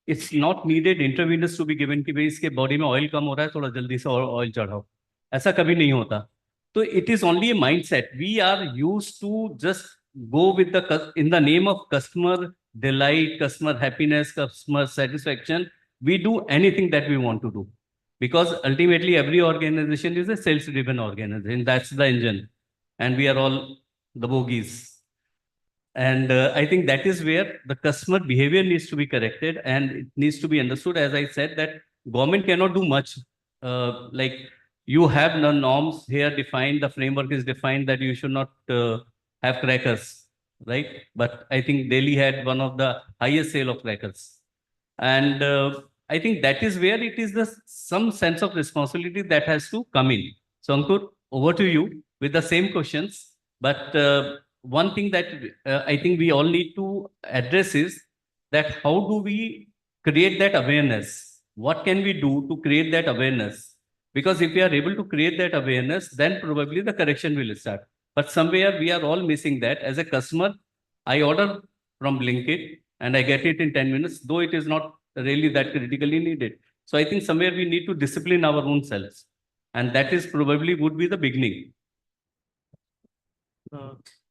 It's not needed intravenous to be given कि भाई इसके body में oil कम हो रहा है, थोड़ा जल्दी से oil चढ़ाओ. ऐसा कभी नहीं होता. So it is only a mindset. We are used to just go with in the name of customer delight, customer happiness, customer satisfaction. We do anything that we want to do, because ultimately every organization is a sales-driven organization. That's the engine, and we are all the bogies. And I think that is where the customer behavior needs to be corrected, and it needs to be understood. As I said, that government cannot do much. Like you have the norms here defined, the framework is defined that you should not have crackers, right? But I think Delhi had one of the highest sale of crackers. And I think that is where it is some sense of responsibility that has to come in. So Ankur, over to you with the same questions. But one thing that I think we all need to address is that how do we create that awareness? What can we do to create that awareness? Because if we are able to create that awareness, then probably the correction will start. But somewhere we are all missing that. As a customer, I order from Blinkit and I get it in 10 minutes, though it is not really that critically needed. So I think somewhere we need to discipline our own selves. And that is probably would be the beginning.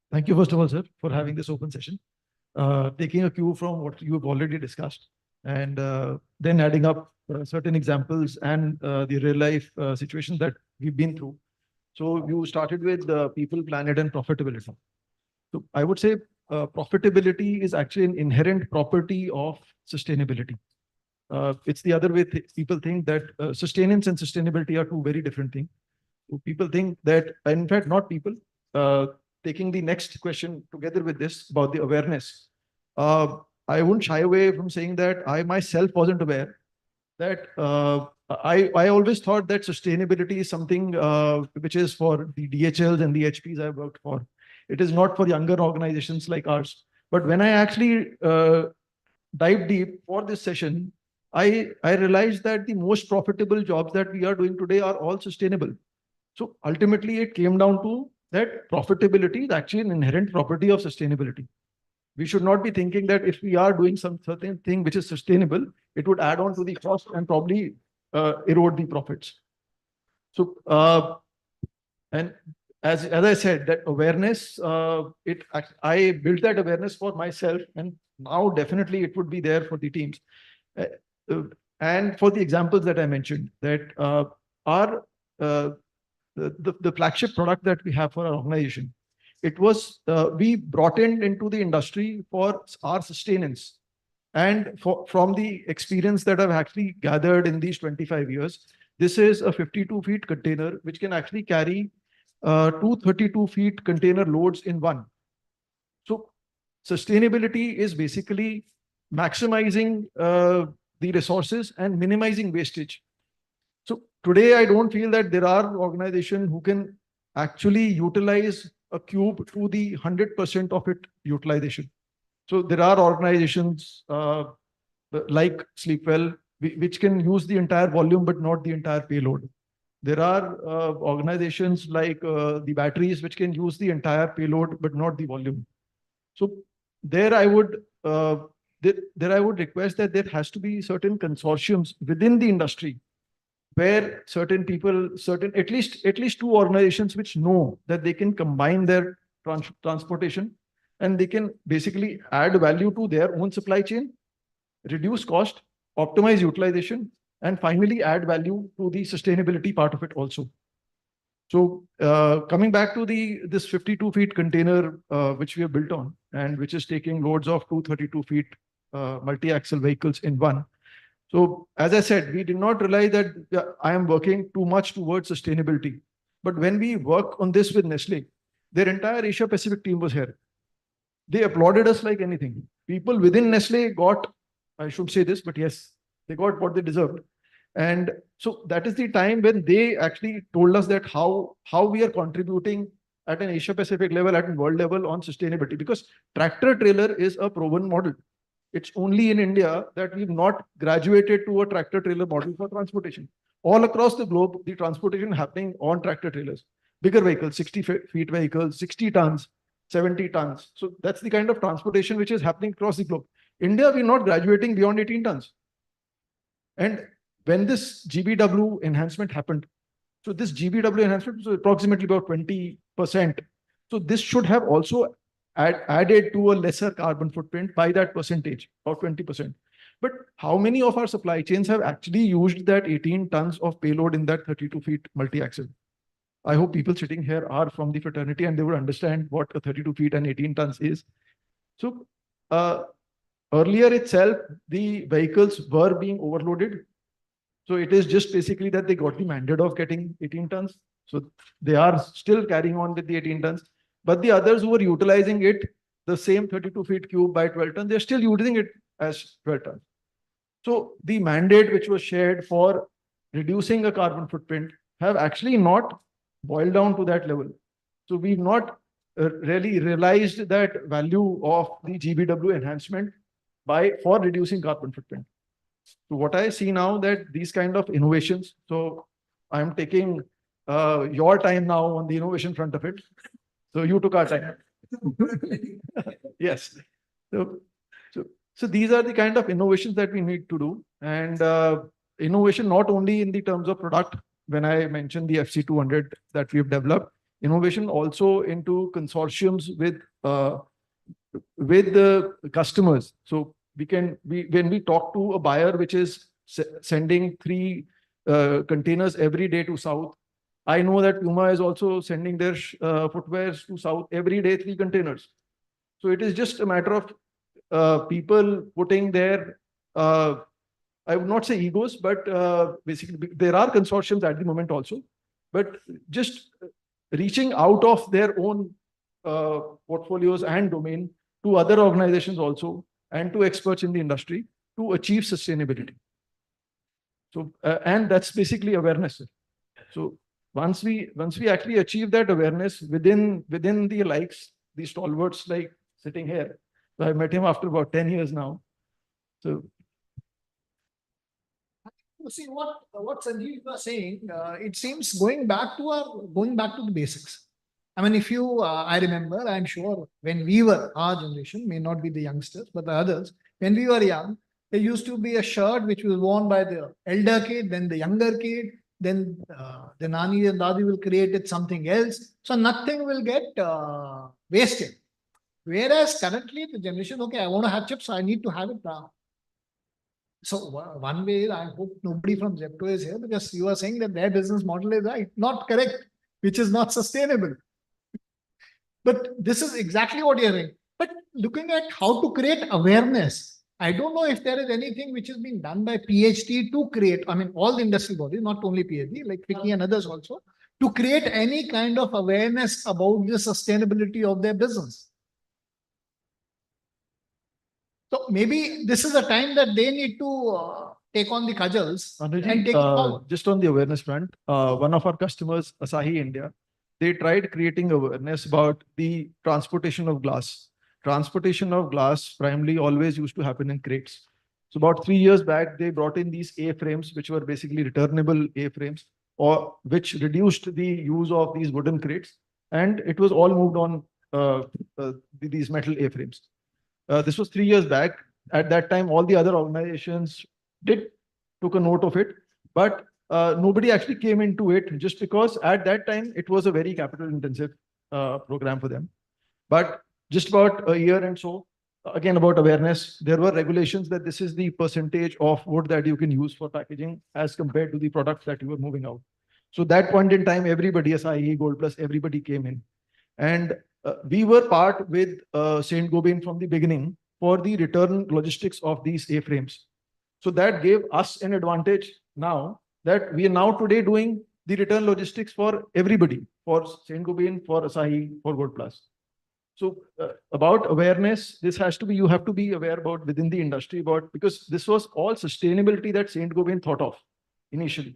Thank you, first of all, sir, for having this open session. Taking a cue from what you've already discussed, and then adding up certain examples and the real life situations that we've been through. So you started with people, planet, and profitability. So I would say profitability is actually an inherent property of sustainability. It's the other way people think that sustenance and sustainability are two very different things. So people think that, in fact, not people. Taking the next question together with this about the awareness, I wouldn't shy away from saying that I myself wasn't aware that I always thought that sustainability is something which is for the DHLs and the HPs I've worked for. It is not for younger organizations like ours. But when I actually dive deep for this session, I realized that the most profitable jobs that we are doing today are all sustainable. So ultimately, it came down to that profitability is actually an inherent property of sustainability. We should not be thinking that if we are doing some certain thing which is sustainable, it would add on to the cost and probably erode the profits. So, and as I said, that awareness, I built that awareness for myself, and now definitely it would be there for the teams. And for the examples that I mentioned, that the flagship product that we have for our organization, it was we brought into the industry for our sustenance, and from the experience that I've actually gathered in these 25 years, this is a 52 feet container which can actually carry 232 feet container loads in one. So sustainability is basically maximizing the resources and minimizing wastage. So today, I don't feel that there are organizations who can actually utilize a cube to the 100% of its utilization. So there are organizations like Sleepwell, which can use the entire volume, but not the entire payload. There are organizations like the batteries, which can use the entire payload, but not the volume. So there I would there I would request that there has to be certain consortiums within the industry where certain people, at least two organizations which know that they can combine their transportation and they can basically add value to their own supply chain, reduce cost, optimize utilization, and finally add value to the sustainability part of it also. So coming back to this 52 feet container which we have built on and which is taking loads of 232 feet multi-axle vehicles in one. So as I said, we did not realize that I am working too much towards sustainability. But when we work on this with Nestle, their entire Asia Pacific team was here. They applauded us like anything. People within Nestle got, I should say this, but yes, they got what they deserved. And so that is the time when they actually told us that how we are contributing at an Asia Pacific level, at a world level on sustainability, because tractor trailer is a proven model. It's only in India that we've not graduated to a tractor trailer model for transportation. All across the globe, the transportation happening on tractor trailers, bigger vehicles, 60 feet vehicles, 60 tons, 70 tons. So that's the kind of transportation which is happening across the globe. India, we're not graduating beyond 18 tons. And when this GBW enhancement happened, so this GBW enhancement was approximately about 20%. So this should have also added to a lesser carbon footprint by that percentage, about 20%. But how many of our supply chains have actually used that 18 tons of payload in that 32 feet multi-axle? I hope people sitting here are from the fraternity and they would understand what a 32 feet and 18 tons is. So earlier itself, the vehicles were being overloaded. So it is just basically that they got the mandate of getting 18 tons. So they are still carrying on with the 18 tons. But the others who were utilizing it, the same 32 feet cube by 12 tons, they're still using it as 12 tons. So the mandate which was shared for reducing a carbon footprint have actually not boiled down to that level. So we've not really realized that value of the GBW enhancement for reducing carbon footprint. So what I see now that these kind of innovations, so I'm taking your time now on the innovation front of it. So you took our time. Yes. So these are the kind of innovations that we need to do. And innovation not only in the terms of product, when I mentioned the FC200 that we've developed, innovation also into consortiums with the customers. So when we talk to a buyer which is sending 3 containers every day to South, I know that Puma is also sending their footwears to South every day, 3 containers. So it is just a matter of people putting their, I would not say egos, but basically there are consortiums at the moment also, but just reaching out of their own portfolios and domain to other organizations also and to experts in the industry to achieve sustainability. So, and that's basically awareness. So once we actually achieve that awareness within the likes, the stalwarts like sitting here. So I met him after about 10 years now. So you see what Sanjeev was saying, it seems going back to the basics. I mean, if you, I remember, I'm sure when we were, our generation, may not be the youngsters, but the others, when we were young, there used to be a shirt which was worn by the elder kid, then the younger kid, then the Nani and Dadi will create it something else. So nothing will get wasted. Whereas currently the generation, okay, I want to have chips, I need to have it now. So one way, I hope nobody from Zepto is here because you are saying that their business model is right, not correct, which is not sustainable. But this is exactly what you're saying. But looking at how to create awareness, I don't know if there is anything which is being done by PhD to create, I mean, all the industry bodies, not only PhD, like FICCI and others also, to create any kind of awareness about the sustainability of their business. So maybe this is a time that they need to take on the cudgels and take it forward. Just on the awareness front, one of our customers, Asahi India, they tried creating awareness about the transportation of glass. Transportation of glass primarily always used to happen in crates. So about 3 years back, they brought in these A-frames, which were basically returnable A-frames, or which reduced the use of these wooden crates. And it was all moved on these metal A-frames. This was 3 years back. at that time, all the other organizations took a note of it, but nobody actually came into it just because at that time it was a very capital intensive program for them. But just about a year and so, again, about awareness, there were regulations that this is the percentage of wood that you can use for packaging as compared to the products that you were moving out. So that point in time, everybody, SIE, Gold Plus, everybody came in. And we were part with Saint-Gobain from the beginning for the return logistics of these A-frames. So that gave us an advantage now that we are now today doing the return logistics for everybody, for Saint-Gobain, for Asahi, for Gold Plus. So about awareness, this has to be, you have to be aware about within the industry about, because this was all sustainability that Saint-Gobain thought of initially.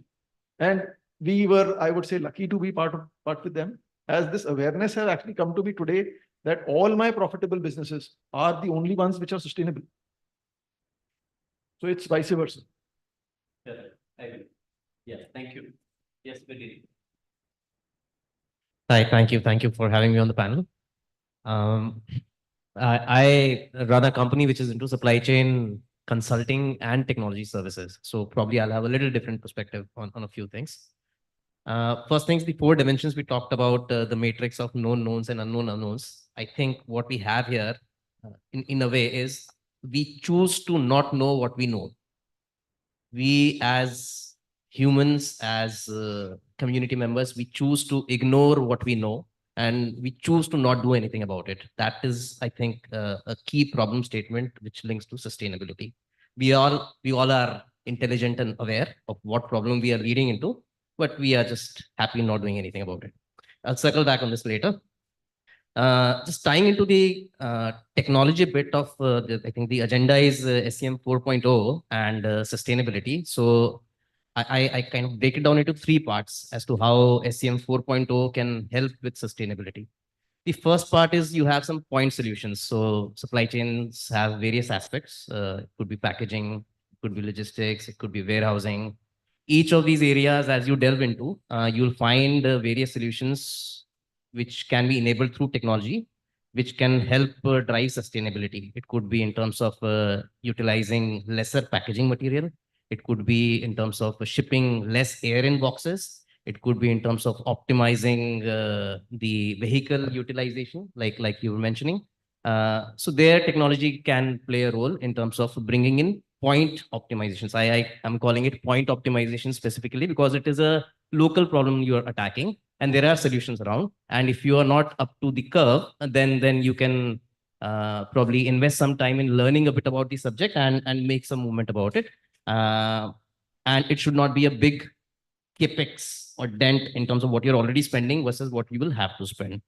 And we were, I would say, lucky to be part with them, as this awareness has actually come to me today that all my profitable businesses are the only ones which are sustainable. So it's vice versa. Yeah, I agree. Yeah, thank you. Yes, Vidhi. Hi, thank you. Thank you for having me on the panel. I run a company which is into supply chain consulting and technology services. So probably I'll have a little different perspective on a few things. First things, the 4 dimensions we talked about, the matrix of known knowns and unknown unknowns. I think what we have here in a way is we choose to not know what we know. We as humans, as community members, we choose to ignore what we know and we choose to not do anything about it. That is, I think, a key problem statement which links to sustainability. We all are intelligent and aware of what problem we are leading into, but we are just happy not doing anything about it. I'll circle back on this later. Just tying into the technology bit of, I think the agenda is SCM 4.0 and sustainability. So I kind of break it down into 3 parts as to how SCM 4.0 can help with sustainability. The first part is you have some point solutions. So supply chains have various aspects. It could be packaging, it could be logistics, it could be warehousing. Each of these areas, as you delve into, you'll find various solutions which can be enabled through technology, which can help drive sustainability. It could be in terms of utilizing lesser packaging material. It could be in terms of shipping less air in boxes. It could be in terms of optimizing the vehicle utilization, like you were mentioning. So their technology can play a role in terms of bringing in point optimizations. I am calling it point optimization specifically because it is a local problem you are attacking and there are solutions around. And if you are not up to the curve, then you can probably invest some time in learning a bit about the subject and make some movement about it. And it should not be a big capex or dent in terms of what you're already spending versus what you will have to spend.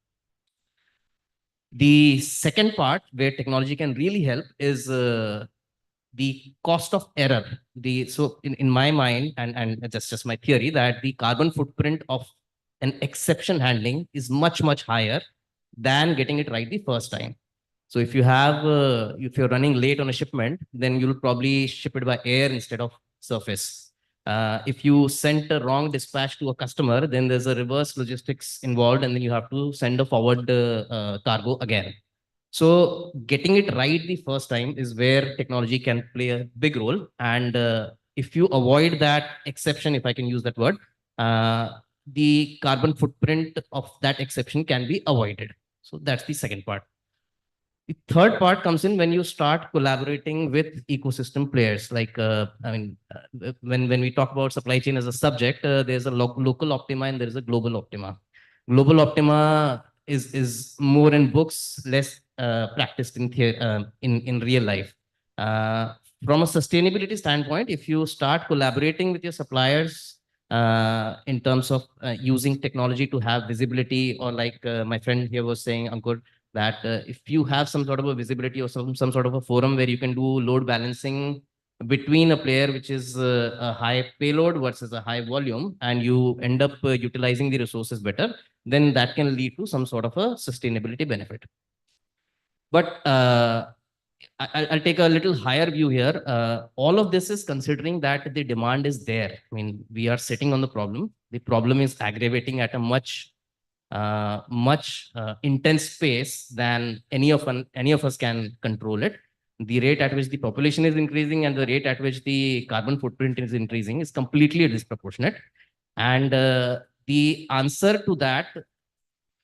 The second part where technology can really help is the cost of error. So in my mind, and that's just my theory, that the carbon footprint of an exception handling is much, much higher than getting it right the first time. So if you have, if you're running late on a shipment, then you'll probably ship it by air instead of surface. If you sent a wrong dispatch to a customer, then there's a reverse logistics involved, and then you have to send a forward cargo again. So getting it right the first time is where technology can play a big role. And if you avoid that exception, if I can use that word, the carbon footprint of that exception can be avoided. So that's the second part. The third part comes in when you start collaborating with ecosystem players. Like, when we talk about supply chain as a subject, there's a local optima and there's a global optima. Global optima is more in books, less practiced in real life. From a sustainability standpoint, if you start collaborating with your suppliers in terms of using technology to have visibility, or like my friend here was saying, Ankur, that if you have some sort of a visibility or some sort of a forum where you can do load balancing between a player which is a high payload versus a high volume, and you end up utilizing the resources better, then that can lead to some sort of a sustainability benefit. But I'll take a little higher view here. All of this is considering that the demand is there. I mean, we are sitting on the problem. The problem is aggravating at a much intense pace than any of us can control it. the rate at which the population is increasing and the rate at which the carbon footprint is increasing is completely disproportionate. And the answer to that,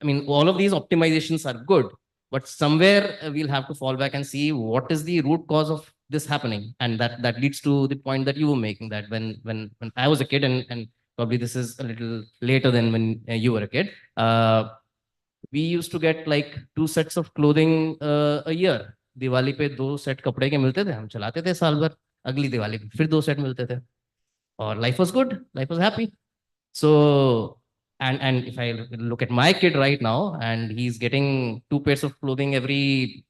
I mean, all of these optimizations are good, but somewhere we'll have to fall back and see what is the root cause of this happening. And that leads to the point that you were making, that when I was a kid, and probably this is a little later than when you were a kid, we used to get like 2 sets of clothing a year. Diwali पे 2 set कपड़े के मिलते थे, हम चलाते थे साल भर, अगली दिवाली पे फिर 2 सेट मिलते थे, और life was good, life was happy. So and if I look at my kid right now, and he's getting 2 pairs of clothing every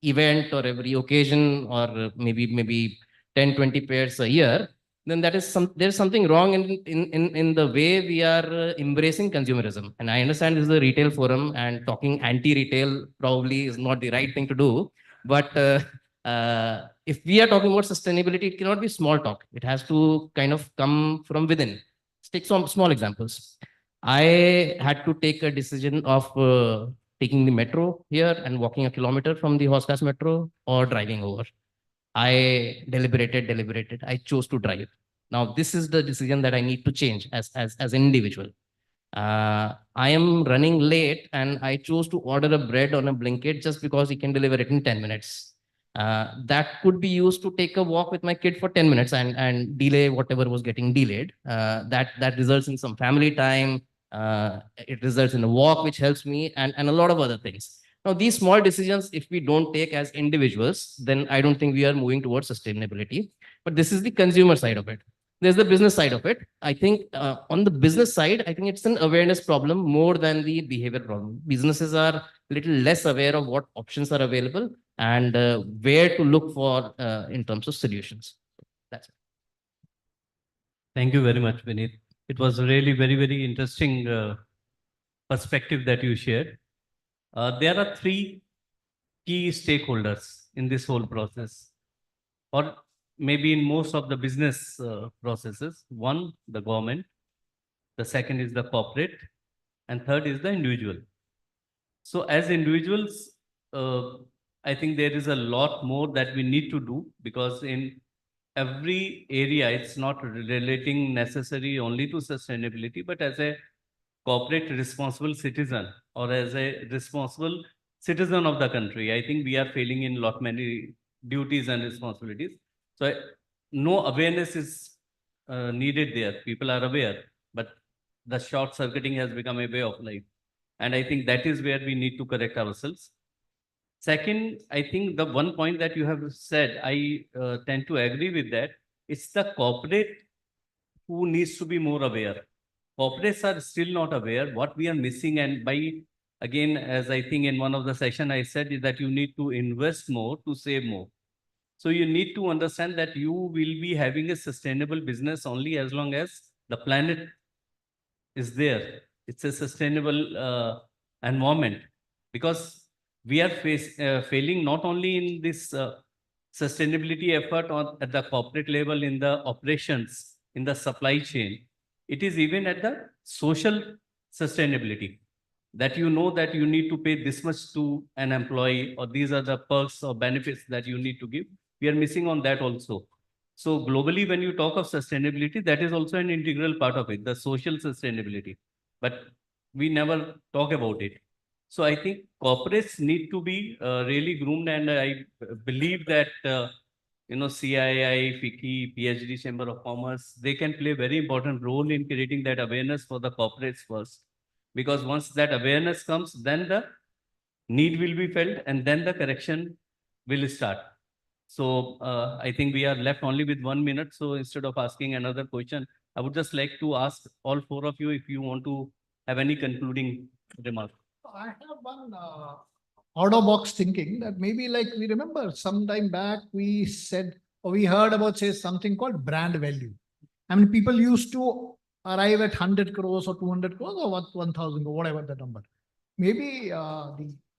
event or every occasion, or maybe 10-20 pairs a year, then there's something wrong in the way we are embracing consumerism. And I understand this is a retail forum, and talking anti-retail probably is not the right thing to do. But if we are talking about sustainability, it cannot be small talk. It has to kind of come from within. Let's take some small examples. I had to take a decision of taking the metro here and walking a kilometer from the Horsecast metro, or driving over. I deliberated. I chose to drive. Now, this is the decision that I need to change as an individual. I am running late, and I chose to order a bread on a Blinkit just because he can deliver it in 10 minutes. That could be used to take a walk with my kid for 10 minutes and delay whatever was getting delayed. That results in some family time. It results in a walk, which helps me, and a lot of other things. Now, these small decisions, if we don't take as individuals, then I don't think we are moving towards sustainability. But this is the consumer side of it. There's the business side of it. I think on the business side, I think it's an awareness problem more than the behavior problem. Businesses are a little less aware of what options are available and where to look for in terms of solutions. That's it. Thank you very much, Vineet. It was really very, very interesting perspective that you shared. There are 3 key stakeholders in this whole process, or maybe in most of the business processes. One, the government. The second is the corporate. And third is the individual. So as individuals, I think there is a lot more that we need to do, because in every area, it's not relating necessarily only to sustainability, but as a corporate responsible citizen, or as a responsible citizen of the country, I think we are failing in many duties and responsibilities. So no awareness is needed there. People are aware, but the short circuiting has become a way of life. And I think that is where we need to correct ourselves. Second, I think the one point that you have said, I tend to agree with that. It's the corporate who needs to be more aware. Corporates are still not aware what we are missing. And again, as I think in one of the session I said, is that you need to invest more to save more. So you need to understand that you will be having a sustainable business only as long as the planet is there. It's a sustainable environment, because we are failing not only in this sustainability effort at the corporate level, in the operations, in the supply chain. It is even at the social sustainability, that you know that you need to pay this much to an employee, or these are the perks or benefits that you need to give. We are missing on that also. So globally, when you talk of sustainability, that is also an integral part of it, the social sustainability. But we never talk about it. So I think corporates need to be really groomed, and I believe that CII, FICCI, PhD Chamber of Commerce, they can play a very important role in creating that awareness for the corporates first. Because once that awareness comes, then the need will be felt, and then the correction will start. So I think we are left only with 1 minute. So instead of asking another question, I would just like to ask all 4 of you if you want to have any concluding remark. I have one out of box thinking, that maybe, like, we remember some time back we said, or we heard about, say, something called brand value. I mean, people used to arrive at 100 crores or 200 crores or 1,000 or whatever the number. Maybe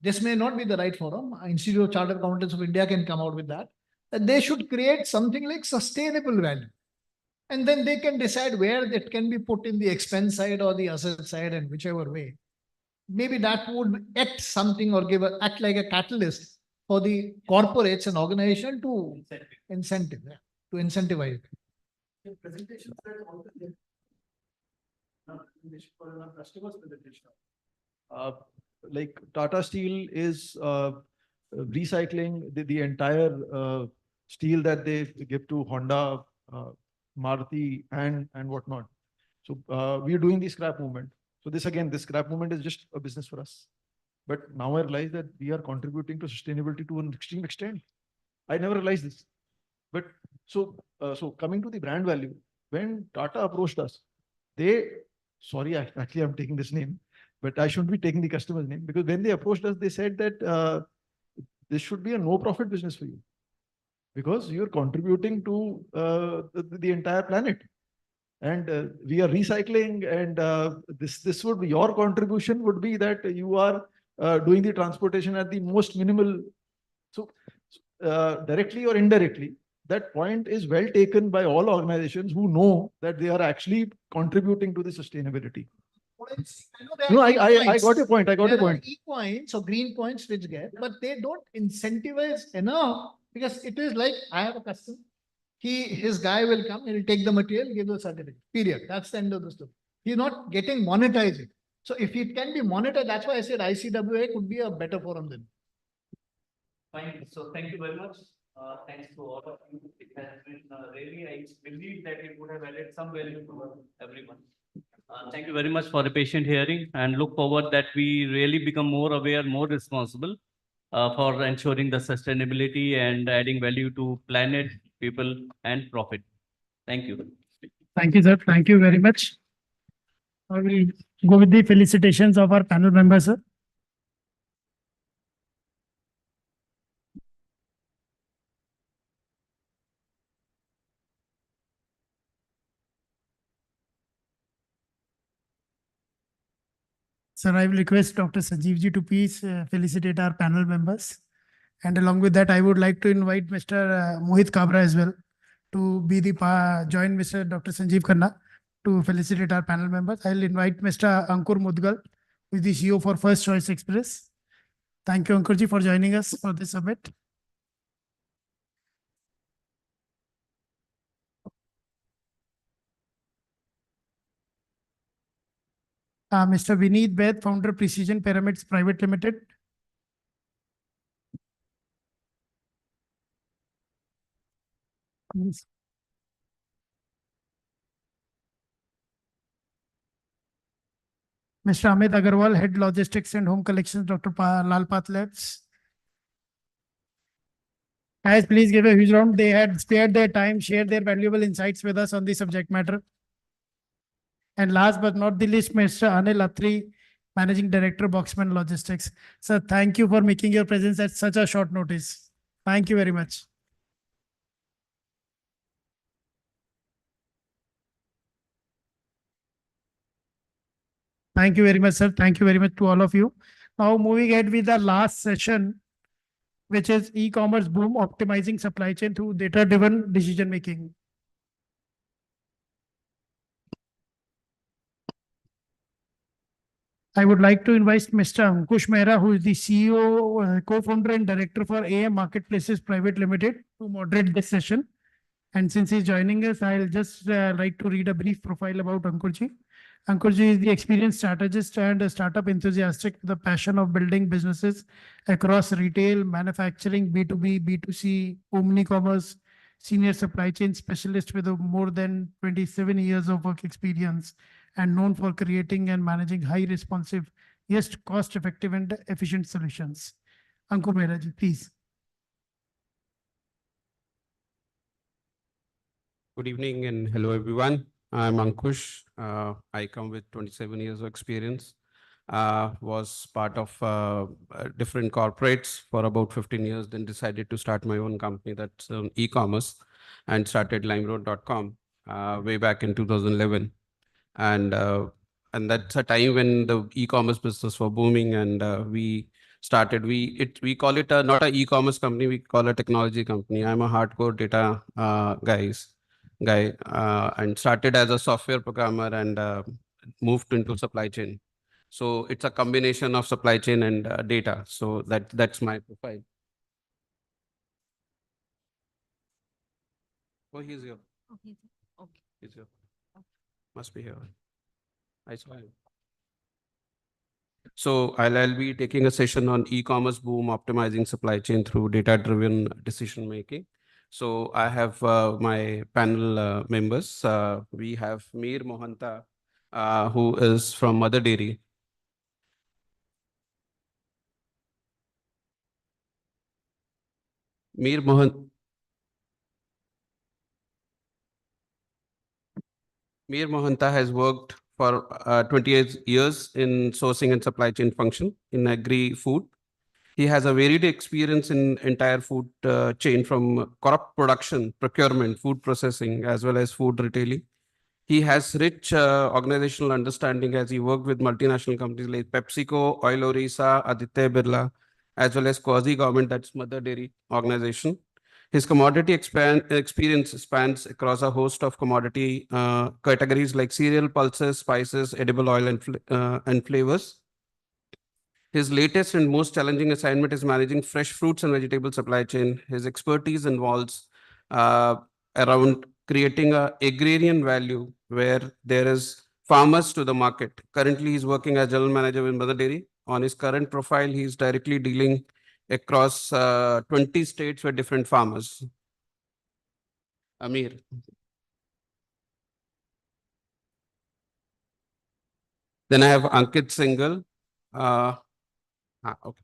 this may not be the right forum. Institute of Chartered Accountants of India can come out with that they should create something like sustainable value. And then they can decide where it can be put in the expense side or the asset side, and whichever way. Maybe that would act something, or act like a catalyst for the corporates and organization to to incentivize. Like Tata Steel is recycling the entire steel that they give to Honda, Maruti and whatnot. So we are doing the scrap movement. So this scrap movement is just a business for us. But now I realize that we are contributing to sustainability to an extreme extent. I never realized this. But so coming to the brand value, when Tata approached us, actually I'm taking this name, but I shouldn't be taking the customer's name, because when they approached us, they said that this should be a no profit business for you, because you're contributing to the entire planet. And we are recycling, and this would be your contribution would be that you are doing the transportation at the most minimal. So directly or indirectly, that point is well taken by all organizations who know that they are actually contributing to the sustainability. No, I got your point. I got your point. E-coins or green coins which get, but they don't incentivize enough, because it is like, I have a customer. His guy will come, he'll take the material, give the certificate, period. That's the end of the story. He's not getting monetized. So if it can be monetized, that's why I said ICWA could be a better forum than. Fine. So thank you very much. Thanks to all of you. It has been really, I believe that it would have added some value to everyone. Thank you very much for a patient hearing, and look forward that we really become more aware, more responsible for ensuring the sustainability and adding value to planet, people and profit. Thank you. Thank you, sir. Thank you very much. I will go with the felicitations of our panel members, sir. Sir, I will request Dr. Sanjeev ji to please felicitate our panel members. And along with that, I would like to invite Mr. Mohit Kabra as well to be join Mr. Dr. Sanjeev Khanna to felicitate our panel members. I'll invite Mr. Ankur Mudgal, who is the CEO for First Choice Express. Thank you, Ankur ji, for joining us for this summit. Mr. Vineet Bed, founder Precision Pyramids Private Limited. Please. Mr. Amit Agarwal, Head Logistics and Home Collections, Dr. Lal Path Labs. Guys, please give a huge round. They had spared their time, shared their valuable insights with us on the subject matter. And last but not the least, Mr. Anil Atri, Managing Director, Boxman Logistics. Sir, thank you for making your presence at such a short notice. Thank you very much. Thank you very much, sir. Thank you very much to all of you. Now moving ahead with the last session, which is e-commerce boom, optimizing supply chain through data-driven decision making. I would like to invite Mr. Ankush Mehra, who is the CEO, co-founder and director for AM Marketplaces Private Limited, to moderate this session. And since he's joining us, I'll just like to read a brief profile about Ankurji. Ankurji is the experienced strategist and a startup enthusiastic with a passion of building businesses across retail, manufacturing, B2B, B2C, omni-commerce, senior supply chain specialist with more than 27 years of work experience, and known for creating and managing high responsive, yet cost-effective and efficient solutions. Ankur Mehra ji, please. Good evening and hello everyone. I'm Ankush. I come with 27 years of experience. Was part of different corporates for about 15 years, then decided to start my own company that's e-commerce, and started limeroad.com way back in 2011. And that's a time when the e-commerce business was booming, and we started, we call it not an e-commerce company, we call it a technology company. I'm a hardcore data guy, and started as a software programmer and moved into supply chain. So it's a combination of supply chain and data. So that's my profile. Oh, he's here. Okay. Okay. He's here. Must be here. I saw him. So I'll be taking a session on e-commerce boom, optimizing supply chain through data-driven decision making. So I have my panel members. We have Mir Mohanta, who is from Mother Dairy. Mir Mohanta has worked for 28 years in sourcing and supply chain function in agri-food. He has a varied experience in entire food chain from crop production, procurement, food processing, as well as food retailing. He has rich organizational understanding as he worked with multinational companies like PepsiCo, Oil Orissa, Aditya Birla, as well as quasi-government, that's Mother Dairy organization. His commodity experience spans across a host of commodity categories like cereal, pulses, spices, edible oil, and flavors. His latest and most challenging assignment is managing fresh fruits and vegetable supply chain. His expertise involves around creating a agrarian value where there is farmers to the market. Currently, he's working as general manager with Mother Dairy. On his current profile, he's directly dealing across 20 states with different farmers. Amir. Then I have Ankit Singhal. Okay.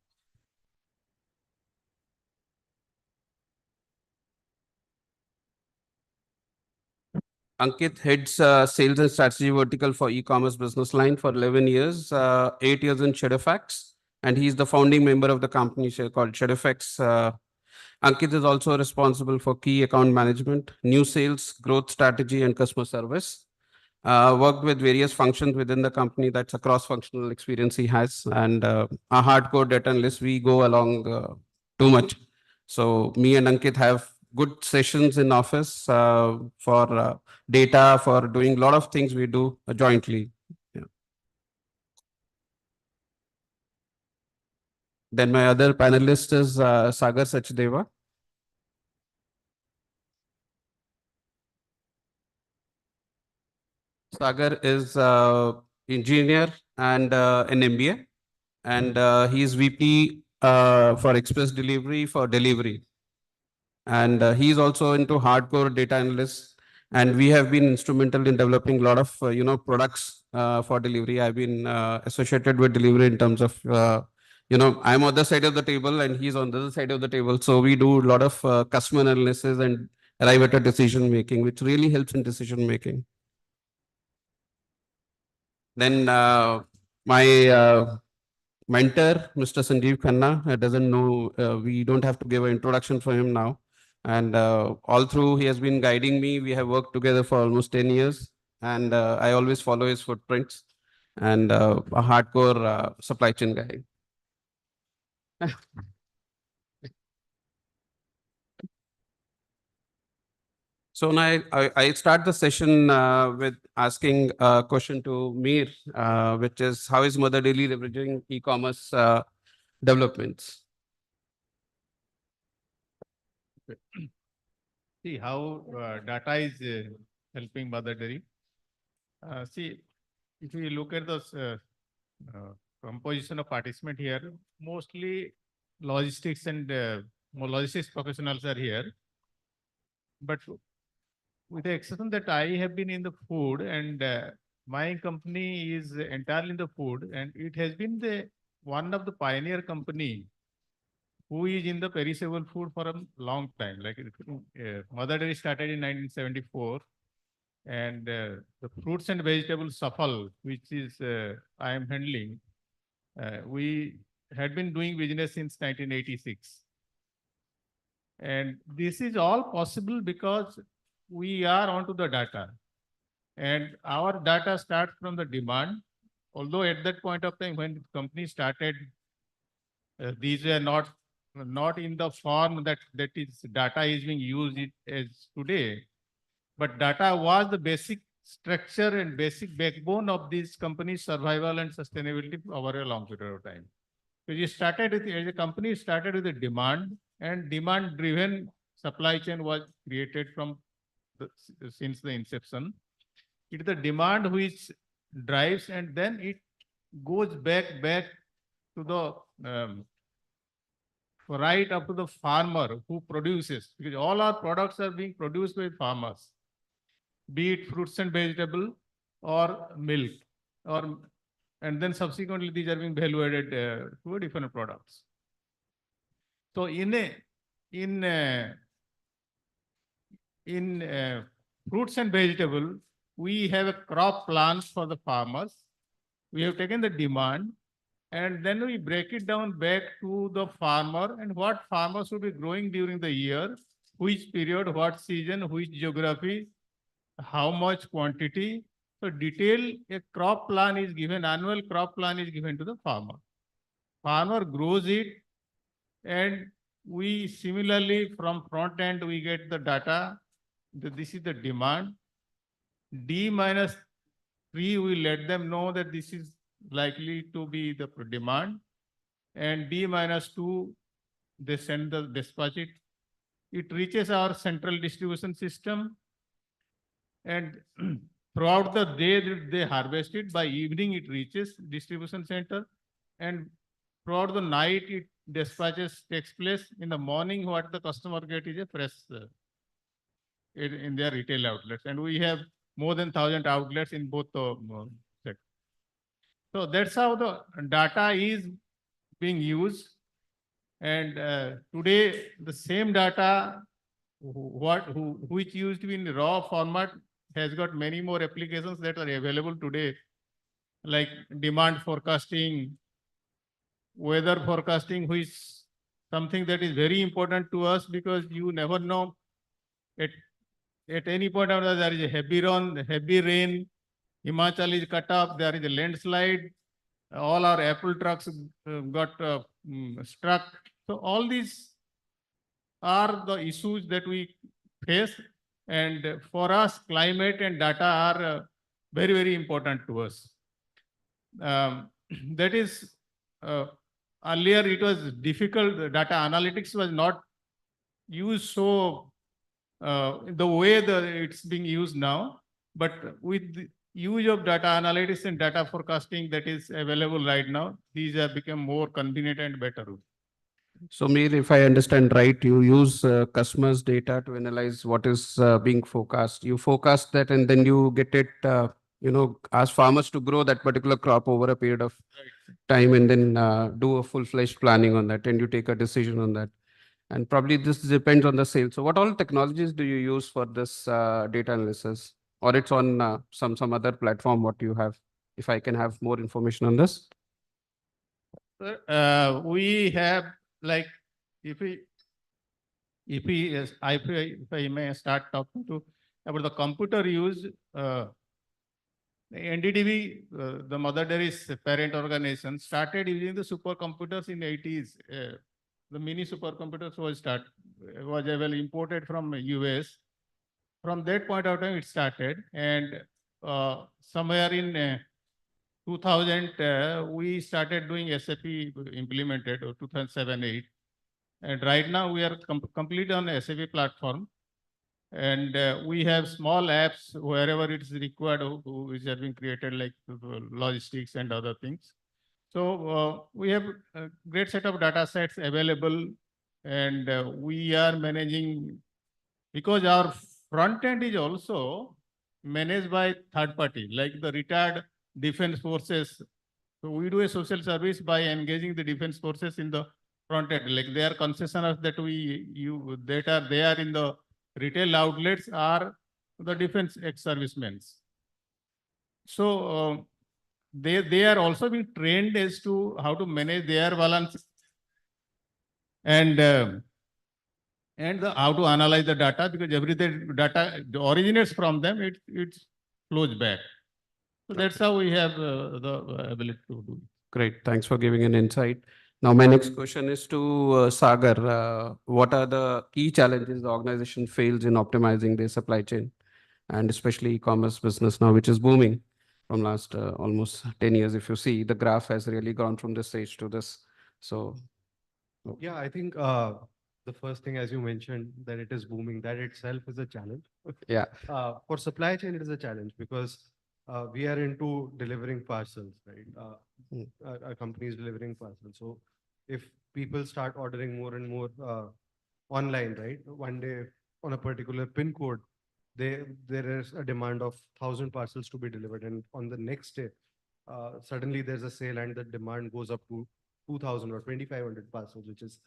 Ankit heads sales and strategy vertical for e-commerce business line for 11 years, 8 years in Shadowfax, and he's the founding member of the company called Shadowfax. Ankit is also responsible for key account management, new sales, growth strategy, and customer service. Worked with various functions within the company. That's a cross-functional experience he has. And a hardcore data analyst, we go along too much. So me and Ankit have good sessions in office for data, for doing a lot of things we do jointly. Yeah. Then my other panelist is Sagar Sachdeva. Sagar is engineer and an MBA, and he is VP for express delivery for delivery. And he's also into hardcore data analysts. And we have been instrumental in developing a lot of products for delivery. I've been associated with delivery in terms of I'm on the side of the table and he's on the other side of the table. So we do a lot of customer analysis and arrive at a decision making, which really helps in decision making. Then my mentor, Mr. Sanjeev Khanna, doesn't know, we don't have to give an introduction for him now. And all through, he has been guiding me. We have worked together for almost 10 years. And I always follow his footprints. And a hardcore supply chain guy. So now I start the session with asking a question to Mir, which is how is Mother Dairy leveraging e-commerce developments? See how data is helping Mother Dairy. See, if you look at the composition of participant here, mostly logistics and logistics professionals are here. But with the exception that I have been in the food and my company is entirely in the food, and it has been the one of the pioneer company who is in the perishable food for a long time. Like Mother Dairy started in 1974, and the fruits and vegetables Safal, which is I am handling, we had been doing business since 1986. And this is all possible because we are onto the data, and our data starts from the demand. Although at that point of time when the company started, these were not in the form that is data is being used as today, but data was the basic structure and basic backbone of this company's survival and sustainability over a long period of time. So you started with, as a company started with the demand, and demand driven supply chain was created from since the inception. It is the demand which drives, and then it goes back to the right up to the farmer who produces, because all our products are being produced by farmers, be it fruits and vegetable or milk, or and then subsequently these are being value added to different products. So in fruits and vegetable, we have a crop plans for the farmers. We have taken the demand, and then we break it down back to the farmer and what farmers will be growing during the year, which period, what season, which geography, how much quantity. So detail a crop plan is given, annual crop plan is given to the farmer. Farmer grows it, and we similarly from front end, we get the data. This is the demand. D-3, we let them know that this is likely to be the demand. And D-2, they send the dispatch it. It reaches our central distribution system. And throughout the day, they harvest it. By evening, it reaches distribution center. And throughout the night, it dispatches takes place. In the morning, what the customer get is a fresh in their retail outlets. And we have more than 1,000 outlets in both the sectors. So that's how the data is being used. And today, the same data, which used to be in raw format, has got many more applications that are available today, like demand forecasting, weather forecasting, which is something that is very important to us because you never know at any point of time there is a heavy rain, Himachal is cut off, there is a landslide, all our Apple trucks got struck. So all these are the issues that we face. And for us, climate and data are very, very important to us. That is, earlier it was difficult. Data analytics was not used so the way that it's being used now. But with the use of data analytics and data forecasting that is available right now, these have become more convenient and better. So Mir, if I understand right, you use customers' data to analyze what is being forecast. You forecast that and then you get it, ask farmers to grow that particular crop over a period of time and then do a full-fledged planning on that and you take a decision on that. And probably this depends on the sale. So what all technologies do you use for this data analysis? Or it's on some other platform, what you have? If I can have more information on this. We have, like, if I may start talking about the computer use, NDDB, the Mother Dairy's parent organization, started using the supercomputers in the 80s. The mini supercomputers was imported from US. From that point of time, it started, and somewhere in 2000, we started doing SAP implemented, or 2007-8. And right now we are complete on SAP platform. And we have small apps wherever it is required, which have been created, like logistics and other things. So we have a great set of data sets available, and we are managing, because our front end is also managed by third party, like the retired defense forces. So we do a social service by engaging the defense forces in the front end, like they are concessioners that they are in the retail outlets are the defense ex-servicemen. So they are also being trained as to how to manage their balance and how to analyze the data, because everything data originates from them, it flows back. So that's how we have the ability to do it. Great, thanks for giving an insight. Now, my next question is to Sagar. What are the key challenges the organization fails in optimizing their supply chain, and especially e-commerce business now, which is booming from last almost 10 years? If you see, the graph has really gone from this stage to this. So, yeah, I think the first thing, as you mentioned, that it is booming, that itself is a challenge. Yeah. For supply chain, it is a challenge because we are into delivering parcels, right? Our company is delivering parcels. So if people start ordering more and more online, right? One day on a particular pin code, there is a demand of 1,000 parcels to be delivered, and on the next day, suddenly there's a sale and the demand goes up to 2,000 or 2,500 parcels, which is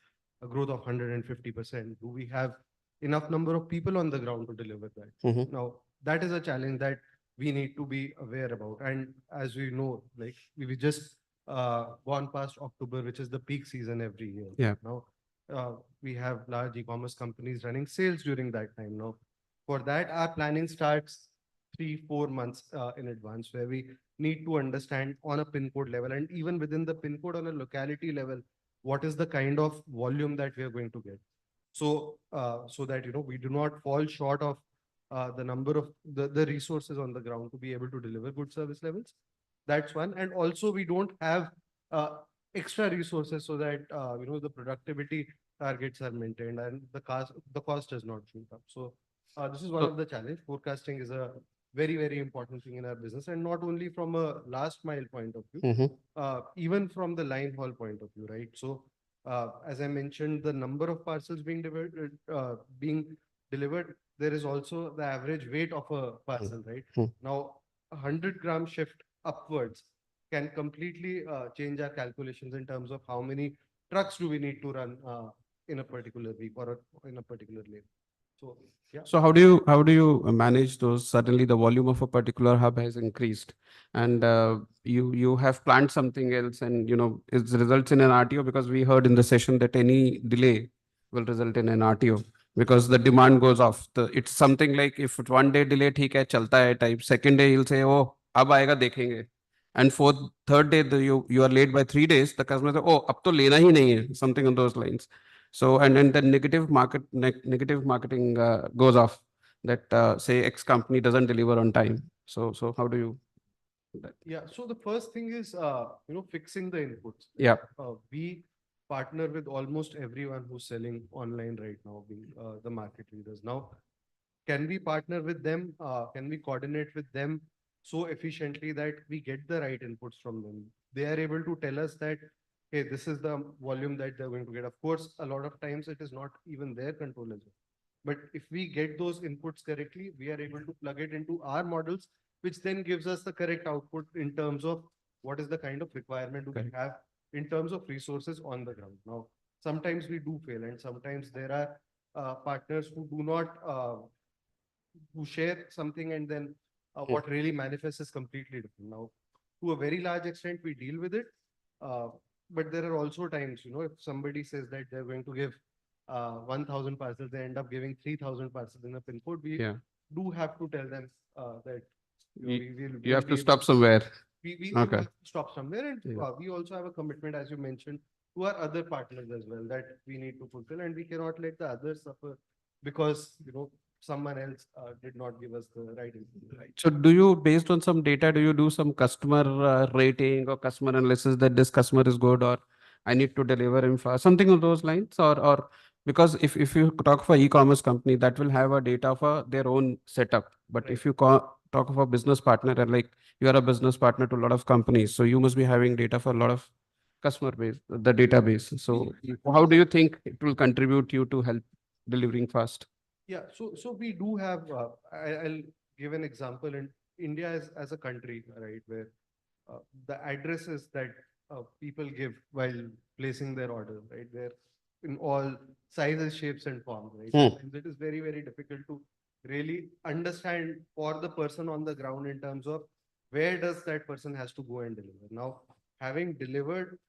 a growth of 150%. Do we have enough number of people on the ground to deliver that? Mhm. Now, that is a challenge that we need to be aware about. And as we know, like we just gone past October, which is the peak season every year. Yeah. Now, we have large e-commerce companies running sales during that time. Now, for that, our planning starts 3-4 months in advance, where we need to understand on a pin code level, and even within the pin code on a locality level, what is the kind of volume that we are going to get. So, so that, we do not fall short of the number of the resources on the ground to be able to deliver good service levels. That's one. And also we don't have extra resources so that, the productivity targets are maintained and the cost does not shoot up. So this is one of the challenge. Forecasting is a very, very important thing in our business, and not only from a last mile point of view, even from the line haul point of view, right? So as I mentioned, the number of parcels being delivered, there is also the average weight of a parcel, right? Now, 100-gram shift upwards can completely change our calculations in terms of how many trucks do we need to run in a particular week or in a particular lane. So, yeah. So how do you manage those? Suddenly the volume of a particular hub has increased, and you have planned something else, and it results in an RTO, because we heard in the session that any delay will result in an RTO because the demand goes off. It's something like if one day delay, ठीक है, चलता है type. Second day he'll say, oh, अब आएगा देखेंगे. And third day you are late by 3 days. The customer says, oh, अब तो लेना ही नहीं है, something on those lines. So, and then the negative marketing goes off, that say X company doesn't deliver on time. So how do you do that? Yeah. So the first thing is, fixing the inputs. Yeah. We partner with almost everyone who's selling online right now, being the market leaders. Now, can we partner with them? Can we coordinate with them so efficiently that we get the right inputs from them? They are able to tell us that, hey, this is the volume that they're going to get. Of course, a lot of times it is not even their control as well. But if we get those inputs correctly, we are able to plug it into our models, which then gives us the correct output in terms of what is the kind of requirement we have in terms of resources on the ground. Now, sometimes we do fail, and sometimes there are partners who do not, who share something, and then what really manifests is completely different. Now, to a very large extent, we deal with it. But there are also times, if somebody says that they're going to give 1,000 parcels, they end up giving 3,000 parcels in a pin code. We do have to tell them that you have to stop somewhere. We have to stop somewhere, and we also have a commitment, as you mentioned, to our other partners as well, that we need to fulfill, and we cannot let the others suffer because someone else did not give us the right information. Right. So do you, based on some data, do you do some customer rating or customer analysis that this customer is good, or I need to deliver him fast, something on those lines? Or because if you talk for e-commerce company, that will have a data for their own setup. But if you talk of a business partner, and like you are a business partner to a lot of companies, so you must be having data for a lot of customer base, the database. So how do you think it will contribute you to help delivering fast? Yeah, so we do have, I'll give an example. In India as a country, right, where the addresses that people give while placing their order, right, they're in all sizes, shapes, and forms, right? Sometimes it is very, very difficult to really understand for the person on the ground in terms of where does that person has to go and deliver. Now, having delivered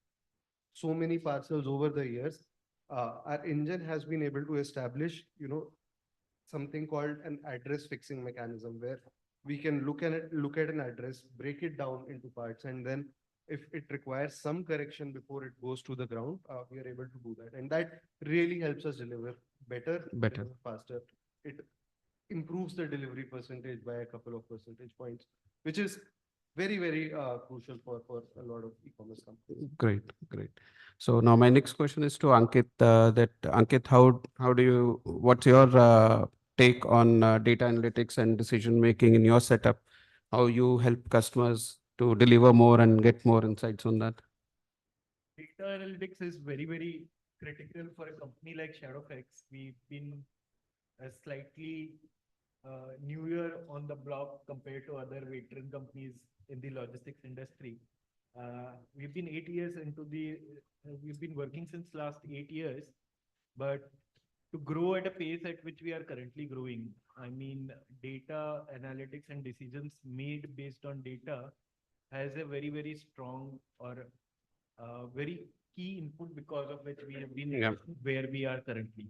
so many parcels over the years, our engine has been able to establish, something called an address fixing mechanism, where we can look at an address, break it down into parts, and then if it requires some correction before it goes to the ground, we are able to do that. And that really helps us deliver better, faster. It improves the delivery percentage by a couple of percentage points, which is very, very crucial for a lot of e-commerce companies. Great, great. So now my next question is to Ankit, Ankit, how do you, what's your take on data analytics and decision making in your setup? How you help customers to deliver more and get more insights on that? Data analytics is very, very critical for a company like Shadowfax. We've been slightly newer on the block compared to other veteran companies in the logistics industry. We've been 8 years into we've been working since last 8 years, but to grow at a pace at which we are currently growing, I mean, data analytics and decisions made based on data has a very, very strong or very key input because of which we have been where we are currently.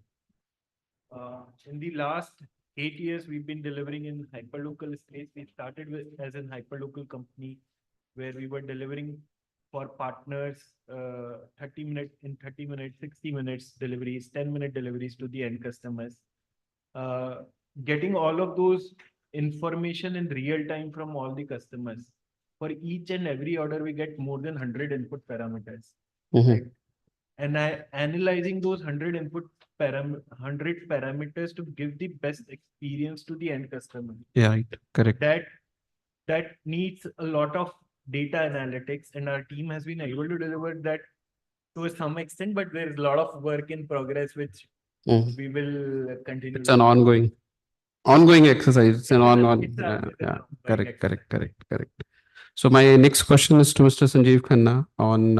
In the last 8 years, we've been delivering in hyperlocal space. We started as an hyperlocal company where we were delivering for partners 30 minutes, 60 minutes deliveries, 10-minute deliveries to the end customers. Getting all of those information in real time from all the customers. For each and every order, we get more than 100 input parameters. Right? And analyzing those 100 parameters to give the best experience to the end customer. Yeah, right. Correct. That needs a lot of data analytics, and our team has been able to deliver that to some extent, but there is a lot of work in progress, which we will continue. It's an ongoing exercise. It's an ongoing. Yeah, correct. So my next question is to Mr. Sanjeev Khanna on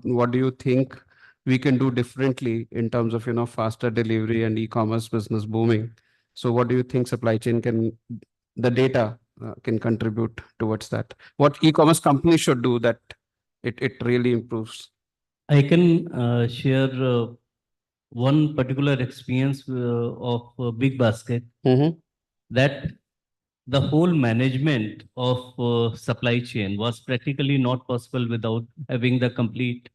what do you think we can do differently in terms of, faster delivery and e-commerce business booming. So what do you think supply chain the data can contribute towards that? What e-commerce companies should do that it really improves? I can share one particular experience of Big Basket, that the whole management of supply chain was practically not possible without having the complete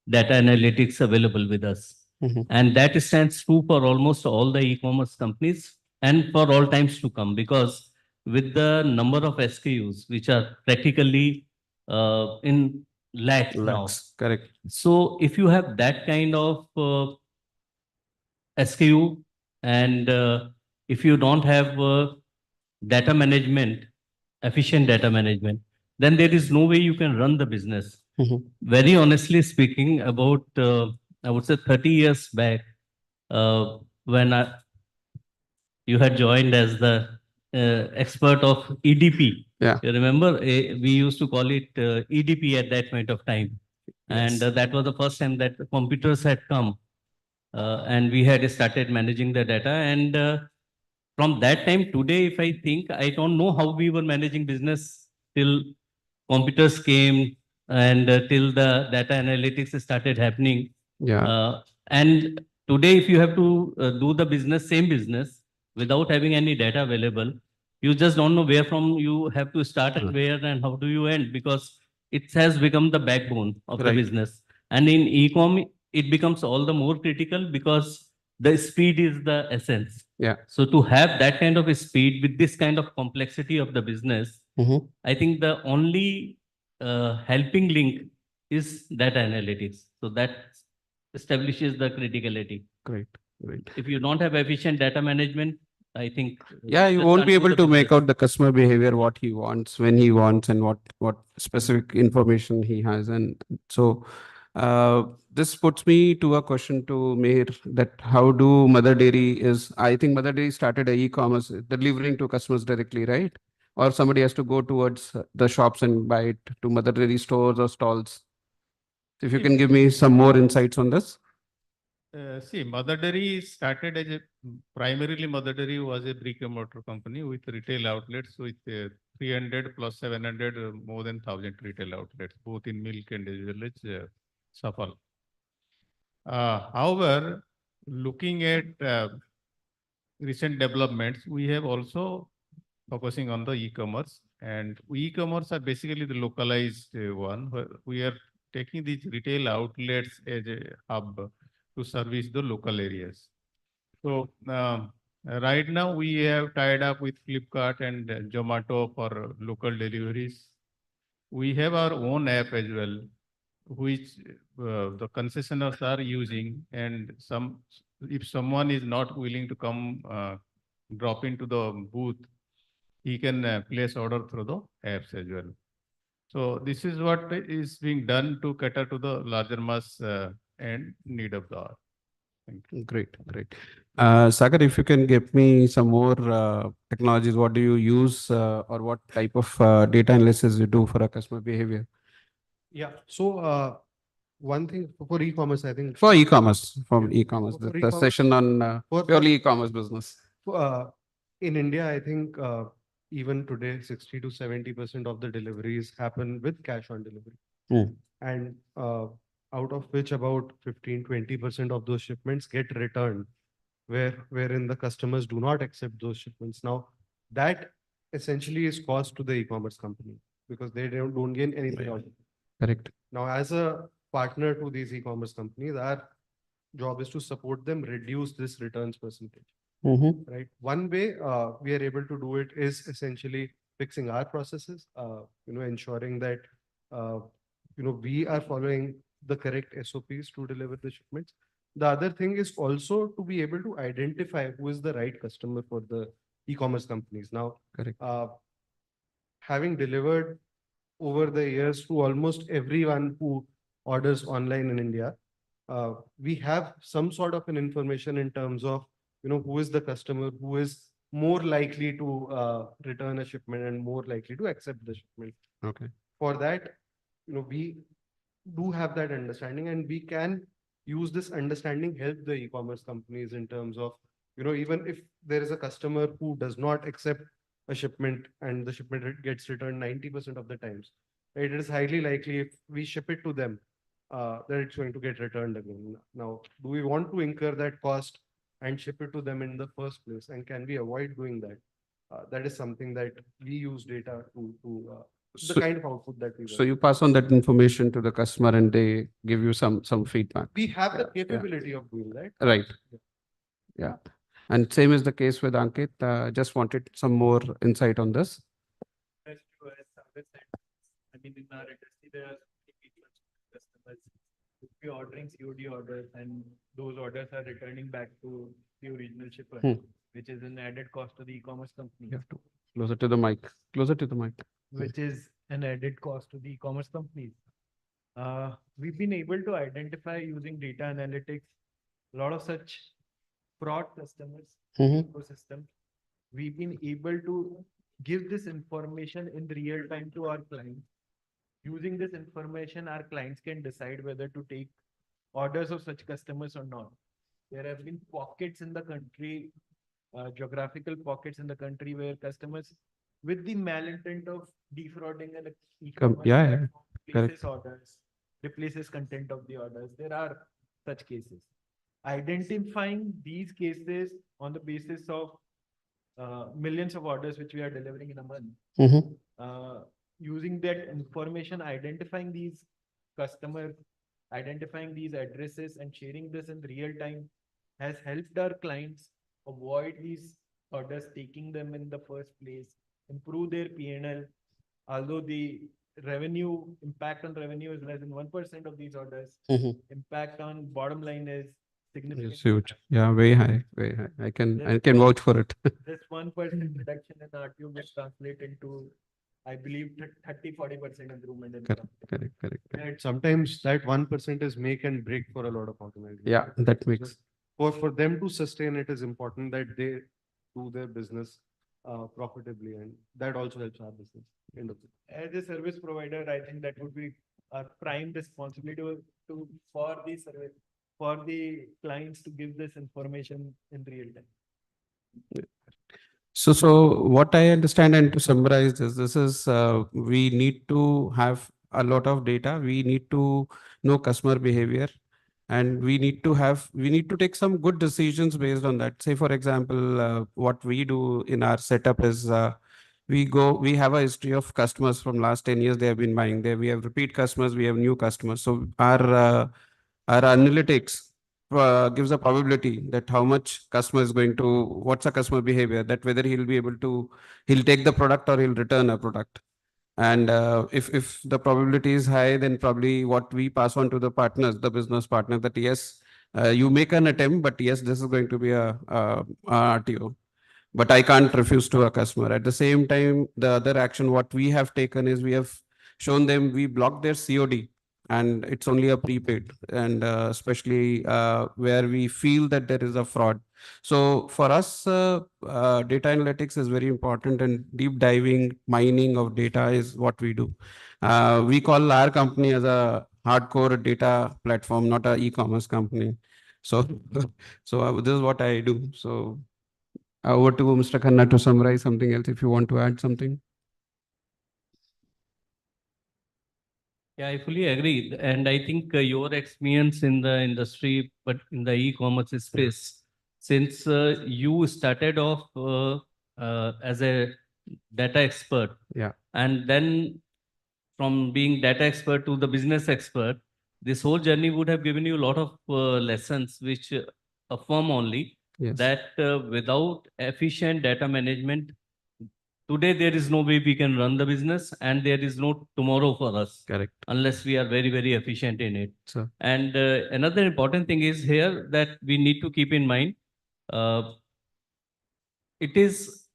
data analytics available with us. And that stands true for almost all the e-commerce companies and for all times to come, because with the number of SKUs, which are practically in lakhs now. Correct. So if you have that kind of SKU and if you don't have data management, efficient data management, then there is no way you can run the business. Very honestly speaking, about I would say 30 years back, when you had joined as the expert of EDP. Yeah. You remember, we used to call it EDP at that point of time. And that was the first time that computers had come and we had started managing the data. And from that time today, if I think, I don't know how we were managing business till computers came and till the data analytics started happening. Yeah. And today, if you have to do the same business without having any data available, you just don't know where from you have to start and where and how do you end, because it has become the backbone of the business. And in e-com, it becomes all the more critical because the speed is the essence. Yeah. So to have that kind of a speed with this kind of complexity of the business, I think the only helping link is data analytics. So that establishes the criticality. Great. If you don't have efficient data management, I think. Yeah, you won't be able to make out the customer behavior, what he wants, when he wants, and what specific information he has. And so this puts me to a question to Meher, that how do Mother Dairy I think Mother Dairy started a e-commerce delivering to customers directly, right? Or somebody has to go towards the shops and buy it to Mother Dairy stores or stalls. If you can give me some more insights on this. See, Mother Dairy started as primarily Mother Dairy was a brick and mortar company with retail outlets with 300 plus 700, more than 1,000 retail outlets, both in milk and as well as Safal. However, looking at recent developments, we have also focusing on the e-commerce, and e-commerce are basically the localized one, where we are taking these retail outlets as a hub to service the local areas. So right now we have tied up with Flipkart and Zomato for local deliveries. we have our own app as well, which the concessionaires are using, and if someone is not willing to come drop into the booth, he can place order through the apps as well. So this is what is being done to cater to the larger mass and need of the hour. Thank you. Great, great. Sagar, if you can give me some more technologies, what do you use or what type of data analysis you do for a customer behavior? Yeah, so one thing for e-commerce, I think. For e-commerce, from e-commerce, For the e-commerce, session on purely e-commerce business. In India, I think even today, 60 to 70% of the deliveries happen with cash on delivery. Hmm. And out of which about 15-20% of those shipments get returned, wherein the customers do not accept those shipments. Now, that essentially is cost to the e-commerce company because they don't gain anything out of it. Correct. Now, as a partner to these e-commerce companies, our job is to support them reduce this returns percentage. Mm-hmm. Right. One way we are able to do it is essentially fixing our processes, ensuring that, we are following the correct SOPs to deliver the shipments. The other thing is also to be able to identify who is the right customer for the e-commerce companies. Now, correct. Having delivered over the years to almost everyone who orders online in India, we have some sort of an information in terms of, who is the customer who is more likely to return a shipment and more likely to accept the shipment. Okay. For that, we do have that understanding, and we can use this understanding, help the e-commerce companies in terms of, even if there is a customer who does not accept a shipment and the shipment gets returned 90% of the times, right, it is highly likely if we ship it to them, that it's going to get returned again. Now, do we want to incur that cost and ship it to them in the first place? And can we avoid doing that? That is something that we use data to the kind of output that we want. So you pass on that information to the customer and they give you some feedback. We have the capability of doing that. Right. Yeah. And same is the case with Ankit. Just wanted some more insight on this. I mean, in our industry, there are customers who be ordering COD orders, and those orders are returning back to the original shipper, which is an added cost to the e-commerce company. You have to closer to the mic. Closer to the mic. Which is an added cost to the e-commerce companies. We've been able to identify using data analytics a lot of such fraud customers ecosystem. We've been able to give this information in real time to our clients. Using this information, our clients can decide whether to take orders of such customers or not. There have been pockets in the country, geographical pockets in the country where customers with the malintent of defrauding an e-commerce platform places orders, replaces content of the orders. There are such cases. Identifying these cases on the basis of millions of orders which we are delivering in a month. Using that information, identifying these customers, identifying these addresses and sharing this in real time has helped our clients avoid these orders, taking them in the first place, improve their P&L. Although the revenue impact on revenue is less than 1% of these orders, impact on bottom line is significant. It's huge. Yeah, very high, very high. I can vouch for it. This 1% reduction in RTO will translate into, I believe, 30-40% improvement in Correct. And sometimes that 1% is make and break for a lot of organizations. Yeah, that makes. For them to sustain it is important that they do their business profitably, and that also helps our business. End of it. As a service provider, I think that would be our prime responsibility for the service, for the clients to give this information in real time. So what I understand, and to summarize this is we need to have a lot of data. We need to know customer behavior, and we need to take some good decisions based on that. Say, for example, what we do in our setup is we have a history of customers from last 10 years. They have been buying there. We have repeat customers. We have new customers. So our analytics gives a probability that how much customer is going to, what's a customer behavior, that whether he'll take the product or he'll return a product. And if the probability is high, then probably what we pass on to the partners, the business partner, that yes, you make an attempt, but yes, this is going to be a RTO. But I can't refuse to a customer. At the same time, the other action what we have taken is we have shown them, we block their COD, and it's only a prepaid, and especially where we feel that there is a fraud. So for us, data analytics is very important, and deep diving mining of data is what we do. We call our company as a hardcore data platform, not a e-commerce company. So, this is what I do. So over to Mr. Khanna to summarize something else if you want to add something. Yeah, I fully agree. And I think your experience in the industry, but in the e-commerce space, since you started off as a data expert, Yeah. and then from being data expert to the business expert, this whole journey would have given you a lot of lessons which affirm only Yes. that without efficient data management, today there is no way we can run the business, and there is no tomorrow for us. Correct. Unless we are very, very efficient in it. So, And another important thing is here that we need to keep in mind, it is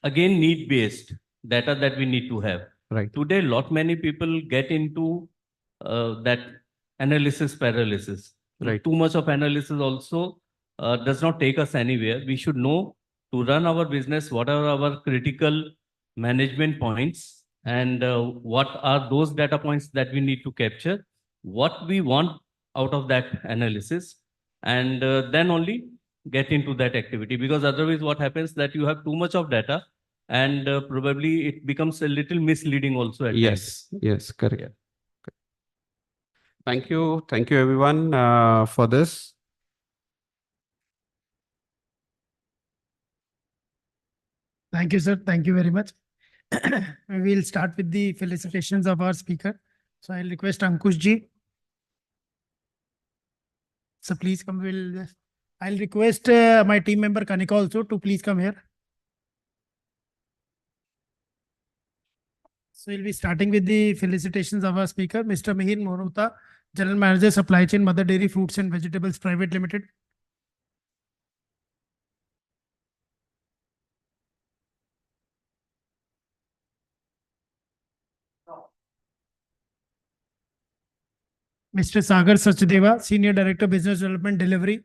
again need-based data that we need to have. right. Today, lot many people get into that analysis paralysis. Right. Too much of analysis also does not take us anywhere. We should know to run our business, what are our critical management points, and what are those data points that we need to capture, what we want out of that analysis, and then only get into that activity. Because otherwise what happens that you have too much of data, and probably it becomes a little misleading also at times. Yes. Yes. Correct. Yeah. Thank you. Thank you everyone for this. Thank you, sir. Thank you very much. We'll start with the felicitations of our speaker. So I'll request Ankush ji. So please come. I'll request my team member Kanika also to please come here. So we'll be starting with the felicitations of our speaker, Mr. Mihir Moruta, General Manager, Supply Chain, Mother Dairy Fruits and Vegetables Private Limited. Mr. Sagar Sachdeva, Senior Director, Business Development Delivery.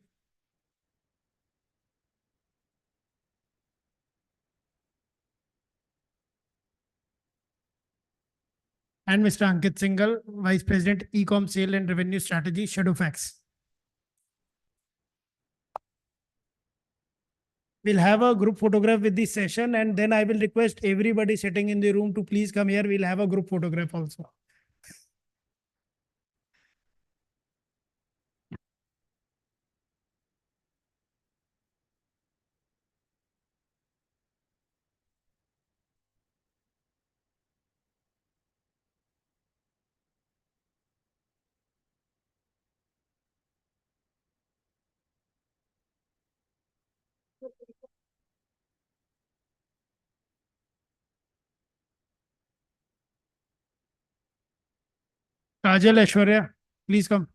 And Mr. Ankit Singhal, Vice President, Ecom Sale and Revenue Strategy, Shadowfax. We'll have a group photograph with this session, and then I will request everybody sitting in the room to please come here. We'll have a group photograph also. Kajal Aishwarya, please come.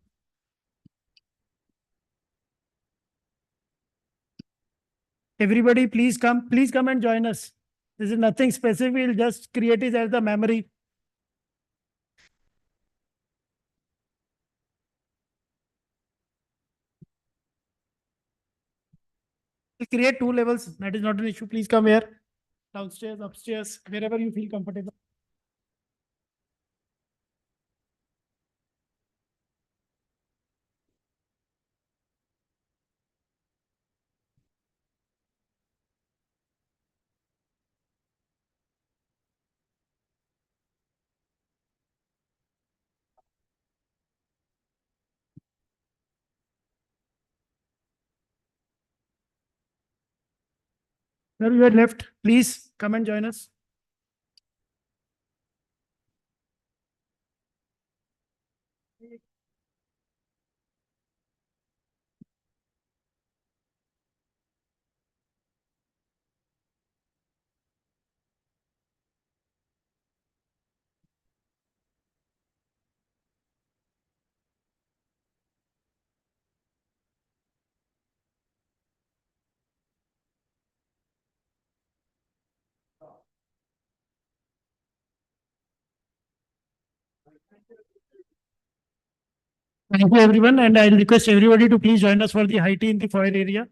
Everybody, please come and join us. This is nothing specific. We'll just create it as the memory. We'll create 2 levels. That is not an issue. Please come here. Downstairs, upstairs, wherever you feel comfortable. Sir, you are left. Please come and join us. Thank you, everyone, and I'll request everybody to please join us for the high tea in the foyer area.